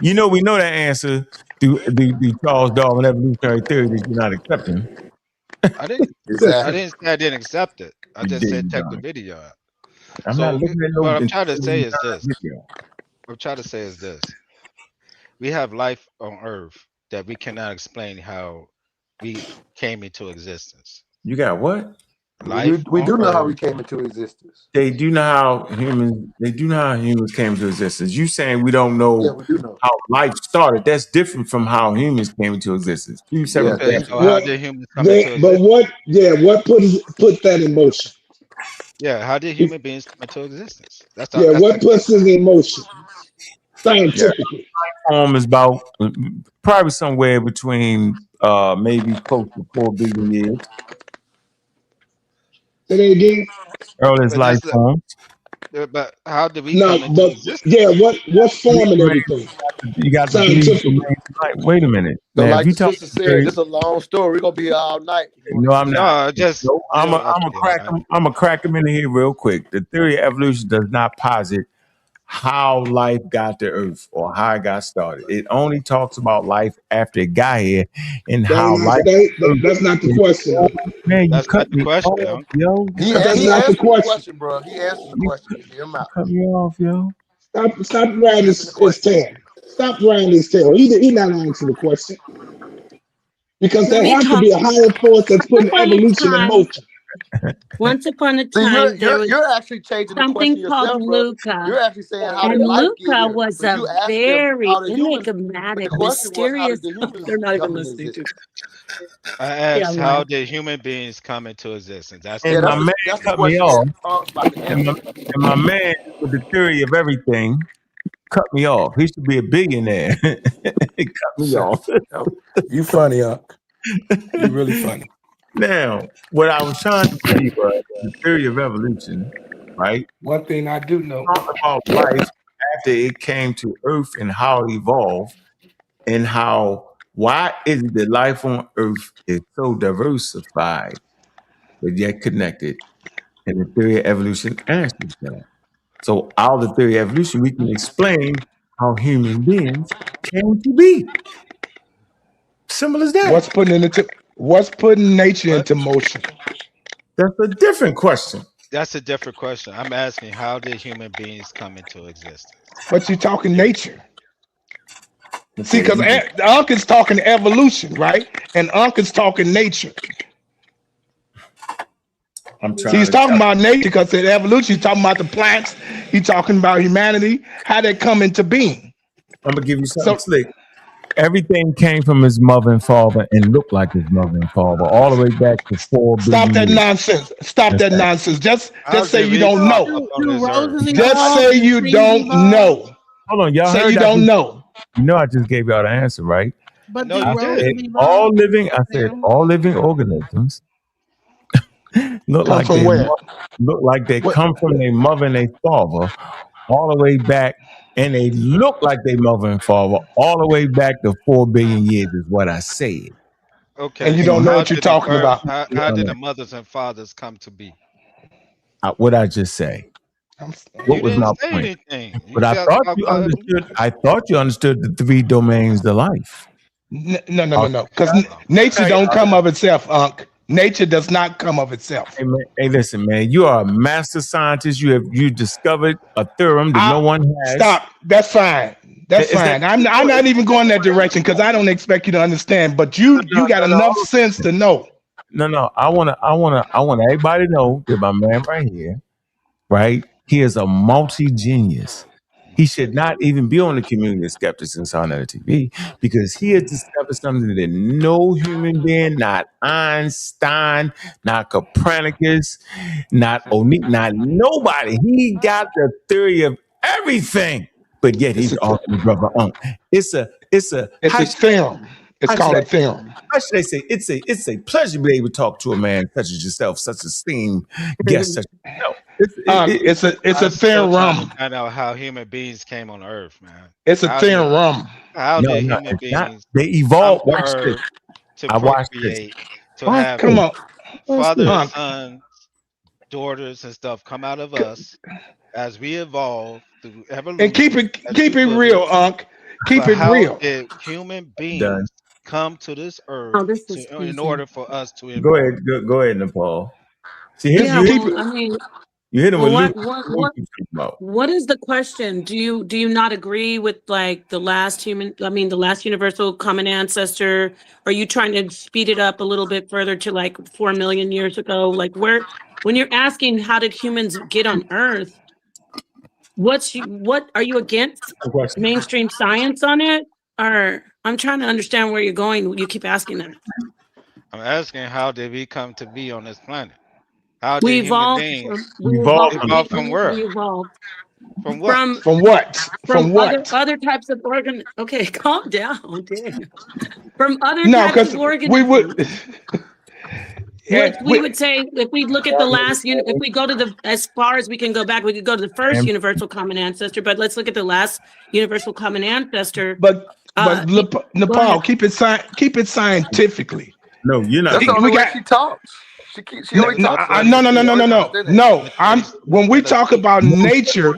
Speaker 2: We know that answer through the Charles Darwin evolutionary theory that you're not accepting.
Speaker 19: I didn't
Speaker 9: Exactly.
Speaker 19: say I didn't accept it. I
Speaker 2: You
Speaker 19: just
Speaker 2: did,
Speaker 19: said
Speaker 2: you
Speaker 19: check the
Speaker 2: done.
Speaker 19: video out.
Speaker 2: I'm not
Speaker 19: So,
Speaker 2: looking at no
Speaker 19: what I'm trying to say is this.
Speaker 2: video.
Speaker 19: What I'm trying to say is this. We have life on Earth that we cannot explain how we came into existence.
Speaker 2: You got what?
Speaker 19: Life
Speaker 9: We
Speaker 19: on
Speaker 9: do know how we
Speaker 19: Earth.
Speaker 9: came into existence.
Speaker 2: They do know how humans came to existence. You saying we don't
Speaker 9: Yeah,
Speaker 2: know
Speaker 9: we do know.
Speaker 2: how life started. That's different from how humans came into existence. Two separate
Speaker 9: Yeah.
Speaker 19: Okay,
Speaker 2: things.
Speaker 19: so how
Speaker 13: What?
Speaker 19: did humans come into
Speaker 13: But
Speaker 19: existence?
Speaker 13: what? Yeah, what put that in motion?
Speaker 19: Yeah, how did human beings come into existence? That's
Speaker 13: Yeah,
Speaker 19: that's
Speaker 13: what
Speaker 19: the
Speaker 13: puts it in motion
Speaker 2: Yeah.
Speaker 13: scientifically?
Speaker 2: Is about probably somewhere between maybe close to 4 billion years.
Speaker 13: Say that again.
Speaker 2: Earliest
Speaker 19: but
Speaker 2: life
Speaker 19: that's the
Speaker 2: forms.
Speaker 19: but how did we
Speaker 13: No,
Speaker 19: come into
Speaker 13: but
Speaker 19: existence?
Speaker 13: yeah, what's forming everything
Speaker 2: You got the 3
Speaker 13: scientifically?
Speaker 2: domains of life. Wait a minute.
Speaker 9: So,
Speaker 2: Now, if
Speaker 9: like
Speaker 2: you
Speaker 9: the
Speaker 2: talk
Speaker 9: sister said, this is a long story. We're gonna be here all night. If you want
Speaker 2: no,
Speaker 9: to
Speaker 2: I'm
Speaker 9: keep
Speaker 2: not.
Speaker 9: going.
Speaker 19: No, just
Speaker 2: No, I'm a
Speaker 19: okay,
Speaker 2: crack
Speaker 19: all right.
Speaker 2: I'm a crack them in here real quick. The theory of evolution does not posit how life got to Earth or how it got started. It only talks about life after it got here and how life.
Speaker 13: That's not the question.
Speaker 2: Man, you
Speaker 19: That's
Speaker 2: cut
Speaker 19: not the
Speaker 2: me
Speaker 19: question,
Speaker 2: off,
Speaker 19: yo.
Speaker 2: yo. You
Speaker 9: He
Speaker 2: cut
Speaker 13: That's
Speaker 2: me
Speaker 9: he
Speaker 13: not
Speaker 2: off.
Speaker 13: the
Speaker 9: answering the
Speaker 13: question.
Speaker 9: question, bro. He answering the
Speaker 2: You
Speaker 9: question. Just hear him out.
Speaker 2: cut me off, yo.
Speaker 13: Stop riding
Speaker 9: He answering the
Speaker 13: his
Speaker 9: question.
Speaker 13: tail. Stop riding his tail. He not answering the question because
Speaker 21: Let
Speaker 13: there
Speaker 21: me
Speaker 13: has to
Speaker 21: talk.
Speaker 13: be a higher force that's
Speaker 21: Once
Speaker 13: putting
Speaker 21: upon a
Speaker 13: evolution in
Speaker 21: time,
Speaker 13: motion.
Speaker 21: once upon a
Speaker 9: See,
Speaker 21: time, there was
Speaker 9: you're actually changing the question
Speaker 21: something called
Speaker 9: yourself, bro.
Speaker 21: Luca.
Speaker 9: You're actually saying how did
Speaker 21: And
Speaker 9: life get
Speaker 21: Luca
Speaker 9: here?
Speaker 21: was
Speaker 9: But
Speaker 21: a
Speaker 9: you asked him
Speaker 21: very
Speaker 9: how the humans. But the
Speaker 21: enigmatic,
Speaker 9: question was how did
Speaker 21: mysterious.
Speaker 9: the humans
Speaker 21: They're not even
Speaker 9: come into
Speaker 21: listening to.
Speaker 9: existence?
Speaker 19: I
Speaker 21: Yeah,
Speaker 19: asked
Speaker 21: I'm right.
Speaker 19: how did human beings come into existence? That's the
Speaker 2: And
Speaker 9: Yeah,
Speaker 2: my
Speaker 19: question.
Speaker 2: man
Speaker 9: that's the
Speaker 2: cut me
Speaker 9: question
Speaker 2: off.
Speaker 9: that Punk's about to answer.
Speaker 2: And my man with the theory of everything cut me off. He should be a billionaire. He cut me off.
Speaker 9: You funny, huh? You really funny.
Speaker 2: Now, what I was trying to tell you was the theory of evolution, right?
Speaker 9: One thing I do know.
Speaker 2: Talk about life after it came to Earth and how it evolved and why is it that life on Earth is so diversified but yet connected? And the theory of evolution answers that. So out of the theory of evolution, we can explain how human beings came to be. Simple as that.
Speaker 13: What's putting nature
Speaker 19: What?
Speaker 13: into motion?
Speaker 2: That's a different question.
Speaker 19: That's a different question. I'm asking how did human beings come into existence?
Speaker 13: But you're talking nature. See,
Speaker 2: Okay,
Speaker 13: because Unc is talking evolution, right? And Unc is talking nature.
Speaker 2: I'm
Speaker 13: See, he's
Speaker 2: trying to
Speaker 13: talking
Speaker 2: tell
Speaker 13: about nature because in evolution, he's talking about the plants. He's talking about humanity, how they come into being.
Speaker 2: I'm gonna give you something
Speaker 13: So
Speaker 2: slick. Everything came from his mother and father and looked like his mother and father all the way back to 4
Speaker 13: stop
Speaker 2: billion
Speaker 13: that
Speaker 2: years.
Speaker 13: nonsense. Stop
Speaker 2: That's
Speaker 13: that
Speaker 2: that.
Speaker 13: nonsense. Just
Speaker 19: How
Speaker 13: say
Speaker 19: did
Speaker 13: you
Speaker 19: we
Speaker 13: don't
Speaker 19: pop
Speaker 13: know.
Speaker 19: up on
Speaker 12: Do
Speaker 19: this earth?
Speaker 12: roses
Speaker 13: Just
Speaker 12: evolve?
Speaker 13: say
Speaker 12: Do
Speaker 13: you
Speaker 12: trees
Speaker 13: don't
Speaker 12: evolve?
Speaker 13: know.
Speaker 2: Hold on, y'all
Speaker 13: Say
Speaker 2: heard
Speaker 13: you
Speaker 2: I
Speaker 13: don't
Speaker 2: just
Speaker 13: know.
Speaker 2: I just gave y'all the answer, right?
Speaker 12: But
Speaker 19: No,
Speaker 12: do
Speaker 19: you
Speaker 2: I
Speaker 12: roses
Speaker 19: did.
Speaker 2: said
Speaker 12: evolve?
Speaker 2: I said all living organisms look
Speaker 15: Come
Speaker 2: like
Speaker 15: from
Speaker 2: they
Speaker 15: where?
Speaker 2: look like they
Speaker 15: What?
Speaker 2: come from their mother and their father all the way back, and they look like their mother and father all the way back to 4 billion years is what I said.
Speaker 15: And
Speaker 19: Okay,
Speaker 15: you
Speaker 19: so
Speaker 15: don't know
Speaker 19: how
Speaker 15: what you're
Speaker 19: did the
Speaker 15: talking
Speaker 19: birth?
Speaker 15: about.
Speaker 19: How did the mothers and fathers come to be?
Speaker 2: What I just say? What
Speaker 19: You
Speaker 2: was
Speaker 19: didn't
Speaker 2: my
Speaker 19: say
Speaker 2: point?
Speaker 19: anything. You
Speaker 2: But I
Speaker 19: just
Speaker 2: thought
Speaker 19: talked
Speaker 2: you
Speaker 19: about
Speaker 2: understood.
Speaker 19: evolution.
Speaker 2: I thought you understood the 3 domains of life.
Speaker 15: No. Because nature
Speaker 2: Okay.
Speaker 15: don't come of itself, Unc. Nature does not come of itself.
Speaker 2: Hey, man, hey, listen, man. You are a master scientist. You discovered a theorem that no one has.
Speaker 15: Stop. That's fine. That's
Speaker 2: Is that
Speaker 15: fine. I'm not even going that direction because I don't expect you to understand. But you got enough sense to know.
Speaker 2: No. I want everybody to know that my man right here, right? He is a multi-genius. He should not even be on the Community of Skeptics and sa.neter TV because he has discovered something that no human being, not Einstein, not Copernicus, not nobody. He got the theory of everything, but yet he's arguing brother Unc. It's a
Speaker 15: theorem. It's called a theorem.
Speaker 2: How should I say? It's a pleasure to be able to talk to a man such as yourself, such esteemed guest such as yourself.
Speaker 15: It's a
Speaker 19: Still trying to
Speaker 15: theorem.
Speaker 19: find out how human beings came on Earth, man.
Speaker 15: It's a theorem.
Speaker 19: How
Speaker 2: No,
Speaker 19: did
Speaker 2: no,
Speaker 19: human
Speaker 2: it's not.
Speaker 19: beings
Speaker 2: They evolved.
Speaker 19: come to
Speaker 2: Watch this.
Speaker 19: Earth to
Speaker 2: I watched this.
Speaker 19: procreate, to have
Speaker 15: Come on.
Speaker 19: fathers, sons, daughters, and stuff come out of us as we evolve through evolution?
Speaker 15: And keep it real, Unc. Keep
Speaker 19: But
Speaker 15: it
Speaker 19: how
Speaker 15: real.
Speaker 19: did human beings
Speaker 2: Done.
Speaker 19: come to this
Speaker 21: Oh,
Speaker 19: earth
Speaker 21: this is
Speaker 19: in
Speaker 21: easy.
Speaker 19: order for us to
Speaker 2: Go
Speaker 19: evolve?
Speaker 2: ahead. Go ahead, Nepal. See,
Speaker 21: Yeah, well, I mean,
Speaker 2: you hit him
Speaker 21: well,
Speaker 2: with
Speaker 21: what what is the question? Do you not agree with like the last universal common ancestor? Are you trying to speed it up a little bit further to like 4 million years ago? Like when you're asking how did humans get on Earth, what are you against mainstream science on it? Or I'm trying to understand where you're going. You keep asking that.
Speaker 19: I'm asking, how did we come to be on this planet? How
Speaker 21: We
Speaker 19: did human
Speaker 21: evolved.
Speaker 19: beings
Speaker 21: We evolved.
Speaker 19: from where?
Speaker 21: We evolved.
Speaker 19: From what?
Speaker 15: From what?
Speaker 21: From
Speaker 15: what?
Speaker 21: other types of organ. Okay, calm down, Daniel. From other
Speaker 15: No,
Speaker 21: types of
Speaker 15: because
Speaker 21: organisms.
Speaker 15: we would.
Speaker 21: Which we would say, if we look at the last, if we go to as far as we can go back, we could go to the first universal common ancestor. But let's look at the last universal common ancestor.
Speaker 15: But Nepal, keep it scientifically.
Speaker 2: No, you're not.
Speaker 9: That's the only way she talks. She only talks.
Speaker 15: No. When we talk about nature,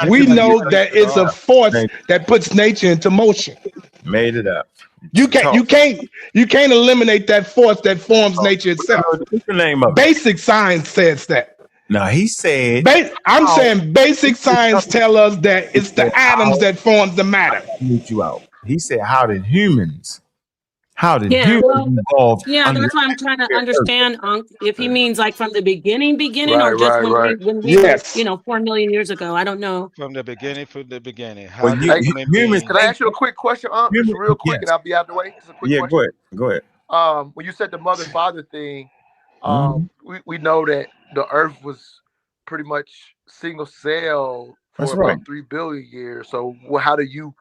Speaker 15: we know that it's a force that puts nature into motion.
Speaker 2: Made it up.
Speaker 15: You can't eliminate that force that forms nature itself.
Speaker 2: What's the name of it?
Speaker 15: Basic science says that.
Speaker 2: No, he said.
Speaker 15: I'm saying basic science tell us that it's the atoms that forms the matter.
Speaker 2: Mute you out. He said, "How did humans evolve?"
Speaker 21: Yeah, that's why I'm trying to understand, Unc, if he means like from the beginning, or just when we were, 4 million years ago. I don't know.
Speaker 19: From the beginning.
Speaker 9: Can I ask you a quick question, Unc? Just real quick, and I'll be out of the way. Just a quick question.
Speaker 2: Go ahead.
Speaker 9: When you said the mother-father thing, we know that the Earth was pretty much single cell for about 3 billion years. So, how do you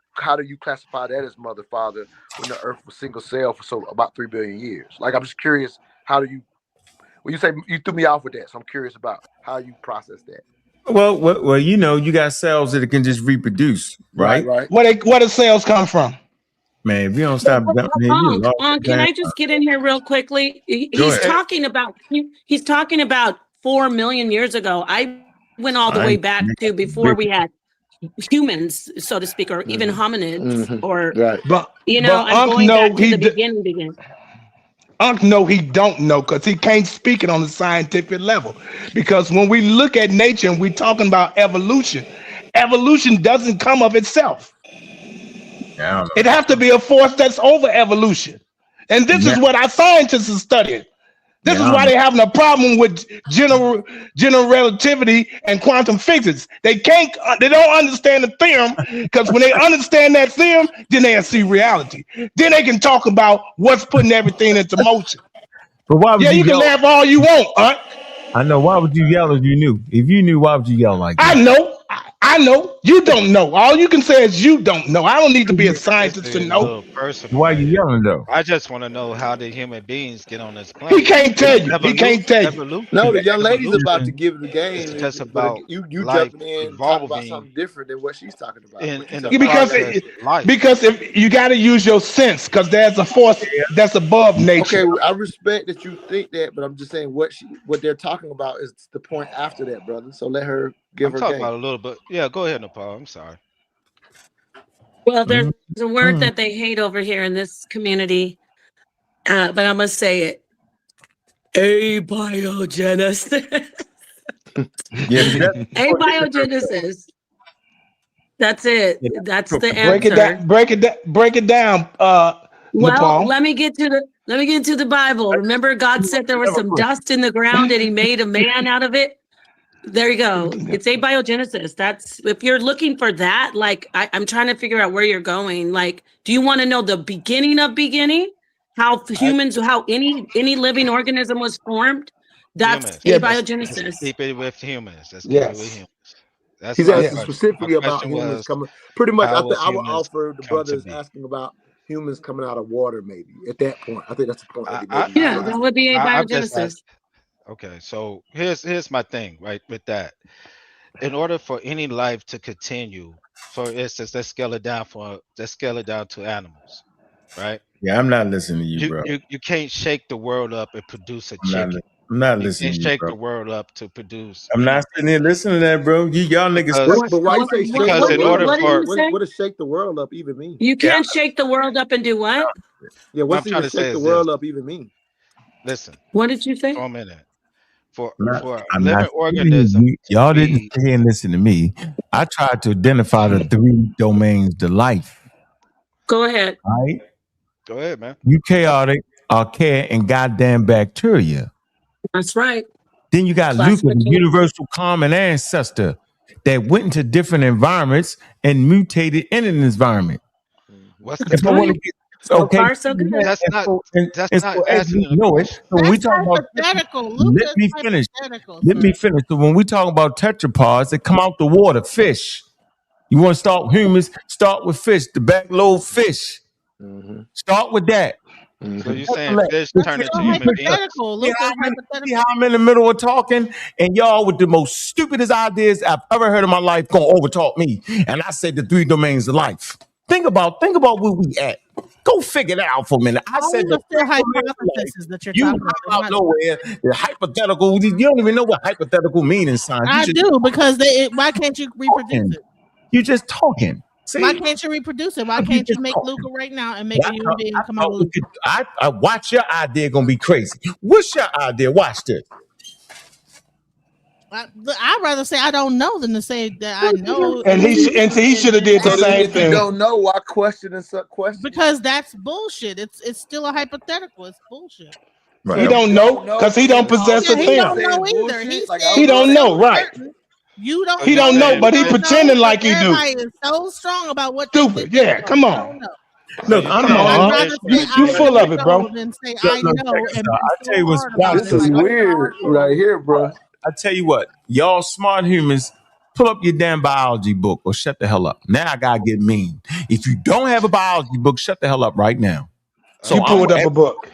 Speaker 9: classify that as mother-father when the Earth was single cell for about 3 billion years? Like, I'm just curious, when you say you threw me off with that, so I'm curious about how you process that.
Speaker 2: Well, you got cells that can just reproduce, right?
Speaker 15: Where do cells come from?
Speaker 2: Man, if you don't stop,
Speaker 21: can I just get in here real quickly? He's talking about 4 million years ago. I went all the way back to before we had humans, so to speak, or even hominids, I'm going back to the beginning.
Speaker 15: Unc know he don't know because he can't speak it on the scientific level. Because when we look at nature and we're talking about evolution doesn't come of itself. It have to be a force that's over evolution. And this is what our scientists are studying. This is why they're having a problem with general relativity and quantum physics. They don't understand the theorem, because when they understand that theorem, then they'll see reality. Then they can talk about what's putting everything into motion.
Speaker 2: But why would
Speaker 15: you can laugh all you want, huh?
Speaker 2: I know. Why would you yell if you knew? If you knew, why would you yell like that?
Speaker 15: I know. I know. You don't know. All you can say is you don't know. I don't need to be a scientist to
Speaker 19: It's a
Speaker 15: know.
Speaker 19: little personal.
Speaker 2: Why you yelling though?
Speaker 19: I just want to know how did human beings get on this
Speaker 15: He
Speaker 19: planet?
Speaker 15: can't tell you. He can't tell you.
Speaker 19: Evolution.
Speaker 10: No, the young lady's about to
Speaker 19: Evolution
Speaker 10: give the game,
Speaker 19: is just
Speaker 10: but
Speaker 19: about
Speaker 10: you
Speaker 19: life
Speaker 10: jumping in talking about
Speaker 19: evolving
Speaker 10: something different than what she's talking about.
Speaker 19: in the
Speaker 15: Because
Speaker 19: process of life.
Speaker 15: because if you got to use your sense, because there's a force that's above nature.
Speaker 10: Okay, I respect that you think that, but I'm just saying what they're talking about is the point after that, brother. So let her give
Speaker 19: I'm
Speaker 10: her
Speaker 19: talking
Speaker 10: game.
Speaker 19: about a little bit. Yeah, go ahead, Nepal. I'm sorry.
Speaker 21: Well, there's a word that they hate over here in this community, but I must say it. Abiogenesis. Abiogenesis. That's it. That's the answer.
Speaker 15: Break it down.
Speaker 21: Well,
Speaker 15: Nepal.
Speaker 21: let me get to the Bible. Remember, God said there was some dust in the ground and he made a man out of it. There you go. It's abiogenesis. That's if you're looking for that, like I'm trying to figure out where you're going. Like, do you want to know the beginning of beginning? How any living organism was formed? That's abiogenesis.
Speaker 19: Let's keep it with humans. Let's keep it with humans. That's
Speaker 9: He's
Speaker 19: my
Speaker 9: asking
Speaker 19: question.
Speaker 9: specifically
Speaker 19: My
Speaker 9: about
Speaker 19: question
Speaker 9: humans
Speaker 19: was,
Speaker 9: coming. Pretty much, I
Speaker 19: how
Speaker 9: think
Speaker 19: will
Speaker 9: I would
Speaker 19: humans
Speaker 9: offer the
Speaker 19: come to
Speaker 9: brothers
Speaker 19: be?
Speaker 9: asking about humans coming out of water. Maybe at that point, I think that's the point.
Speaker 21: That would be
Speaker 19: I'm just
Speaker 21: abiogenesis.
Speaker 19: asking. Okay, so here's my thing, right? With that, in order for any life to continue, for instance, let's scale it down to animals, right?
Speaker 2: Yeah, I'm not listening to you, bro.
Speaker 19: You can't shake the world up and produce a
Speaker 2: I'm
Speaker 19: chicken.
Speaker 2: not
Speaker 19: You
Speaker 2: listening
Speaker 19: can't
Speaker 2: to you,
Speaker 19: shake
Speaker 2: bro.
Speaker 19: the world up to produce.
Speaker 2: I'm not sitting here listening to that, bro. Y'all niggas.
Speaker 9: But why you say shake
Speaker 19: Because
Speaker 9: the
Speaker 19: in
Speaker 9: world
Speaker 19: order
Speaker 9: up?
Speaker 19: for
Speaker 9: What does shake the world up even mean?
Speaker 21: You can't shake the world up and do what?
Speaker 9: Yeah,
Speaker 19: what I'm
Speaker 9: what's
Speaker 19: trying
Speaker 9: even
Speaker 19: to say
Speaker 9: shake the
Speaker 19: is
Speaker 9: world
Speaker 19: this.
Speaker 9: up even mean?
Speaker 19: Listen.
Speaker 21: What did you say?
Speaker 19: For a minute. For a
Speaker 2: I'm
Speaker 19: living
Speaker 2: not
Speaker 19: organism to
Speaker 2: y'all didn't
Speaker 19: be.
Speaker 2: sit here and listen to me. I tried to identify the 3 domains to life.
Speaker 21: Go ahead.
Speaker 2: Right?
Speaker 19: Go ahead, man.
Speaker 2: Eukaryotic, archaic, and goddamn bacteria.
Speaker 21: That's right.
Speaker 2: Then you got Luca, the universal common ancestor that went into different environments and mutated in an environment.
Speaker 19: What's the
Speaker 2: So when it gets, okay,
Speaker 19: That's not
Speaker 2: as we
Speaker 19: answering the
Speaker 2: know it.
Speaker 19: question.
Speaker 2: So when we talk about
Speaker 12: hypothetical.
Speaker 2: let me finish. Let me finish. So when we talk about tetrapods that come out the water, fish. You want to start with humans? Start with fish. The backload fish. Start with that.
Speaker 19: So you're saying fish turn into human beings?
Speaker 2: See how I'm in the middle of talking, and y'all with the most stupidest ideas I've ever heard in my life gonna overtalk me. And I said the 3 domains of life. Think about where we at. Go figure that out for a minute. I said the 3 domains of life.
Speaker 12: That you're
Speaker 2: You
Speaker 12: talking
Speaker 2: come out nowhere. The hypothetical. You don't even know what hypothetical means in science.
Speaker 12: I do because why can't you reproduce it?
Speaker 2: You just talking. See?
Speaker 12: Why can't you reproduce it? Why can't you make Luca right now and make a human being come out with Luca?
Speaker 2: I watch your idea gonna be crazy. What's your idea? Watch this.
Speaker 12: I'd rather say I don't know than to say that I know.
Speaker 15: And he should have did the same thing.
Speaker 10: If you don't know, why question and sub question?
Speaker 12: Because that's bullshit. It's still a hypothetical. It's bullshit.
Speaker 15: Right. He don't know because he don't possess a
Speaker 12: He
Speaker 15: thing.
Speaker 12: don't know either.
Speaker 15: He don't know, right?
Speaker 12: You don't.
Speaker 15: He don't know, but he pretending like he do.
Speaker 12: Everybody is so strong about what.
Speaker 15: Stupid. Yeah, come on.
Speaker 2: Look,
Speaker 15: come on. You full of it, bro.
Speaker 2: I tell you what's
Speaker 9: This is weird right here, bro.
Speaker 2: I tell you what, y'all smart humans, pull up your damn biology book or shut the hell up. Now I gotta get mean. If you don't have a biology book, shut the hell up right now.
Speaker 15: So you pulled up a book.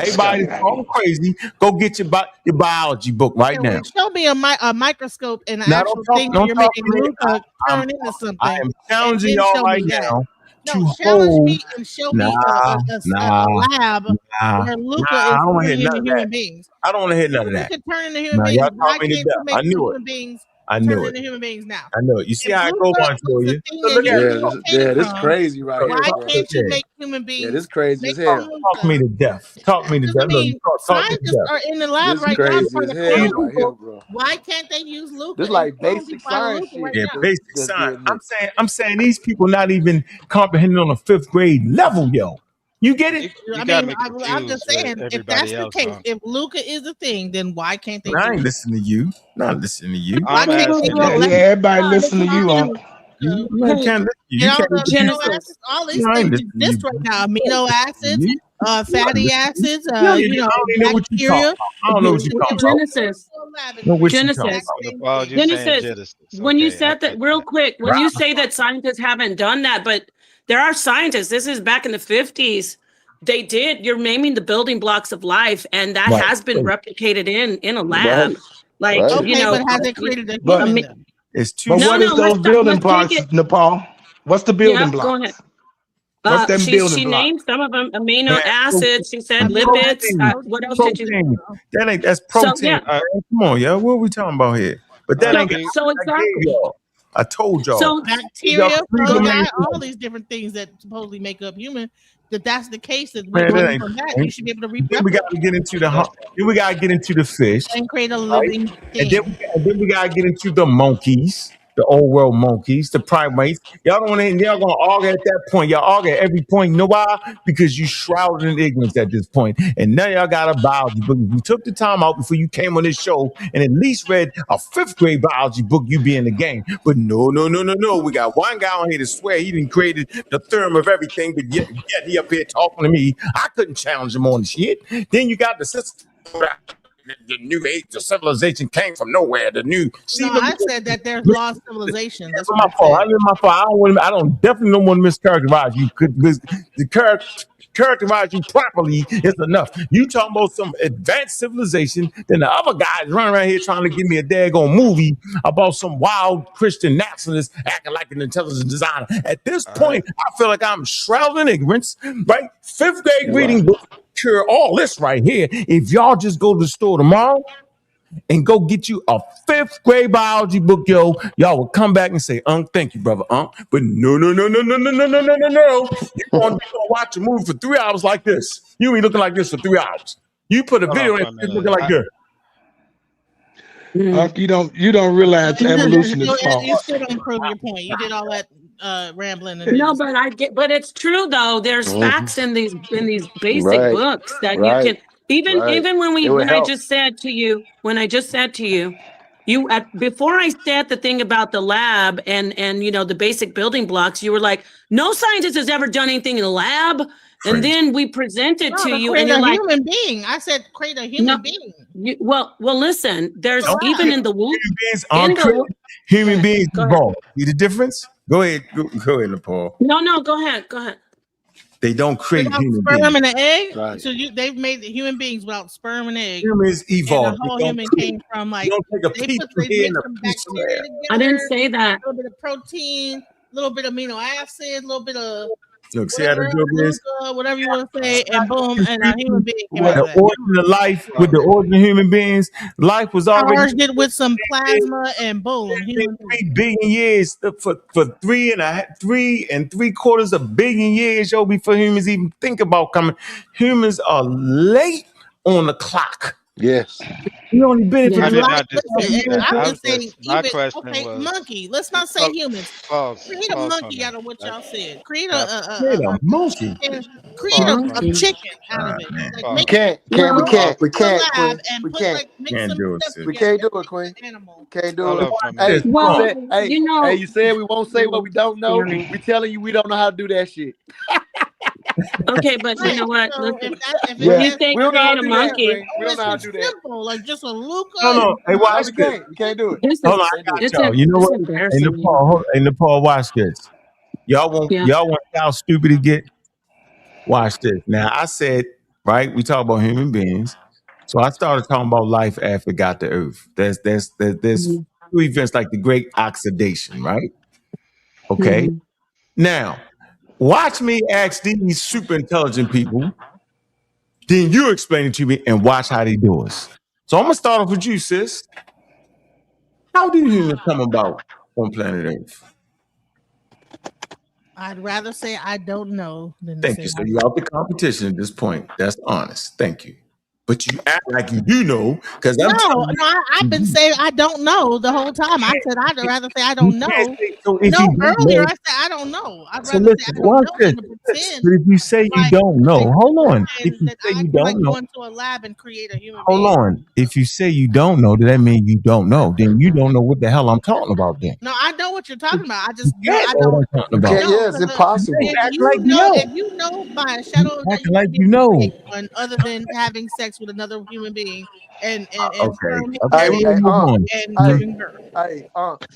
Speaker 2: Everybody's going crazy. Go get your biology book right now.
Speaker 12: Show me a microscope and an actual thing where you're making Luca turn into something.
Speaker 2: I am challenging y'all right now.
Speaker 12: Challenge me and show me a lab where Luca is turning into human beings.
Speaker 2: I don't want to hear none of that.
Speaker 12: You can turn into human beings. Why can't you make human beings turn into human beings now?
Speaker 2: I know it. You see how I go on for you.
Speaker 9: Yeah, this is crazy right here.
Speaker 12: Why
Speaker 9: bro.
Speaker 12: can't you make human beings?
Speaker 9: Yeah, this is crazy as hell.
Speaker 2: Talk me to death. Talk me to death.
Speaker 12: Scientists are in the lab right now trying to
Speaker 9: hell
Speaker 12: clone
Speaker 9: right here,
Speaker 12: people.
Speaker 9: bro.
Speaker 12: Why can't they use Luca?
Speaker 9: This is like basic science shit.
Speaker 2: Yeah, basic science. I'm saying these people not even comprehending on a 5th grade level, yo. You get it?
Speaker 12: I mean, I'm just saying, if that's the case, if Luca is the thing, then why can't they?
Speaker 2: I ain't listening to you. Not listening to you.
Speaker 12: Why can't they
Speaker 15: everybody listen to you,
Speaker 2: You can't listen to you.
Speaker 12: All these things exist right now. Amino acids, fatty acids,
Speaker 2: I don't even know what you're talking
Speaker 12: bacteria.
Speaker 2: about. I don't know what you're talking about.
Speaker 21: Genesis.
Speaker 2: Know what you're talking
Speaker 21: Genesis.
Speaker 2: about.
Speaker 19: Paul, you're saying Genesis.
Speaker 21: When you
Speaker 19: Okay,
Speaker 21: said that, real quick, when you say that scientists haven't done that, but there are scientists, this is back in the 50s, they did, you're naming the building blocks of life, and that has been replicated in a lab. Like, you know.
Speaker 12: But has it created a
Speaker 15: But-
Speaker 12: human then?
Speaker 2: It's too
Speaker 15: But what is
Speaker 21: No,
Speaker 15: those building
Speaker 21: let's
Speaker 15: blocks,
Speaker 21: take it.
Speaker 15: Nepal? What's the building
Speaker 21: Go
Speaker 15: blocks?
Speaker 21: ahead.
Speaker 15: What's them building
Speaker 21: She
Speaker 15: blocks?
Speaker 21: named some of them, amino
Speaker 2: Man,
Speaker 21: acids, she said
Speaker 12: Amino
Speaker 21: lipids.
Speaker 12: acids,
Speaker 21: What else did you?
Speaker 2: Protein. That's
Speaker 21: So,
Speaker 2: protein.
Speaker 21: yeah.
Speaker 2: Come on, yeah. What are we talking about here? But that ain't.
Speaker 21: So
Speaker 2: I gave
Speaker 21: exactly.
Speaker 2: y'all. I told y'all.
Speaker 21: So
Speaker 12: Bacteria,
Speaker 2: Y'all
Speaker 12: fungi, all these different things that supposedly make up human. That's the case. That we're
Speaker 2: Man, that
Speaker 12: learning
Speaker 2: ain't.
Speaker 12: from that. You should be able to
Speaker 2: Then we got to get into the. Then we got to get into the fish.
Speaker 12: and create a
Speaker 2: Right?
Speaker 12: living
Speaker 2: And
Speaker 12: thing.
Speaker 2: then we gotta get into the monkeys, the old world monkeys, the primates. Y'all don't want to. Y'all gonna argue at that point. Y'all argue at every point. You know why? Because you shrouded in ignorance at this point. And now y'all got a biology book. If you took the time out before you came on this show and at least read a 5th grade biology book, you'd be in the game. But no. We got one guy on here to swear he didn't created the theorem of everything, but yet he up here talking to me. I couldn't challenge him on the shit. Then you got the sister. The new age, the civilization came from nowhere. The new. See,
Speaker 12: No, I said that there's lost civilization. That's what
Speaker 2: my
Speaker 12: I
Speaker 2: fault.
Speaker 12: said.
Speaker 2: My fault. I don't definitely don't want to mischaracterize you. Characterize you properly is enough. You talking about some advanced civilization, then the other guys running around here trying to give me a daggone movie about some wild Christian nationalist acting like an intelligent designer. At this point, I feel like I'm shrouded in ignorance, right? 5th grade reading book cure all this right here. If y'all just go to the store tomorrow and go get you a 5th grade biology book, y'all will come back and say, thank you, brother, But no. You gonna watch a movie for 3 hours like this. You ain't looking like this for 3 hours. You put a
Speaker 19: Hold
Speaker 2: video
Speaker 19: on
Speaker 2: in,
Speaker 19: for a
Speaker 2: it's
Speaker 19: minute.
Speaker 2: looking like this.
Speaker 15: You don't realize evolution is false.
Speaker 12: You still don't prove your point. You did all that rambling. And
Speaker 21: no, but it's true though. There's facts in these basic books that you can even when I just said to you, before I said the thing about the lab and you know the basic building blocks, you were like, no scientist has ever done anything in the lab. And then we presented to you, and you're like,
Speaker 12: human being. I said, create a human being.
Speaker 21: Well, listen. There's even in the womb.
Speaker 2: Human beings evolve. See the difference? Go ahead, Nepal.
Speaker 21: No, go ahead.
Speaker 2: They don't create
Speaker 12: without
Speaker 2: human
Speaker 12: sperm
Speaker 2: beings.
Speaker 12: and an egg.
Speaker 2: Right.
Speaker 12: So they've made the human beings without sperm and egg.
Speaker 2: Humans evolved.
Speaker 12: And the whole
Speaker 2: They don't
Speaker 12: human
Speaker 2: create.
Speaker 12: came from like
Speaker 2: You don't take a piece from here
Speaker 12: mix
Speaker 2: and a
Speaker 12: some
Speaker 2: piece from
Speaker 12: bacteria
Speaker 2: there.
Speaker 12: together.
Speaker 21: I didn't say that.
Speaker 12: A little bit of protein, a little bit of amino acid, a little bit of
Speaker 2: Look, see how the joke is?
Speaker 12: whatever you want to say, and boom, and a human being came out
Speaker 2: The
Speaker 12: of that.
Speaker 2: origin of life, with the origin of human beings, life was already
Speaker 12: Charged it with some plasma, and boom, human being.
Speaker 2: 3 billion years for 3.75 billion years, before humans even think about coming. Humans are late on the clock.
Speaker 3: Yes.
Speaker 2: We only been here for
Speaker 19: I did not
Speaker 21: My
Speaker 19: question was
Speaker 12: monkey. Let's not say humans.
Speaker 19: false.
Speaker 12: Create a monkey out of what y'all said. Create
Speaker 2: Create a monkey.
Speaker 12: Create a chicken out of it. Like,
Speaker 9: We
Speaker 12: make
Speaker 9: can't.
Speaker 12: it
Speaker 9: We can't. We
Speaker 12: in the
Speaker 9: can't.
Speaker 12: lab
Speaker 9: Queen.
Speaker 12: and
Speaker 9: We
Speaker 12: put,
Speaker 9: can't.
Speaker 12: like, mix
Speaker 2: Can't
Speaker 12: some
Speaker 2: do it,
Speaker 12: stuff
Speaker 2: sis.
Speaker 9: We
Speaker 12: together.
Speaker 9: can't do it, Queen. Can't do
Speaker 19: Hold
Speaker 9: it.
Speaker 19: up for a
Speaker 9: Hey,
Speaker 19: minute.
Speaker 21: Well,
Speaker 9: you
Speaker 21: you
Speaker 9: said we won't say what we don't know. We telling you we don't know how to do that shit.
Speaker 21: Okay, but you know what?
Speaker 12: So
Speaker 21: Listen,
Speaker 12: if
Speaker 21: when you
Speaker 12: it's
Speaker 21: say
Speaker 9: We don't know how
Speaker 21: create
Speaker 9: to
Speaker 21: a
Speaker 9: do that,
Speaker 21: monkey,
Speaker 9: Queen. We don't know how to do that.
Speaker 12: simple, like just a Luca.
Speaker 2: No. Hey, watch
Speaker 9: we
Speaker 2: this.
Speaker 9: can't. We can't do it.
Speaker 2: Hold on, I got y'all. You know what? Hey, Nepal, watch this. Y'all want y'all stupid to get. Watch this. Now, I said, right, we talk about human beings. So I started talking about life after it got to Earth. There's two events like the Great Oxidation, right? Okay. Now, watch me ask these super intelligent people. Then you explain it to me and watch how they do it. So I'm gonna start off with you, sis. How did humans come about on planet Earth?
Speaker 12: I'd rather say I don't know than to
Speaker 2: Thank
Speaker 12: say
Speaker 2: you. So
Speaker 12: I
Speaker 2: you're out the competition at this point. That's honest. Thank you. But you act like you do know, because I'm
Speaker 12: No, I've been saying I don't know the whole time. I said I'd rather say I don't know.
Speaker 2: So if
Speaker 12: No,
Speaker 2: you don't
Speaker 12: earlier
Speaker 2: know,
Speaker 12: I said I don't know. I'd
Speaker 2: so
Speaker 12: rather say I
Speaker 2: listen,
Speaker 12: don't
Speaker 2: watch
Speaker 12: know
Speaker 2: this.
Speaker 12: than to pretend
Speaker 2: But if you say you
Speaker 12: like
Speaker 2: don't know, hold on. If
Speaker 12: pretend
Speaker 2: you
Speaker 12: that
Speaker 2: say
Speaker 12: I
Speaker 2: you
Speaker 12: can like
Speaker 2: don't
Speaker 12: go
Speaker 2: know,
Speaker 12: into a lab and create a human
Speaker 2: hold
Speaker 12: being.
Speaker 2: on. If you say you don't know, does that mean you don't know? Then you don't know what the hell I'm talking about then.
Speaker 12: No, I know what you're talking about. I just
Speaker 2: You
Speaker 12: no,
Speaker 2: can't
Speaker 12: I
Speaker 2: know what
Speaker 12: don't.
Speaker 2: I'm talking
Speaker 9: You
Speaker 2: about.
Speaker 9: can't.
Speaker 12: No,
Speaker 9: Yeah, it's impossible.
Speaker 2: You act like you know.
Speaker 12: if you know by a
Speaker 2: You
Speaker 12: shadow that
Speaker 2: act
Speaker 12: you
Speaker 2: like
Speaker 12: can
Speaker 2: you know.
Speaker 12: create one other than having sex with another human being and
Speaker 2: Okay.
Speaker 12: sperm
Speaker 2: Okay,
Speaker 12: and,
Speaker 2: we're gonna move on.
Speaker 12: giving birth.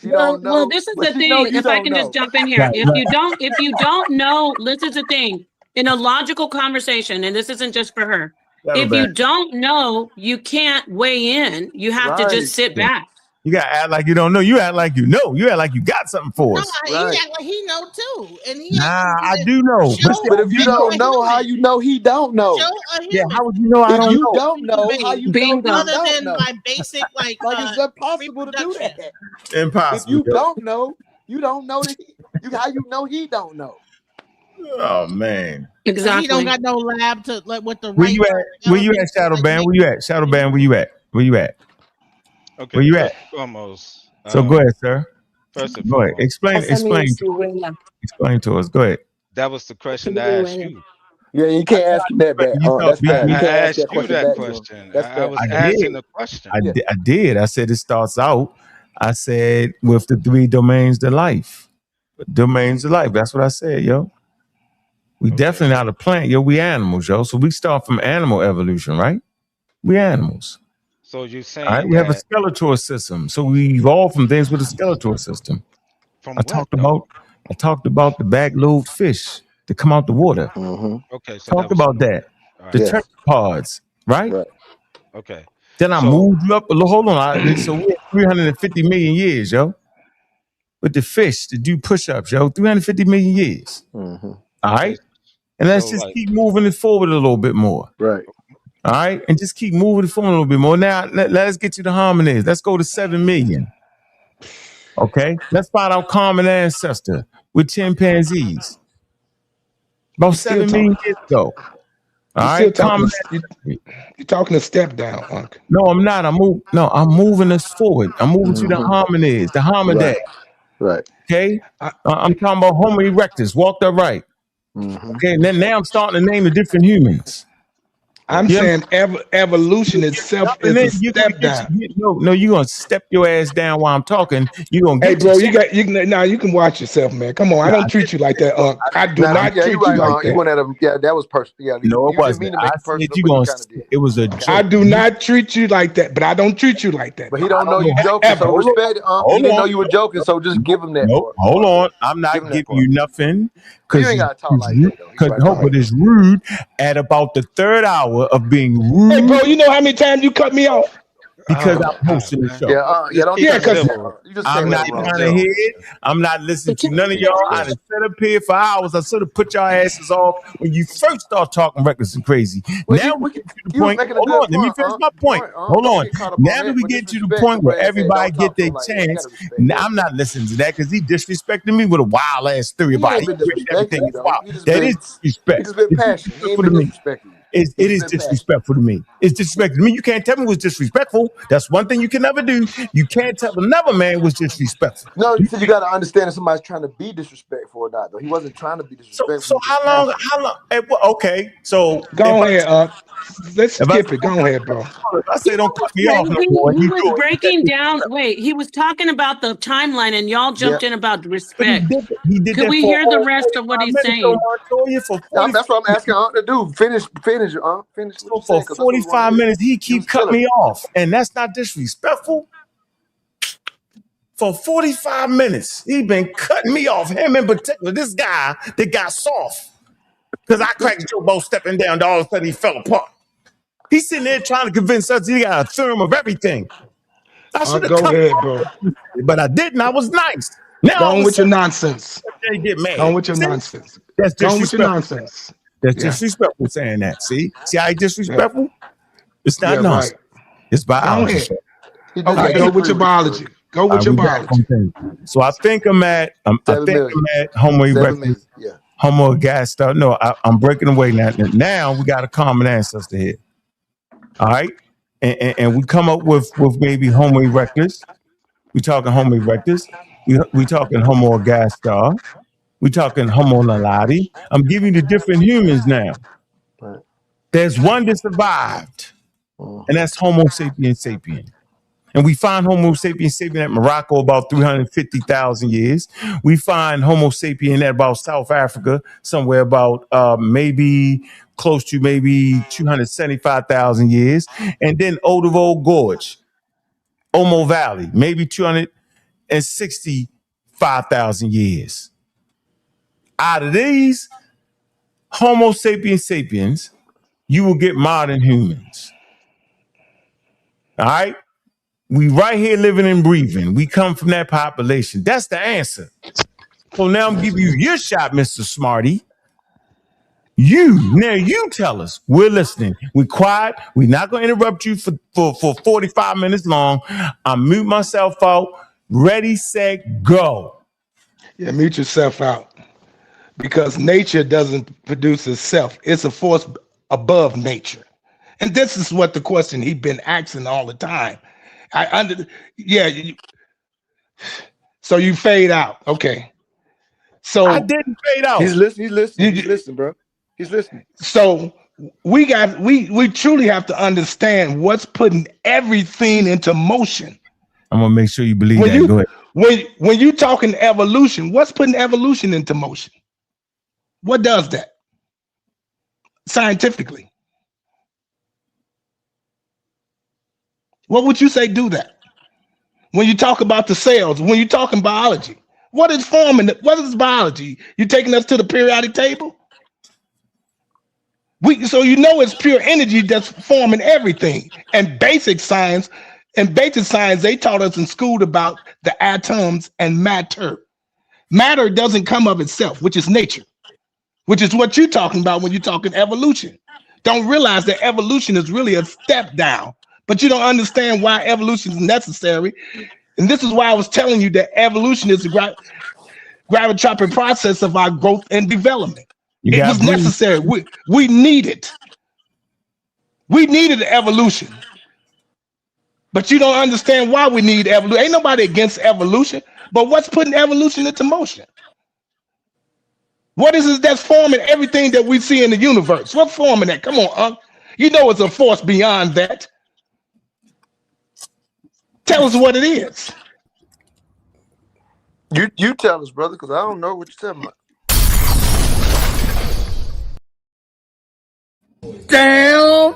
Speaker 9: She
Speaker 21: Well,
Speaker 9: don't
Speaker 21: well,
Speaker 9: know,
Speaker 21: this is
Speaker 9: but
Speaker 21: the
Speaker 9: she know
Speaker 21: thing.
Speaker 9: you
Speaker 21: If I
Speaker 9: don't
Speaker 21: can just
Speaker 9: know.
Speaker 21: jump in here,
Speaker 2: Right,
Speaker 21: if you don't know, this is the thing. In a logical conversation, and this isn't just for her.
Speaker 2: Settle
Speaker 21: If
Speaker 2: back.
Speaker 21: you don't know, you can't weigh in. You have to just sit back.
Speaker 2: You gotta act like you don't know. You act like you know. You act like you got something for us.
Speaker 12: He act like he know too, and he
Speaker 2: Nah,
Speaker 12: ain't
Speaker 2: I do know.
Speaker 9: But if you don't know, how you know he don't know?
Speaker 12: show a human.
Speaker 2: Yeah, how would you know I
Speaker 9: If
Speaker 2: don't
Speaker 9: you
Speaker 2: know?
Speaker 9: don't know, how you know he
Speaker 12: Other
Speaker 9: don't
Speaker 12: than
Speaker 9: know?
Speaker 12: by basic like
Speaker 9: It's impossible to do
Speaker 12: reproduction.
Speaker 9: that.
Speaker 2: Impossible.
Speaker 9: If you
Speaker 2: yo.
Speaker 9: don't know, you don't know that how you know he don't know.
Speaker 2: Oh man.
Speaker 12: He don't got no lab to like with the
Speaker 2: Where
Speaker 12: right.
Speaker 2: you at? Where you at, Shadow Band? Where you at? Shadow Band, where you at? Where you at?
Speaker 19: Okay,
Speaker 2: Where you
Speaker 19: first
Speaker 2: at?
Speaker 19: and foremost.
Speaker 2: So go ahead, sir.
Speaker 19: First and
Speaker 2: Go ahead.
Speaker 19: foremost.
Speaker 2: Explain to us. Go ahead.
Speaker 19: That was the question I asked you.
Speaker 9: Yeah, you can't ask him that back. That's bad.
Speaker 19: I
Speaker 9: You can't ask
Speaker 19: asked
Speaker 9: that
Speaker 19: you
Speaker 9: question
Speaker 19: that
Speaker 9: back to him.
Speaker 19: question.
Speaker 9: That's
Speaker 19: I
Speaker 9: bad.
Speaker 19: was
Speaker 2: I
Speaker 19: asking
Speaker 2: did.
Speaker 19: the question.
Speaker 2: I did. I said it starts out. I said with the 3 domains to life. Domains of life. That's what I said, yo. We definitely not a plant, yo. We animals, yo. So we start from animal evolution, right? We animals.
Speaker 19: So you're
Speaker 2: All right.
Speaker 19: saying
Speaker 2: We have a
Speaker 19: that
Speaker 2: skeletal system. So we evolved from things with a skeletal system.
Speaker 19: from
Speaker 2: I
Speaker 19: what
Speaker 2: talked about the back-lobed fish that come out the water.
Speaker 19: Okay, so that
Speaker 2: Talked
Speaker 19: was
Speaker 2: about that.
Speaker 19: all right.
Speaker 2: The tetrapods, right?
Speaker 19: Okay.
Speaker 2: Then I
Speaker 19: So
Speaker 2: moved you up a little. Hold on. So we're 350 million years, yo. With the fish to do push-ups, yo. 350 million years. All right. And let's
Speaker 19: so
Speaker 2: just
Speaker 19: like
Speaker 2: keep moving it forward a little bit more.
Speaker 9: Right.
Speaker 2: All right. And just keep moving it forward a little bit more. Now, let's get to the hominids. Let's go to 7 million. Okay. Let's find our common ancestor with chimpanzees. About 7 million years ago. All right.
Speaker 13: You're talking a step down, Unc.
Speaker 2: No, I'm not. I'm moving us forward. I'm moving to the hominids, the hominidae.
Speaker 9: Right.
Speaker 2: Okay. I'm talking about Homo erectus, walked upright. Okay. And then now I'm starting to name the different humans.
Speaker 13: I'm saying evolution itself is a step down.
Speaker 2: No, you're gonna step your ass down while I'm talking. You're gonna
Speaker 13: Hey,
Speaker 2: get
Speaker 13: bro, you can watch yourself, man. Come on, I don't treat you like that, Unc. I do not treat you like that.
Speaker 9: You went at him. Yeah, that was personal. Yeah,
Speaker 2: no, it wasn't.
Speaker 9: Didn't mean to make
Speaker 2: I
Speaker 9: it personal,
Speaker 2: said you
Speaker 9: but
Speaker 2: gonna.
Speaker 9: you kind of did.
Speaker 2: It was a joke.
Speaker 13: I do not treat you like that, but I don't treat you like that.
Speaker 9: But he don't know you joking, so respect it. He didn't know you were joking, so just give him that.
Speaker 2: Nope. Hold on. I'm not giving you nothing
Speaker 9: You ain't gotta talk like that though.
Speaker 2: because Hope is rude at about the 3rd hour of being rude.
Speaker 13: Hey, bro, you know how many times you cut me off?
Speaker 2: Because I'm hosting the show. I'm not trying to hear it. I'm not listening to none of y'all. I done sat up here for hours. I should have put y'all asses off when you first start talking reckless and crazy. Now we get to the point. Hold on, let me finish my point. Hold on. Now that we get to the point where everybody get their chance, I'm not listening to that because he disrespecting me with a wild ass theory about everything is wild. That is disrespect.
Speaker 9: He's been passionate. He ain't been disrespecting you.
Speaker 2: It is disrespectful to me. It's disrespectful to me. You can't tell me it was disrespectful. That's one thing you can never do. You can't tell another man was disrespectful.
Speaker 9: No, you said you got to understand if somebody's trying to be disrespectful or not. Though he wasn't trying to be disrespectful.
Speaker 2: So how long? Okay, so
Speaker 13: go ahead. Let's skip it. Go ahead, bro.
Speaker 2: I say don't cut me off no more.
Speaker 21: He was breaking down. Wait, he was talking about the timeline, and y'all jumped in about respect.
Speaker 2: He did
Speaker 21: Could we hear the rest of what he's saying?
Speaker 9: That's what I'm asking Aunt to do. Finish. Finish.
Speaker 2: So for 45 minutes, he keep cutting me off, and that's not disrespectful. For 45 minutes, he been cutting me off. Him in particular, this guy that got soft because I cracked Joe Bo stepping down. All of a sudden, he fell apart. He's sitting there trying to convince us he got a theorem of everything. I should have
Speaker 13: go ahead, bro.
Speaker 2: But I didn't. I was nice. Now
Speaker 13: go on with your nonsense.
Speaker 2: They get mad.
Speaker 13: Go on with your nonsense.
Speaker 2: That's
Speaker 13: go on with your
Speaker 2: disrespectful.
Speaker 13: nonsense.
Speaker 2: That's disrespectful saying that. See how disrespectful? It's not nonsense. Right. It's biology.
Speaker 13: Okay, go with your biology. Go with your biology.
Speaker 2: So I think I'm at Homo erectus. Homo gas stuff. No, I'm breaking away now. Now we got a common ancestor here. All right, and we come up with maybe Homo erectus. We talking Homo erectus. We talking Homo ergaster. We talking Homo naledi. I'm giving you the different humans now.
Speaker 9: Right.
Speaker 2: There's one that survived, and that's Homo sapiens sapien. And we find Homo sapiens sapien at Morocco about 350,000 years. We find Homo sapien at about South Africa, somewhere about maybe close to maybe 275,000 years. And then Olduvai Gorge, Omo Valley, maybe 265,000 years. Out of these Homo sapiens sapiens, you will get modern humans. All right? We right here living and breathing. We come from that population. That's the answer. So now I'm giving you your shot, Mr. Smarty. Now you tell us. We're listening. We're quiet. We're not going to interrupt you for 45 minutes long. I'm mute myself out. Ready, set, go.
Speaker 15: Yeah, mute yourself out. Because nature doesn't produce itself. It's a force above nature. And this is what the question he's been asking all the time. So you fade out. Okay. So
Speaker 2: I didn't fade out.
Speaker 9: He's listening. He's listening, bro. He's listening.
Speaker 15: So we truly have to understand what's putting everything into motion.
Speaker 2: I'm gonna make sure you believe that. Go ahead.
Speaker 15: When you talking evolution, what's putting evolution into motion? What does that scientifically? What would you say do that? When you talk about the cells, when you're talking biology, what is forming? What is biology? You taking us to the periodic table? So you know it's pure energy that's forming everything. And basic science, they taught us in school about the atoms and matter. Matter doesn't come of itself, which is nature, which is what you're talking about when you're talking evolution. Don't realize that evolution is really a step down. But you don't understand why evolution is necessary. And this is why I was telling you that evolution is a gravitropic process of our growth and development. It was necessary. We need it. We needed evolution. But you don't understand why we need evolution. Ain't nobody against evolution. But what's putting evolution into motion? What is it that's forming everything that we see in the universe? What's forming that? Come on, you know it's a force beyond that. Tell us what it is.
Speaker 9: You tell us, brother, because I don't know what you're talking about.
Speaker 15: Down.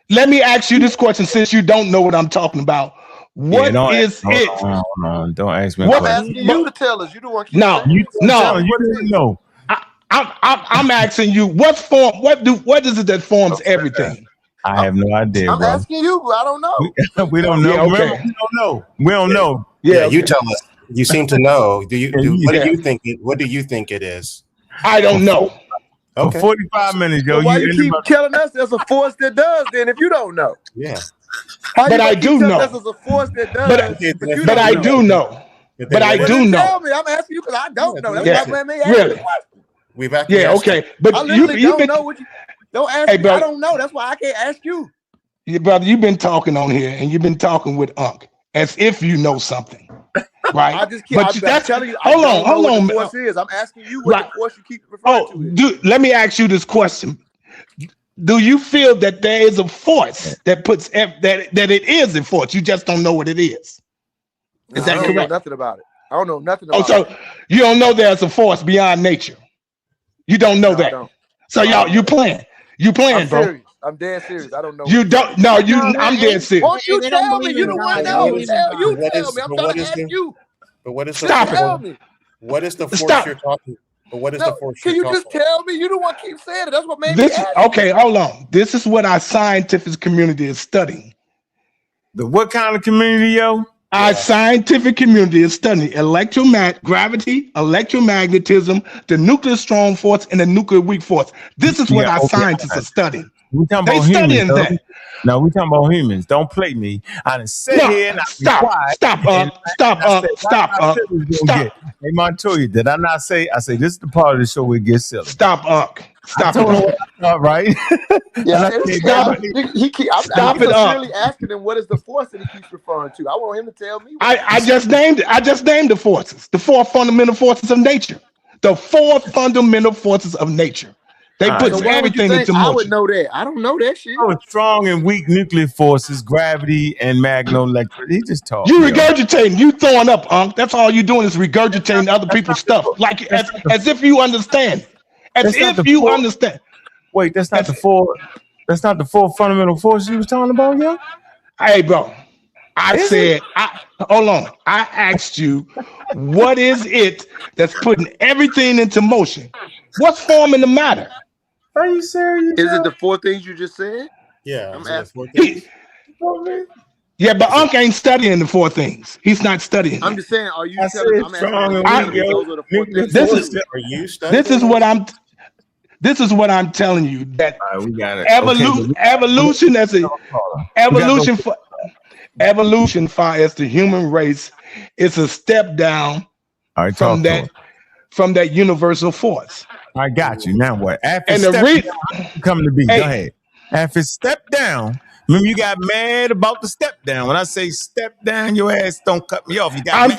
Speaker 15: Let me ask you this question, since you don't know what I'm talking about. What is it?
Speaker 2: Don't ask me.
Speaker 9: I'm asking you to tell us. You don't want to.
Speaker 15: No. I'm asking you. What is it that forms everything?
Speaker 2: I have no idea.
Speaker 9: I'm asking you. I don't know.
Speaker 2: We don't know.
Speaker 15: Yeah, okay.
Speaker 2: We don't know.
Speaker 5: Yeah, you tell us. You seem to know. What do you think? What do you think it is?
Speaker 15: I don't know.
Speaker 2: Okay. 45 minutes, yo.
Speaker 9: So why you keep telling us there's a force that does then if you don't know?
Speaker 5: Yeah.
Speaker 15: But I do know.
Speaker 9: There's a force that does.
Speaker 15: But I do know. But I do know.
Speaker 9: Tell me. I'm asking you because I don't know. That's why I made
Speaker 15: really.
Speaker 5: We've actually
Speaker 15: okay. But
Speaker 9: I literally don't know what you don't ask me. I don't know. That's why I can't ask you.
Speaker 15: Yeah, brother, you've been talking on here and you've been talking with Unc as if you know something. Right.
Speaker 9: I just keep I'm telling you.
Speaker 15: Hold on.
Speaker 9: What the force is. I'm asking you what the force you keep referring to is.
Speaker 15: Let me ask you this question. Do you feel that there is a force that puts that it is a force? You just don't know what it is. Is that correct?
Speaker 9: I don't know nothing about it. I don't know nothing about it.
Speaker 15: So you don't know there's a force beyond nature. You don't know that. So you playing. You playing, bro.
Speaker 9: Serious. I'm dead serious. I don't know.
Speaker 15: You don't. No, I'm dead serious.
Speaker 9: Won't you tell me? You don't want to know. You tell me. I'm trying to ask you.
Speaker 5: But what is the
Speaker 15: force?
Speaker 5: What is the force you're talking? But what is the force?
Speaker 9: Can you just tell me? You don't want to keep saying it. That's what made me ask.
Speaker 15: Okay, hold on. This is what our scientific community is studying.
Speaker 2: The what kind of community, yo?
Speaker 15: Our scientific community is studying gravity, electromagnetism, the nuclear strong force, and the nuclear weak force. This is what our scientists are studying. They're studying that.
Speaker 2: No, we talking about humans. Don't play me. I done sit here and I be quiet.
Speaker 15: Stop.
Speaker 2: Hey, Montoya, did I not say? I say this is the part of the show where it gets silly.
Speaker 15: Stop, Unc. Stop
Speaker 2: I told him what I thought, right?
Speaker 9: Yeah,
Speaker 15: Stop it up.
Speaker 9: Really asking him what is the force that he keeps referring to. I want him to tell me.
Speaker 15: I just named the forces, the 4 fundamental forces of nature. The 4 fundamental forces of nature. They put everything into motion.
Speaker 9: I would know that. I don't know that shit.
Speaker 2: Oh, strong and weak nuclear forces, gravity and magnetic. He just talking.
Speaker 15: You regurgitating, you throwing up, Unc. That's all you doing is regurgitating other people's stuff, like as if you understand. As if you understand.
Speaker 2: Wait, that's not the 4. That's not the 4 fundamental forces you was talking about, yo.
Speaker 15: Hey, bro. Hold on. I asked you, what is it that's putting everything into motion? What's forming the matter?
Speaker 2: Are you serious?
Speaker 9: Is it the 4 things you just said?
Speaker 5: Yeah.
Speaker 9: I'm asking.
Speaker 15: Yeah, but Unc ain't studying the 4 things. He's not studying.
Speaker 9: I'm just saying, are you telling me those are the 4 things?
Speaker 15: This is what I'm telling you, that
Speaker 2: we got it.
Speaker 15: evolution as a evolution far as the human race is a step down from that universal force.
Speaker 2: I got you. Now what? After
Speaker 15: And the
Speaker 2: coming to be. Go ahead. After step down, remember you got mad about the step down. When I say step down, your ass don't cut me off. You got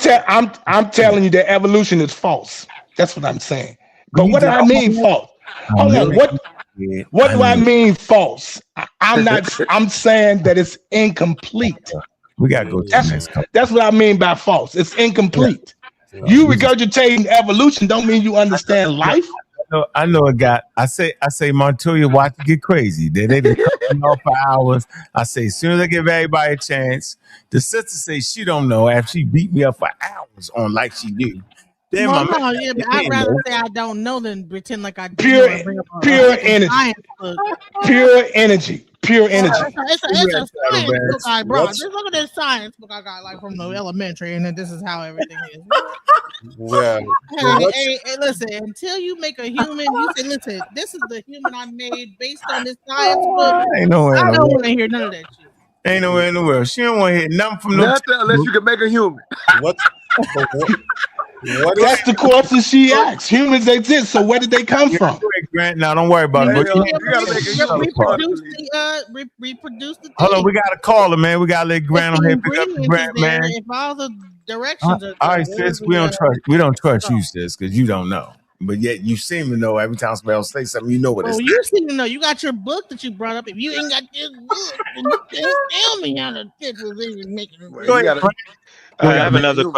Speaker 15: I'm telling you that evolution is false. That's what I'm saying. But what do I mean false? Hold on. What do I mean false? I'm saying that it's incomplete.
Speaker 2: We gotta go to the next couple.
Speaker 15: That's what I mean by false. It's incomplete. You regurgitating evolution don't mean you understand life.
Speaker 2: I know a guy. I say Montoya, watch it get crazy. They cut me off for hours. I say as soon as I give everybody a chance. The sister say she don't know after she beat me up for hours on like she do. Then
Speaker 12: But I'd rather say I don't know than pretend like I do.
Speaker 15: Pure energy. Pure energy.
Speaker 12: It's a science book I brought. Just look at this science book I got like from the elementary, and then this is how everything is. Hey, listen, until you make a human, you say, listen, this is the human I made based on this science book. I don't want to hear none of that shit.
Speaker 2: Ain't nowhere in the world. She don't want to hear nothing from
Speaker 9: nothing unless you can make a human.
Speaker 15: That's the question she asked. Humans exist, so where did they come from?
Speaker 2: Grant, now don't worry about it.
Speaker 12: Reproduce the thing.
Speaker 2: Hold on, we got a caller, man. We gotta let Grant on here pick up the Grant, man.
Speaker 12: If all the directions are
Speaker 2: all right, sis, we don't trust you, sis, because you don't know. But yet you seem to know every time somebody else say something, you know what it's.
Speaker 12: You seem to know. You got your book that you brought up. If you ain't got this book, then you can't tell me how the shit was even making it work.
Speaker 19: I have another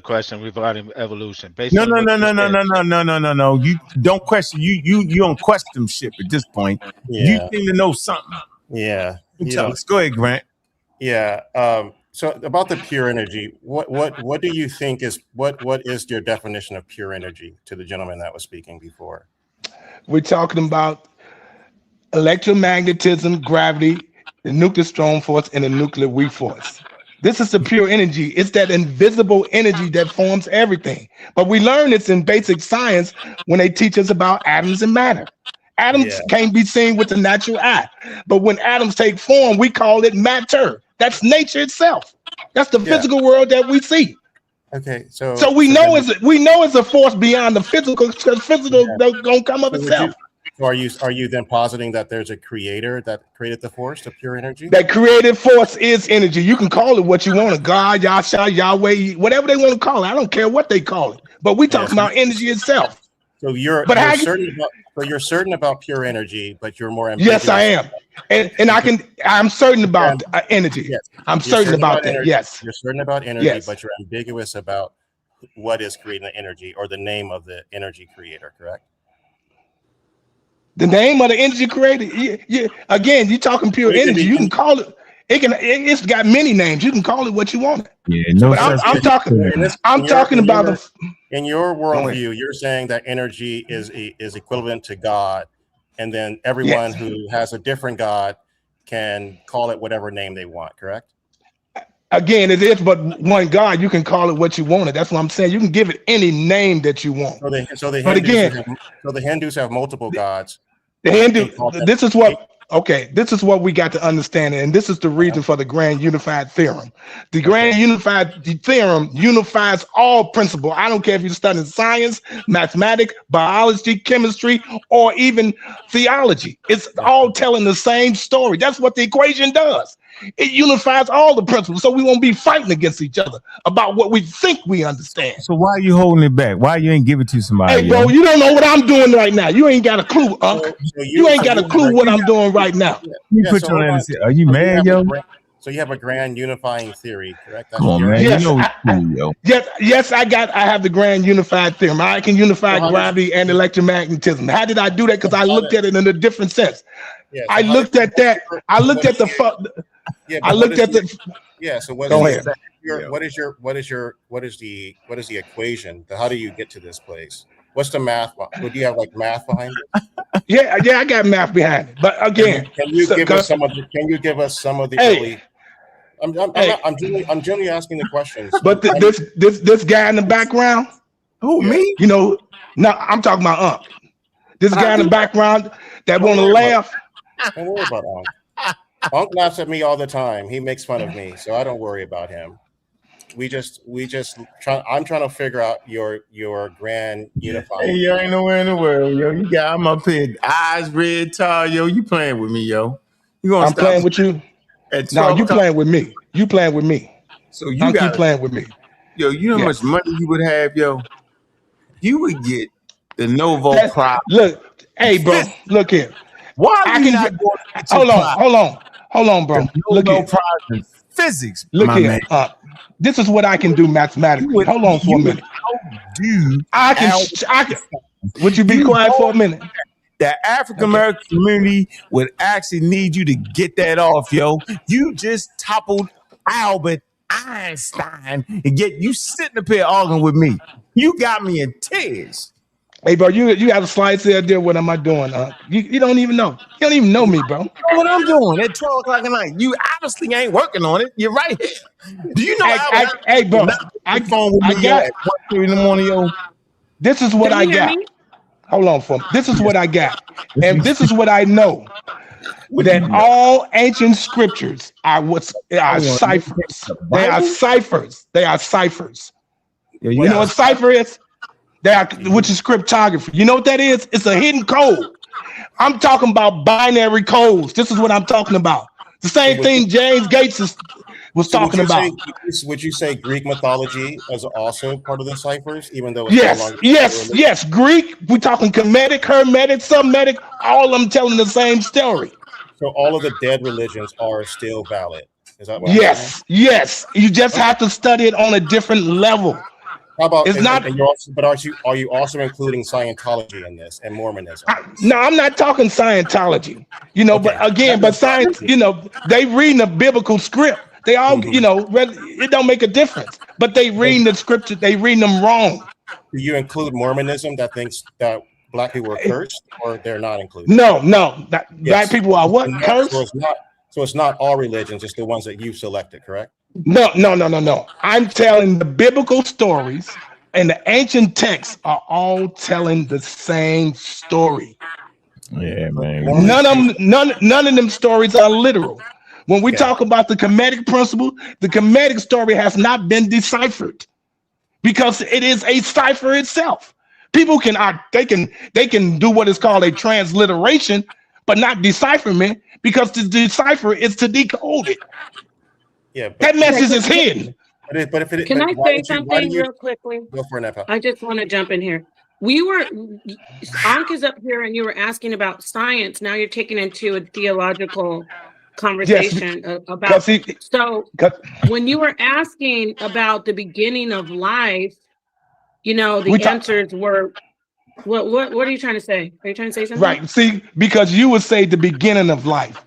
Speaker 19: question regarding evolution.
Speaker 2: No. You don't question. You on questionship at this point.
Speaker 5: Yeah.
Speaker 2: You seem to know something.
Speaker 5: Yeah.
Speaker 2: Tell us. Go ahead, Grant.
Speaker 5: Yeah. So about the pure energy, what do you think is what is your definition of pure energy to the gentleman that was speaking before?
Speaker 15: We're talking about electromagnetism, gravity, the nuclear strong force, and the nuclear weak force. This is the pure energy. It's that invisible energy that forms everything. But we learn this in basic science when they teach us about atoms and matter. Atoms can't be seen with the natural eye. But when atoms take form, we call it matter. That's nature itself. That's the physical world that we see.
Speaker 5: Okay,
Speaker 15: so we know it's a force beyond the physical, because physical don't come of itself.
Speaker 5: So are you then positing that there's a creator that created the force, the pure energy?
Speaker 15: That creative force is energy. You can call it what you want, a God, Yahshua, Yahweh, whatever they want to call it. I don't care what they call it. But we're talking about energy itself.
Speaker 5: So you're certain about pure energy, but you're more
Speaker 15: ambiguous. Yes, I am. And I'm certain about energy.
Speaker 5: Yes.
Speaker 15: I'm certain about that.
Speaker 5: Energy.
Speaker 15: Yes.
Speaker 5: You're certain about energy, but you're ambiguous about what is creating the energy or the name of the energy creator, correct?
Speaker 15: The name of the energy creator, again, you're talking pure energy. You can call it. It's got many names. You can call it what you want.
Speaker 2: Yeah, no.
Speaker 15: I'm talking about
Speaker 5: in your worldview. You're saying that energy is equivalent to God, and then everyone who has a different God can call it whatever name they want. Correct?
Speaker 15: Again, it is but one God. You can call it what you want. That's what I'm saying. You can give it any name that you want.
Speaker 5: So the Hindus have multiple gods.
Speaker 15: The Hindu. This is what Okay, this is what we got to understand, and this is the reason for the grand unified theorem. The grand unified theorem unifies all principles. I don't care if you're studying science, mathematics, biology, chemistry, or even theology. It's all telling the same story. That's what the equation does. It unifies all the principles, so we won't be fighting against each other about what we think we understand.
Speaker 2: So why are you holding it back? Why you ain't give it to somebody?
Speaker 15: Hey, bro, you don't know what I'm doing right now. You ain't got a clue, Unc. You ain't got a clue what I'm doing right now.
Speaker 2: You put your hand and say, are you mad, yo?
Speaker 5: So you have a grand unifying theory, correct?
Speaker 2: Come on, man.
Speaker 15: Yes,
Speaker 2: you know it's cool, yo.
Speaker 15: Yes, I have the grand unified theorem. I can unify gravity and electromagnetism. How did I do that? Because I looked at it in a different sense.
Speaker 5: Yeah,
Speaker 15: I looked at that. I looked at the. I looked at the.
Speaker 5: Yeah. So what
Speaker 15: Go
Speaker 5: is
Speaker 15: ahead.
Speaker 5: what is the equation? How do you get to this place? What's the math? Would you have like math behind it?
Speaker 15: Yeah, I got math behind it. But again,
Speaker 5: can you give us some of the? Can you give us some of the early? I'm generally asking the questions.
Speaker 15: But this guy in the background.
Speaker 2: Who, me?
Speaker 15: You know, no, I'm talking about Unc. This guy in the background that want to laugh.
Speaker 5: Don't worry about Unc. Unc laughs at me all the time. He makes fun of me, so I don't worry about him. We just try. I'm trying to figure out your grand unifying.
Speaker 2: Hey, yo, ain't nowhere in the world, yo. You got I'm up here, eyes red, tall, yo. You playing with me, yo? You gonna
Speaker 15: I'm
Speaker 2: stop
Speaker 15: playing with you? No, you playing with me. You playing with me.
Speaker 2: So you got
Speaker 15: playing with me.
Speaker 2: Yo, you know how much money you would have, yo? You would get the Novo Prize.
Speaker 15: Look, hey, bro, look here.
Speaker 2: Why are you not going to get your
Speaker 15: Hold on, bro. Look here.
Speaker 2: Prize in physics,
Speaker 15: Look
Speaker 2: my
Speaker 15: here.
Speaker 2: man.
Speaker 15: This is what I can do mathematically. Hold on for a minute. I can. Would you be quiet for a minute?
Speaker 2: The African American community would actually need you to get that off, yo. You just toppled Albert Einstein, and yet you sitting up here arguing with me. You got me in tears.
Speaker 15: Hey, bro, you have a slight idea what am I doing? You don't even know. You don't even know me, bro.
Speaker 2: You know what I'm doing at 12 o'clock at night. You obviously ain't working on it. You're right here. Do you know?
Speaker 15: Hey, bro, I got
Speaker 2: at 1:30 in the morning, yo.
Speaker 15: This is what I got. Hold on for me. This is what I got, and this is what I know. That all ancient scriptures are ciphers. They are ciphers. They are ciphers.
Speaker 2: Yeah,
Speaker 15: you know what cipher is? Which is cryptography. You know what that is? It's a hidden code. I'm talking about binary codes. This is what I'm talking about. The same thing James Gates was talking about.
Speaker 5: Would you say Greek mythology is also part of the ciphers, even though
Speaker 15: it's yes. Greek. We're talking Kemetic, Hermetic, Semitic. All of them telling the same story.
Speaker 5: So all of the dead religions are still valid. Is that what?
Speaker 15: Yes. You just have to study it on a different level.
Speaker 5: How about
Speaker 15: it's not?
Speaker 5: Are you also including Scientology in this and Mormonism?
Speaker 15: No, I'm not talking Scientology. You know, but again, science. You know, they reading the biblical script. They all, you know, it don't make a difference. But they reading the scripture. They reading them wrong.
Speaker 5: Do you include Mormonism that thinks that black people are cursed, or they're not included?
Speaker 15: No. Black people are what? Cursed?
Speaker 5: So it's not all religions. It's the ones that you selected, correct?
Speaker 15: No. I'm telling the biblical stories, and the ancient texts are all telling the same story.
Speaker 2: Yeah, man.
Speaker 15: None of them stories are literal. When we talk about the Kemetic principle, the Kemetic story has not been deciphered because it is a cipher itself. People can do what is called a transliteration, but not decipherment, because to decipher is to decode it.
Speaker 5: Yeah,
Speaker 15: that message is hidden.
Speaker 21: Can I say something real quickly?
Speaker 5: Go for it,
Speaker 21: I just want to jump in here. Ankh is up here, and you were asking about science. Now you're taking into a theological conversation about. So when you were asking about the beginning of life, you know, the answers were. What are you trying to say? Are you trying to say something?
Speaker 15: Right. See, because you would say the beginning of life.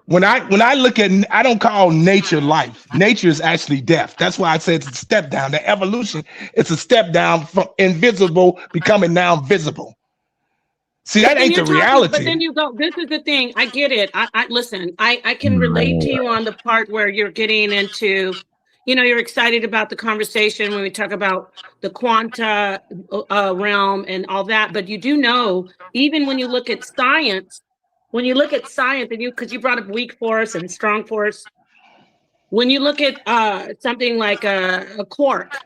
Speaker 15: When I look at, I don't call nature life. Nature is actually death. That's why I said it's a step down. The evolution, it's a step down from invisible becoming now visible. See, that ain't the reality.
Speaker 21: But then you go, this is the thing. I get it. I listen, I can relate to you on the part where you're getting into, you know, you're excited about the conversation when we talk about the quanta realm and all that. But you do know, even when you look at science, when you look at science, and because you brought up weak force and strong force, when you look at something like a quark,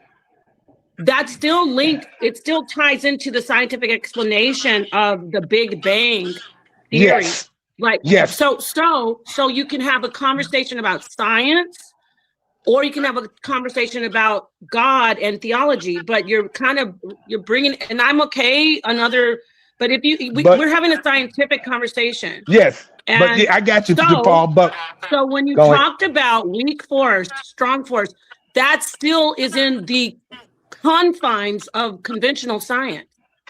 Speaker 21: that's still linked. It still ties into the scientific explanation of the Big Bang theory.
Speaker 15: Yes.
Speaker 21: Like,
Speaker 15: yes.
Speaker 21: So you can have a conversation about science, or you can have a conversation about God and theology, but you're bringing, and I'm okay, but if we're having a scientific conversation.
Speaker 15: Yes,
Speaker 21: and
Speaker 15: but yeah, I got you, Paul. But
Speaker 21: so when you talked about weak force, strong force, that still is in the confines of conventional science.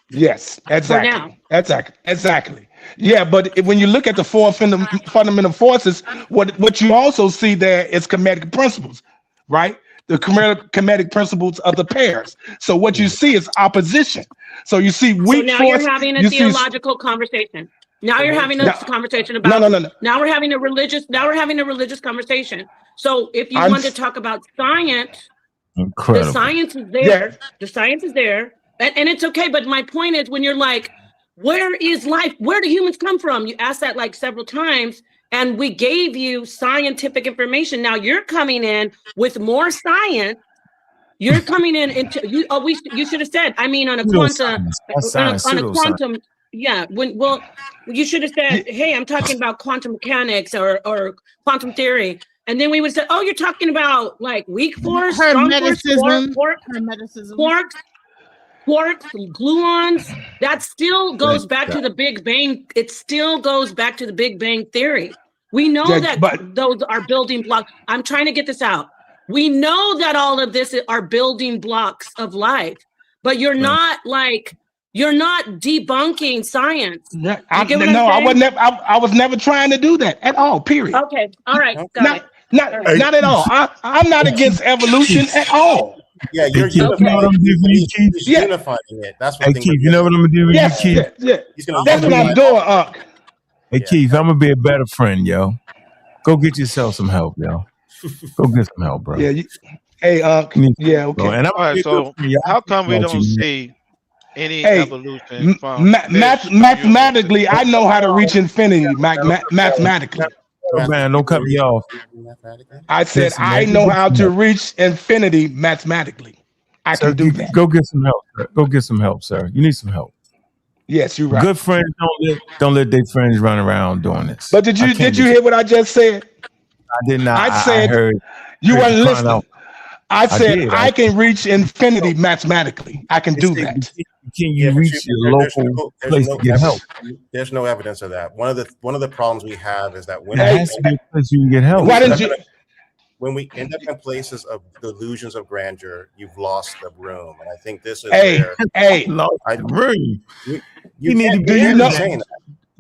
Speaker 15: Yes, exactly. Exactly. Yeah, but when you look at the four fundamental forces, what you also see there is kinetic principles, right? The kinetic principles of the pairs. So what you see is opposition. So you see weak
Speaker 21: so now
Speaker 15: force.
Speaker 21: You're having a theological conversation. Now you're having a conversation about
Speaker 15: no.
Speaker 21: Now we're having a religious conversation. So if you want to talk about science,
Speaker 2: incredible.
Speaker 21: The science is there. Yeah. The science is there. And it's okay. But my point is, when you're like, where is life? Where do humans come from? You asked that like several times, and we gave you scientific information. Now you're coming in with more science. You're coming in into you. You should have said. I mean, on a quantum. On a quantum. Yeah. You should have said, "Hey, I'm talking about quantum mechanics or quantum theory." And then we would say, "Oh, you're talking about like weak force, strong force, quarks, gluons." That still goes back to the Big Bang. It still goes back to the Big Bang theory. We know those are building blocks. I'm trying to get this out. We know that all of this are building blocks of life, but you're not debunking science.
Speaker 15: I was never trying to do that at all. Period.
Speaker 21: Okay. All right.
Speaker 15: Not at all. I'm not against evolution at all.
Speaker 5: Yeah, you're unifying it. That's what.
Speaker 2: Hey, Keith, you know what I'm gonna do with you, Keith?
Speaker 15: Yeah. That's what I'm doing,
Speaker 2: Hey, Keith, I'm gonna be a better friend, yo. Go get yourself some help, yo. Go get some help, bro.
Speaker 15: Yeah. Hey, yeah, okay.
Speaker 19: And all right, so how come we don't see any evolution from
Speaker 15: mathematically? I know how to reach infinity. Mathematically.
Speaker 2: Oh, man, don't cut me off.
Speaker 15: I said I know how to reach infinity mathematically. I can do that.
Speaker 2: Go get some help. Sir. Go get some help, sir. You need some help.
Speaker 15: Yes, you're right.
Speaker 2: Good friends don't let their friends run around doing this.
Speaker 15: But did you hear what I just said?
Speaker 2: I did not.
Speaker 15: I said
Speaker 2: I heard
Speaker 15: you weren't listening.
Speaker 2: Out.
Speaker 15: I said I can reach infinity mathematically. I can do that.
Speaker 2: Can you reach your local place to get help?
Speaker 5: There's no evidence of that. One of the problems we have is that when
Speaker 2: you can get help.
Speaker 15: Why didn't you?
Speaker 5: When we end up in places of delusions of grandeur, you've lost the room, and I think this is
Speaker 2: room.
Speaker 5: You need to do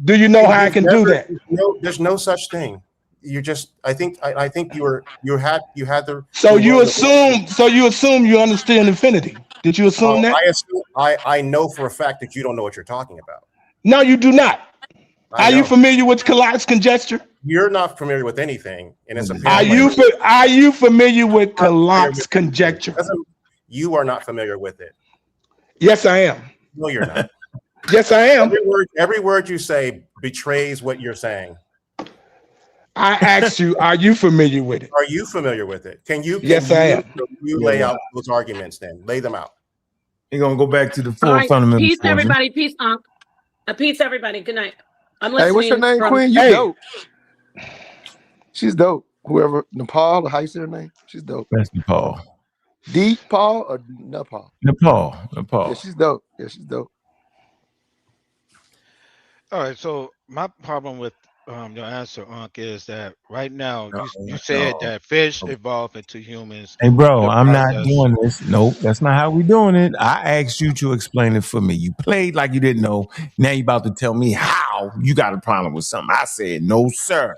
Speaker 15: Do you know how I can do that?
Speaker 5: There's no such thing. You just, I think you had the.
Speaker 15: So you assume you understand infinity. Did you assume that?
Speaker 5: I know for a fact that you don't know what you're talking about.
Speaker 15: No, you do not. Are you familiar with Collat's conjecture?
Speaker 5: You're not familiar with anything, and it's a.
Speaker 15: Are you familiar with Collat's conjecture?
Speaker 5: You are not familiar with it.
Speaker 15: Yes, I am.
Speaker 5: No, you're not.
Speaker 15: Yes, I am.
Speaker 5: Every word you say betrays what you're saying.
Speaker 15: I asked you, are you familiar with it?
Speaker 5: Are you familiar with it?
Speaker 15: Yes, I am.
Speaker 5: You lay out those arguments then. Lay them out.
Speaker 2: You're going to go back to the four fundamentals.
Speaker 21: Peace, everybody. Peace, peace, everybody. Good night. I'm listening.
Speaker 20: Hey, what's your name, Quinn? You dope. She's dope. Whoever, Nepal, or how you say her name? She's dope.
Speaker 2: That's Nepal.
Speaker 20: Paul or Nepal?
Speaker 2: Nepal.
Speaker 20: Yeah, she's dope.
Speaker 19: All right, so my problem with your answer, Unc, is that right now you said that fish evolved into humans.
Speaker 2: Hey, bro, I'm not doing this. Nope, that's not how we doing it. I asked you to explain it for me. You played like you didn't know. Now you about to tell me how you got a problem with something. I said, no, sir.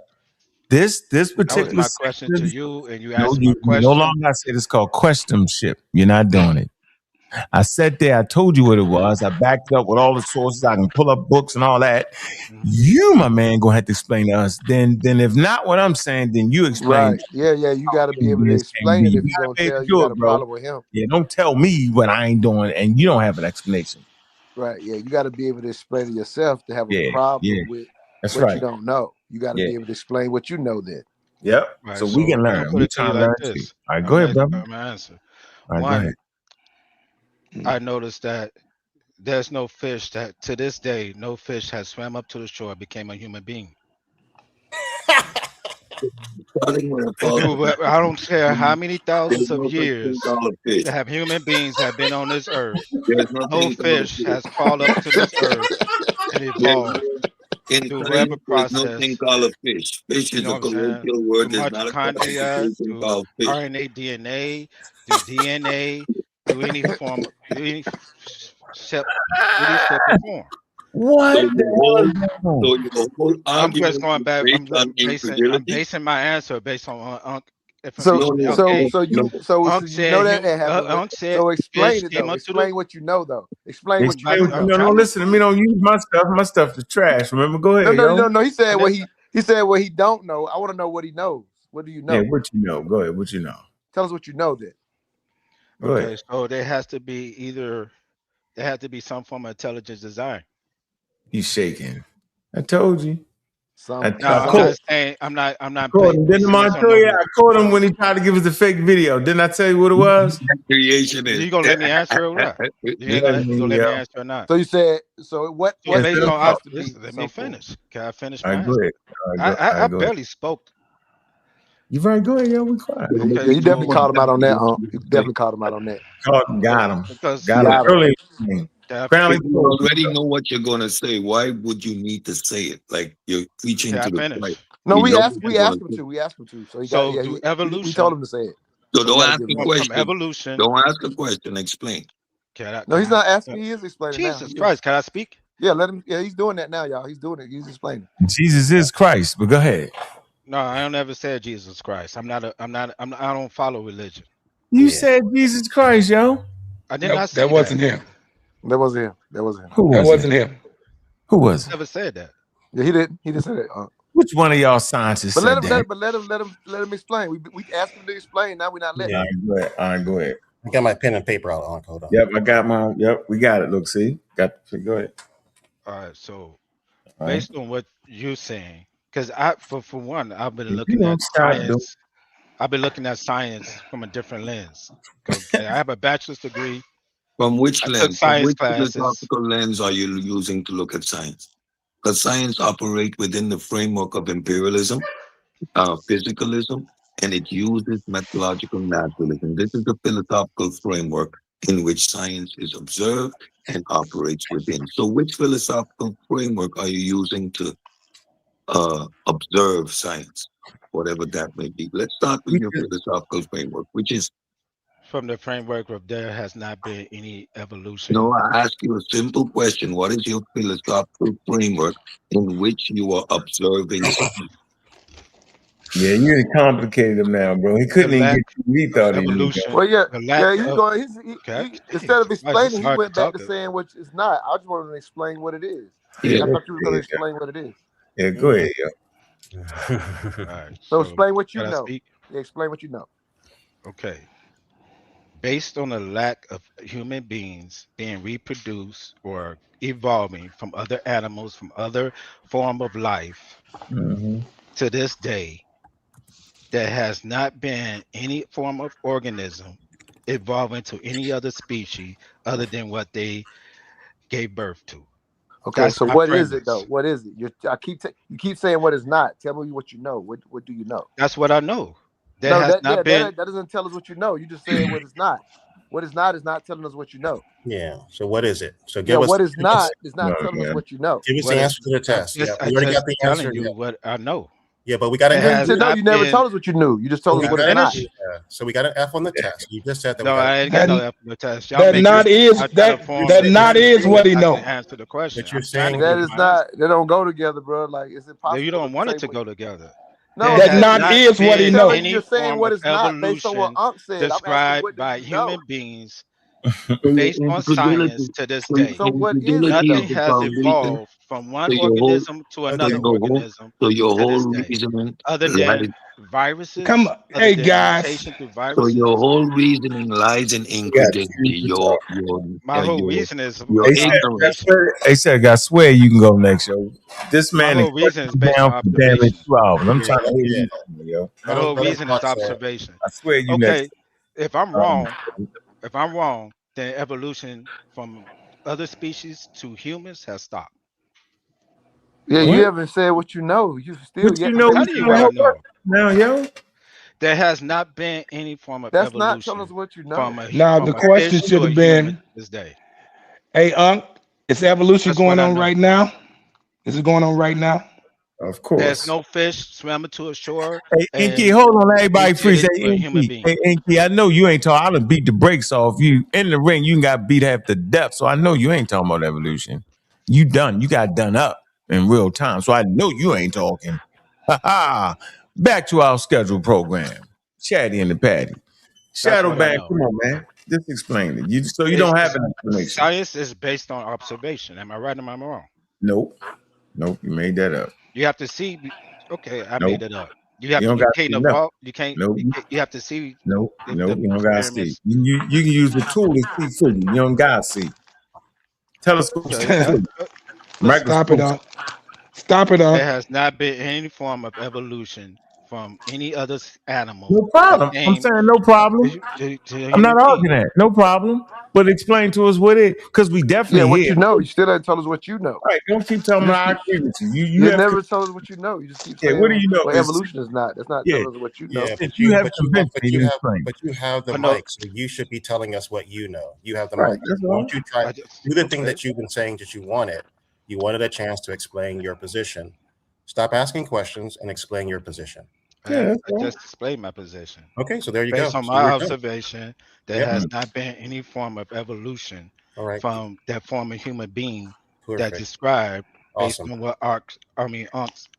Speaker 2: This particular
Speaker 19: that was my question to you, and you asked my question.
Speaker 2: No longer I said it's called questionship. You're not doing it. I sat there, I told you what it was. I backed up with all the sources. I can pull up books and all that. You, my man, gonna have to explain to us. Then if not what I'm saying, then you explain.
Speaker 20: Right. Yeah, you gotta be able to explain it if you're gonna tell you got a problem with him.
Speaker 2: Yeah, don't tell me what I ain't doing and you don't have an explanation.
Speaker 20: Right, yeah, you gotta be able to explain it yourself to have a problem with
Speaker 2: That's
Speaker 9: what you
Speaker 2: right.
Speaker 9: don't know. You got to
Speaker 2: Yeah.
Speaker 9: be able to explain what you know then.
Speaker 2: Yep.
Speaker 19: Right,
Speaker 2: So we can
Speaker 19: I'm gonna
Speaker 2: learn.
Speaker 19: put
Speaker 2: We
Speaker 19: it to you
Speaker 2: trying to
Speaker 19: like
Speaker 2: learn too.
Speaker 19: this.
Speaker 2: All right, go ahead, brother.
Speaker 19: I'm gonna answer.
Speaker 2: All right, go
Speaker 19: One,
Speaker 2: ahead.
Speaker 19: I noticed that there's no fish that to this day, no fish has swam up to the shore and became a human being. I don't care how many thousands of years that have human beings have been on this earth. No fish has crawled up to this earth and evolved through whatever process.
Speaker 7: Call a fish. Fish
Speaker 19: You
Speaker 7: is
Speaker 19: know
Speaker 7: a
Speaker 19: what I'm saying?
Speaker 7: colloquial word.
Speaker 19: Through
Speaker 7: There's not a
Speaker 19: mitochondria,
Speaker 7: classification
Speaker 19: through
Speaker 7: called fish.
Speaker 19: RNA, DNA, through DNA, through any form, any shape or form.
Speaker 2: What?
Speaker 19: I'm just going back. I'm basing my answer based on information that Unc gave.
Speaker 9: So you
Speaker 19: Unc
Speaker 9: know
Speaker 19: said
Speaker 9: that happened.
Speaker 19: Unc said
Speaker 9: So explain
Speaker 19: fish
Speaker 9: it
Speaker 19: came
Speaker 9: though.
Speaker 19: up to
Speaker 9: Explain
Speaker 19: the.
Speaker 9: what you know though. Explain what you
Speaker 2: Explain.
Speaker 9: do know.
Speaker 2: No, listen to me. Don't use my stuff. My stuff is trash. Remember, go ahead,
Speaker 9: No. He said what he said what he don't know. I want to know what he knows. What do you know?
Speaker 2: Yeah, what you know. Go ahead. What you know.
Speaker 9: Tell us what you know then.
Speaker 2: Go
Speaker 19: Okay,
Speaker 2: ahead.
Speaker 19: so there has to be some form of intelligence design.
Speaker 2: He's shaking. I told you.
Speaker 19: I'm not saying I'm not
Speaker 2: Caught him. Didn't I tell you? I caught him when he
Speaker 19: he
Speaker 2: tried to give us a fake video. Didn't I tell you what it was?
Speaker 7: Creation is.
Speaker 19: You gonna let me answer or not? You gonna let me answer or not?
Speaker 9: So you said so what?
Speaker 19: So
Speaker 9: What
Speaker 19: based on
Speaker 9: has to be
Speaker 19: listen, let me finish. Can I finish
Speaker 2: All
Speaker 19: my
Speaker 2: right, go
Speaker 19: answer?
Speaker 2: ahead.
Speaker 19: I barely spoke.
Speaker 2: You right? Go ahead, yo. We quiet.
Speaker 9: Yeah, you definitely called him out on that. You definitely called him out on that.
Speaker 2: Got him.
Speaker 19: Because
Speaker 2: Got him. Early.
Speaker 7: If you already know what you're gonna say, why would you need to say it? Like you're preaching
Speaker 19: Can I
Speaker 7: to the
Speaker 19: finish?
Speaker 7: choir.
Speaker 9: No, we
Speaker 7: know
Speaker 9: asked
Speaker 7: what you're
Speaker 9: him
Speaker 7: gonna
Speaker 9: to. We asked him to. So he
Speaker 19: So
Speaker 9: got
Speaker 19: through
Speaker 9: we
Speaker 19: evolution,
Speaker 9: told him to say it.
Speaker 7: So
Speaker 9: we
Speaker 7: don't
Speaker 9: gotta
Speaker 7: ask
Speaker 9: give
Speaker 7: a
Speaker 9: him
Speaker 7: question.
Speaker 19: From evolution.
Speaker 7: Don't ask a question. Explain.
Speaker 9: No, he's not asking. He is explaining now.
Speaker 19: Jesus Christ, can I speak?
Speaker 9: Yeah, let him. Yeah, he's doing that now, y'all. He's doing it. He's explaining.
Speaker 2: Jesus is Christ, but go ahead.
Speaker 19: No, I don't ever said Jesus Christ. I don't follow religion.
Speaker 2: You said Jesus Christ, yo.
Speaker 19: I did not say
Speaker 13: that wasn't him.
Speaker 9: That wasn't him. That wasn't him.
Speaker 2: Who
Speaker 13: That
Speaker 2: was
Speaker 13: wasn't
Speaker 2: it?
Speaker 13: him.
Speaker 2: Who was it?
Speaker 19: Never said that.
Speaker 9: Yeah, he didn't. He didn't say that.
Speaker 2: Which one of y'all scientists
Speaker 9: But
Speaker 2: said that?
Speaker 9: let him explain. We asked him to explain. Now we're not letting.
Speaker 2: All right, go ahead. All right, go ahead.
Speaker 5: I got my pen and paper out. Hold on.
Speaker 2: Yep, I got mine. Yep, we got it. Look, see, go ahead.
Speaker 19: All right, so
Speaker 2: All
Speaker 19: based on what you're saying, because for one, I've been
Speaker 2: If
Speaker 19: looking
Speaker 2: you
Speaker 19: at
Speaker 2: don't stop doing-
Speaker 19: science. I've been looking at science from a different lens. Because I have a bachelor's degree.
Speaker 7: From which
Speaker 19: I took
Speaker 7: lens? From
Speaker 19: science
Speaker 7: which
Speaker 19: classes.
Speaker 7: philosophical lens are you using to look at science? Because science operates within the framework of imperialism, physicalism, and it uses methodological naturalism. This is the philosophical framework in which science is observed and operates within. So which philosophical framework are you using to observe science, whatever that may be? Let's start with your philosophical framework, which is
Speaker 19: From the framework of there has not been any evolution.
Speaker 7: No, I ask you a simple question. What is your philosophical framework in which you are observing science?
Speaker 2: Yeah, you done complicated him now, bro. He couldn't even get you. He thought he knew.
Speaker 9: Well, he's going. Instead of explaining, he went back to saying what it's not. I just wanted to explain what it is.
Speaker 2: Yeah,
Speaker 9: I thought you were going to explain what it is.
Speaker 2: Yeah, go ahead, yo.
Speaker 19: All right,
Speaker 9: So explain what you
Speaker 19: can I
Speaker 9: know.
Speaker 19: speak?
Speaker 9: Yeah, explain what you know.
Speaker 19: Okay. Based on the lack of human beings being reproduced or evolving from other animals, from other form of life, to this day, there has not been any form of organism evolving to any other species other than what they gave birth to.
Speaker 9: Okay,
Speaker 19: That's
Speaker 9: so
Speaker 19: my
Speaker 9: what is
Speaker 19: premise.
Speaker 9: it though? What is it? You keep saying what it's not. Tell me what you know. What do you know?
Speaker 19: That's what I know.
Speaker 9: That doesn't tell us what you know. You just said what it's not. What it's not is not telling us what you know.
Speaker 5: Yeah. So what is it? So give us
Speaker 9: what is not is not telling us what you know.
Speaker 5: Give us the answer to the test.
Speaker 19: I
Speaker 5: already got the
Speaker 19: telling
Speaker 5: answer.
Speaker 19: you what I know.
Speaker 5: Yeah, but we got an F.
Speaker 9: You never told us what you knew. You just told us what it's not.
Speaker 5: So we got an F on the test. You just said that.
Speaker 19: No, I ain't got no F on the test.
Speaker 15: That not is what he know.
Speaker 19: Answer the question.
Speaker 5: But you're saying
Speaker 9: that is not. They don't go together, bro. Like it's impossible.
Speaker 19: You don't want it to go together.
Speaker 9: No,
Speaker 15: that not is what he know.
Speaker 9: You're saying what it's not based on what Unc said.
Speaker 19: Described by human beings based on science to this day.
Speaker 9: So what is it?
Speaker 19: Nothing has evolved from one
Speaker 7: So
Speaker 19: organism to another organism
Speaker 7: your
Speaker 19: to this
Speaker 7: whole
Speaker 19: day.
Speaker 7: reasoning
Speaker 19: Other
Speaker 7: lies.
Speaker 19: than viruses,
Speaker 15: Come on,
Speaker 19: other
Speaker 15: hey
Speaker 19: than
Speaker 15: guys.
Speaker 19: mutation through
Speaker 7: So
Speaker 19: viruses.
Speaker 7: your whole reasoning lies in incredulity.
Speaker 19: My whole reason is
Speaker 7: Your ignorance.
Speaker 2: They said, I swear you can go next, yo. This
Speaker 19: My
Speaker 2: man
Speaker 19: whole reason is based on
Speaker 2: down for damn it
Speaker 19: observation.
Speaker 2: 2 hours. I'm
Speaker 5: Yeah,
Speaker 2: trying to hear
Speaker 5: yeah.
Speaker 2: you, yo.
Speaker 19: My whole reason is observation.
Speaker 2: I swear you
Speaker 19: Okay,
Speaker 2: next.
Speaker 19: if I'm wrong, then evolution from other species to humans has stopped.
Speaker 20: Yeah,
Speaker 19: What?
Speaker 20: you haven't said what you know. You still
Speaker 2: What
Speaker 20: yet
Speaker 2: you
Speaker 20: to
Speaker 2: know?
Speaker 20: say
Speaker 19: Tell
Speaker 20: what
Speaker 19: you
Speaker 20: you
Speaker 19: what I
Speaker 20: know.
Speaker 19: know.
Speaker 2: Now, yo.
Speaker 19: There has not been any form of
Speaker 20: That's not telling
Speaker 19: evolution
Speaker 20: us what you know.
Speaker 19: from
Speaker 15: Now the question
Speaker 19: fish
Speaker 15: should
Speaker 19: to a
Speaker 15: have
Speaker 19: human
Speaker 15: been,
Speaker 19: to this day.
Speaker 15: hey is evolution
Speaker 19: That's what
Speaker 15: going
Speaker 19: I
Speaker 15: on
Speaker 19: know.
Speaker 15: right now? Is it going on right now?
Speaker 2: Of
Speaker 19: There's
Speaker 2: course.
Speaker 19: no fish swam to a shore
Speaker 2: Hey, Inky,
Speaker 19: and
Speaker 2: hold on. Everybody freeze.
Speaker 19: mutated
Speaker 2: Hey,
Speaker 19: to a human
Speaker 2: Inky.
Speaker 19: being.
Speaker 2: Hey, Inky, I know you ain't talking. I done beat the brakes off you. In the ring, you got beat half to death. So I know you ain't talking about evolution. You done. You got done up in real time. So I know you ain't talking. Ha ha. Back to our scheduled program. Chatty and the Patty.
Speaker 19: That's
Speaker 2: Shadow
Speaker 19: what I
Speaker 2: Band,
Speaker 19: know.
Speaker 2: come on, man. Just explain it. So you don't have an explanation.
Speaker 19: Science is based on observation. Am I right or am I wrong?
Speaker 2: Nope. Nope. You made that up.
Speaker 19: You have to see. Okay, I
Speaker 2: Nope.
Speaker 19: made it up. You have
Speaker 2: You
Speaker 19: to.
Speaker 2: don't
Speaker 19: You
Speaker 2: got to
Speaker 19: can't
Speaker 2: see nothing.
Speaker 19: evolve. You can't.
Speaker 2: Nope.
Speaker 19: You have to see
Speaker 2: Nope.
Speaker 19: if
Speaker 2: Nope.
Speaker 19: the
Speaker 2: You don't got to see.
Speaker 19: pyramids.
Speaker 2: You can use the tool to see for you. You don't got to see. Telescope see
Speaker 19: Okay.
Speaker 2: for you.
Speaker 19: Listen.
Speaker 15: Stop it, Stop it,
Speaker 19: There has not been any form of evolution from any other animal
Speaker 2: No problem.
Speaker 19: that
Speaker 2: I'm
Speaker 19: came
Speaker 2: saying no problem.
Speaker 19: to a
Speaker 2: I'm
Speaker 19: human
Speaker 2: not
Speaker 19: being.
Speaker 2: arguing that. No problem. But explain to us what it, because we
Speaker 20: Yeah,
Speaker 2: definitely
Speaker 20: what
Speaker 2: here.
Speaker 20: you know. You still haven't told us what you know.
Speaker 2: All right, don't keep telling me
Speaker 20: You just
Speaker 2: I
Speaker 20: keep,
Speaker 2: agree with you.
Speaker 20: you
Speaker 2: You have
Speaker 20: never told us what you know. You just keep
Speaker 2: yeah. What do
Speaker 20: saying
Speaker 2: you know?
Speaker 20: what
Speaker 2: Is
Speaker 20: evolution is not. That's not
Speaker 2: yeah.
Speaker 20: telling us what you know.
Speaker 5: Yeah,
Speaker 2: If you have convinced me to explain.
Speaker 5: but you have the
Speaker 19: I know.
Speaker 5: mic, so you should be telling us what you know. You have the
Speaker 2: Right.
Speaker 5: mic.
Speaker 2: That's
Speaker 5: Why
Speaker 2: all.
Speaker 5: don't you try
Speaker 19: I
Speaker 5: do
Speaker 19: just,
Speaker 5: the thing
Speaker 19: okay.
Speaker 5: that you've been saying that you wanted? You wanted a chance to explain your position. Stop asking questions and explain your position.
Speaker 2: Yeah.
Speaker 19: I just explained my position.
Speaker 5: Okay, so there you
Speaker 19: Based
Speaker 5: go.
Speaker 19: on
Speaker 5: So
Speaker 19: my
Speaker 5: you're done.
Speaker 19: observation, there
Speaker 5: Yep.
Speaker 19: has not been any form of evolution
Speaker 5: All right.
Speaker 19: from that form of human being that
Speaker 5: Perfect.
Speaker 19: described based
Speaker 5: Awesome.
Speaker 19: on what Unc's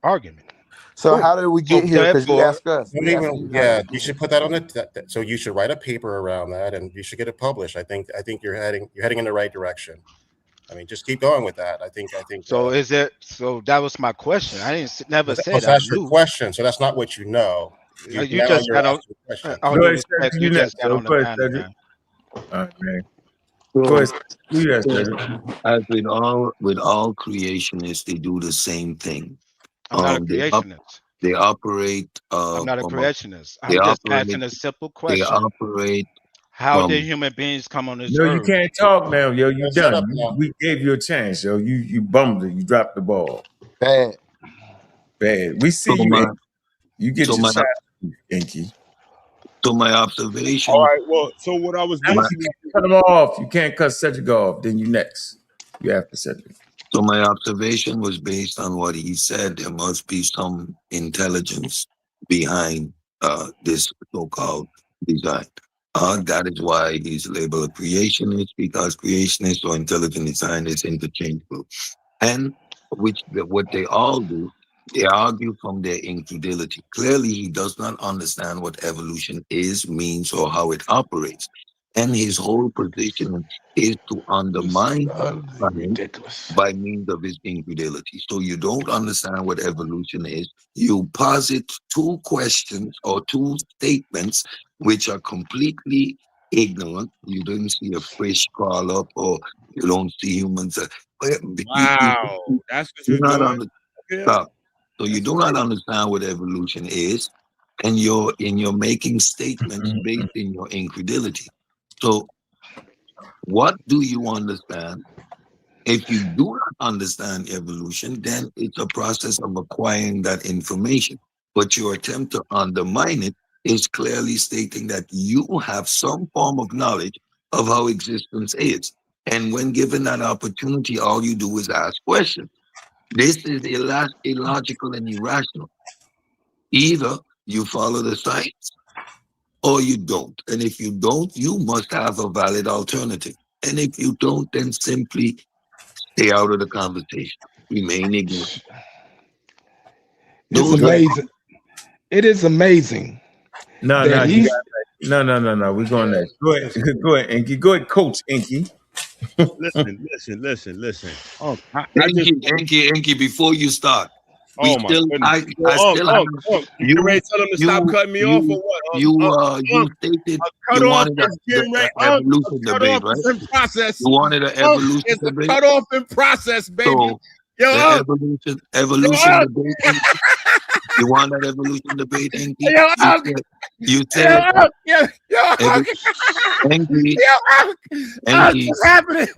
Speaker 19: argument.
Speaker 20: So
Speaker 5: Cool.
Speaker 20: how did we
Speaker 19: So
Speaker 20: get here? Because you
Speaker 19: therefore,
Speaker 20: asked us.
Speaker 5: Don't
Speaker 20: We asked
Speaker 5: even,
Speaker 20: you how did
Speaker 5: yeah,
Speaker 20: we
Speaker 5: you
Speaker 20: get
Speaker 5: should
Speaker 20: here.
Speaker 5: put that on the so you should write a paper around that and you should get it published. I think you're heading in the right direction. I mean, just keep going with that. I think
Speaker 19: so is it? So that was my question. I didn't never said I
Speaker 5: that's your
Speaker 19: knew.
Speaker 5: question. So that's not what you know.
Speaker 19: You
Speaker 5: Now
Speaker 19: just
Speaker 5: you're
Speaker 19: got on.
Speaker 5: asking questions.
Speaker 19: All
Speaker 2: Go
Speaker 19: due
Speaker 2: ahead,
Speaker 19: respect,
Speaker 2: Cedric.
Speaker 19: you
Speaker 2: You
Speaker 19: just
Speaker 2: next.
Speaker 19: got on the
Speaker 2: Go ahead,
Speaker 19: panel,
Speaker 2: Cedric.
Speaker 19: man.
Speaker 2: All right, man. Go ahead. You next, Cedric.
Speaker 7: As with all creationists, they do the same thing.
Speaker 19: I'm not a
Speaker 7: They
Speaker 19: creationist.
Speaker 7: they operate
Speaker 19: I'm not a
Speaker 7: from
Speaker 19: creationist.
Speaker 7: they
Speaker 19: I'm just asking
Speaker 7: operate
Speaker 19: a simple
Speaker 7: they
Speaker 19: question.
Speaker 7: operate
Speaker 19: How did
Speaker 7: from
Speaker 19: human beings come on this
Speaker 2: No, you
Speaker 19: earth?
Speaker 2: can't talk now, yo. You
Speaker 5: Shut up
Speaker 2: done.
Speaker 5: now.
Speaker 2: We gave you a chance, yo. You bummed it. You dropped the ball.
Speaker 20: Bad.
Speaker 2: Bad. We see
Speaker 7: so
Speaker 2: you.
Speaker 7: my
Speaker 2: You get
Speaker 7: so
Speaker 2: your
Speaker 7: my
Speaker 2: shot, Inky.
Speaker 7: so my
Speaker 11: All
Speaker 7: observation
Speaker 11: right. Well, so what I was
Speaker 2: Now,
Speaker 11: basically
Speaker 2: cut him off. You can't cut Cedric off. Then you next. You have to Cedric.
Speaker 7: so my observation was based on what he said. There must be some intelligence behind this so-called design. That is why he's labeled a creationist, because creationist or intelligent design is interchangeable. And what they all do, they argue from their incredulity. Clearly, he does not understand what evolution is, means, or how it operates. And his whole position is to undermine science
Speaker 15: ridiculous.
Speaker 7: by means of his incredulity. So you don't understand what evolution is. You posit two questions or two statements which are completely ignorant. You didn't see a fish crawl up, or you don't see humans.
Speaker 11: wow, that's what
Speaker 7: Do
Speaker 11: you're
Speaker 7: not
Speaker 11: doing. Okay,
Speaker 7: understand. So you
Speaker 11: that's
Speaker 7: do not
Speaker 11: crazy.
Speaker 7: understand what evolution is, and you're making statements based in your incredulity. So what do you understand? If you do not understand evolution, then it's a process of acquiring that information. But your attempt to undermine it is clearly stating that you have some form of knowledge of how existence is. And when given that opportunity, all you do is ask questions. This is illogical and irrational. Either you follow the science or you don't. And if you don't, you must have a valid alternative. And if you don't, then simply stay out of the conversation. Remain ignorant.
Speaker 15: It's
Speaker 7: Those are
Speaker 15: amazing. It is amazing.
Speaker 2: No,
Speaker 15: that
Speaker 2: you
Speaker 15: he's
Speaker 2: got no. We're going next. Go ahead, go ahead, Inky. Go ahead, Coach Inky.
Speaker 11: Listen.
Speaker 7: Enki, before you start,
Speaker 11: Oh my goodness.
Speaker 7: I still have
Speaker 11: You ready to tell them to stop cutting me off or what?
Speaker 7: you stated
Speaker 11: cut
Speaker 7: you
Speaker 11: off
Speaker 7: wanted
Speaker 11: is getting ready.
Speaker 7: evolution
Speaker 11: Cut
Speaker 7: debate,
Speaker 11: off
Speaker 7: right?
Speaker 11: is in process.
Speaker 7: You wanted an evolution
Speaker 11: It's a
Speaker 7: debate.
Speaker 11: cut off in process, baby.
Speaker 7: So
Speaker 11: Yo,
Speaker 7: the evolution debate. Enki? You want that evolution debate, Enki? You said Enki.
Speaker 11: What's happening?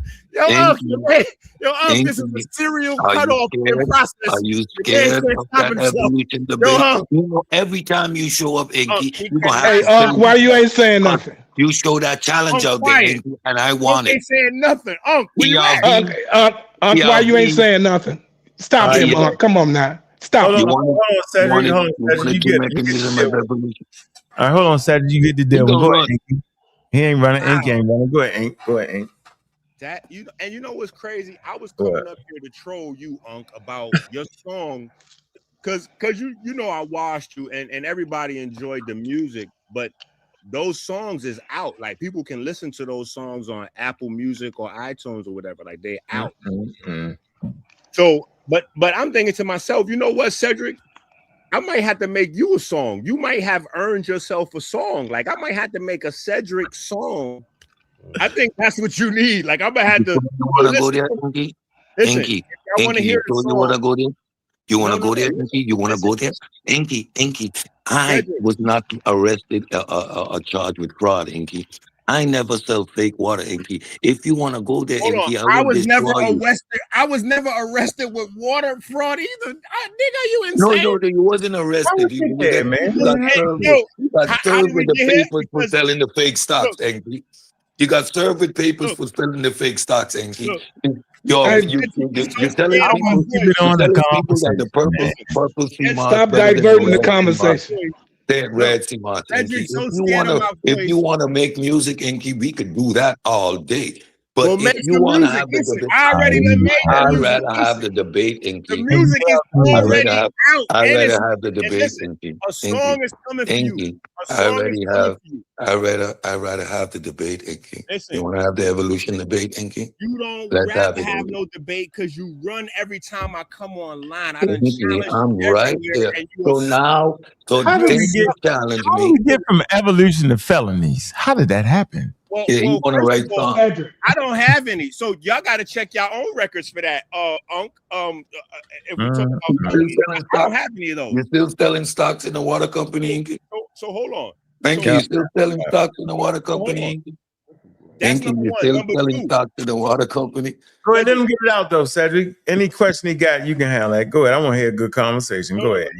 Speaker 11: This is a
Speaker 7: Enki,
Speaker 11: serial
Speaker 7: are
Speaker 11: cut
Speaker 7: you
Speaker 11: off in
Speaker 7: scared?
Speaker 11: process.
Speaker 7: Are you
Speaker 11: The man
Speaker 7: scared
Speaker 11: can't
Speaker 7: of
Speaker 11: stop
Speaker 7: that
Speaker 11: himself.
Speaker 7: evolution debate? You know, every time you show up, Enki, you're gonna have
Speaker 15: Hey,
Speaker 7: to say
Speaker 15: why you ain't saying nothing?
Speaker 7: you show that challenge out there, Enki, and I want
Speaker 11: Ain't
Speaker 7: it.
Speaker 11: saying nothing. Where you at?
Speaker 15: Why you ain't saying nothing? Stop him, Come on now. Stop.
Speaker 2: Hold on, Cedric. Hold on, Cedric. You get
Speaker 7: evolution.
Speaker 2: All right, hold on, Cedric. You get the deal.
Speaker 7: gonna
Speaker 2: Go
Speaker 7: run.
Speaker 2: ahead, Inky. He ain't running. Inky ain't running. Go ahead, Ink. Go ahead, Ink.
Speaker 11: That you know what's crazy? I was coming up here to troll you, Unc, about your song, cause you know I watched you and everybody enjoyed the music, but those songs is out. Like people can listen to those songs on Apple Music or iTunes or whatever. Like they out. So, but I'm thinking to myself, you know what, Cedric? I might have to make you a song. You might have earned yourself a song. Like I might have to make a Cedric song. I think that's what you need. Like I'm gonna have to.
Speaker 7: You wanna go there, Enki?
Speaker 11: Enki, I want to hear the song.
Speaker 7: You wanna go there? You wanna go there, Enki? You wanna go there, Enki? I was not arrested or charged with fraud, Enki. I never sell fake water, Enki. If you wanna go there, Enki,
Speaker 11: I was never arrested. I was never arrested with water fraud either. Nigga, you insane?
Speaker 7: No, you wasn't arrested. You got served with the papers for selling the fake stocks, Enki. You got served with papers for selling the fake stocks, Enki. You're telling people that the purple sea moss.
Speaker 15: Stop diverting the conversation.
Speaker 7: Red sea moss, Enki. If you wanna make music, Enki, we could do that all day. But if you want to have the debate, I'd rather have the debate, Enki.
Speaker 11: The music is already out.
Speaker 7: I'd rather have the debate, Enki.
Speaker 11: A song is coming for you.
Speaker 7: I'd rather have the debate, Enki. You want to have the evolution debate, Enki?
Speaker 11: You don't rather have no debate because you run every time I come online. I done challenge
Speaker 7: I'm right there. How did
Speaker 2: we get from evolution to felonies? How did that happen?
Speaker 11: Well,
Speaker 7: you want to write songs?
Speaker 11: I don't have any, so y'all got to check your own records for that. Unc. If we talk about, I don't have any of those.
Speaker 7: You're still selling stocks in the water company, Enki?
Speaker 11: So hold on.
Speaker 7: Thank you. You're still selling stocks in the water company, Enki? Thank you. You're still selling stocks in the water company.
Speaker 2: Go ahead, let him get it out though, Cedric. Any question he got, you can handle that. Go ahead. I want to hear a good conversation. Go ahead.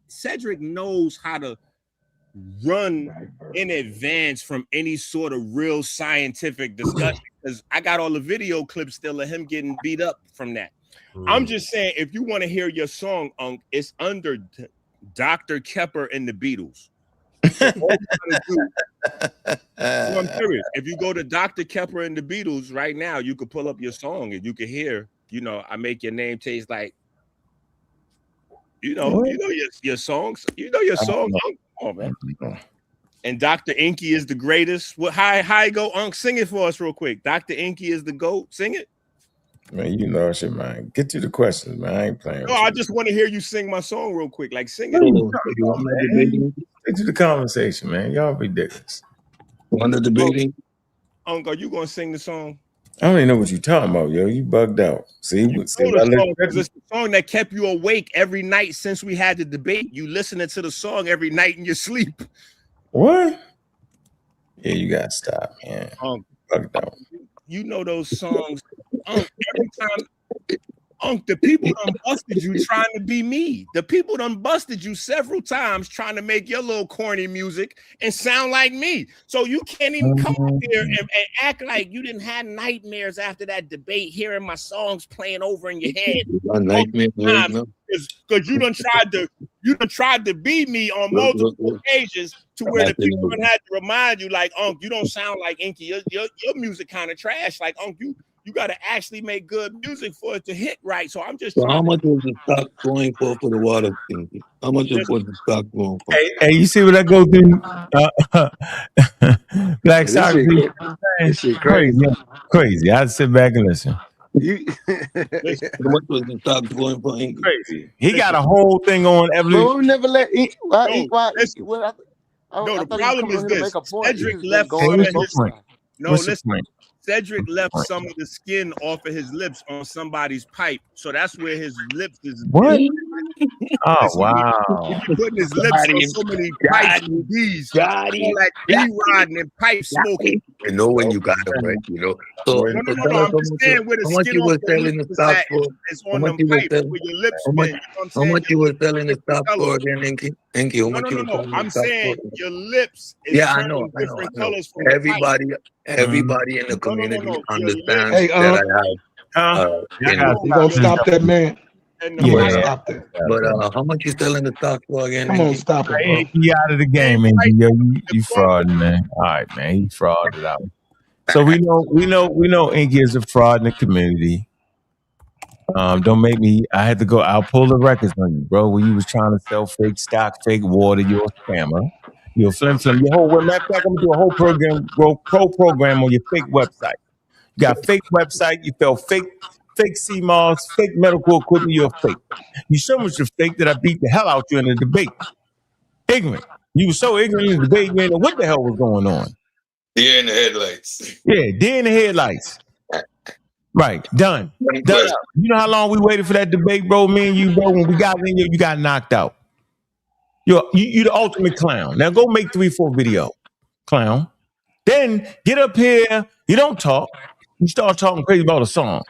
Speaker 11: Cedric knows how to run in advance from any sort of real scientific discussion because I got all the video clips still of him getting beat up from that. I'm just saying, if you want to hear your song, Unc, it's under Dr. Kepper and the Beatles. So I'm serious. If you go to Dr. Kepper and the Beatles right now, you could pull up your song and you could hear, I make your name taste like, your songs. You know your song, Unc. Oh man. And Dr. Inky is the greatest. What hi go, Unc, sing it for us real quick. Dr. Inky is the GOAT. Sing it.
Speaker 2: Man, you know shit, man. Get to the questions, man. I ain't playing.
Speaker 11: No, I just want to hear you sing my song real quick. Like sing it.
Speaker 2: Get to the conversation, man. Y'all ridiculous.
Speaker 7: On the debating.
Speaker 11: Unc, are you gonna sing the song?
Speaker 2: I don't even know what you're talking about, yo. You bugged out. See,
Speaker 11: it's the song that kept you awake every night since we had the debate. You listening to the song every night in your sleep.
Speaker 2: What? Yeah, you gotta stop, man. Bugged out.
Speaker 11: You know those songs. Every time, the people done busted you trying to be me. The people done busted you several times trying to make your little corny music and sound like me. So you can't even come up here and act like you didn't have nightmares after that debate, hearing my songs playing over in your head. Because you done tried to be me on multiple occasions to where the people done had to remind you, like, Unc, you don't sound like Inky. Your music kind of trash. Like, Unc, you got to actually make good music for it to hit right. So I'm just
Speaker 7: how much was the stock going for the water? How much was the stock going for?
Speaker 2: Hey, you see what I go through? Black
Speaker 20: This shit,
Speaker 2: Socrates,
Speaker 20: this shit
Speaker 2: crazy,
Speaker 20: crazy.
Speaker 2: crazy. I sit back and listen.
Speaker 20: You,
Speaker 7: How much was the stock going for?
Speaker 2: Crazy. He got a whole thing on
Speaker 20: but
Speaker 2: evolution.
Speaker 20: we never let eat. Why
Speaker 11: No,
Speaker 20: eat? Why eat?
Speaker 11: listen.
Speaker 20: Well, I
Speaker 11: No, the
Speaker 20: thought he was
Speaker 11: problem
Speaker 20: coming
Speaker 11: is
Speaker 20: on here to
Speaker 11: this.
Speaker 20: make a point. He
Speaker 11: Cedric
Speaker 20: just been
Speaker 11: left
Speaker 2: Hey,
Speaker 20: going
Speaker 11: some
Speaker 20: on
Speaker 11: of
Speaker 20: both
Speaker 11: his.
Speaker 2: point?
Speaker 20: sides.
Speaker 11: No,
Speaker 2: What's the
Speaker 11: listen.
Speaker 2: point?
Speaker 11: Cedric left
Speaker 2: Point.
Speaker 11: some of the skin off of his lips on somebody's pipe, so that's where his lips is.
Speaker 2: What? Oh,
Speaker 11: Listen,
Speaker 2: wow.
Speaker 11: he be putting his lips on so many pipes and bees, all that bee riding and pipe smoking.
Speaker 7: You know when you got them, right? You know. So,
Speaker 11: No,
Speaker 7: so tell us
Speaker 11: I'm just saying where the
Speaker 7: how much
Speaker 11: skin
Speaker 7: you
Speaker 11: off
Speaker 7: was
Speaker 11: your
Speaker 7: selling
Speaker 11: lips
Speaker 7: the
Speaker 11: is
Speaker 7: stock
Speaker 11: at.
Speaker 7: for?
Speaker 11: It's
Speaker 7: How
Speaker 11: on
Speaker 7: much
Speaker 11: them
Speaker 7: you was
Speaker 11: pipes
Speaker 7: selling?
Speaker 11: where your lips
Speaker 7: How much?
Speaker 11: been. You know what I'm
Speaker 7: How
Speaker 11: saying?
Speaker 7: much you
Speaker 11: Your
Speaker 7: was
Speaker 11: lips
Speaker 7: selling the
Speaker 11: different
Speaker 7: stock for
Speaker 11: colors.
Speaker 7: again, Inky? Inky, how much you was selling the
Speaker 11: I'm
Speaker 7: stock for?
Speaker 11: saying your lips is
Speaker 7: Yeah, I
Speaker 11: turning
Speaker 7: know.
Speaker 11: different colors from the pipe.
Speaker 7: Everybody in the community
Speaker 11: Your
Speaker 7: understands
Speaker 15: Hey,
Speaker 7: that I have
Speaker 15: you gonna stop that, man?
Speaker 11: And
Speaker 15: Come on,
Speaker 2: Yeah.
Speaker 15: stop that.
Speaker 7: But how much you selling the stock for again,
Speaker 15: Come on,
Speaker 7: Inky?
Speaker 15: stop it, bro.
Speaker 2: He out of the game, and you fraud, man. All right, man. He frauded out. So we know Inky is a fraud in the community. Don't make me. I had to go. I'll pull the records on you, bro. When you was trying to sell fake stock, fake water, you're a scammer. You're a flim. Your whole matter of fact, I'm gonna do a whole program on your fake website. You got fake website. You sell fake CMOS, fake medical equipment. You're fake. You so much of fake that I beat the hell out you in the debate. Ignorant. You were so ignorant in the debate, you ain't know what the hell was going on.
Speaker 7: Deer in the headlights.
Speaker 2: Yeah, deer in the headlights. Right, done. Done up. You know how long we waited for that debate, bro? Me and you, bro. When we got in here, you got knocked out. You the ultimate clown. Now go make 3-4 video, clown. Then get up here. You don't talk. You start talking crazy about a song.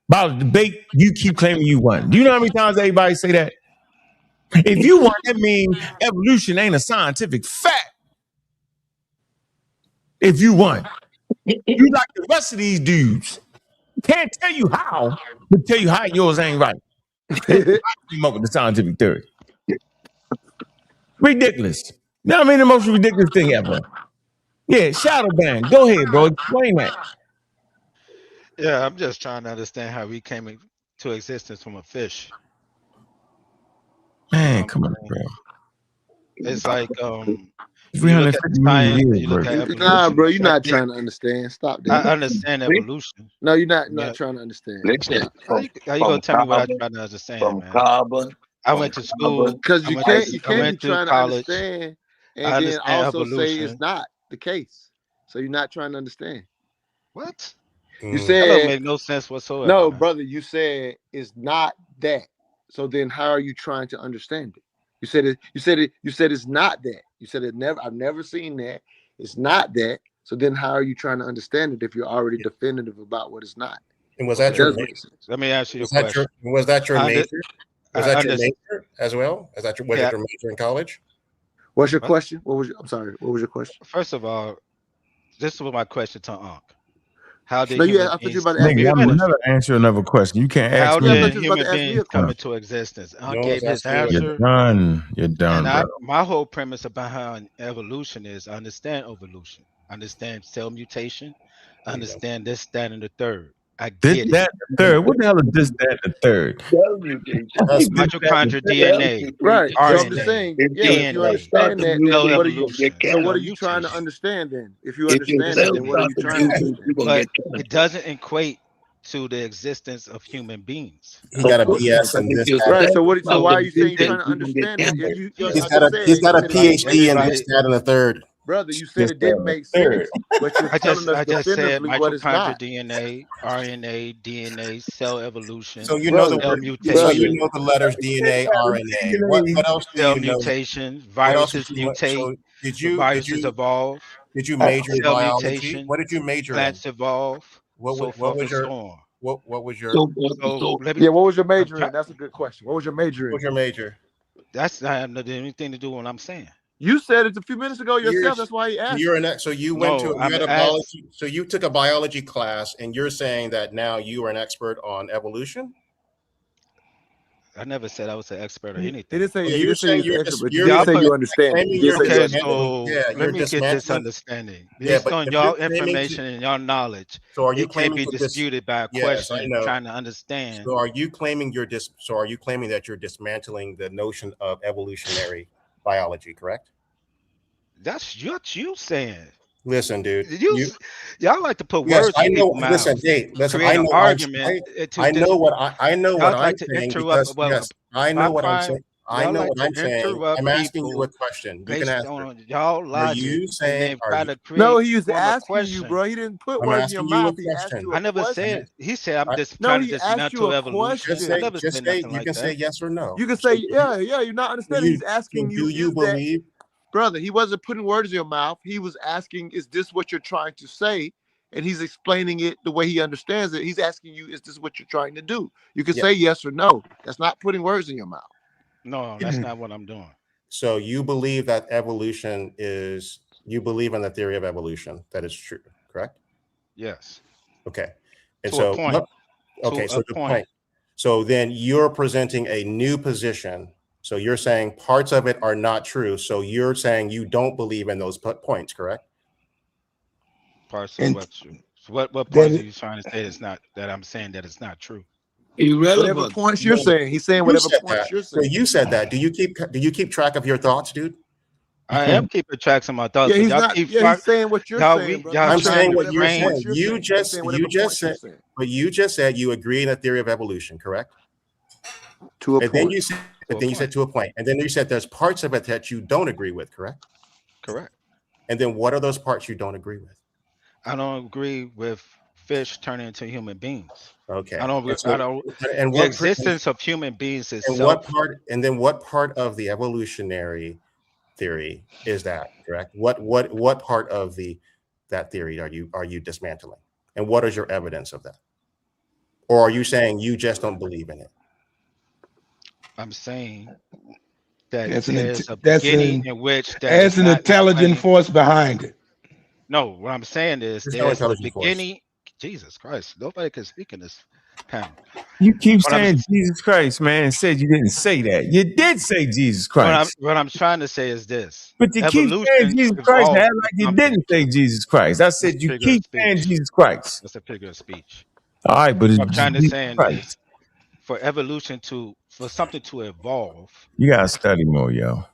Speaker 2: About a debate, you keep claiming you won. Do you know how many times everybody say that? If you won, that means evolution ain't a scientific fact. If you won, you like the rest of these dudes. Can't tell you how, but tell you how yours ain't right. Came up with the scientific theory. Ridiculous. You know what I mean? The most ridiculous thing ever. Yeah, shadow ban. Go ahead, bro. Explain that.
Speaker 19: Yeah, I'm just trying to understand how we came into existence from a fish.
Speaker 2: Man, come on, bro.
Speaker 19: It's like when you
Speaker 2: 350
Speaker 19: look at
Speaker 2: million
Speaker 19: science and
Speaker 2: years,
Speaker 19: you look
Speaker 2: bro.
Speaker 19: at evolution.
Speaker 20: Nah, bro, you're
Speaker 19: I
Speaker 20: not
Speaker 19: get-
Speaker 20: trying to understand. Stop
Speaker 19: I
Speaker 20: that.
Speaker 19: understand evolution.
Speaker 20: No, you're not
Speaker 19: Yeah.
Speaker 20: trying to understand.
Speaker 7: Listen,
Speaker 19: How you gonna tell me what I try to understand, man? I went to school.
Speaker 20: Because
Speaker 19: I
Speaker 20: you
Speaker 19: went
Speaker 20: can't
Speaker 19: to
Speaker 20: be trying to
Speaker 19: college.
Speaker 20: understand
Speaker 19: I
Speaker 20: and then
Speaker 19: understand
Speaker 20: also say it's
Speaker 19: evolution.
Speaker 20: not the case. So you're not trying to understand.
Speaker 19: What?
Speaker 20: You
Speaker 19: That don't
Speaker 20: said
Speaker 19: make no sense whatsoever.
Speaker 20: no,
Speaker 19: man.
Speaker 20: brother. You said it's not that. So then, how are you trying to understand it? You said it. You said it. You said it's not that. You said it never. I've never seen that. It's not that. So then, how are you trying to understand it if you're already definitive about what it's not?
Speaker 5: And was that
Speaker 20: It
Speaker 5: your
Speaker 20: does
Speaker 5: major?
Speaker 20: make sense.
Speaker 19: Let me ask you a
Speaker 5: Was that
Speaker 19: question.
Speaker 5: was that your major? Was that your
Speaker 19: under-
Speaker 5: major as well? Was it your major in college?
Speaker 20: What's your
Speaker 19: What?
Speaker 20: question? What was your, I'm sorry. What was your question?
Speaker 19: First of all, this was my question to Unc. How did
Speaker 20: No,
Speaker 19: human
Speaker 20: I thought you
Speaker 19: beings?
Speaker 20: were about to ask me
Speaker 2: Nigga,
Speaker 20: a
Speaker 2: I'm
Speaker 20: question.
Speaker 2: never answer another question. You can't ask
Speaker 19: How
Speaker 2: me.
Speaker 20: Yeah, I thought
Speaker 19: did
Speaker 20: you was about
Speaker 19: human
Speaker 20: to ask me
Speaker 19: beings
Speaker 20: a
Speaker 19: come
Speaker 20: question.
Speaker 19: into existence? Unc
Speaker 5: No, I
Speaker 19: gave
Speaker 5: was
Speaker 19: his
Speaker 5: asking you a
Speaker 19: answer.
Speaker 2: You're done. You're done,
Speaker 19: And
Speaker 2: bro.
Speaker 19: my whole premise about how evolution is, I understand evolution, understand cell mutation, understand this, that, and the third. I
Speaker 2: This,
Speaker 19: get it.
Speaker 2: that, the third. What the hell is this, that, and the third?
Speaker 19: It's mitochondria, DNA,
Speaker 20: Right. So I'm just
Speaker 19: RNA,
Speaker 20: saying, yeah, if you
Speaker 19: DNA,
Speaker 20: understand that,
Speaker 19: cell
Speaker 20: then what are you
Speaker 19: evolution,
Speaker 20: so what
Speaker 19: cell
Speaker 20: are you trying to
Speaker 19: mutation.
Speaker 20: understand then? If you
Speaker 7: If you
Speaker 20: understand
Speaker 19: This
Speaker 20: it,
Speaker 19: is
Speaker 20: then what are you trying to understand?
Speaker 19: but it doesn't equate to the existence of human beings.
Speaker 5: He got a BS and this.
Speaker 20: Right. So what so
Speaker 19: So
Speaker 20: why are you saying you're
Speaker 19: it-
Speaker 20: trying to understand it?
Speaker 5: He's got a PhD in this, that, and the third.
Speaker 20: Brother, you said it didn't make sense, but you're
Speaker 19: I
Speaker 20: telling us
Speaker 19: just said
Speaker 20: definitively what it's
Speaker 19: mitochondria,
Speaker 20: not.
Speaker 19: DNA, RNA, DNA, cell evolution,
Speaker 5: So you know the
Speaker 20: Brother,
Speaker 5: word.
Speaker 19: cell
Speaker 5: So
Speaker 19: mutation,
Speaker 5: you know the letters DNA, RNA. What else do
Speaker 19: cell
Speaker 5: you know?
Speaker 19: mutation,
Speaker 5: What else
Speaker 19: viruses
Speaker 5: did you?
Speaker 19: mutate,
Speaker 5: So did
Speaker 19: but
Speaker 5: you
Speaker 19: viruses evolve,
Speaker 5: major in
Speaker 19: cell
Speaker 5: biology?
Speaker 19: mutation,
Speaker 5: What did you major in?
Speaker 19: plants evolve, so
Speaker 5: What
Speaker 19: forth
Speaker 5: was
Speaker 19: and
Speaker 5: your
Speaker 19: so on.
Speaker 5: what was your
Speaker 19: So let me.
Speaker 20: yeah, what was your
Speaker 19: I'm
Speaker 20: major
Speaker 19: try-
Speaker 20: in? That's a good question. What was your major
Speaker 5: what was
Speaker 20: in?
Speaker 5: your major?
Speaker 19: That's not have anything to do with what I'm saying.
Speaker 20: You said it a few minutes ago yourself.
Speaker 5: Years.
Speaker 20: That's why he asked.
Speaker 5: You're an so you went to
Speaker 19: No,
Speaker 5: you
Speaker 19: I'm
Speaker 5: had a
Speaker 19: asked.
Speaker 5: biology. So you took a biology class, and you're saying that now you are an expert on evolution.
Speaker 19: I never said I was an expert or
Speaker 20: He
Speaker 19: anything.
Speaker 20: didn't say.
Speaker 5: So
Speaker 20: He
Speaker 5: you're
Speaker 20: didn't say
Speaker 5: saying
Speaker 20: you was an
Speaker 5: you're
Speaker 20: expert,
Speaker 5: just
Speaker 20: but you
Speaker 5: you're
Speaker 20: did say you
Speaker 19: Y'all
Speaker 20: understand it. You
Speaker 5: claiming
Speaker 20: did
Speaker 5: you're
Speaker 20: say you
Speaker 19: Okay,
Speaker 20: understand it.
Speaker 5: dismantling.
Speaker 19: so
Speaker 5: Yeah,
Speaker 19: let
Speaker 5: you're
Speaker 19: me get this
Speaker 5: dismantling.
Speaker 19: understanding.
Speaker 5: Yeah,
Speaker 19: Based
Speaker 5: but
Speaker 19: on
Speaker 5: if you're
Speaker 19: y'all
Speaker 5: claiming
Speaker 19: information and y'all knowledge,
Speaker 5: so are you
Speaker 19: it can't
Speaker 5: claiming
Speaker 19: be
Speaker 5: to
Speaker 19: disputed by a
Speaker 5: Yes, I
Speaker 19: question
Speaker 5: know.
Speaker 19: trying to understand.
Speaker 5: So are you claiming So are you claiming that you're dismantling the notion of evolutionary biology? Correct.
Speaker 19: That's what you saying.
Speaker 5: Listen, dude.
Speaker 19: Y'all like to put
Speaker 5: Yes,
Speaker 19: words
Speaker 5: I
Speaker 19: in
Speaker 5: know.
Speaker 19: people's
Speaker 5: Listen,
Speaker 19: mouths,
Speaker 5: hey, listen.
Speaker 19: create
Speaker 5: I
Speaker 19: an
Speaker 5: know.
Speaker 19: argument
Speaker 5: I know what I know what
Speaker 19: y'all
Speaker 5: I'm
Speaker 19: like to
Speaker 5: saying
Speaker 19: interrupt.
Speaker 5: because
Speaker 19: Well,
Speaker 5: yes, I
Speaker 19: my
Speaker 5: know what I'm
Speaker 19: prime,
Speaker 5: saying. I
Speaker 19: y'all
Speaker 5: know
Speaker 19: like
Speaker 5: what
Speaker 19: to
Speaker 5: I'm saying.
Speaker 19: interrupt
Speaker 5: I'm asking you a
Speaker 19: people
Speaker 5: question. You can
Speaker 19: based
Speaker 5: answer.
Speaker 19: on y'all
Speaker 5: Are
Speaker 19: logic,
Speaker 5: you
Speaker 19: and
Speaker 5: saying?
Speaker 19: then
Speaker 5: Are
Speaker 19: try
Speaker 5: you?
Speaker 19: to
Speaker 20: No,
Speaker 19: create
Speaker 20: he was
Speaker 19: form a
Speaker 20: asking you,
Speaker 19: question.
Speaker 20: bro. He didn't put
Speaker 5: I'm
Speaker 20: words in your
Speaker 5: asking you a
Speaker 20: mouth. He asked
Speaker 5: question.
Speaker 20: you
Speaker 19: I
Speaker 20: a
Speaker 19: never said.
Speaker 20: question.
Speaker 19: He said I'm just
Speaker 20: No,
Speaker 19: trying to
Speaker 20: he asked you
Speaker 19: dismantle
Speaker 20: a
Speaker 19: evolution. I
Speaker 20: question.
Speaker 19: never said
Speaker 5: Say.
Speaker 19: nothing
Speaker 5: You
Speaker 19: like
Speaker 5: can say
Speaker 19: that.
Speaker 5: yes or no.
Speaker 20: You can
Speaker 5: So
Speaker 20: say, yeah, you're not understanding. He's asking you,
Speaker 5: do you
Speaker 20: is that,
Speaker 5: believe?
Speaker 20: brother, he wasn't putting words in your mouth. He was asking, is this what you're trying to say? And he's explaining it the way he understands it. He's asking you, is this what you're trying to do? You can
Speaker 5: Yeah.
Speaker 20: say yes or no. That's not putting words in your mouth.
Speaker 19: No, that's not what I'm doing.
Speaker 5: So you believe that evolution is? You believe in the theory of evolution that is true, correct?
Speaker 19: Yes.
Speaker 5: Okay. And
Speaker 19: To a
Speaker 5: so
Speaker 19: point.
Speaker 5: okay,
Speaker 19: To
Speaker 5: so
Speaker 19: a
Speaker 5: the
Speaker 19: point.
Speaker 5: point. So then you're presenting a new position. So you're saying parts of it are not true. So you're saying you don't believe in those points, correct?
Speaker 19: Parts of what's true. So what
Speaker 9: That
Speaker 19: points are you trying to say that's not that I'm saying that it's not true?
Speaker 20: Whatever
Speaker 7: Irrelevant.
Speaker 20: points you're saying. He's saying
Speaker 5: You
Speaker 20: whatever
Speaker 5: said
Speaker 20: points
Speaker 5: that.
Speaker 20: you're
Speaker 5: So
Speaker 20: saying.
Speaker 5: you said that. Do you keep track of your thoughts, dude?
Speaker 19: I am keeping tracks of my thoughts,
Speaker 20: Yeah,
Speaker 19: but
Speaker 20: he's
Speaker 19: y'all
Speaker 20: not.
Speaker 19: keep
Speaker 20: Yeah, he's saying what you're saying, brother.
Speaker 19: y'all
Speaker 5: I'm
Speaker 20: He's
Speaker 19: trying
Speaker 5: saying
Speaker 20: saying
Speaker 19: to
Speaker 5: what you're
Speaker 20: whatever
Speaker 19: frame.
Speaker 5: saying.
Speaker 20: points you're saying. He's saying whatever points you're saying.
Speaker 5: But you just said you agree in the theory of evolution, correct?
Speaker 20: To a
Speaker 5: And then
Speaker 20: point.
Speaker 5: you said,
Speaker 19: To
Speaker 5: but
Speaker 19: a
Speaker 5: then you
Speaker 19: point.
Speaker 5: said to a point, and then you said there's parts of it that you don't agree with, correct?
Speaker 19: Correct.
Speaker 5: And then what are those parts you don't agree with?
Speaker 19: I don't agree with fish turning into human beings.
Speaker 5: Okay.
Speaker 19: I don't.
Speaker 5: And
Speaker 19: The
Speaker 5: what
Speaker 19: existence of human beings
Speaker 5: and
Speaker 19: itself.
Speaker 5: what part of the evolutionary theory is that, correct? What part of that theory are you dismantling? And what is your evidence of that? Or are you saying you just don't believe in it?
Speaker 19: I'm saying that
Speaker 15: That's
Speaker 19: there's a
Speaker 15: that's
Speaker 19: beginning
Speaker 15: an
Speaker 19: in which that is
Speaker 15: that's an
Speaker 19: not
Speaker 15: intelligent
Speaker 19: explained.
Speaker 15: force behind it.
Speaker 19: No, what I'm saying is
Speaker 5: There's no
Speaker 19: there's a
Speaker 5: intelligent force.
Speaker 19: beginning. Jesus Christ, nobody can speak in this panel.
Speaker 2: You keep
Speaker 19: What I'm
Speaker 2: saying Jesus Christ, man, and said you didn't say that. You did say Jesus Christ.
Speaker 19: what I'm trying to say is this:
Speaker 2: But you keep saying
Speaker 19: evolution
Speaker 2: Jesus Christ and
Speaker 19: evolved
Speaker 2: act
Speaker 19: from
Speaker 2: like you
Speaker 19: something.
Speaker 2: didn't say Jesus Christ. I
Speaker 19: That's
Speaker 2: said
Speaker 19: a
Speaker 2: you
Speaker 19: figure of
Speaker 2: keep saying
Speaker 19: speech.
Speaker 2: Jesus Christ.
Speaker 19: That's a figure of speech.
Speaker 2: All right, but it's
Speaker 19: What I'm trying to
Speaker 2: Jesus
Speaker 19: say
Speaker 2: Christ.
Speaker 19: is for evolution for something to evolve,
Speaker 2: You gotta study more, yo.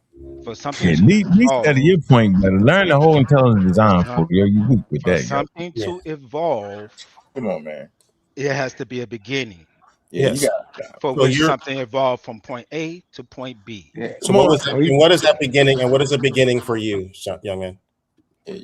Speaker 19: for something
Speaker 2: Yeah,
Speaker 19: to
Speaker 2: least study
Speaker 19: evolve,
Speaker 2: your point better. Learn the whole intelligent design
Speaker 19: uh,
Speaker 2: for yo. You weak with
Speaker 19: for
Speaker 2: that, yo.
Speaker 19: something
Speaker 2: Yeah.
Speaker 19: to evolve,
Speaker 2: Come on, man.
Speaker 19: it has to be a beginning.
Speaker 2: Yeah, you
Speaker 5: Yes.
Speaker 2: gotta stop.
Speaker 19: For
Speaker 5: So
Speaker 19: which
Speaker 5: you're
Speaker 19: something evolved from point A to point B.
Speaker 5: so what is that beginning and what is the beginning for you, young man?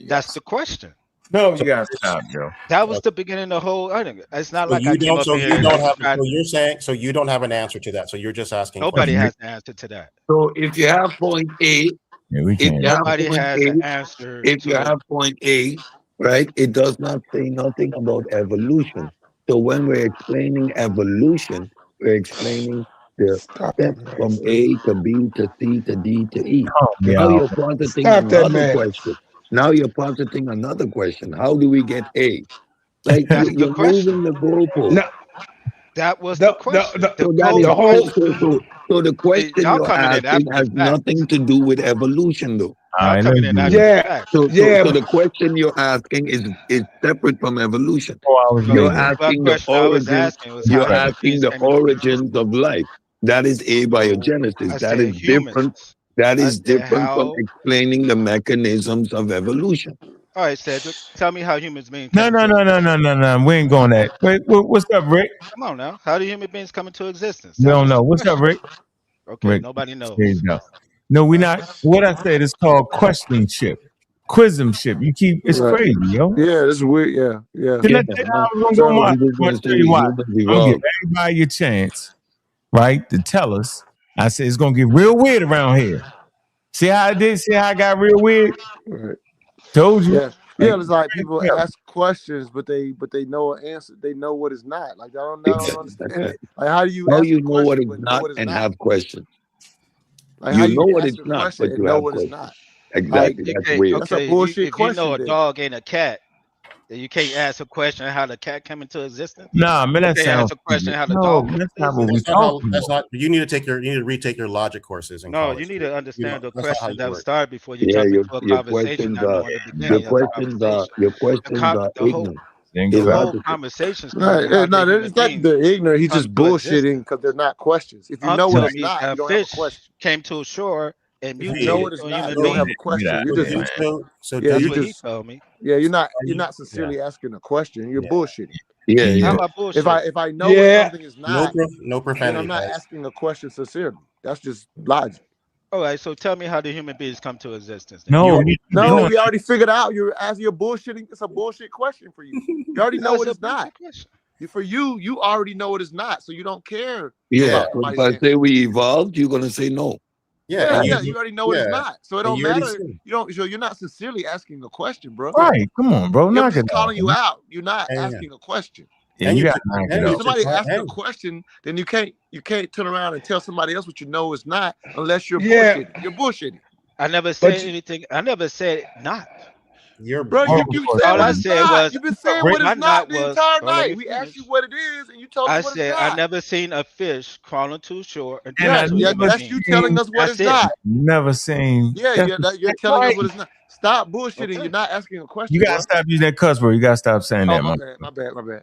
Speaker 19: That's the question.
Speaker 2: No,
Speaker 5: So
Speaker 2: you gotta stop, yo.
Speaker 19: That was the beginning of the whole. It's not like I
Speaker 5: you
Speaker 19: came
Speaker 5: don't
Speaker 19: up
Speaker 5: so you
Speaker 19: here
Speaker 5: don't
Speaker 19: and
Speaker 5: have
Speaker 19: tried.
Speaker 5: so you're saying so you don't have an answer to that. So you're just asking
Speaker 19: Nobody
Speaker 5: questions.
Speaker 19: has an answer to that.
Speaker 7: So if you have point A,
Speaker 2: Yeah, we
Speaker 7: if
Speaker 2: can't.
Speaker 7: you have
Speaker 19: Nobody
Speaker 7: point
Speaker 19: has
Speaker 7: A,
Speaker 19: an answer
Speaker 7: if you
Speaker 19: to it.
Speaker 7: have point A, right, it does not say nothing about evolution. So when we're explaining evolution, we're explaining the
Speaker 15: Stop that
Speaker 7: steps from
Speaker 15: man.
Speaker 7: A to B to C to D to E.
Speaker 2: Yeah.
Speaker 7: Now you're positing
Speaker 15: Stop that
Speaker 7: another
Speaker 15: man.
Speaker 7: question. Now you're positing another question. How do we get A? Like
Speaker 19: That's the
Speaker 7: you're moving
Speaker 19: question.
Speaker 7: the goalpost.
Speaker 15: No,
Speaker 19: That was the question. The
Speaker 7: So that is
Speaker 19: goal
Speaker 15: the whole
Speaker 7: so the question
Speaker 19: y'all
Speaker 7: you're
Speaker 19: coming in
Speaker 7: asking
Speaker 19: after the
Speaker 7: has
Speaker 19: fact.
Speaker 7: nothing to do with evolution, though.
Speaker 2: All
Speaker 19: Y'all
Speaker 2: right,
Speaker 19: coming
Speaker 2: let's
Speaker 19: in
Speaker 2: do
Speaker 19: after
Speaker 2: it.
Speaker 19: the
Speaker 15: yeah,
Speaker 19: fact.
Speaker 7: So
Speaker 15: yeah.
Speaker 7: the question you're asking is separate from evolution.
Speaker 2: 4 hours
Speaker 19: So
Speaker 7: You're
Speaker 2: later.
Speaker 19: what
Speaker 7: asking the
Speaker 19: question I was
Speaker 7: origin.
Speaker 19: asking was how
Speaker 7: You're
Speaker 19: human
Speaker 7: asking
Speaker 19: beings
Speaker 7: the
Speaker 19: came into existence.
Speaker 7: origins of life. That is
Speaker 19: So
Speaker 7: abiogenesis.
Speaker 19: I
Speaker 7: That is
Speaker 19: said humans.
Speaker 7: different. That
Speaker 19: I
Speaker 7: is
Speaker 19: said
Speaker 7: different from
Speaker 19: how.
Speaker 7: explaining the mechanisms of evolution.
Speaker 19: All right, Cedric. Tell me how humans beings
Speaker 2: No,
Speaker 19: came
Speaker 2: no,
Speaker 19: into
Speaker 2: no, no,
Speaker 19: existence.
Speaker 2: no, no, no. We ain't going that. Wait, what's up, Rick?
Speaker 19: Come on now. How do human beings come into existence?
Speaker 2: We
Speaker 19: That
Speaker 2: don't
Speaker 19: was
Speaker 2: know.
Speaker 19: the
Speaker 2: What's up,
Speaker 19: question.
Speaker 2: Rick?
Speaker 19: Okay,
Speaker 2: Rick.
Speaker 19: nobody
Speaker 2: There you
Speaker 19: knows.
Speaker 2: go. No, we not. What I said is called questionship, quizumship. You keep. It's
Speaker 20: Right.
Speaker 2: crazy, yo.
Speaker 20: Yeah, that's weird. Yeah, yeah.
Speaker 2: Can I
Speaker 7: Yeah,
Speaker 2: tell you how
Speaker 7: man.
Speaker 2: I was gonna go,
Speaker 20: So
Speaker 2: Mark?
Speaker 7: I'm just
Speaker 2: I'm
Speaker 7: gonna
Speaker 2: gonna
Speaker 7: say
Speaker 2: tell you why.
Speaker 7: humans
Speaker 2: I'm gonna give
Speaker 7: evolved.
Speaker 2: everybody a chance, right, to tell us. I said it's gonna get real weird around here. See how I did? See how I got real weird?
Speaker 20: right.
Speaker 2: Told you.
Speaker 20: Yeah.
Speaker 2: Like,
Speaker 20: Yeah, it's like people ask questions, but they know an answer. They know what is not. Like I don't understand it. Like how do you
Speaker 7: How
Speaker 20: ask
Speaker 7: you
Speaker 20: a
Speaker 7: know what
Speaker 20: question
Speaker 7: is
Speaker 20: but know
Speaker 7: not
Speaker 20: what is
Speaker 7: and
Speaker 20: not?
Speaker 7: have questions?
Speaker 20: Like how
Speaker 7: You know
Speaker 20: you
Speaker 7: what
Speaker 20: ask
Speaker 7: it's
Speaker 20: a
Speaker 7: not,
Speaker 20: question
Speaker 7: but
Speaker 20: and
Speaker 7: you
Speaker 20: know
Speaker 7: have
Speaker 20: what is
Speaker 7: questions.
Speaker 20: not? Like
Speaker 7: Exactly. That's
Speaker 19: Okay,
Speaker 7: weird.
Speaker 20: that's a
Speaker 19: okay.
Speaker 20: bullshit
Speaker 19: If you know
Speaker 20: question
Speaker 19: a
Speaker 20: then.
Speaker 19: dog ain't a cat, You can't ask a question how the cat came into existence.
Speaker 2: Nah, man, that
Speaker 19: You can't
Speaker 2: sounds
Speaker 19: ask a question how the
Speaker 2: no.
Speaker 19: dog came
Speaker 2: That's
Speaker 19: into
Speaker 2: not what we
Speaker 19: existence.
Speaker 2: talking
Speaker 5: That's
Speaker 2: about.
Speaker 5: not. You need to retake your logic courses in
Speaker 19: No,
Speaker 5: college.
Speaker 19: you need to understand the
Speaker 5: That's not how
Speaker 19: question
Speaker 5: you
Speaker 19: that was
Speaker 5: work.
Speaker 19: started before you
Speaker 3: Yeah,
Speaker 19: jump into a
Speaker 3: your
Speaker 19: conversation,
Speaker 3: questions
Speaker 19: not
Speaker 3: are
Speaker 19: knowing the beginning of the conversation.
Speaker 3: your questions are
Speaker 19: The whole
Speaker 3: ignorant.
Speaker 19: the
Speaker 3: It's
Speaker 19: whole
Speaker 3: opposite.
Speaker 19: conversation started.
Speaker 20: No,
Speaker 19: How
Speaker 20: no,
Speaker 19: did human
Speaker 20: it's not
Speaker 19: beings
Speaker 20: the ignorant. He's
Speaker 19: come
Speaker 20: just
Speaker 19: to existence?
Speaker 20: bullshitting because they're not questions. If you
Speaker 19: Unc
Speaker 20: know what
Speaker 19: tell
Speaker 20: it's
Speaker 19: me
Speaker 20: not,
Speaker 19: a
Speaker 20: you don't have a
Speaker 19: fish
Speaker 20: question.
Speaker 19: came to a shore and
Speaker 20: If you know
Speaker 19: mutated
Speaker 20: what it's
Speaker 19: to a
Speaker 20: not,
Speaker 19: human
Speaker 20: you don't have
Speaker 19: being.
Speaker 20: a question. You're just yeah,
Speaker 19: That's
Speaker 20: you're
Speaker 19: what he
Speaker 20: just
Speaker 19: told me.
Speaker 20: yeah, you're not sincerely asking a question. You're bullshitting.
Speaker 19: How am I bullshit?
Speaker 20: If I know what something is not,
Speaker 5: No
Speaker 20: then
Speaker 5: profanity,
Speaker 20: I'm not
Speaker 5: guys.
Speaker 20: asking a question sincerely. That's just logic.
Speaker 19: All right, so tell me how the human beings come to existence. Then.
Speaker 2: No,
Speaker 20: No, we already figured out. You're asking your bullshitting. It's a bullshit question for you. You already know
Speaker 19: That's
Speaker 20: what
Speaker 19: a
Speaker 20: it's not.
Speaker 19: bullshit question.
Speaker 20: For you, you already know what it's not, so you don't care
Speaker 7: Yeah,
Speaker 20: about
Speaker 7: if
Speaker 20: somebody's
Speaker 7: I
Speaker 20: answer.
Speaker 7: say we evolved, you're gonna say no.
Speaker 20: Yeah, you already know what it's not, so it
Speaker 7: And
Speaker 20: don't
Speaker 7: you already
Speaker 20: matter.
Speaker 7: see.
Speaker 20: You don't. So you're not sincerely asking a question, bro.
Speaker 2: Right, come on, bro,
Speaker 20: I'm
Speaker 2: knock
Speaker 20: just
Speaker 2: it
Speaker 20: calling
Speaker 2: off.
Speaker 20: you out. You're not
Speaker 5: Yeah.
Speaker 20: asking a question.
Speaker 2: Yeah, you got to knock it
Speaker 20: If
Speaker 2: off.
Speaker 20: somebody asks a question, then you can't turn around and tell somebody else what you know is not, unless you're bullshitting. You're bullshitting.
Speaker 19: I never said anything. I never said not.
Speaker 20: Bro, you said
Speaker 19: all
Speaker 20: what
Speaker 19: I
Speaker 20: it's
Speaker 19: said
Speaker 20: not.
Speaker 19: was
Speaker 20: You've been saying what
Speaker 19: my
Speaker 20: it's not
Speaker 19: not
Speaker 20: the
Speaker 19: was.
Speaker 20: entire
Speaker 19: Let
Speaker 20: night.
Speaker 19: me
Speaker 20: We
Speaker 19: finish.
Speaker 20: asked you what it is, and you told us
Speaker 19: I
Speaker 20: what it's
Speaker 19: said I
Speaker 20: not.
Speaker 19: never seen a fish crawling to shore and
Speaker 20: Yeah,
Speaker 19: turn to a human
Speaker 20: that's
Speaker 19: being.
Speaker 20: you telling us what
Speaker 19: That's
Speaker 20: it's
Speaker 19: it.
Speaker 20: not.
Speaker 2: Never seen.
Speaker 20: Yeah, you're telling us what it's not. Stop bullshitting. You're not asking a question.
Speaker 2: You gotta stop using that cuss word. You gotta stop saying
Speaker 20: Oh,
Speaker 2: that,
Speaker 20: my
Speaker 2: man.
Speaker 20: bad.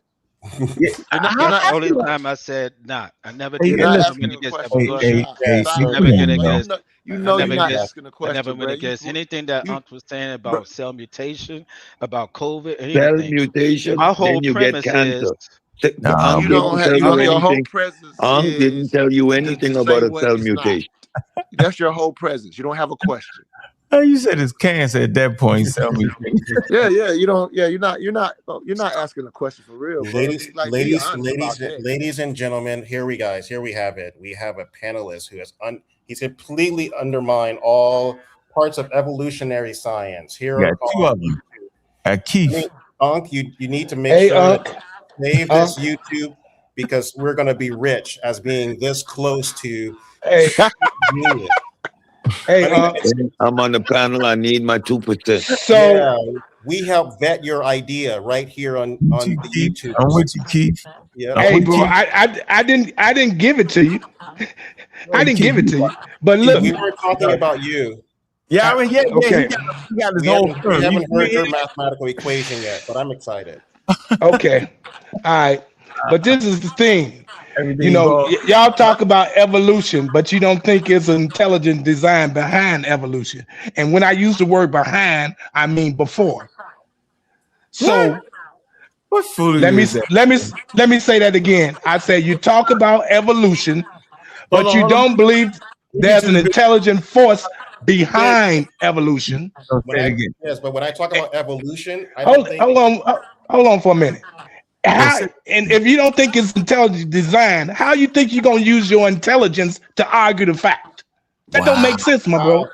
Speaker 19: That's the only time I said not. I never
Speaker 2: Hey,
Speaker 19: did
Speaker 20: You're not
Speaker 19: that.
Speaker 20: asking a question, bro. Stop
Speaker 19: I never
Speaker 20: it,
Speaker 19: get
Speaker 20: bro.
Speaker 19: against.
Speaker 20: You know
Speaker 19: I
Speaker 20: you're
Speaker 19: never
Speaker 20: not
Speaker 19: guess.
Speaker 20: asking a
Speaker 19: I
Speaker 20: question,
Speaker 19: never
Speaker 20: bro.
Speaker 19: went against anything that Unc was saying about cell mutation, about COVID, or
Speaker 7: Cell
Speaker 19: anything.
Speaker 7: mutation,
Speaker 19: My whole
Speaker 7: then you get
Speaker 19: premise
Speaker 7: cancer.
Speaker 19: is
Speaker 7: Unc
Speaker 20: you
Speaker 7: didn't
Speaker 20: don't have
Speaker 7: tell you
Speaker 20: your whole
Speaker 7: anything.
Speaker 20: presence
Speaker 7: Unc didn't
Speaker 20: is
Speaker 7: tell you
Speaker 20: to
Speaker 7: anything
Speaker 20: say
Speaker 7: about a
Speaker 20: what
Speaker 7: cell
Speaker 20: it's not.
Speaker 7: mutation.
Speaker 20: That's your whole presence. You don't have a question.
Speaker 2: Oh, you said it's cancer at that point. Sell me.
Speaker 20: Yeah, you don't. Yeah, you're not asking a question for real, bro. Be honest about that.
Speaker 5: Ladies and gentlemen, here we have it. We have a panelist who has he's completely undermined all parts of evolutionary science. Here
Speaker 2: Yeah,
Speaker 5: are
Speaker 2: two of them. Keith.
Speaker 5: Unc, you need to make sure
Speaker 15: Unc.
Speaker 5: that you save this YouTube because we're going to be rich as being this close to genius.
Speaker 7: I'm on the panel. I need my 2%.
Speaker 5: Yeah, we help vet your idea right here on the YouTube.
Speaker 2: I'm with you, Keith.
Speaker 5: Yeah.
Speaker 15: Hey, bro, I didn't give it to you. I didn't give it to you. But look,
Speaker 5: we weren't talking about you.
Speaker 2: Yeah, I mean,
Speaker 15: okay.
Speaker 2: he got his
Speaker 5: We
Speaker 2: whole
Speaker 5: haven't heard your mathematical equation yet, but I'm excited.
Speaker 15: Okay. All right. But this is the thing. Y'all talk about evolution, but you don't think it's an intelligent design behind evolution. And when I use the word behind, I mean before. So
Speaker 2: what foolish
Speaker 15: let
Speaker 2: is
Speaker 15: me say that again. I say you talk about evolution, but
Speaker 2: Hold
Speaker 15: you
Speaker 2: on.
Speaker 15: don't believe there's an intelligent force behind evolution.
Speaker 5: Yes, but when I talk about evolution, I don't think.
Speaker 15: Hold on for a minute. And if you don't think it's intelligent design, how you think you're gonna use your intelligence to argue the fact? That don't make sense, my bro.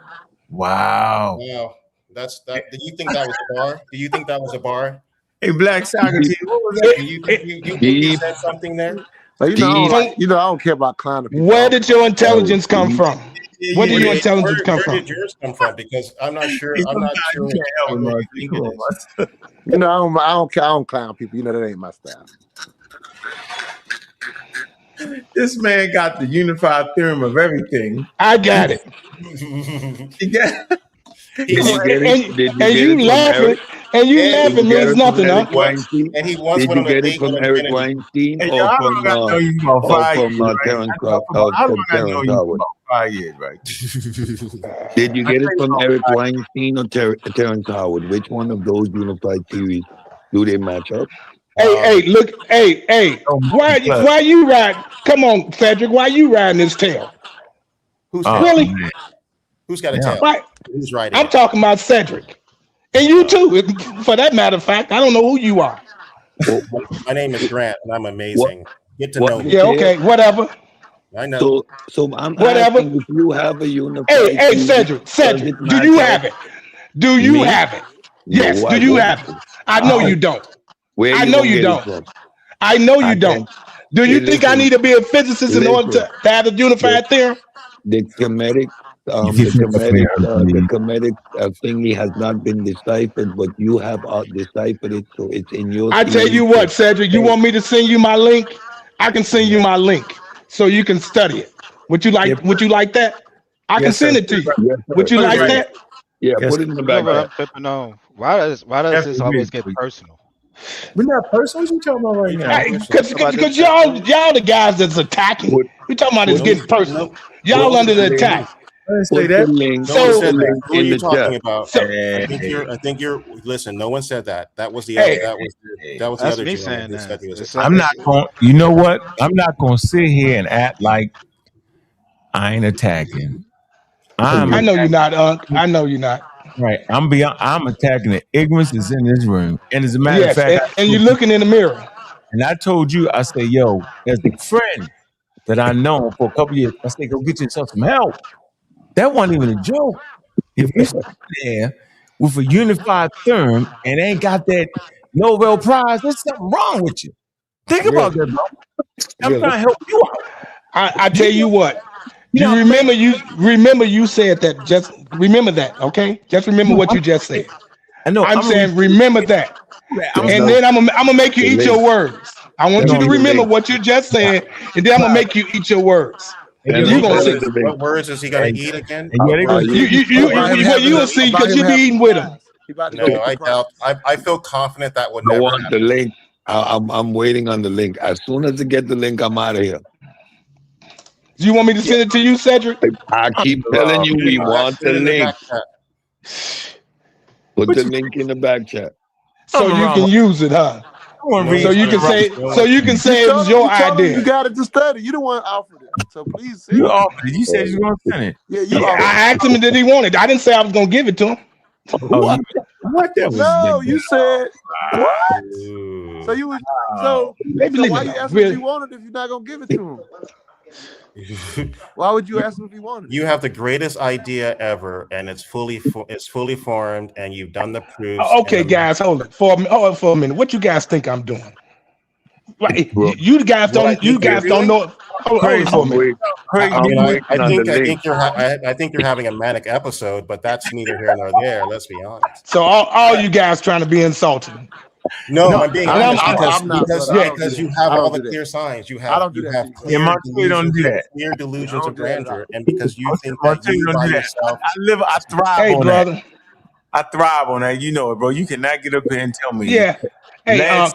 Speaker 2: Wow.
Speaker 5: Wow. That's that. Do you think that was a bar? Do you think that was a bar?
Speaker 2: Hey, Black Socrates, what was that?
Speaker 5: Do you think you said something there?
Speaker 20: But I don't care about clowning people.
Speaker 15: Where did your intelligence come from? Where did your intelligence come from?
Speaker 5: Where did yours come from? Because I'm not sure. I'm not sure. I
Speaker 20: don't clown people. You know that ain't my style.
Speaker 2: This man got the unified theorem of everything.
Speaker 15: I got it.
Speaker 2: He got it.
Speaker 15: And you laughing means nothing, huh?
Speaker 5: And he wants
Speaker 7: Did
Speaker 5: one
Speaker 7: you
Speaker 5: of the
Speaker 7: get it from Eric Weinstein or from Terrence Howard?
Speaker 2: 5 years, right?
Speaker 7: Did you get it from Eric Weinstein or Terrence Howard? Which one of those unified theories do they match up?
Speaker 15: Hey, look, hey. Why you riding? Come on, Cedric, why you riding this tail?
Speaker 5: Who's
Speaker 15: really?
Speaker 5: Who's got a tail?
Speaker 15: Right.
Speaker 5: Who's riding?
Speaker 15: I'm talking about Cedric. And you too, for that matter of fact. I don't know who you are.
Speaker 5: My name is Grant, and I'm amazing. Get to know me.
Speaker 15: Yeah, okay, whatever.
Speaker 5: I know.
Speaker 7: So I'm
Speaker 15: whatever.
Speaker 7: asking if you have a unified
Speaker 15: Hey,
Speaker 7: theory,
Speaker 15: Cedric, do you have it? Do you have it? Yes,
Speaker 7: No,
Speaker 15: do you have it? I know you don't.
Speaker 7: Where
Speaker 15: I know you don't. I know you don't. Do you think I need to be a physicist in order to have a unified theorem?
Speaker 7: The the Kemetic thingy has not been deciphered, but you have deciphered it, so it's in your.
Speaker 15: I tell you what, Cedric, you want me to send you my link? I can send you my link so you can study it. Would you like? Would you like that? I can send it to you. Would you like that?
Speaker 7: Yeah, put it in the back.
Speaker 19: Why does this always get personal?
Speaker 2: We're not personal. What you talking about right now?
Speaker 15: Because y'all the guys that's attacking. You talking about it's getting personal. Y'all under the attack.
Speaker 2: I didn't say that.
Speaker 5: No one said that. Who are you talking about? I think you're. Listen, no one said that. That was the. That was the other
Speaker 19: me
Speaker 5: gentleman who said he was.
Speaker 2: I'm not going. You know what? I'm not going to sit here and act like I ain't attacking.
Speaker 15: I know you're not, Unc. I know you're not.
Speaker 2: Right. I'm attacking the ignorance that's in this room. And as a matter of fact,
Speaker 15: and you're looking in the mirror.
Speaker 2: And I told you, I say, yo, as a friend that I know for a couple years, I say, go get yourself some help. That wasn't even a joke. If you sit there with a unified term and ain't got that Nobel Prize, there's something wrong with you. Think about that, bro. I'm trying to help you out.
Speaker 15: I tell you what. You remember you said that. Just remember that, okay? Just remember what you just said.
Speaker 2: I know.
Speaker 15: I'm saying remember that. And then I'm gonna make you eat your words. I want you to remember what you just said, and then I'm gonna make you eat your words. You're gonna see.
Speaker 5: What words is he gonna eat again?
Speaker 15: You will see because you be eating with him.
Speaker 5: No, I doubt. I feel confident that would never happen.
Speaker 7: The link. I'm waiting on the link. As soon as I get the link, I'm out of here.
Speaker 15: Do you want me to send it to you, Cedric?
Speaker 7: I keep telling you we want the link. Put the link in the back chat.
Speaker 15: So you can use it, huh? So you can say it was your idea.
Speaker 20: You got it to study. You don't want to offer it. So please send
Speaker 2: you offered it. You said you were gonna send it.
Speaker 20: Yeah,
Speaker 15: I asked him that he wanted. I didn't say I was gonna give it to him.
Speaker 2: What?
Speaker 20: No, you said what? So you would so why you asking if he wanted if you're not gonna give it to him? Why would you ask him if he wanted?
Speaker 5: You have the greatest idea ever, and it's fully formed, and you've done the proofs.
Speaker 15: Okay, guys, hold it for a minute. What you guys think I'm doing? Right, you guys don't know. Hold it for a minute.
Speaker 5: I think you're having a manic episode, but that's neither here nor there. Let's be honest.
Speaker 15: So all you guys trying to be insulting.
Speaker 5: No, I'm being honest because you have all the clear signs. You have clear delusions of grandeur, and because you think that you by yourself.
Speaker 2: I thrive on that. I thrive on that. You know it, bro. You cannot get up here and tell me.
Speaker 15: Yeah. Hey,
Speaker 2: you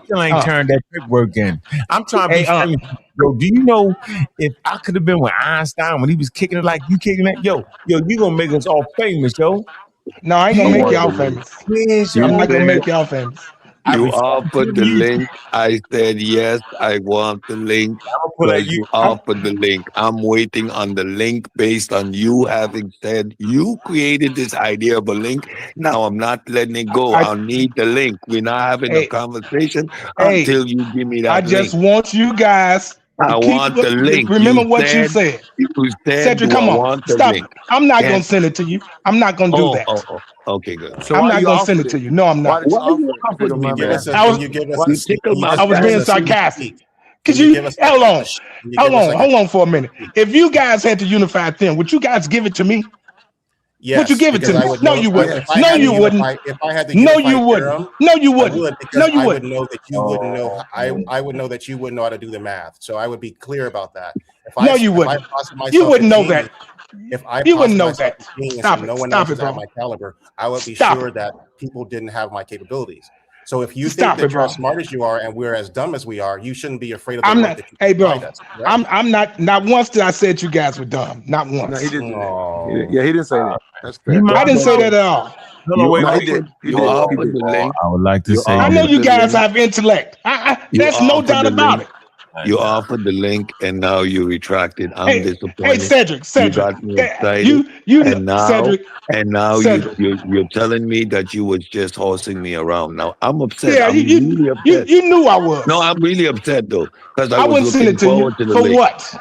Speaker 2: still ain't turned that paperwork in. I'm trying to be famous. Bro, do you know if I could have been with Einstein when he was kicking it like you kicking it? Yo, you gonna make us all famous, yo.
Speaker 15: No, I ain't gonna make y'all famous. I'm not gonna make y'all famous.
Speaker 7: You offered the link. I said yes, I want the link. You offered the link. I'm waiting on the link based on you having said you created this idea of a link. Now I'm not letting it go. I need the link. We're not having a conversation until you give me that link.
Speaker 15: I just want you guys.
Speaker 7: I want the link.
Speaker 15: Remember what you said.
Speaker 7: You said,
Speaker 15: Cedric, come on. Stop it. I'm not going to send it to you. I'm not going to do that.
Speaker 7: Okay, good.
Speaker 15: So I'm not going to send it to you. No, I'm not. I was being sarcastic. Because hold on for a minute. If you guys had to unify them, would you guys give it to me?
Speaker 5: Yes,
Speaker 15: would you give it to me? No, you wouldn't.
Speaker 5: If I had to
Speaker 15: no, you wouldn't. No, you wouldn't. No, you wouldn't.
Speaker 5: I would know that you wouldn't know. I would know that you wouldn't know how to do the math. So I would be clear about that.
Speaker 15: No, you wouldn't. You wouldn't know that.
Speaker 5: If I
Speaker 15: you wouldn't know that.
Speaker 5: Stop it. No one else is at my caliber. I would be sure that people didn't have my capabilities. So if you think that you're as smart as you are and we're as dumb as we are, you shouldn't be afraid of the work that you provide us, right?
Speaker 15: I'm not once did I said you guys were dumb. Not once.
Speaker 20: No, he didn't. Yeah, he didn't say that. That's fair.
Speaker 15: I didn't say that at all.
Speaker 2: No, wait. I would like to say
Speaker 15: I know you guys have intellect. There's no doubt about it.
Speaker 7: You offered the link and now you retracted. I'm disappointed.
Speaker 15: Hey, Cedric.
Speaker 7: You got me excited. And now you're telling me that you was just horsing me around. Now I'm upset.
Speaker 15: Yeah,
Speaker 7: really upset.
Speaker 15: You knew I was.
Speaker 7: No, I'm really upset though. Because I
Speaker 15: wouldn't send it to you. For
Speaker 7: link.
Speaker 15: What?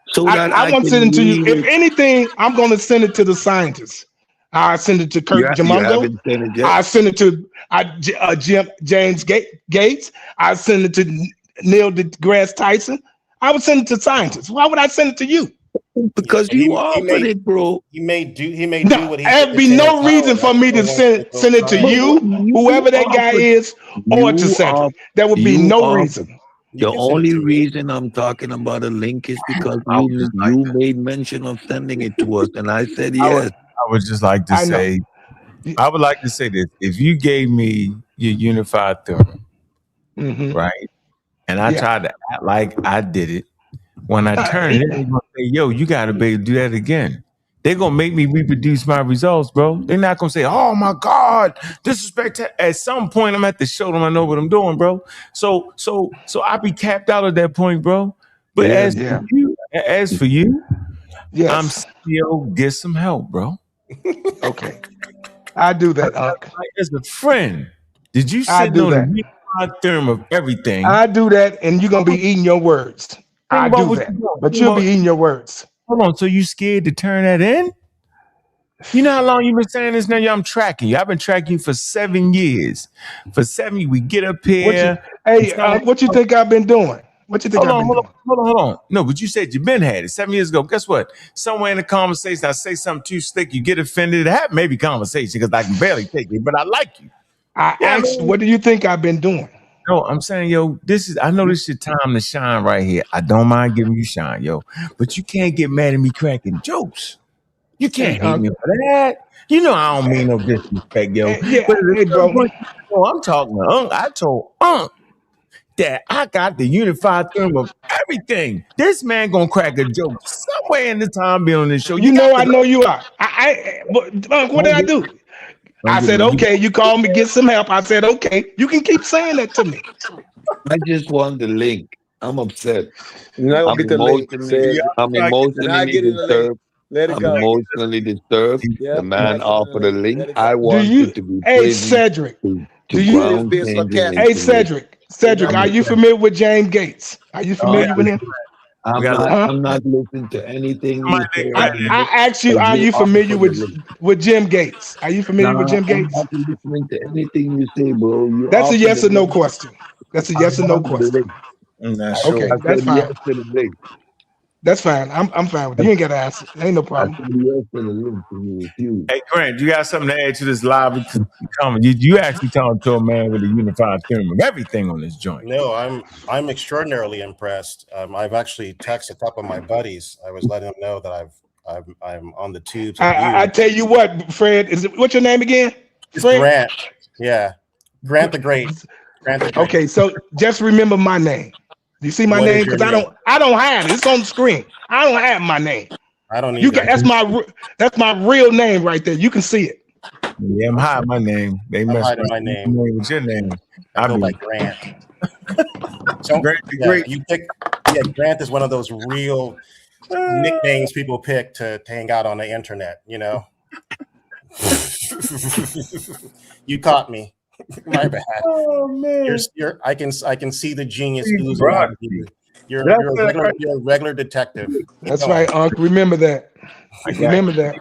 Speaker 7: So
Speaker 15: I won't send it to you. If anything, I'm going to send it to the scientists. I send it to Kurt Jamungo. I send it to James Gates. I send it to Neil deGrasse Tyson. I would send it to scientists. Why would I send it to you?
Speaker 7: Because
Speaker 11: Yeah,
Speaker 7: you offered it, bro.
Speaker 11: He may do
Speaker 15: No,
Speaker 11: what he
Speaker 15: there'd be
Speaker 11: did to
Speaker 15: no reason for me to send it to you, whoever that guy is, or to Cedric. There would be no reason.
Speaker 7: The only reason I'm talking about a link is because you made mention of sending it to us, and I said yes.
Speaker 2: I would just like to say, I would like to say this: if you gave me your unified theorem, right, and I tried to act like I did it, when I turn it, they're gonna say, "Yo, you gotta be able to do that again." They're gonna make me reproduce my results, bro. They're not gonna say, "Oh my God, this is spectacular." At some point, I'm at to show them I know what I'm doing, bro. So I be capped out at that point, bro. But as for you, I'm still get some help, bro.
Speaker 15: Okay, I do that, Unc.
Speaker 2: As a friend, did you
Speaker 15: I
Speaker 2: sit
Speaker 15: do
Speaker 2: on the
Speaker 15: that.
Speaker 2: unified theorem of everything?
Speaker 15: I do that, and you're gonna be eating your words. I
Speaker 2: about
Speaker 15: do
Speaker 2: what
Speaker 15: that,
Speaker 2: you're doing.
Speaker 15: but
Speaker 2: Think
Speaker 15: you'll
Speaker 2: about-
Speaker 15: be eating your words.
Speaker 2: Hold on, so you scared to turn that in? You know how long you've been saying this now? I'm tracking you. I've been tracking you for 7 years. For 7 we get up here.
Speaker 15: What you think I've been doing? What you think I've been doing?
Speaker 2: Hold on. No, but you said you've been had it 7 years ago. Guess what? Somewhere in the conversation, I say something too slick, you get offended. It happened, maybe conversation, because I can barely take it, but I like you.
Speaker 15: I asked, what do you think I've been doing?
Speaker 2: No, I'm saying, yo, I know this is your time to shine right here. I don't mind giving you shine, yo. But you can't get mad at me cracking jokes. You can't hate me for that. You know I don't mean no disrespect, yo.
Speaker 15: Bro.
Speaker 2: I'm talking to Unc. I told Unc that I got the unified theorem of everything. This man gonna crack a joke somewhere in the time being on this show.
Speaker 15: You know I know you are. Unc, what did I do? I said, okay, you called me, get some help. I said, okay, you can keep saying that to me.
Speaker 7: I just want the link. I'm upset.
Speaker 20: You're not gonna get the link.
Speaker 7: I'm emotionally disturbed.
Speaker 20: Let it go.
Speaker 7: Emotionally disturbed.
Speaker 20: Yep,
Speaker 7: The man offered a link.
Speaker 20: Let it go.
Speaker 7: I want you to be
Speaker 15: Hey,
Speaker 7: privy
Speaker 15: Cedric.
Speaker 7: to
Speaker 15: Do you
Speaker 7: ground changing
Speaker 15: Hey, Cedric, are you familiar with James Gates? Are you familiar with him?
Speaker 7: I'm not listening to anything you say.
Speaker 15: I asked you, are you familiar with Jim Gates? Are you familiar with Jim Gates?
Speaker 7: I'm not listening to anything you say, bro. You
Speaker 15: That's a yes
Speaker 7: offered
Speaker 15: or no
Speaker 7: link.
Speaker 15: question. That's a yes or no question. Okay,
Speaker 7: I
Speaker 15: that's
Speaker 7: said
Speaker 15: fine.
Speaker 7: yes to the link.
Speaker 15: That's fine. I'm fine with it. You ain't got to answer. Ain't no problem.
Speaker 7: I said yes to the link and you refused.
Speaker 2: Hey, Grant, you got something to add to this live comment? You actually talking to a man with a unified theorem of everything on this joint.
Speaker 5: No, I'm extraordinarily impressed. I've actually texted a couple of my buddies. I was letting them know that I'm on the tubes.
Speaker 15: I tell you what, Fred, what's your name again? Fred?
Speaker 5: Grant. Yeah, Grant the Great. Grant the Great.
Speaker 15: Okay, so just remember my name. Do you see my name? Because I don't have it. It's on the screen. I don't have my name.
Speaker 5: I don't need
Speaker 15: that's my real name right there. You can see it.
Speaker 2: Yeah, I'm hiding my name.
Speaker 5: I'm hiding my name.
Speaker 2: What's your name?
Speaker 5: I go by Grant. So,
Speaker 2: Grant the Great.
Speaker 5: Grant is one of those real nicknames people pick to hang out on the internet, you know. You caught me. My bad.
Speaker 2: Oh man.
Speaker 5: I can see the genius oozing out of you. You're a regular detective.
Speaker 15: That's right, Unc. Remember that. Remember that.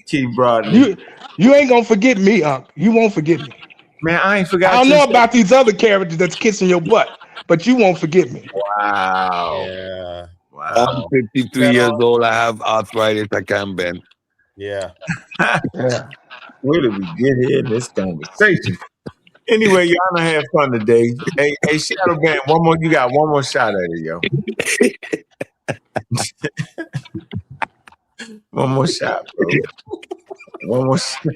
Speaker 2: Keep broadening.
Speaker 15: You ain't gonna forget me, Unc. You won't forget me.
Speaker 2: Man, I ain't forgot.
Speaker 15: I don't know about these other characters that's kissing your butt, but you won't forget me.
Speaker 2: Wow.
Speaker 5: Yeah.
Speaker 7: I'm 53 years old. I have arthritis. I can't bend.
Speaker 5: Yeah.
Speaker 2: Where did we get here in this conversation? Anyway, y'all done have fun today. Hey, Shadow Band, you got one more shot at it, yo. One more shot, bro. One more shot.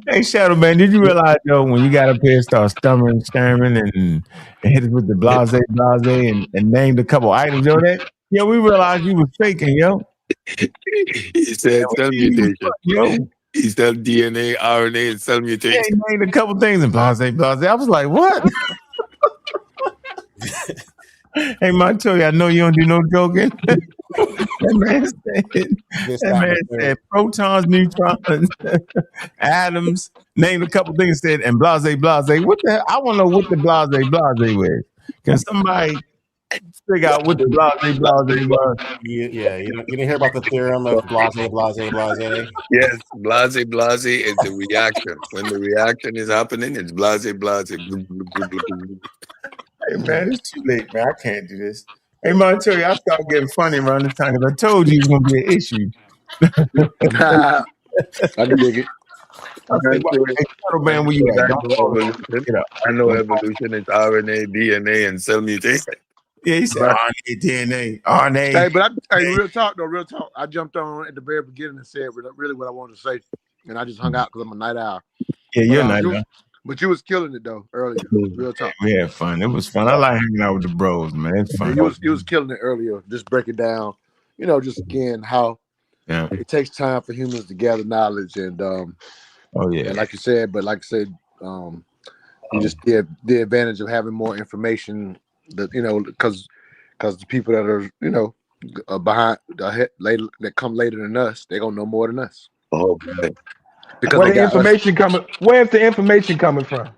Speaker 2: Hey, Shadow Man, did you realize, yo, when you got up here, start stumbling, and hit it with the blase, and named a couple items, yo, we realized you was faking, yo.
Speaker 7: He said cell mutation.
Speaker 2: Yo.
Speaker 7: He said DNA, RNA, and cell mutation.
Speaker 2: Yeah, he named a couple things and blase. I was like, what? Hey, man, I tell you, I know you don't do no joking. That man said protons, neutrons, atoms, named a couple things, said, and blase. What the hell? I want to know what the blase was. Can somebody figure out what the blase was?
Speaker 5: You didn't hear about the theorem of blase.
Speaker 7: Yes, blase is the reaction. When the reaction is happening, it's blase.
Speaker 2: Hey, man, it's too late, man. I can't do this. Hey, man, I tell you, I started getting funny around this time because I told you it was going to be an issue.
Speaker 20: I can dig it.
Speaker 2: Hey, Shadow Man, where you at? Don't fall asleep. Get up.
Speaker 7: I know
Speaker 2: Don't fall.
Speaker 7: evolution is RNA, DNA, and cell mutation.
Speaker 2: Yeah, he said
Speaker 20: But,
Speaker 2: RNA, DNA, RNA.
Speaker 20: hey, but real talk though, real talk. I jumped on at the very beginning and said really what I wanted to say, and I just hung out because I'm a night owl.
Speaker 2: Yeah, you're a night owl.
Speaker 20: But you was killing it though earlier. Real talk.
Speaker 2: We had fun. It was fun. I like hanging out with the bros, man. It's fun.
Speaker 20: Yeah, you was killing it earlier. Just breaking down, just again how it takes time for humans to gather knowledge and and like you said, you just the advantage of having more information that because the people that are behind later that come later than us, they're gonna know more than us.
Speaker 7: Oh,
Speaker 20: because
Speaker 15: where's the information coming from?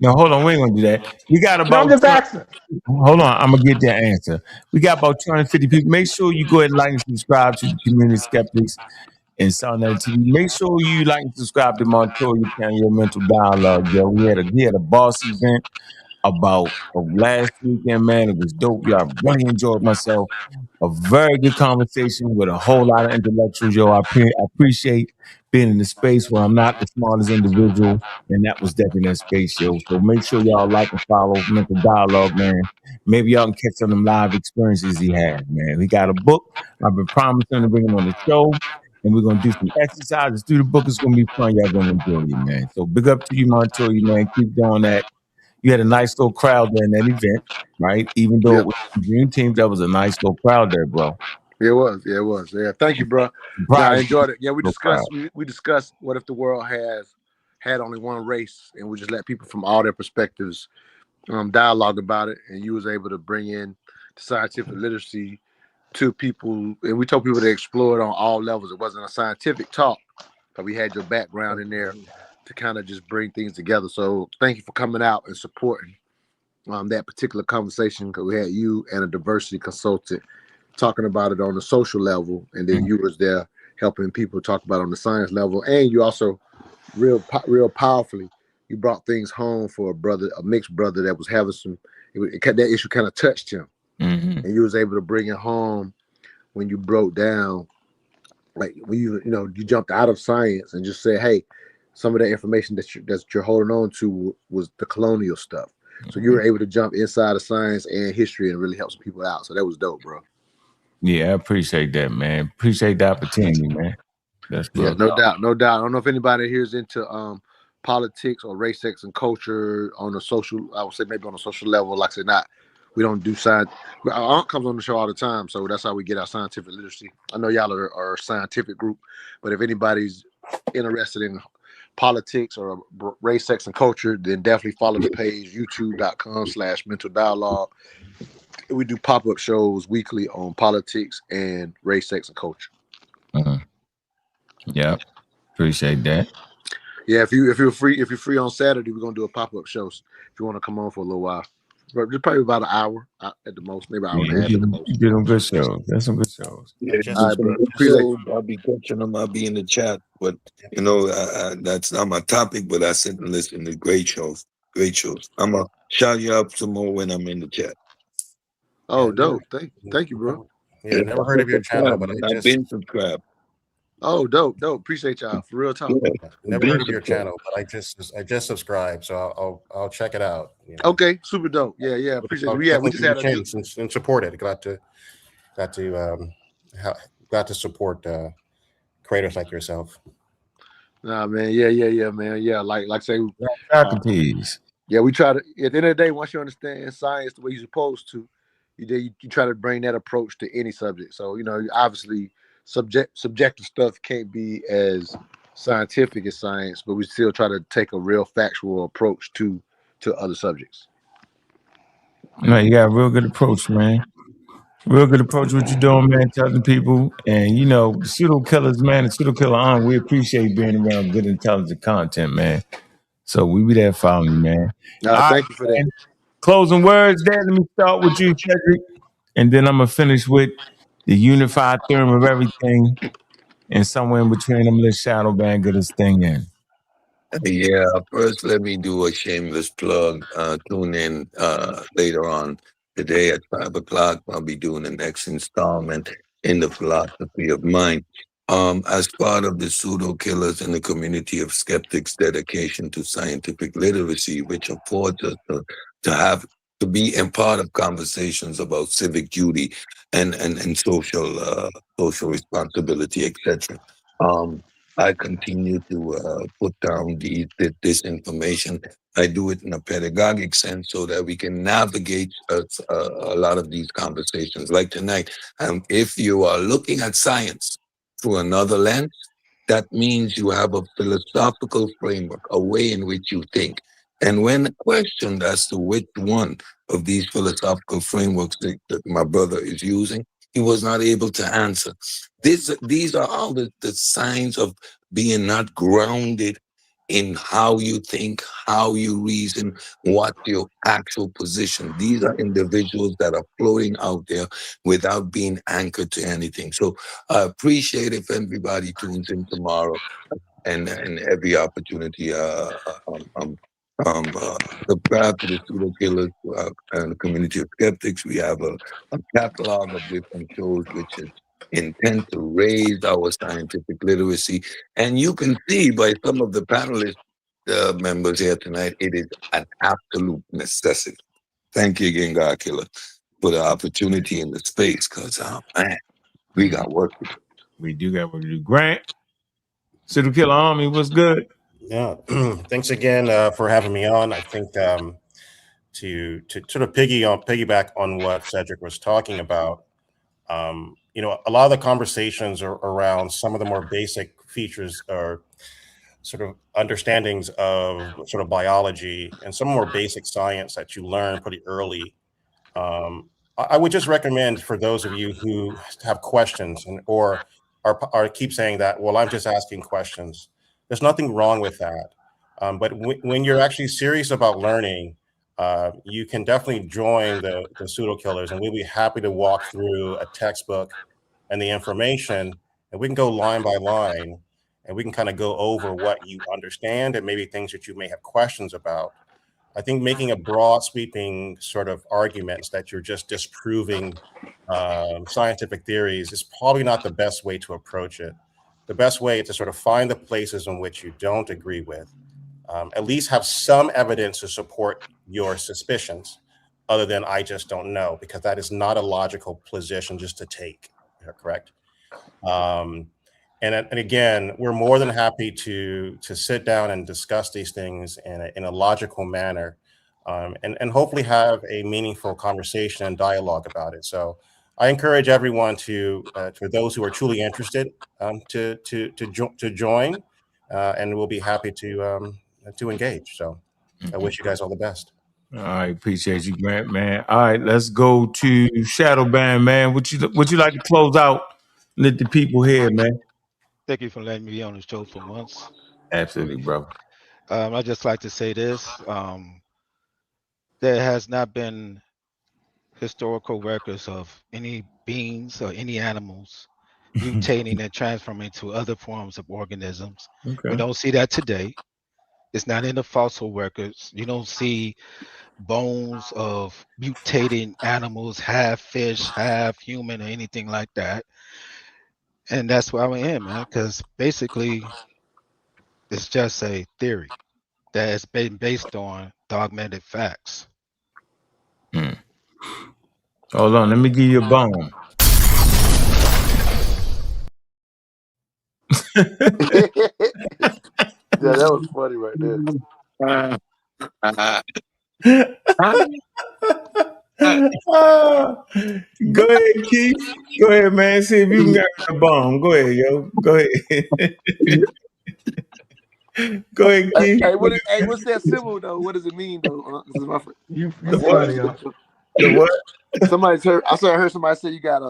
Speaker 2: No, hold on. We ain't gonna do that. We got about.
Speaker 15: No, I'm just asking.
Speaker 2: Hold on. I'm gonna get that answer. We got about 250 people. Make sure you go ahead and like and subscribe to the Community Skeptics and sa.neter TV. Make sure you like and subscribe to Montoya County, your mental dialogue. Yo, we had a boss event about last weekend, man. It was dope. Yo, I really enjoyed myself. A very good conversation with a whole lot of intellectuals. Yo, I appreciate being in the space where I'm not the smartest individual, and that was definitely that space, yo. So make sure y'all like and follow Mental Dialogue, man. Maybe y'all can catch some of them live experiences he had, man. He got a book. I've been promising to bring him on the show, and we're gonna do some exercises through the book. It's gonna be fun. Y'all gonna enjoy it, man. So big up to you, Montoya, man. Keep doing that. You had a nice little crowd there in that event, right? Even though it was Dream Team, that was a nice little crowd there, bro.
Speaker 20: It was. Yeah. Thank you, bro. Yeah, I enjoyed it. Yeah, we discussed what if the world had only one race, and we just let people from all their perspectives dialogue about it, and you was able to bring in the scientific literacy to people, and we told people to explore it on all levels. It wasn't a scientific talk, but we had your background in there to kind of just bring things together. So thank you for coming out and supporting that particular conversation, because we had you and a diversity consultant talking about it on the social level, and then you was there helping people talk about it on the science level, and you also real powerfully you brought things home for a mixed brother that was having that issue kind of touched him, and you was able to bring it home when you broke down, like when you jumped out of science and just said, hey, some of the information that you're holding on to was the colonial stuff. So you were able to jump inside of science and history and really help some people out. So that was dope, bro.
Speaker 2: Yeah, I appreciate that, man. Appreciate the opportunity, man. That's
Speaker 20: no doubt. I don't know if anybody here is into politics or race, sex, and culture on a social. I would say maybe on a social level. Like I said, we don't do science. Our aunt comes on the show all the time, so that's how we get our scientific literacy. I know y'all are a scientific group, but if anybody's interested in politics or race, sex, and culture, then definitely follow the page youtube.com/mental dialogue. We do pop-up shows weekly on politics and race, sex, and culture.
Speaker 2: Yeah, appreciate that.
Speaker 20: Yeah, if you're free on Saturday, we're gonna do a pop-up show. If you want to come on for a little while, but just probably about an hour at the most, maybe an hour and a half at the most.
Speaker 2: You did some good shows. That's some good shows.
Speaker 7: Yeah,
Speaker 20: all right, bro.
Speaker 7: I'll be catching them. I'll be in the chat, but that's not my topic. But I sit and listen to great shows. I'm gonna shout you up some more when I'm in the chat.
Speaker 20: Oh, dope! Thank you, bro.
Speaker 5: Yeah, never heard of your channel, but
Speaker 7: I've been subscribed.
Speaker 20: Oh, dope! Appreciate y'all for real talk.
Speaker 5: Never heard of your channel, but I just subscribed, so I'll check it out.
Speaker 20: Okay, super dope. Yeah, appreciate it. Yeah, we just had a
Speaker 5: and support it. Glad to support creators like yourself.
Speaker 20: Nah, man. Yeah, man. Yeah, like I say,
Speaker 2: Socrates.
Speaker 20: Yeah, we try to. At the end of the day, once you understand science the way you're supposed to, you try to bring that approach to any subject. So obviously, subjective stuff can't be as scientific as science, but we still try to take a real factual approach to other subjects.
Speaker 2: No, you got a real good approach, man. Real good approach what you're doing, man, telling people. And the pseudo killers, man, the pseudo killer on, we appreciate being around good intelligent content, man. So we be there following you, man.
Speaker 20: Thank you for that.
Speaker 2: Closing words there. Let me start with you, Cedric. And then I'm gonna finish with the unified theorem of everything. And somewhere in between, I'm gonna let Shadow Band get his thing in.
Speaker 7: Yeah, first let me do a shameless plug. Tune in later on today at 5 o'clock. I'll be doing the next installment in the philosophy of mind. As part of the pseudo killers and the community of skeptics' dedication to scientific literacy, which affords us to be in part of conversations about civic duty and social responsibility, etc. I continue to put down this information. I do it in a pedagogic sense so that we can navigate a lot of these conversations. Like tonight, if you are looking at science through another lens, that means you have a philosophical framework, a way in which you think. And when questioned as to which one of these philosophical frameworks that my brother is using, he was not able to answer. These are all the signs of being not grounded in how you think, how you reason, what your actual position. These are individuals that are floating out there without being anchored to anything. So I appreciate if everybody tunes in tomorrow and every opportunity. Subscribe to the pseudo killers and the community of skeptics. We have a catalog of different shows which is intent to raise our scientific literacy. And you can see by some of the panelists members here tonight, it is an absolute necessity. Thank you again, God Killer, for the opportunity in the space, because man, we got work to do.
Speaker 2: We do got work to do. Grant, Pseudo Killer Army, what's good?
Speaker 5: Yeah, thanks again for having me on. I think to sort of piggyback on what Cedric was talking about, you know, a lot of the conversations are around some of the more basic features or sort of understandings of sort of biology and some more basic science that you learn pretty early. I would just recommend for those of you who have questions or are keep saying that, well, I'm just asking questions. There's nothing wrong with that. But when you're actually serious about learning, you can definitely join the pseudo killers, and we'll be happy to walk through a textbook and the information, and we can go line by line, and we can kind of go over what you understand and maybe things that you may have questions about. I think making a broad sweeping sort of arguments that you're just disproving scientific theories is probably not the best way to approach it. The best way is to sort of find the places in which you don't agree with, at least have some evidence to support your suspicions, other than I just don't know, because that is not a logical position just to take, correct? And again, we're more than happy to sit down and discuss these things in a logical manner, and hopefully have a meaningful conversation and dialogue about it. So I encourage everyone for those who are truly interested, to join, and we'll be happy to engage. So I wish you guys all the best.
Speaker 2: All right, appreciate you, Grant, man. All right, let's go to Shadow Band, man. Would you like to close out? Let the people hear, man.
Speaker 19: Thank you for letting me be on the show for once.
Speaker 2: Absolutely, bro.
Speaker 19: I'd just like to say this. There has not been historical records of any beings or any animals mutating and transforming to other forms of organisms.
Speaker 2: Okay.
Speaker 19: We don't see that today. It's not in the fossil records. You don't see bones of mutating animals, half fish, half human, or anything like that. And that's why we're in, man, because basically it's just a theory that has been based on dogmatic facts.
Speaker 2: Hold on, let me give you a bone.
Speaker 20: Yeah, that was funny right there.
Speaker 2: Go ahead, Keith. Go ahead, man. See if you can get a bomb. Go ahead, yo. Go ahead. Go ahead, Keith.
Speaker 20: Hey, what's that symbol though? What does it mean though? This is my friend.
Speaker 13: You funny, huh?
Speaker 2: The what?
Speaker 20: Somebody's heard. I heard somebody say you got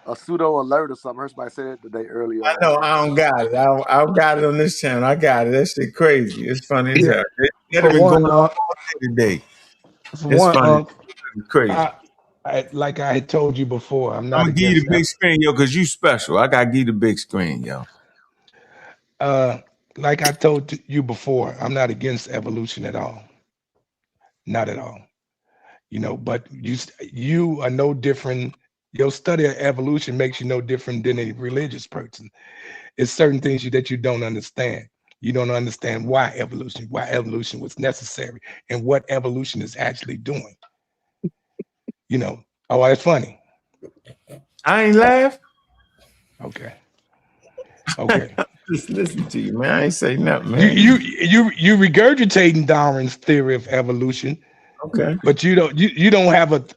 Speaker 20: a pseudo alert or something. I heard somebody say that today earlier.
Speaker 2: I know I don't got it. I got it on this channel. I got it. That shit crazy. It's funny as hell. It been going on all day today.
Speaker 13: It's funny.
Speaker 2: It's crazy.
Speaker 13: Like I had told you before, I'm not
Speaker 2: I'm gonna give you
Speaker 13: against
Speaker 2: the big screen, yo, because you special. I gotta give you the big screen, yo.
Speaker 13: Like I told you before, I'm not against evolution at all. Not at all.
Speaker 15: you know, but you are no different. Your study of evolution makes you no different than a religious person. It's certain things that you don't understand. You don't understand why evolution was necessary, and what evolution is actually doing. You know, oh, that's funny.
Speaker 2: I ain't laugh.
Speaker 15: Okay. Okay.
Speaker 2: Just listen to you, man. I ain't say nothing, man.
Speaker 15: You regurgitating Darwin's theory of evolution.
Speaker 2: Okay.
Speaker 15: But you don't have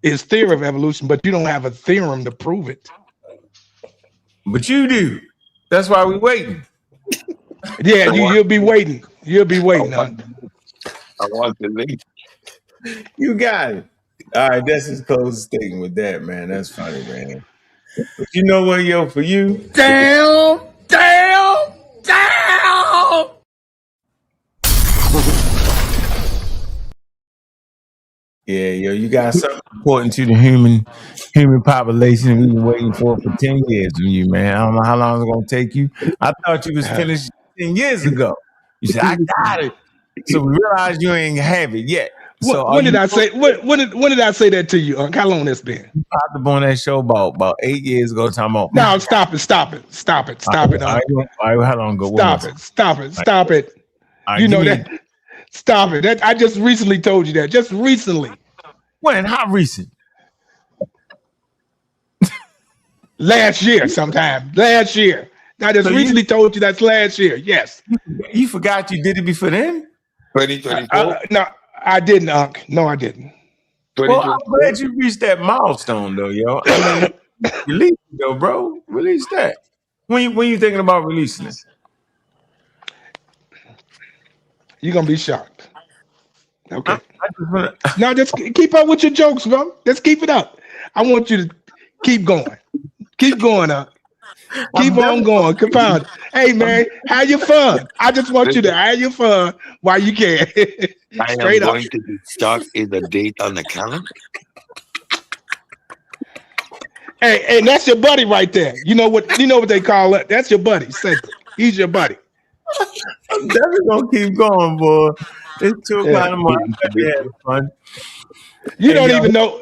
Speaker 15: his theory of evolution, but you don't have a theorem to prove it.
Speaker 2: But you do. That's why we waiting.
Speaker 15: Yeah, you'll be waiting. You'll be waiting, huh?
Speaker 7: I want to leave.
Speaker 2: You got it. All right, that's his closing statement with that, man. That's funny, man. But you know what, yo, for you?
Speaker 15: Damn.
Speaker 2: Yeah, yo, you got something important to the human population we've been waiting for 10 years from you, man. I don't know how long it's gonna take you. I thought you was finished 10 years ago. You said, I got it. So we realized you ain't have it yet. So
Speaker 15: when did I say when did I say that to you, Unc? How long that's been?
Speaker 2: You popped up on that show about 8 years ago, talking about
Speaker 15: No, stop it, Unc.
Speaker 2: How long ago?
Speaker 15: Stop it. You know that. Stop it. I just recently told you that. Just recently.
Speaker 2: When? How recent?
Speaker 15: Last year, sometime. Last year. I just recently told you that's last year. Yes.
Speaker 2: You forgot you did it before then?
Speaker 7: 2024?
Speaker 15: No, I didn't, Unc. No, I didn't.
Speaker 2: Well, I'm glad you reached that milestone, though, yo. I mean, release it, though, bro. Release that. When you thinking about releasing it?
Speaker 15: You're gonna be shocked. Okay. Now just keep up with your jokes, bro. Just keep it up. I want you to keep going. Keep going, Unc. Keep on going. Compound. Hey man, have your fun. I just want you to have your fun while you can.
Speaker 7: I am going to be stuck in the date on the calendar.
Speaker 15: Hey, that's your buddy right there. You know what they call it? That's your buddy, Cedric. He's your buddy.
Speaker 2: I'm definitely gonna keep going, boy. It's 2 o'clock in the morning. I'm having fun.
Speaker 15: You don't even know,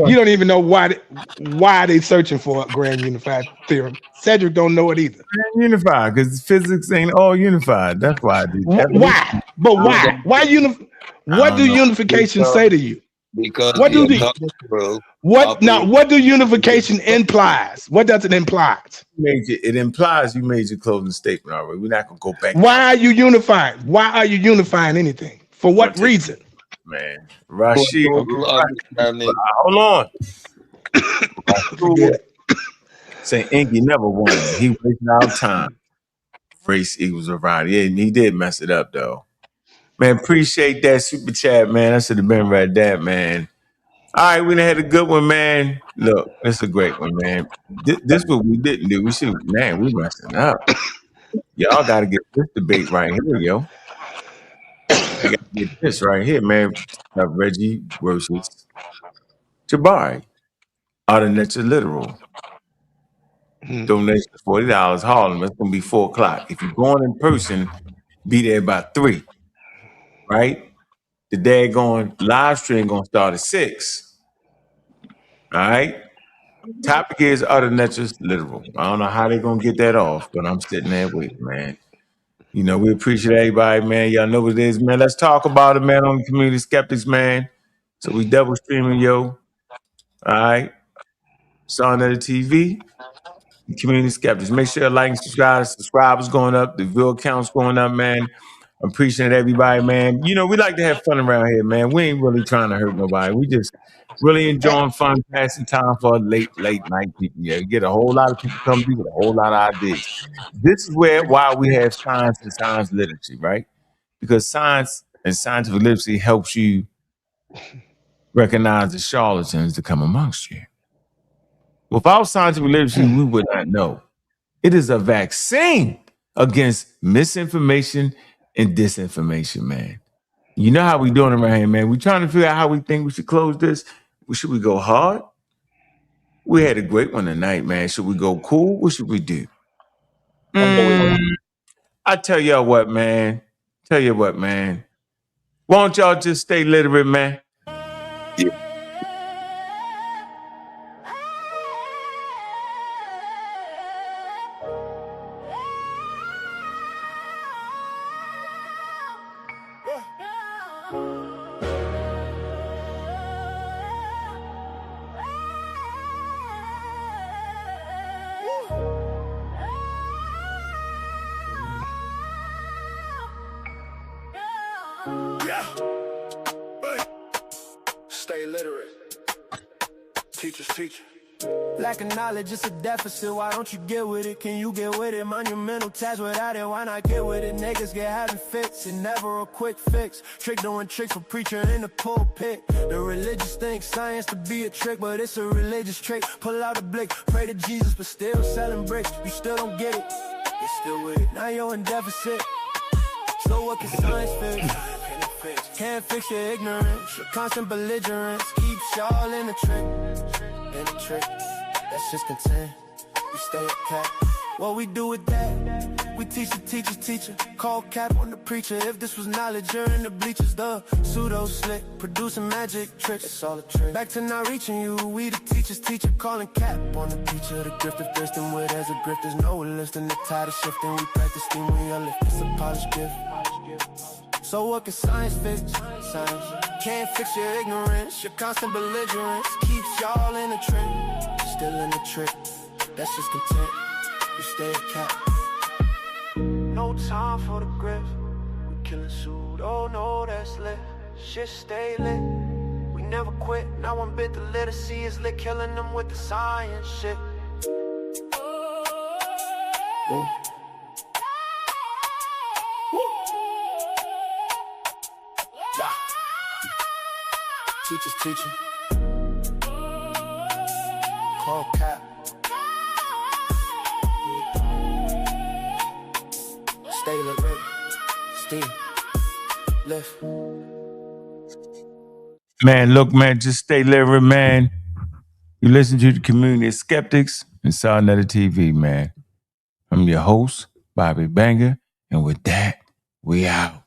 Speaker 15: you don't even know why they searching for a grand unified theorem. Cedric don't know it either.
Speaker 2: Grand unified, because physics ain't all unified. That's why I do.
Speaker 15: Why? But why? What do unification say to you?
Speaker 7: Because
Speaker 15: what do
Speaker 7: what
Speaker 15: do unification implies? What does it imply?
Speaker 2: It implies you made your closing statement already. We're not gonna go back.
Speaker 15: Why are you unifying? Why are you unifying anything? For what reason?
Speaker 2: Man, Rashid, hold on. Say Inky never won. He wasted our time. Race equals a variety. Yeah, he did mess it up though. Man, appreciate that super chat, man. I should have been right there, man. All right, we done had a good one, man. Look, it's a great one, man. This what we didn't do. We should, man, we messing up. Y'all got to get this debate right here, yo. I got to get this right here, man. Reggie versus Jabari. Are the Nets literal? Donation $40. Harlem. It's gonna be 4 o'clock. If you're going in person, be there by 3. Right? The daggone live stream gonna start at 6. All right. Topic is are the Nets literal? I don't know how they're gonna get that off, but I'm sitting there waiting, man. You know, we appreciate everybody, man. Y'all know what it is, man. Let's talk about it, man, on the Community Skeptics, man. So we double streaming, yo. All right. sa.neter TV. Community Skeptics. Make sure to like and subscribe. Subscribers going up. The view count's going up, man. I appreciate everybody, man. You know, we like to have fun around here, man. We ain't really trying to hurt nobody. We just really enjoying fun, passing time for late night people. Yeah, we get a whole lot of people come through with a whole lot of ideas. This is why we have science and science literacy, right? Because science and scientific literacy helps you recognize the charlatans that come amongst you. Without scientific literacy, we would not know. It is a vaccine against misinformation and disinformation, man. You know how we doing around here, man. We trying to figure out how we think we should close this. Should we go hard? We had a great one tonight, man. Should we go cool? What should we do? I tell y'all what, man. Why don't y'all just stay literate, man?
Speaker 17: stay literate. Teachers teaching. Lack of knowledge, it's a deficit. Why don't you get with it? Can you get with it? Monumental task without it. Why not get with it? Niggas get having fits and never a quick fix. Trick doing tricks for preacher in the pulpit. The religious think science to be a trick, but it's a religious trick. Pull out a blick, pray to Jesus, but still selling bricks. You still don't get it. You're still with it. Now you're in deficit. So what can science fix? Can't fix your ignorance. Your constant belligerence keeps y'all in the trick. In the trick. That's just content. We stay a cat. What we do with that? We teach the teacher's teacher. Call cap on the preacher. If this was knowledge, you're in the bleachers. The pseudo slick, producing magic tricks. It's all a trick. Back to not reaching you. We the teacher's teacher. Calling cap on the preacher. The grift of thirsting with as a grift. There's no lifting. The tide is shifting. We practice steam. We are lift. It's a polished gift. So what can science fix? Science can't fix your ignorance. Your constant belligerence keeps y'all in the trick. Still in the trick. That's just content. We stay a cat. No time for the grift. We killing pseudo, no, that's lit. Shit stay lit. We never quit. Not one bit. The literacy is lit. Killing them with the science shit. Whoa. Teachers teaching. Call cap. Stay lit. Steve. Lift.
Speaker 2: Man, look, man, just stay literate, man. You listen to the Community of Skeptics and sa.neter TV, man. I'm your host, Bobby Banger, and with that, we out.